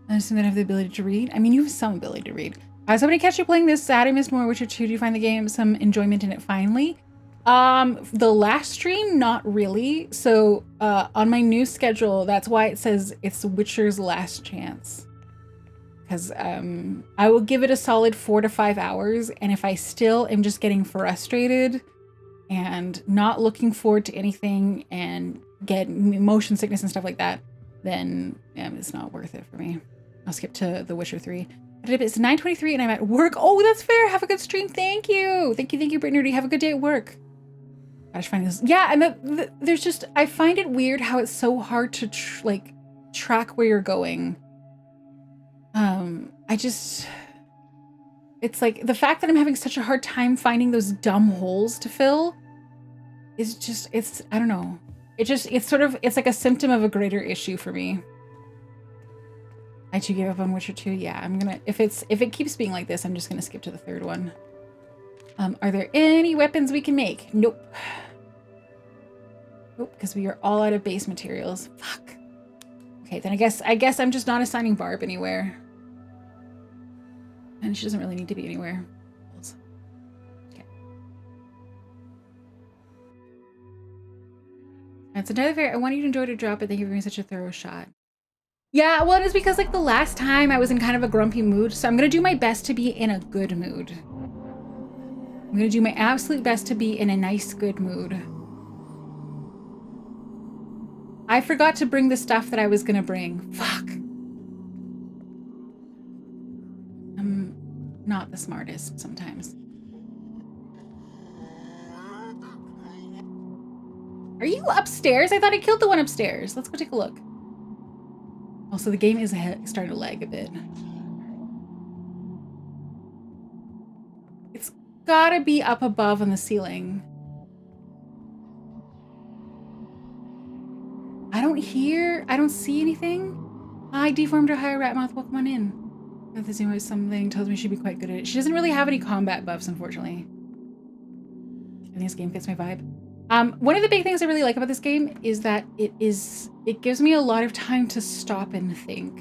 I assume that I have the ability to read. I mean, you have some ability to read. Somebody catch you playing this Sad I Missed More Witcher 2. Do you find the game some enjoyment in it finally? The last stream, not really. So on my new schedule, that's why it says it's Witcher's last chance. Because I will give it a solid 4 to 5 hours. And if I still am just getting frustrated and not looking forward to anything and get motion sickness and stuff like that, then it's not worth it for me. I'll skip to The Witcher 3. It's 9:23 and I'm at work. Oh, that's fair. Have a good stream. Thank you. Thank you, Brittany. Have a good day at work. I just find this. Yeah, and there's just, I find it weird how it's so hard to track where you're going. It's like the fact that I'm having such a hard time finding those dumb holes to fill is just, I don't know. It's like a symptom of a greater issue for me. I too gave up on Witcher 2. Yeah, I'm gonna, if it keeps being like this, I'm just gonna skip to the third one. Are there any weapons we can make? Nope. Nope, because we are all out of base materials. Fuck. Okay, then I guess I'm just not assigning Barb anywhere. And she doesn't really need to be anywhere. Okay. That's another fair. I want you to enjoy to drop it. Thank you for being such a thorough shot. Yeah, well, it was because like the last time I was in kind of a grumpy mood, so I'm gonna do my best to be in a good mood. I'm gonna do my absolute best to be in a nice, good mood. I forgot to bring the stuff that I was gonna bring. Fuck. I'm not the smartest sometimes. Are you upstairs? I thought I killed the one upstairs. Let's go take a look. Also, the game is starting to lag a bit. It's gotta be up above on the ceiling. I don't see anything. Hi, deformed or higher rat moth, welcome on in. If this was something tells me she'd be quite good at it. She doesn't really have any combat buffs, unfortunately. I think this game fits my vibe. One of the big things I really like about this game is that it gives me a lot of time to stop and think.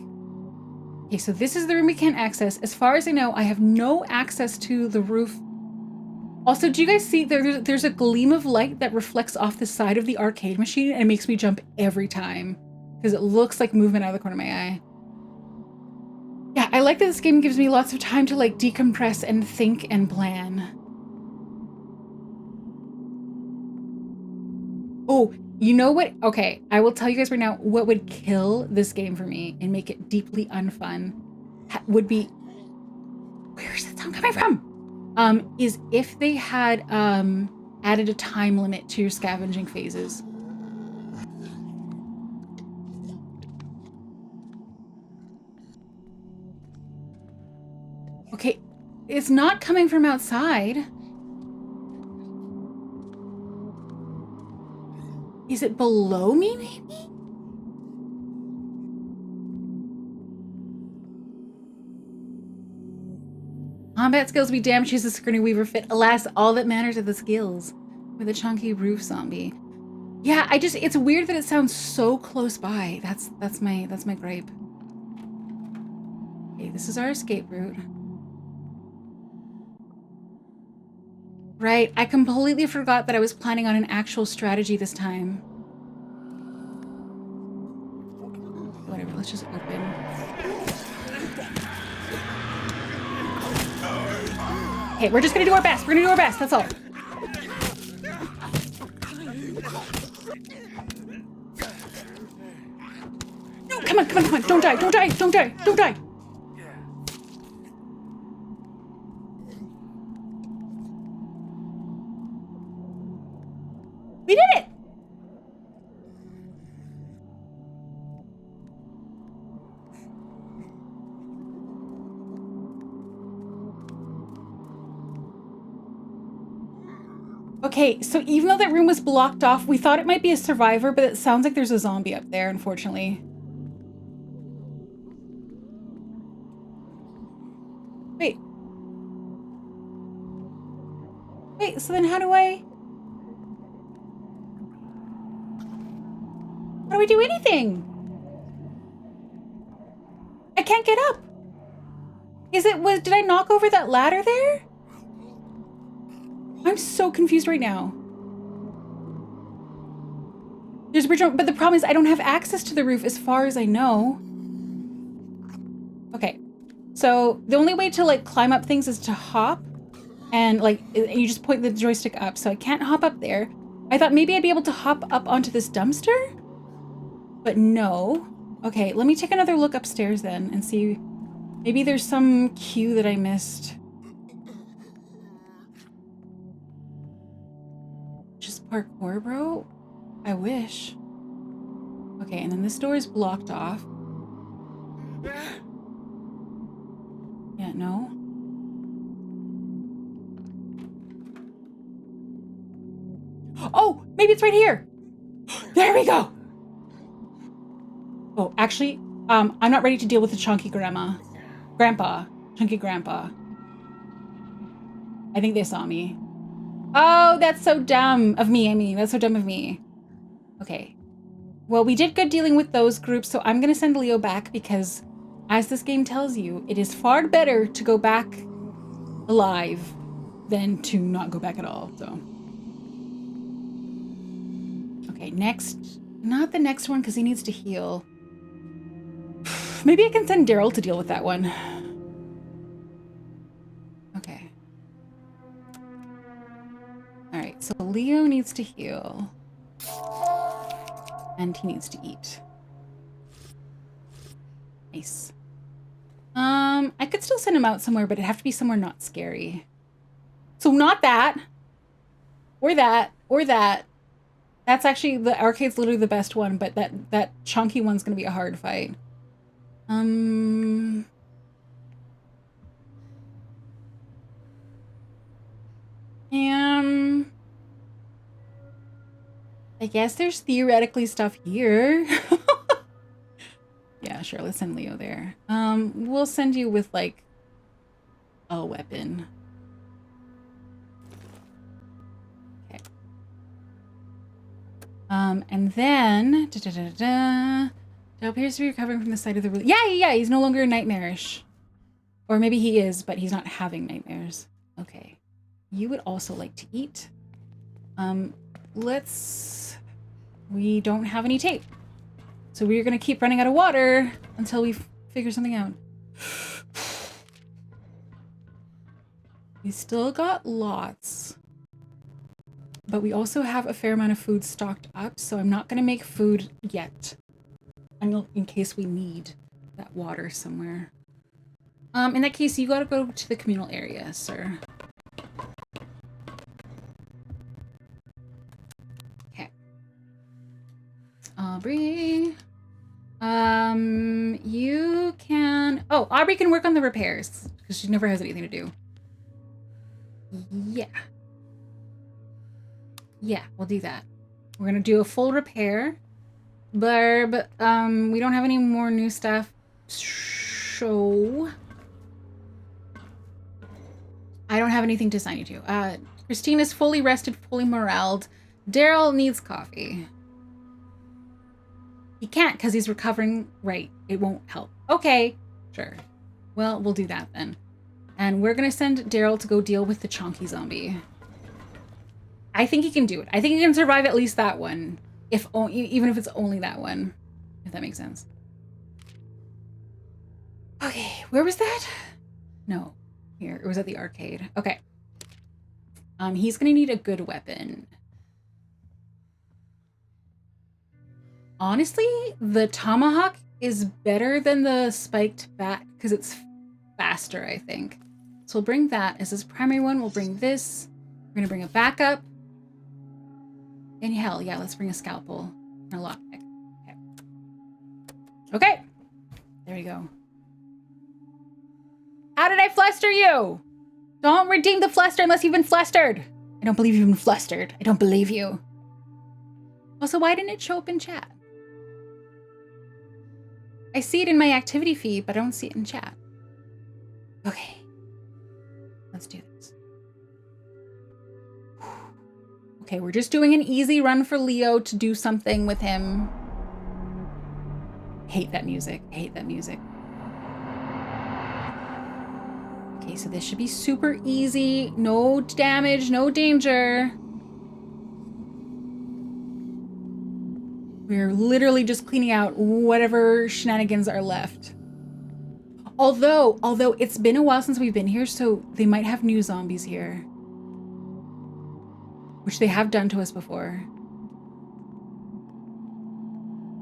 Okay, so this is the room we can't access. As far as I know, I have no access to the roof. Also, do you guys see there's a gleam of light that reflects off the side of the arcade machine and it makes me jump every time because it looks like movement out of the corner of my eye. Yeah, I like that this game gives me lots of time to like decompress and think and plan. Oh, you know what? Okay, I will tell you guys right now what would kill this game for me and make it deeply unfun would be, where's that sound coming from? Is if they had added a time limit to your scavenging phases. Okay, it's not coming from outside. Is it below me, maybe? Combat skills be damned, she's a Sigourney Weaver fit. Alas, all that matters are the skills. With a chunky roof zombie. Yeah, it's weird that it sounds so close by. That's my gripe. Okay, this is our escape route. Right, I completely forgot that I was planning on an actual strategy this time. Whatever, let's just open. Okay, we're just gonna do our best. We're gonna do our best, that's all. No, come on, come on, come on. Don't die, don't die, don't die, don't die. We did it! Okay, so even though that room was blocked off, we thought it might be a survivor, but it sounds like there's a zombie up there, unfortunately. Wait. Wait, so then how do we do anything? I can't get up. Did I knock over that ladder there? I'm so confused right now. There's a bridge, but the problem is I don't have access to the roof as far as I know. Okay, so the only way to like climb up things is to hop and like you just point the joystick up. So I can't hop up there. I thought maybe I'd be able to hop up onto this dumpster, but no. Okay, let me take another look upstairs then and see. Maybe there's some cue that I missed. Just parkour, bro? I wish. Okay, and then this door is blocked off. Yeah, no. Oh, maybe it's right here. There we go. Oh, actually, I'm not ready to deal with the chunky grandpa. Chunky grandpa. I think they saw me. Oh, that's so dumb of me, Amy. That's so dumb of me. Okay. Well, we did good dealing with those groups, so I'm gonna send Leo back because, as this game tells you, it is far better to go back alive than to not go back at all, so. Okay, next. Not the next one, because he needs to heal. Maybe I can send Daryl to deal with that one. Okay. Alright, so Leo needs to heal. And he needs to eat. Nice. I could still send him out somewhere, but it'd have to be somewhere not scary. So not that. Or that. Or that. That's actually, the arcade's literally the best one, but that chunky one's gonna be a hard fight. I guess there's theoretically stuff here. Yeah, sure, let's send Leo there. We'll send you with, like, a weapon. Okay. And then... It appears to be recovering from the side of the room. Yeah, he's no longer nightmarish. Or maybe he is, but he's not having nightmares. Okay. You would also like to eat. We don't have any tape. So we're gonna keep running out of water until we figure something out. We still got lots. But we also have a fair amount of food stocked up, so I'm not going to make food yet. In case we need that water somewhere. In that case, you gotta go to the communal area, sir. Okay. Aubrey. You can... Oh, Aubrey can work on the repairs, because she never has anything to do. Yeah. Yeah, we'll do that. We're gonna do a full repair. Barb, we don't have any more new stuff, so... I don't have anything to assign you to. Christine is fully rested, fully moraled. Daryl needs coffee. He can't because he's recovering. Right, it won't help. Okay, sure. Well, we'll do that then. And we're gonna send Daryl to go deal with the chonky zombie. I think he can do it. I think he can survive at least that one. Even if it's only that one. If that makes sense. Okay, where was that? No, here. It was at the arcade. Okay. He's gonna need a good weapon. Honestly, the tomahawk is better than the spiked bat because it's faster, I think. So we'll bring that as his primary one. We'll bring this. We're gonna bring a backup. And hell, yeah, let's bring a scalpel and a lockpick. Okay. Okay. There we go. How did I fluster you? Don't redeem the fluster unless you've been flustered. I don't believe you've been flustered. I don't believe you. Also, why didn't it show up in chat? I see it in my activity feed, but I don't see it in chat. Okay. Let's do this. Okay, we're just doing an easy run for Leo to do something with him. Hate that music. I hate that music. Okay, so this should be super easy. No damage, no danger. We're literally just cleaning out whatever shenanigans are left. Although it's been a while since we've been here, so they might have new zombies here. Which they have done to us before.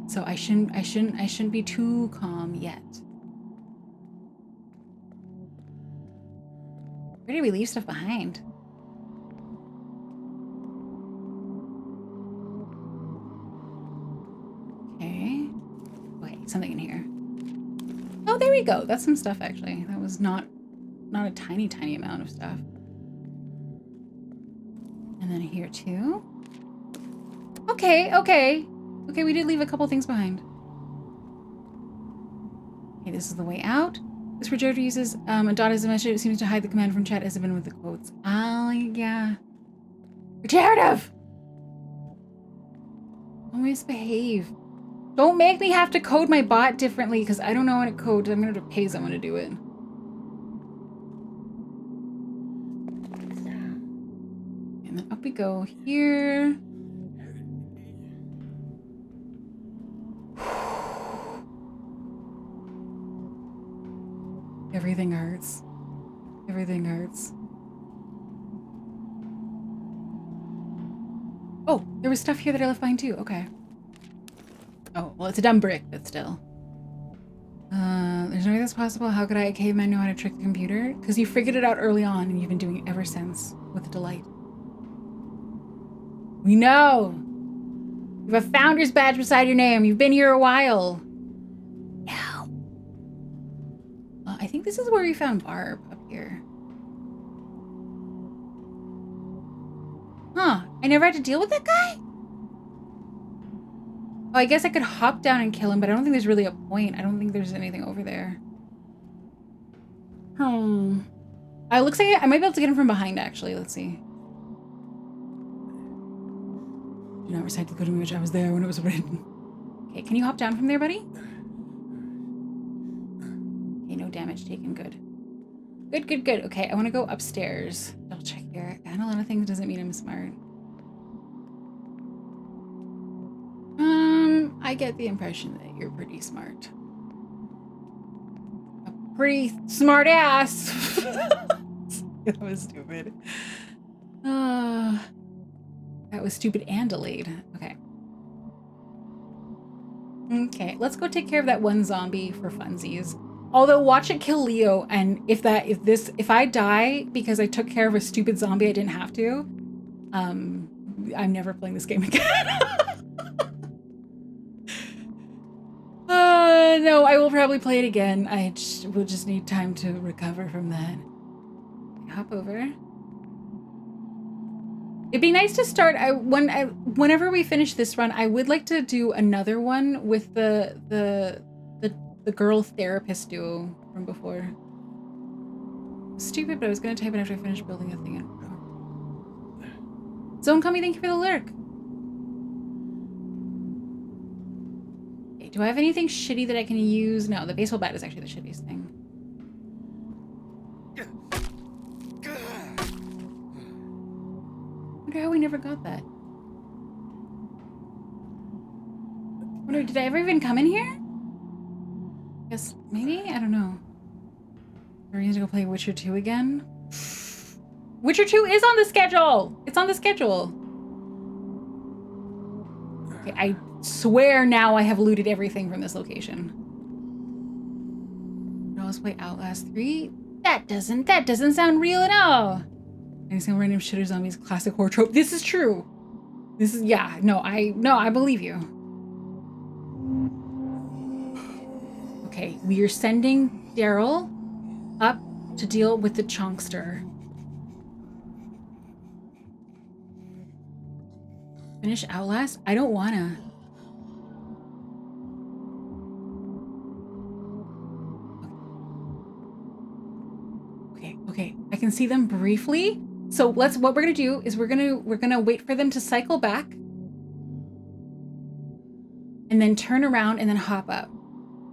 So I shouldn't be too calm yet. Where did we leave stuff behind? Okay. Wait, something in here. Oh, there we go. That's some stuff actually. That was not a tiny amount of stuff. And then here too. Okay. Okay, we did leave a couple things behind. Okay, this is the way out. This projector uses a dot as a message. It seems to hide the command from chat as even with the quotes. Oh, yeah. Regenerative! Don't misbehave. Don't make me have to code my bot differently because I don't know how to code. I'm going to have to pay someone to do it. And then up we go here. Everything hurts. Everything hurts. Oh, there was stuff here that I left behind too. Okay. Oh, well, it's a dumb brick, but still. There's no way that's possible. How could I, a caveman, know how to trick the computer? Because you figured it out early on and you've been doing it ever since with delight. We know. You have a founder's badge beside your name. You've been here a while. No. I think this is where we found Barb up here. Huh. I never had to deal with that guy? Oh, I guess I could hop down and kill him, but I don't think there's really a point. I don't think there's anything over there. It looks like I might be able to get him from behind, actually. Let's see. Do not recite the code in which I was there when it was written. Okay, can you hop down from there, buddy? Okay, no damage taken. Good. Good. Okay, I want to go upstairs. Double check here. I know a lot of things doesn't mean I'm smart. I get the impression that you're pretty smart. A pretty smart ass. That was stupid. That was stupid and delayed. Okay. Okay, let's go take care of that one zombie for funsies. Although watch it kill Leo, and if I die because I took care of a stupid zombie I didn't have to, I'm never playing this game again. No, I will probably play it again. Will just need time to recover from that. Hop over. It'd be nice to start. Whenever we finish this run, I would like to do another one with the girl therapist duo from before. Stupid, but I was gonna type it after I finished building a thing. Zone Kami, thank you for the lurk. Okay, do I have anything shitty that I can use? No, the baseball bat is actually the shittiest thing. I wonder how we never got that. I wonder, did I ever even come in here? Guess maybe? I don't know. Are we going to go play Witcher 2 again? Witcher 2 is on the schedule! It's on the schedule! Okay, I swear now I have looted everything from this location. Now let's play Outlast 3. That doesn't sound real at all! Any single random shitter zombies classic horror trope. This is true! This is, yeah, I believe you. Okay, we are sending Daryl up to deal with the Chonkster. Finish Outlast? I don't wanna. Okay. I can see them briefly. So what we're gonna do is we're gonna wait for them to cycle back and then turn around and then hop up.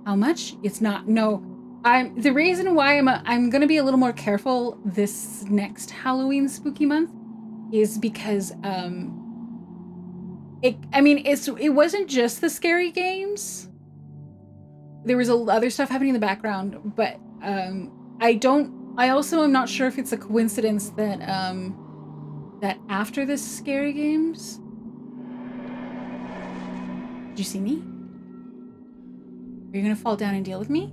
How much? It's not, no. The reason why I'm gonna be a little more careful this next Halloween spooky month is because it wasn't just the scary games. There was other stuff happening in the background, but I also am not sure if it's a coincidence that that after the scary games. Did you see me? Are you gonna fall down and deal with me?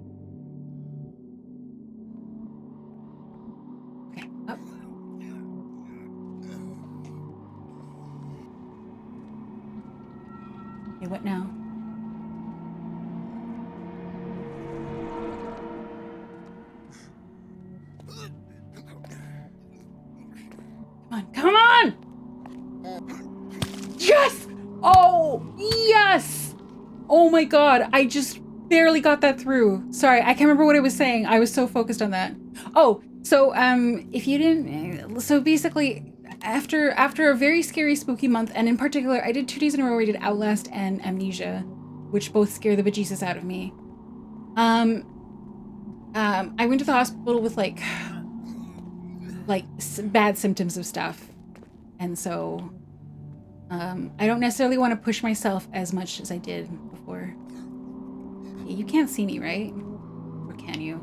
Okay, up. Okay, what now? Come on! Yes! Oh, yes! Oh my god, I just barely got that through. Sorry, I can't remember what I was saying. I was so focused on that. Oh, so if you didn't, so basically after a very scary spooky month, and in particular I did 2 days in a row where I did Outlast and Amnesia, which both scare the bejesus out of me. I went to the hospital with like bad symptoms of stuff, and so I don't necessarily want to push myself as much as I did before. You can't see me, right? Or can you?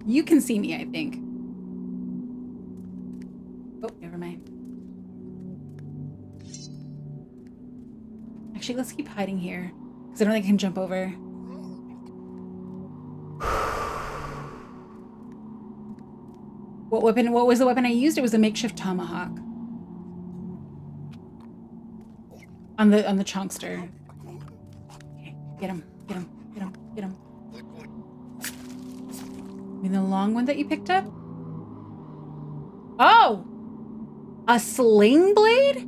You can see me, I think. Oh, never mind. Actually, let's keep hiding here, because I don't think I can jump over. What was the weapon I used? It was a makeshift tomahawk. On the Chonkster. Okay, get him. I mean the long one that you picked up? Oh! A sling blade?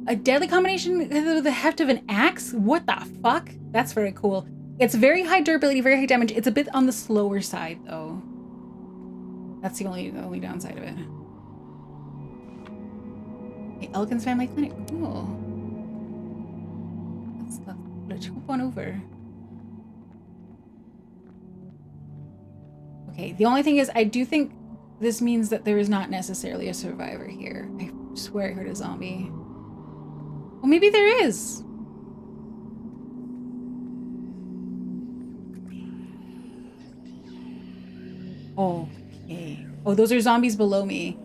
A deadly combination with the heft of an axe? What the fuck? That's very cool. It's very high durability, very high damage. It's a bit on the slower side though. That's the only downside of it. Okay, Elkin's Family Clinic. Cool. Let's hop on over. Okay, the only thing is I do think this means that there is not necessarily a survivor here. I swear I heard a zombie. Well, maybe there is. Okay. Oh, those are zombies below me.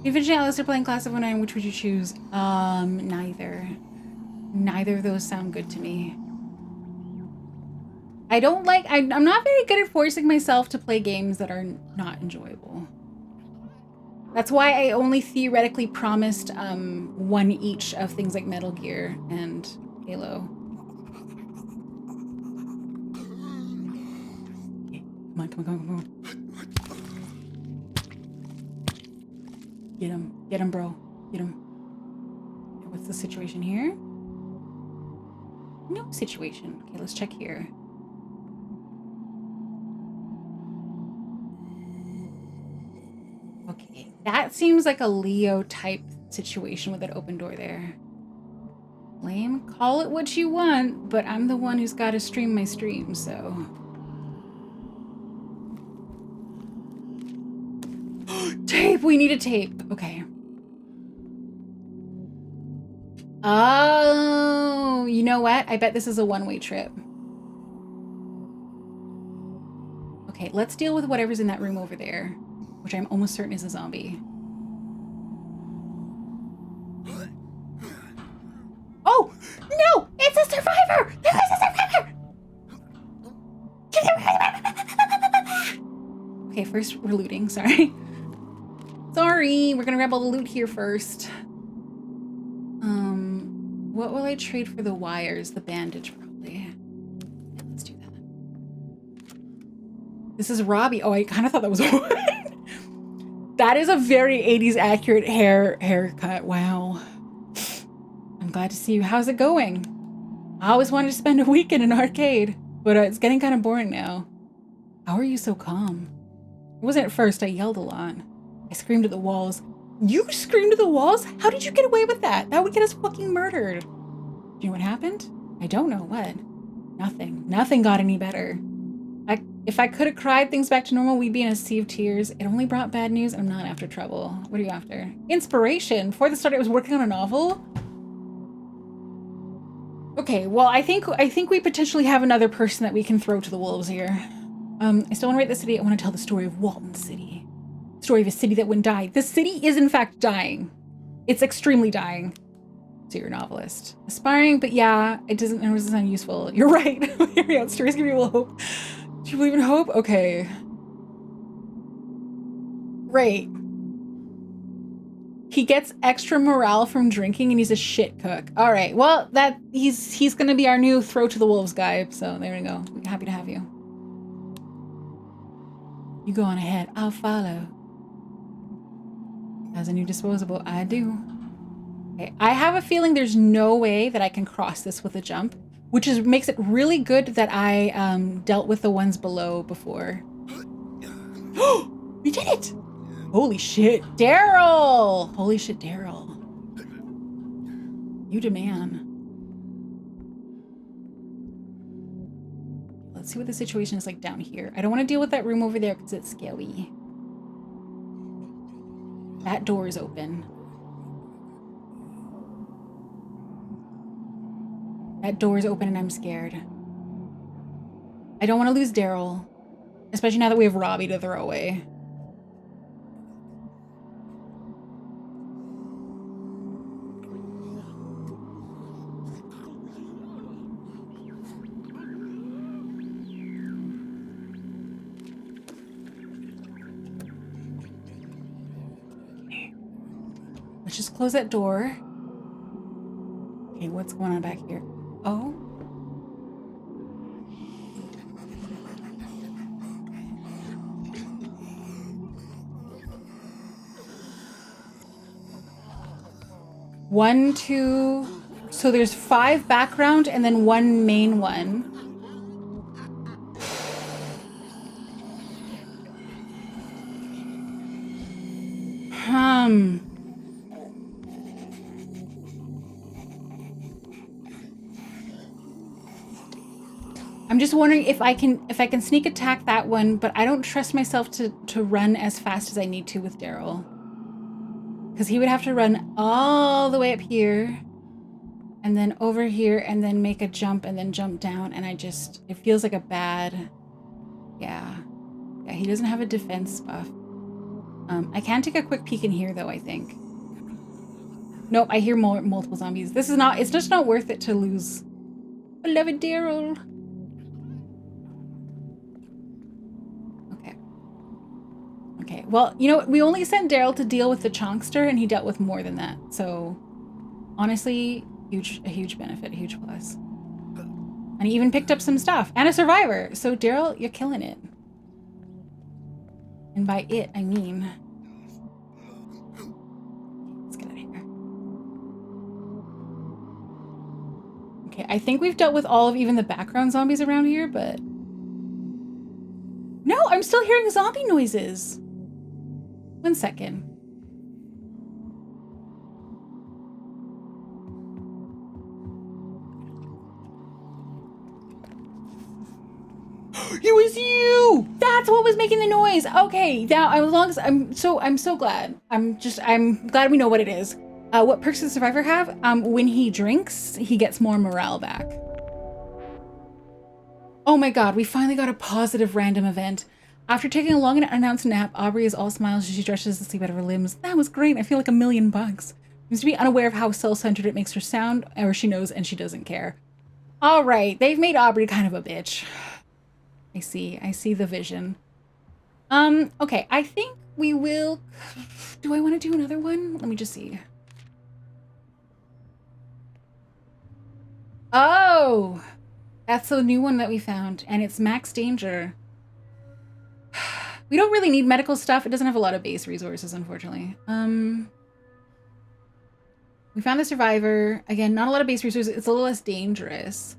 Eventually, Alice are playing Class of 09. Which would you choose? Neither. Neither of those sound good to me. I don't like, I'm not very good at forcing myself to play games that are not enjoyable. That's why I only theoretically promised one each of things like Metal Gear and Halo. Okay, come on, come on, come on, come on. Get him, bro. Get him. Okay, what's the situation here? No situation. Okay, let's check here. Okay, that seems like a Leo type situation with that open door there. Lame, call it what you want, but I'm the one who's got to stream my stream, so. Tape, we need a tape. Okay. Oh, you know what? I bet this is a one-way trip. Okay, let's deal with whatever's in that room over there, which I'm almost certain is a zombie. Oh, no, it's a survivor! There is a survivor! Okay, first we're looting, sorry. Sorry, we're gonna grab all the loot here first. What will I trade for the wires? The bandage, probably. Yeah, let's do that. This is Robbie. Oh, I kind of thought that was That is a very 80s accurate haircut. Wow. I'm glad to see you. How's it going? I always wanted to spend a week in an arcade, but it's getting kind of boring now. How are you so calm? It wasn't at first. I yelled a lot. I screamed at the walls. You screamed at the walls? How did you get away with that? That would get us fucking murdered. Do you know what happened? I don't know what. Nothing. Nothing got any better. If I could have cried things back to normal, we'd be in a sea of tears. It only brought bad news. I'm not after trouble. What are you after? Inspiration. Before the start, I was working on a novel. Okay, well, I think we potentially have another person that we can throw to the wolves here. I still want to write the city. I want to tell the story of Walton City. Story of a city that wouldn't die. The city is in fact dying. It's extremely dying. So you're a novelist. Aspiring, but yeah, it doesn't sound useful. You're right. Here we go. Stories give people hope. Do you believe in hope? Okay. Great. He gets extra morale from drinking and he's a shit cook. All right. Well, he's going to be our new throw to the wolves guy. So there we go. We're happy to have you. You go on ahead. I'll follow. As a new disposable, I do. Okay, I have a feeling there's no way that I can cross this with a jump, which makes it really good that I dealt with the ones below before. We did it! Holy shit, Daryl! Holy shit, Daryl. You demand. Let's see what the situation is like down here. I don't want to deal with that room over there because it's scary. That door is open. That door is open and I'm scared. I don't want to lose Daryl. Especially now that we have Robbie to throw away. Let's just close that door. Okay, what's going on back here? Oh. One, two. So there's 5 background and then 1 main one. I'm just wondering if I can sneak attack that one, but I don't trust myself to run as fast as I need to with Daryl. Because he would have to run all the way up here. and then over here, and then make a jump, and then jump down, and it feels like a bad, yeah. Yeah, he doesn't have a defense buff. I can take a quick peek in here, though, I think. Nope, I hear multiple zombies. It's just not worth it to lose beloved Daryl. Okay, well, you know, we only sent Daryl to deal with the Chonkster, and he dealt with more than that. So, honestly, a huge benefit, a huge plus. And he even picked up some stuff, and a survivor. So, Daryl, you're killing it. And by it, I mean... Let's get out of here. Okay, I think we've dealt with all of even the background zombies around here, but... No, I'm still hearing zombie noises! 1 second. It was you! That's what was making the noise. Okay, now I'm so glad. I'm glad we know what it is. What perks does the survivor have? When he drinks, he gets more morale back. Oh my god, we finally got a positive random event. After taking a long and unannounced nap, Aubrey is all smiles as she stretches the sleep out of her limbs. That was great. I feel like $1,000,000. Seems to be unaware of how self-centered it makes her sound, or she knows and she doesn't care. All right, they've made Aubrey kind of a bitch. I see the vision. Okay, I think we will... Do I want to do another one? Let me just see. Oh! That's the new one that we found, and it's max danger. We don't really need medical stuff. It doesn't have a lot of base resources, unfortunately. We found the survivor. Again, not a lot of base resources. It's a little less dangerous.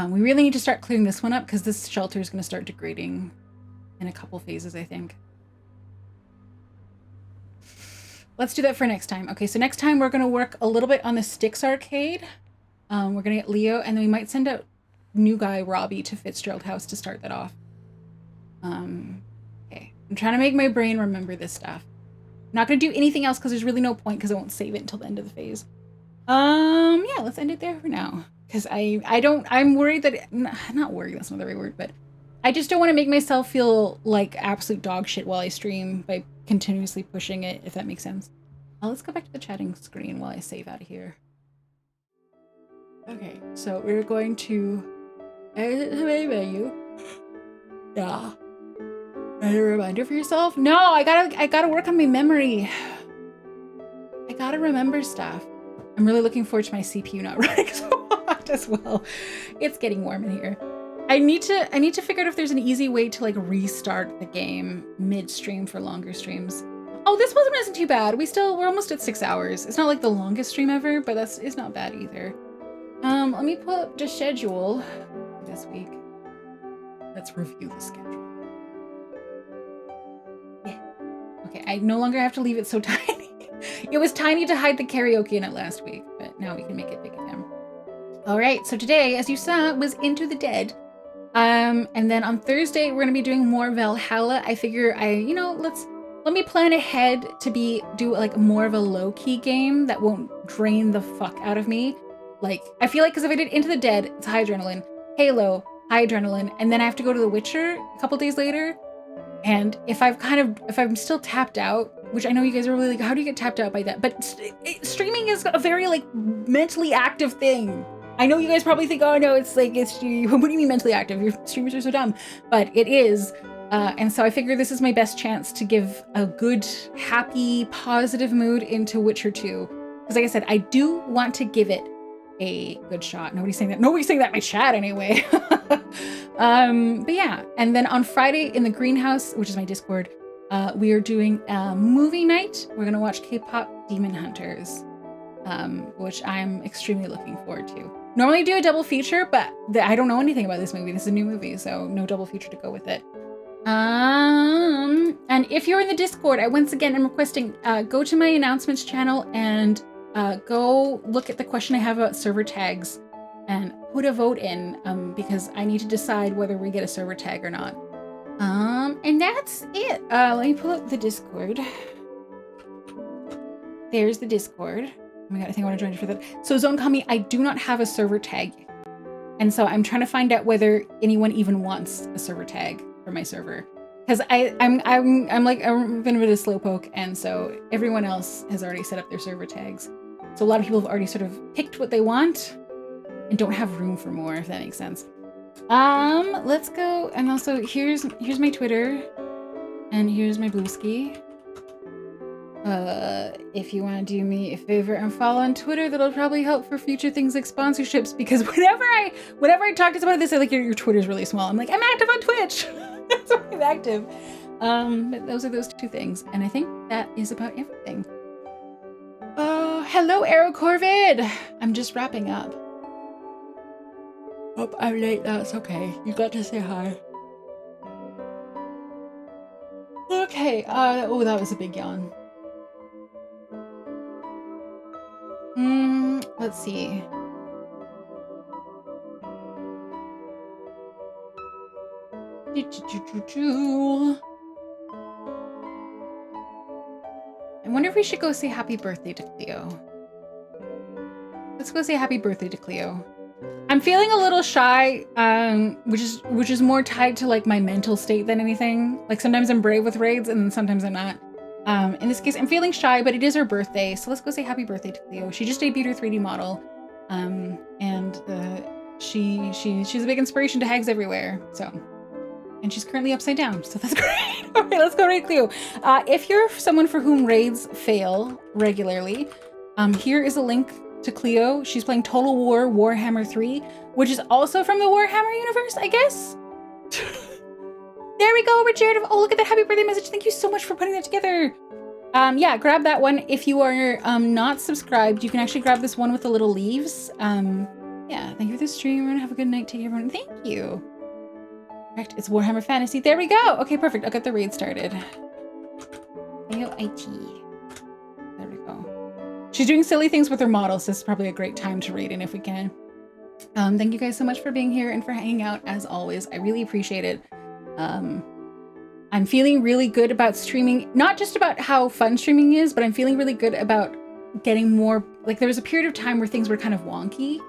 We really need to start clearing this one up because this shelter is going to start degrading in a couple phases, I think. Let's do that for next time. Okay, so next time we're going to work a little bit on the Styx arcade. We're going to get Leo, and then we might send out new guy Robbie to Fitzgerald House to start that off. Okay, I'm trying to make my brain remember this stuff. I'm not going to do anything else because there's really no point because I won't save it until the end of the phase. Yeah, let's end it there for now. Because I'm worried that, not worried, that's not the right word, but I just don't want to make myself feel like absolute dog shit while I stream by continuously pushing it, if that makes sense. Let's go back to the chatting screen while I save out of here. Okay, so we're going to edit the main menu. Yeah. A reminder for yourself? No, I gotta work on my memory. I gotta remember stuff. I'm really looking forward to my CPU not running so hot as well. It's getting warm in here. I need to figure out if there's an easy way to like restart the game mid-stream for longer streams. Oh, this wasn't too bad. We're almost at 6 hours. It's not like the longest stream ever, but it's not bad either. Let me pull up the schedule this week. Let's review the schedule. Yeah. Okay, I no longer have to leave it so tiny. It was tiny to hide the karaoke in it last week, but now we can make it big again. All right, so today, as you saw, was Into the Dead. And then on Thursday, we're gonna be doing more Valhalla. I figure let me plan ahead to do like more of a low-key game that won't drain the fuck out of me. Like, I feel like, because if I did Into the Dead, it's high adrenaline, Halo, high adrenaline, and then I have to go to The Witcher a couple days later. And if I'm still tapped out, which I know you guys are really like, how do you get tapped out by that? But streaming is a very like mentally active thing. I know you guys probably think, oh no, what do you mean mentally active? Your streamers are so dumb, but it is. And so I figure this is my best chance to give a good, happy, positive mood into Witcher 2. Because like I said, I do want to give it a good shot. Nobody's saying that in my chat anyway. But yeah, and then on Friday in the greenhouse, which is my Discord, we are doing a movie night. We're gonna watch K-pop Demon Hunters, which I'm extremely looking forward to. Normally I do a double feature, but I don't know anything about this movie. This is a new movie, so no double feature to go with it. And if you're in the Discord, I once again am requesting, go to my announcements channel and go look at the question I have about server tags and put a vote in, because I need to decide whether we get a server tag or not. And that's it. Let me pull up the Discord. There's the Discord. Oh my god, I think I want to join you for that. So Zone Kami, I do not have a server tag. And so I'm trying to find out whether anyone even wants a server tag for my server. Because I'm like a bit of a slowpoke, and so everyone else has already set up their server tags. So a lot of people have already sort of picked what they want and don't have room for more, if that makes sense. Let's go. And also here's my Twitter and here's my Bluesky. If you want to do me a favor and follow on Twitter, that'll probably help for future things like sponsorships, because whenever I talk to somebody, they say like your Twitter's really small. I'm like, I'm active on Twitch. That's why I'm active. But those are those two things. And I think that is about everything. Hello, Arrow Corvid. I'm just wrapping up. Oh, I'm late. That's okay. You got to say hi. Okay. Oh, that was a big yawn. Let's see. I wonder if we should go say happy birthday to Cleo. Let's go say happy birthday to Cleo. I'm feeling a little shy, which is more tied to like my mental state than anything. Like sometimes I'm brave with raids and sometimes I'm not. In this case, I'm feeling shy, but it is her birthday, so let's go say happy birthday to Cleo. She just debuted her 3D model, and she's a big inspiration to hags everywhere. So, and she's currently upside down, so that's great. All right, let's go raid Cleo. If you're someone for whom raids fail regularly, here is a link to Cleo. She's playing Total War Warhammer 3, which is also from the Warhammer universe, I guess. There we go, Richard. Oh, look at that happy birthday message. Thank you so much for putting that together. Yeah, grab that one. If you are not subscribed, you can actually grab this one with the little leaves. Yeah, thank you for the stream. Everyone have a good night. Take care, everyone. Thank you. Correct, it's Warhammer Fantasy. There we go. Okay, perfect. I'll get the raid started. AOIT. There we go. She's doing silly things with her models. So this is probably a great time to raid in if we can. Thank you guys so much for being here and for hanging out as always. I really appreciate it. I'm feeling really good about streaming, not just about how fun streaming is, but I'm feeling really good about getting more, like there was a period of time where things were kind of wonky,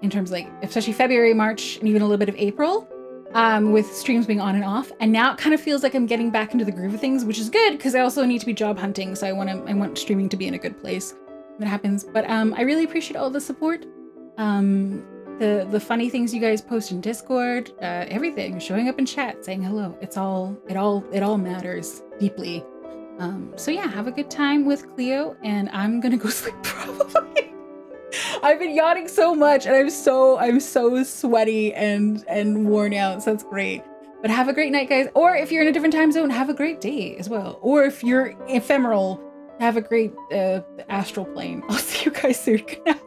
in terms of like, especially February, March, and even a little bit of April, with streams being on and off. And now it kind of feels like I'm getting back into the groove of things, which is good because I also need to be job hunting. So I want streaming to be in a good place when it happens. But, I really appreciate all the support. The funny things you guys post in Discord, everything, showing up in chat, saying hello. It all matters deeply. So yeah, have a good time with Cleo, and I'm gonna go sleep probably. I've been yawning so much, and I'm so sweaty and worn out. So that's great. But have a great night, guys. Or if you're in a different time zone, have a great day as well. Or if you're ephemeral, have a great astral plane. I'll see you guys soon. Good night.